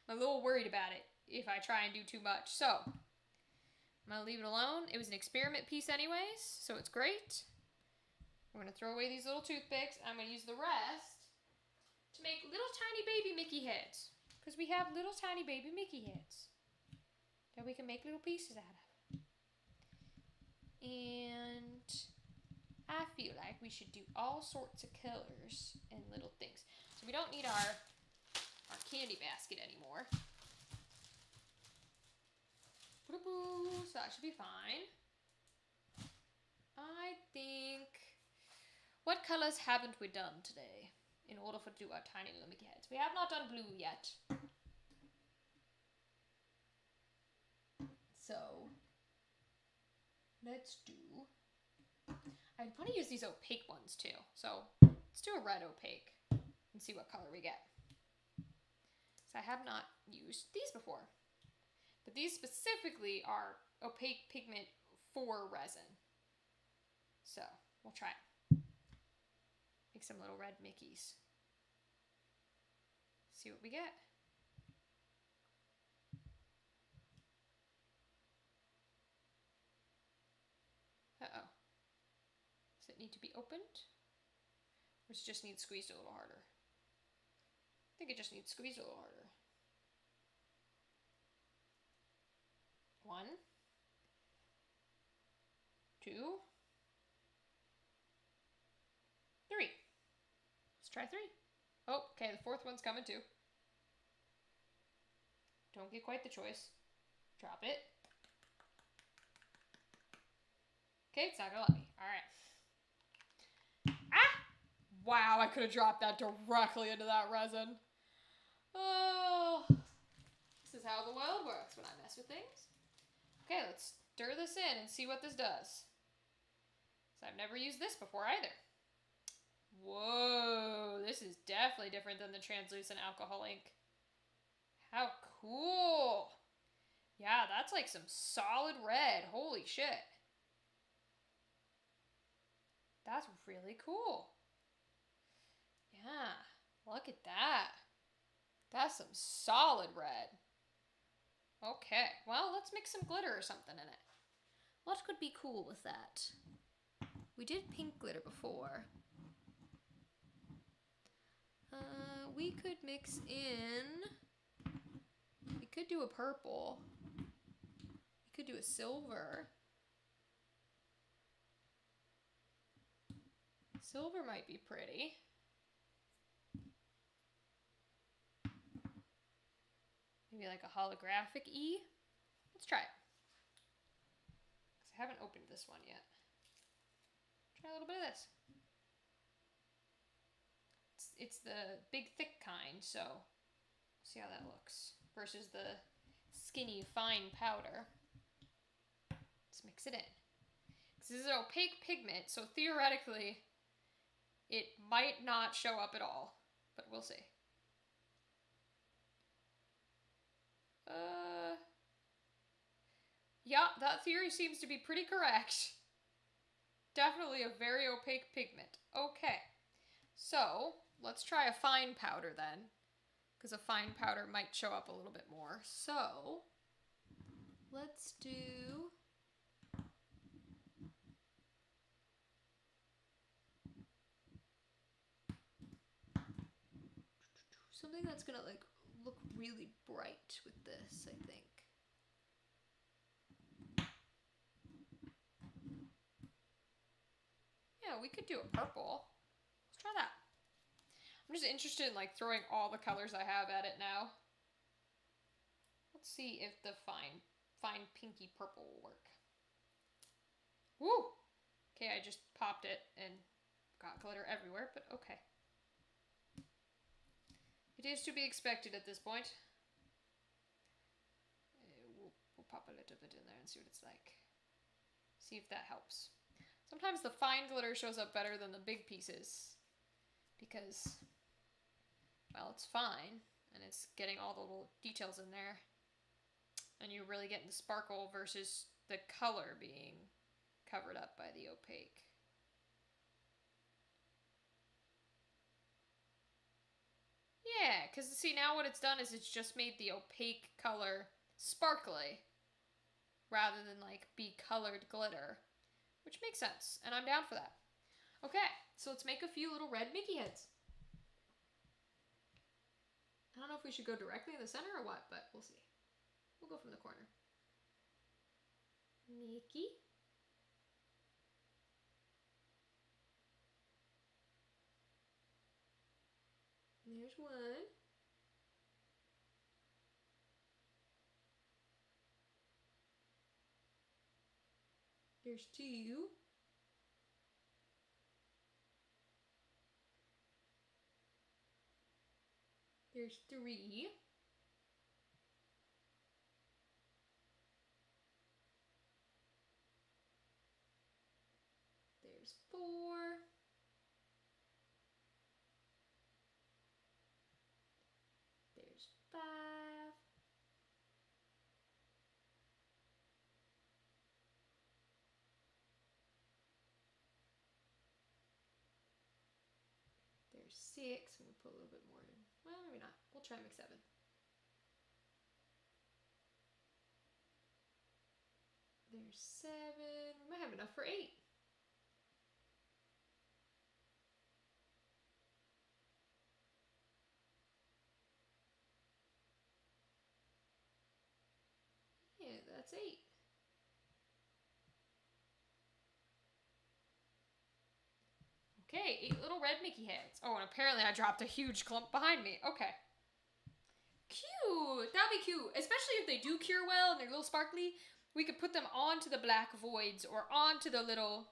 I'm a little worried about it if I try and do too much. So, I'm going to leave it alone. It was an experiment piece anyways, so it's great. We're going to throw away these little toothpicks. I'm going to use the rest to make little tiny baby Mickey heads. Because we have little tiny baby Mickey heads that we can make little pieces out of. And I feel like we should do all sorts of colors and little things. So we don't need our candy basket anymore. So that should be fine. I think... What colors haven't we done today in order to do our tiny little Mickey heads? We have not done blue yet. So, let's do... I want to use these opaque ones too. So, let's do a red opaque and see what color we get. So I have not used these before. But these specifically are opaque pigment for resin. So, we'll try it. Make some little red Mickeys. See what we get. Uh-oh. Does it need to be opened? Or does it just need squeezed a little harder? I think it just needs squeezed a little harder. 1, 2, 3. Let's try 3. Oh, okay, the 4th one's coming too. Don't get quite the choice. Drop it. Okay, it's not gonna let me. Alright. Ah! Wow, I could have dropped that directly into that resin. Oh. This is how the world works when I mess with things. Okay, let's stir this in and see what this does. So I've never used this before either. Whoa, this is definitely different than the translucent alcohol ink. How cool. Yeah, that's like some solid red. Holy shit. That's really cool. Yeah, look at that. That's some solid red. Okay, well, let's mix some glitter or something in it. What could be cool with that? We did pink glitter before. We could mix in... We could do a purple. We could do a silver. Silver might be pretty. Maybe like a holographic E. Let's try it. Because I haven't opened this one yet. Try a little bit of this. It's the big thick kind, so see how that looks. Versus the skinny fine powder. Let's mix it in. This is an opaque pigment, so theoretically it might not show up at all, but we'll see. Yeah, that theory seems to be pretty correct. Definitely a very opaque pigment. Okay, so let's try a fine powder then, because a fine powder might show up a little bit more. So let's do something that's gonna like look really bright with this, I think. Yeah, we could do a purple. Let's try that. I'm just interested in like throwing all the colors I have at it now. Let's see if the fine pinky purple will work. Woo! Okay, I just popped it and got glitter everywhere, but okay. It is to be expected at this point. We'll pop a little bit in there and see what it's like. See if that helps. Sometimes the fine glitter shows up better than the big pieces because, well, it's fine and it's getting all the little details in there and you're really getting the sparkle versus the color being covered up by the opaque. Yeah, because see, now what it's done is it's just made the opaque color sparkly rather than like be colored glitter, which makes sense, and I'm down for that. Okay, so let's make a few little red Mickey heads. I don't know if we should go directly in the center or what, but we'll see. We'll go from the corner. Mickey. There's one. There's two. There's three. There's four. There's five. There's six. I'm going to put a little bit more in. Well, maybe not. We'll try and make seven. There's seven. We might have enough for eight. Yeah, that's eight. Okay, 8 little red Mickey heads. Oh, and apparently I dropped a huge clump behind me. Okay. Cute. That'd be cute. Especially if they do cure well and they're a little sparkly. We could put them onto the black voids or onto the little,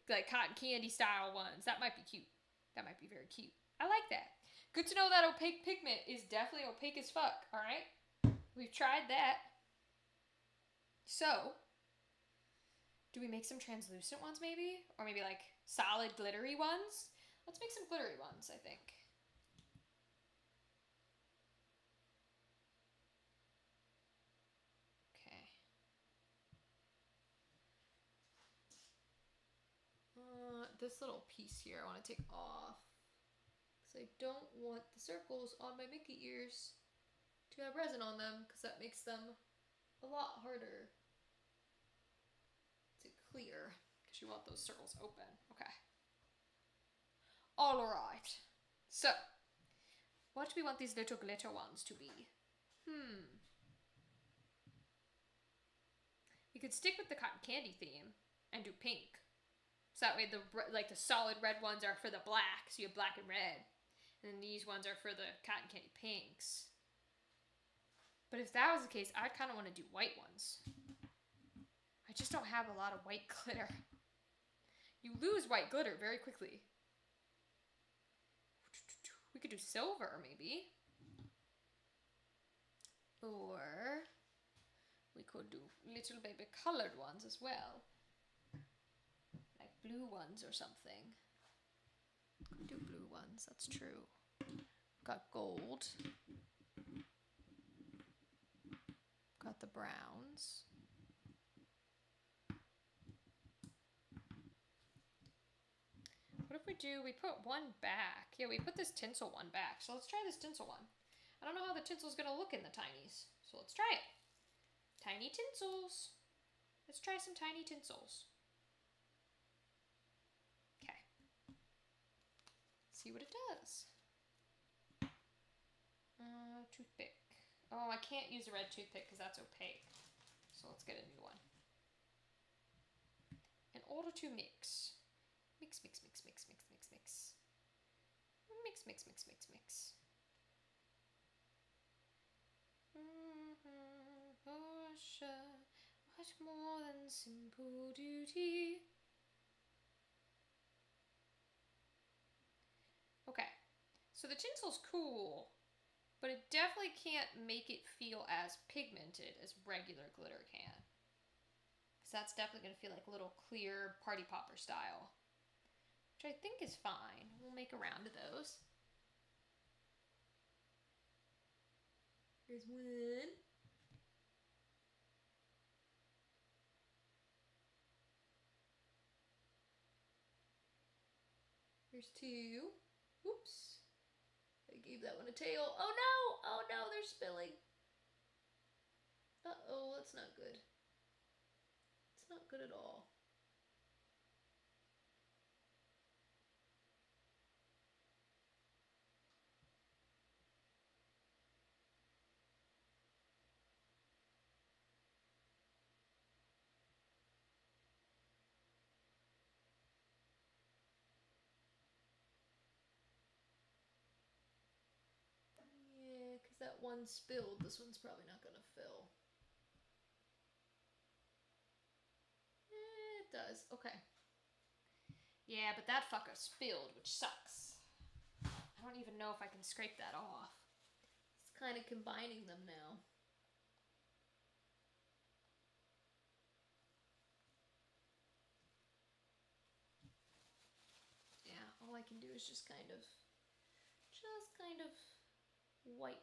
like cotton candy style ones. That might be cute. That might be very cute. I like that. Good to know that opaque pigment is definitely opaque as fuck. All right. We've tried that. So, do we make some translucent ones maybe? Or maybe like solid glittery ones? Let's make some glittery ones, I think. Okay. This little piece here I want to take off. Because I don't want the circles on my Mickey ears to have resin on them, because that makes them a lot harder to clear, because you want those circles open. Okay. Alright. So, what do we want these little glitter ones to be? We could stick with the cotton candy theme and do pink. So that way the solid red ones are for the black, so you have black and red. And then these ones are for the cotton candy pinks. But if that was the case, I'd kind of want to do white ones. I just don't have a lot of white glitter. You lose white glitter very quickly. We could do silver, maybe. Or we could do little baby colored ones as well. Like blue ones or something. Could do blue ones, that's true. Got gold. Got the browns. What if we put one back? Yeah, we put this tinsel one back. So let's try this tinsel one. I don't know how the tinsel's gonna look in the tinies. So let's try it. Tiny tinsels. Let's try some tiny tinsels. Okay. See what it does. Toothpick. Oh, I can't use a red toothpick because that's opaque. So let's get a new one. In order to mix. Mix, mix, mix, mix, mix, mix, mix. Mix, mix, mix, mix, mix. What more than simple duty? Okay, so the tinsel's cool, but it definitely can't make it feel as pigmented as regular glitter can. Because that's definitely going to feel like a little clear party popper style. Which I think is fine. We'll make a round of those. Here's one. Here's two. Oops. Gave that one a tail. Oh no! Oh no, they're spilling. Uh-oh, that's not good. It's not good at all. Yeah, because that one spilled. This one's probably not going to fill. It does. Okay. Yeah, but that fucker spilled, which sucks. I don't even know if I can scrape that off. It's kind of combining them now. Yeah, all I can do is just kind of wipe.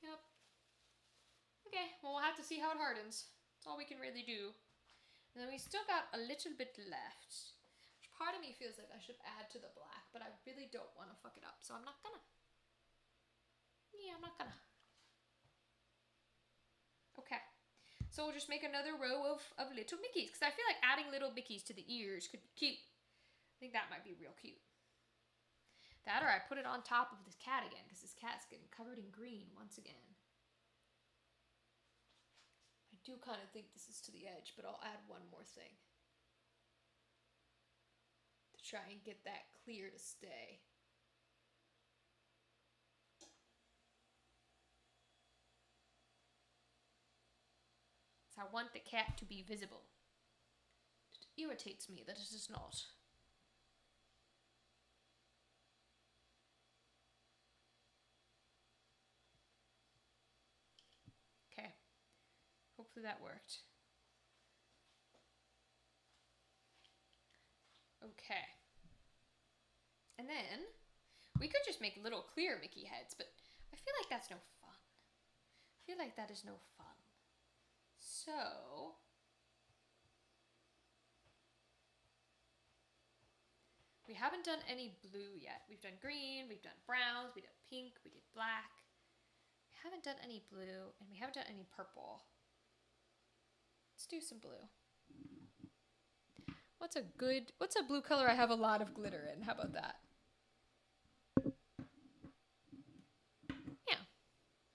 Yep. Okay, well, we'll have to see how it hardens. That's all we can really do. And then we still got a little bit left. Which part of me feels like I should add to the black, but I really don't want to fuck it up, so I'm not gonna. Yeah, I'm not gonna. Okay. So we'll just make another row of little Mickeys, because I feel like adding little Mickeys to the ears could be cute. I think that might be real cute. That, or I put it on top of this cat again, because this cat's getting covered in green once again. I do kind of think this is to the edge, but I'll add one more thing. To try and get that clear to stay. So I want the cat to be visible. It irritates me that it is not. Okay. Hopefully that worked. Okay. And then we could just make little clear Mickey heads, but I feel like that's no fun. I feel like that is no fun. So we haven't done any blue yet. We've done green, we've done browns, we did pink, we did black. We haven't done any blue, and we haven't done any purple. Let's do some blue. What's a blue color I have a lot of glitter in? How about that? Yeah,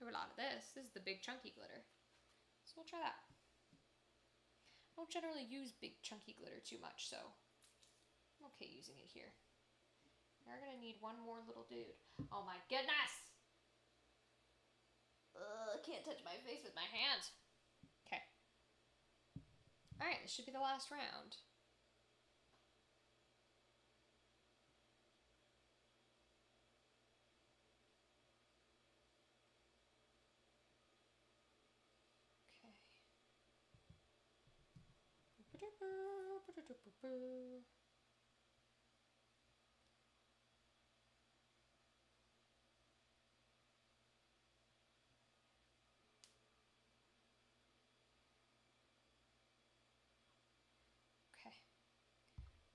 we have a lot of this. This is the big chunky glitter. So we'll try that. I don't generally use big chunky glitter too much, so I'm okay using it here. We're gonna need one more little dude. Oh my goodness! I can't touch my face with my hands. Okay. Alright, this should be the last round. Okay. Okay.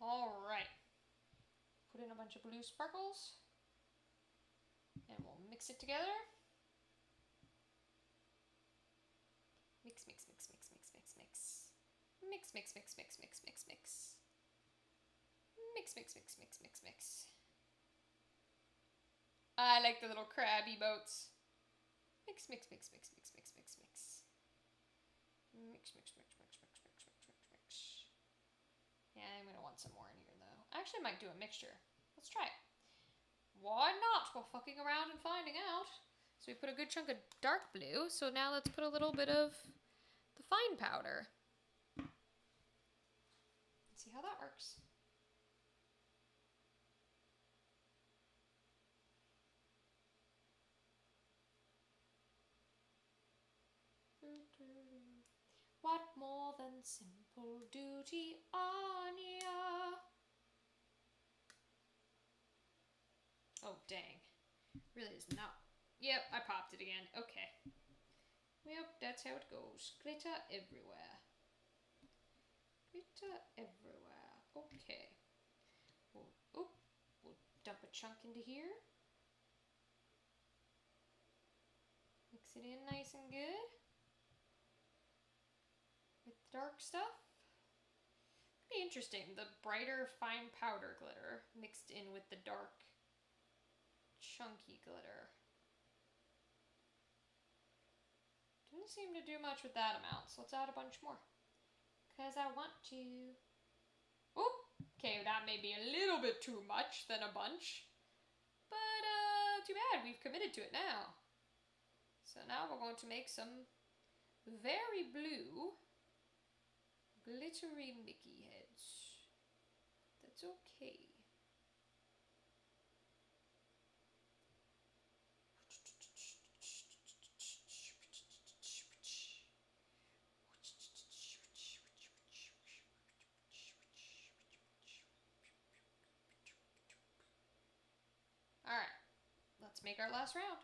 All right. Put in a bunch of blue sparkles. And we'll mix it together. Mix, mix, mix, mix, mix, mix, mix. Mix, mix, mix, mix, mix, mix, mix. Mix, mix, mix, mix, mix, mix. I like the little crabby boats. Mix, mix, mix, mix, mix, mix, mix, mix. Mix, mix, mix, mix, mix, mix, mix, mix, mix. Yeah, I'm gonna want some more in here though. I actually might do a mixture. Let's try it. Why not? We're fucking around and finding out. So we put a good chunk of dark blue. So now let's put a little bit of the fine powder. Let's see how that works. What more than simple duty, Anya? Oh, dang. Really is not. Yep, I popped it again. Okay. Yep, that's how it goes. Glitter everywhere. Glitter everywhere. Okay. dump a chunk into here. Mix it in nice and good with the dark stuff. Be interesting, the brighter fine powder glitter mixed in with the dark chunky glitter. Didn't seem to do much with that amount, so let's add a bunch more. Because I want to. Oh, okay, that may be a little bit too much than a bunch. But, too bad, we've committed to it now. So now we're going to make some very blue glittery Mickey heads. That's okay. Alright, let's make our last round.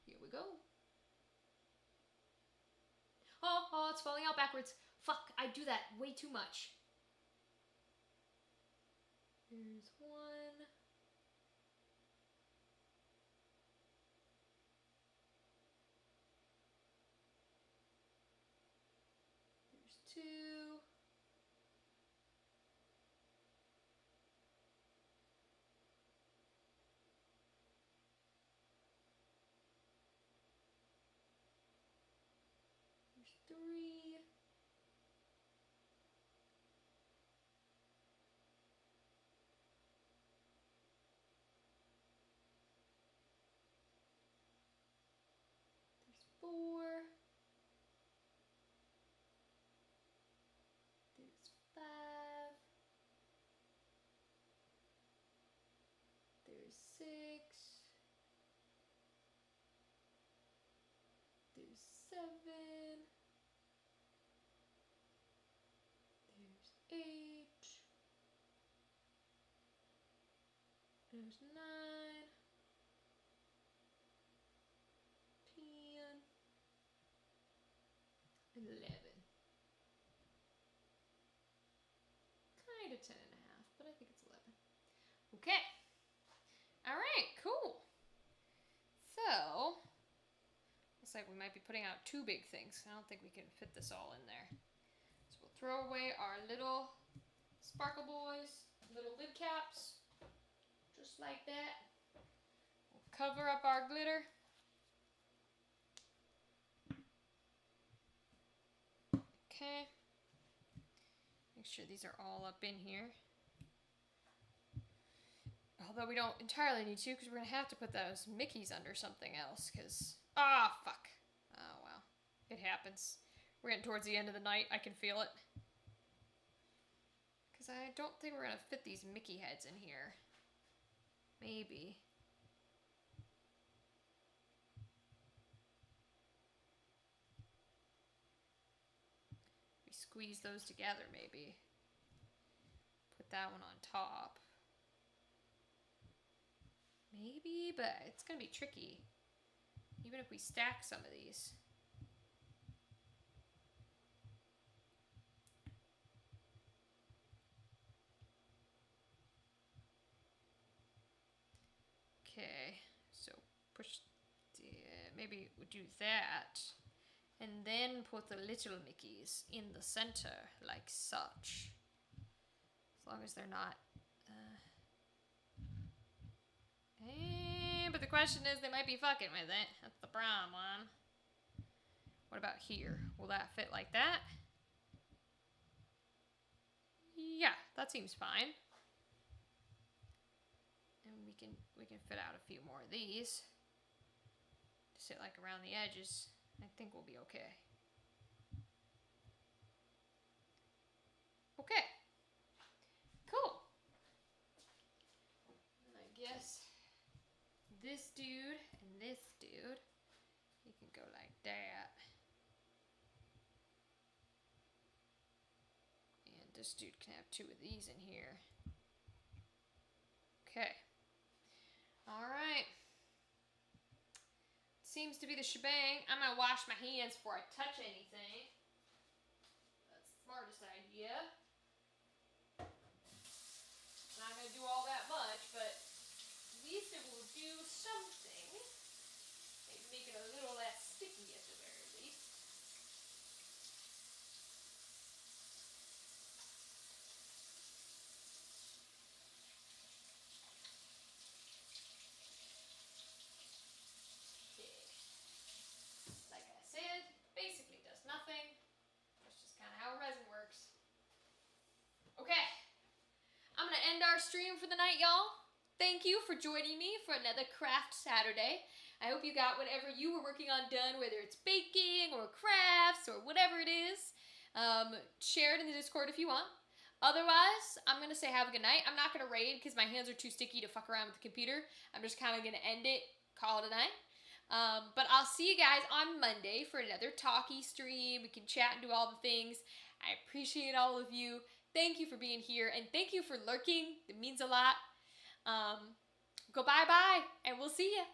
Here we go. Oh, it's falling out backwards. Fuck, I do that way too much. Here's one. Here's two. Here's three. There's four. There's five. There's six. There's seven. There's eight. There's 9, 10, 11. Kind of 10 and a half, but I think it's 11. Okay. All right, cool. So, looks like we might be putting out 2 big things. I don't think we can fit this all in there. So we'll throw away our little sparkle boys, little lid caps, just like that. We'll cover up our glitter. Okay. Make sure these are all up in here. Although we don't entirely need to, because we're going to have to put those Mickeys under something else, because... Ah, fuck. Oh, well. It happens. We're getting towards the end of the night. I can feel it. Because I don't think we're going to fit these Mickey heads in here. Maybe. We squeeze those together, maybe. Put that one on top. Maybe, but it's going to be tricky. Even if we stack some of these. Okay, so push, maybe we do that. And then put the little Mickeys in the center, like such. As long as they're not... but the question is, they might be fucking with it. That's the problem. What about here? Will that fit like that? Yeah, that seems fine. And we can fit out a few more of these. To sit like around the edges. I think we'll be okay. Okay. Cool. And I guess this dude and this dude, you can go like that. And this dude can have 2 of these in here. Okay. Alright. Seems to be the shebang. I'm going to wash my hands before I touch anything. That's the smartest idea. Not going to do all that much, but stream for the night, y'all. Thank you for joining me for another Craft Saturday. I hope you got whatever you were working on done, whether it's baking or crafts or whatever it is. Share it in the Discord if you want. Otherwise, I'm going to say have a good night. I'm not going to raid because my hands are too sticky to fuck around with the computer. I'm just kind of going to end it, call it a night. But I'll see you guys on Monday for another talkie stream. We can chat and do all the things. I appreciate all of you. Thank you for being here, and thank you for lurking. It means a lot. Go bye-bye, and we'll see ya.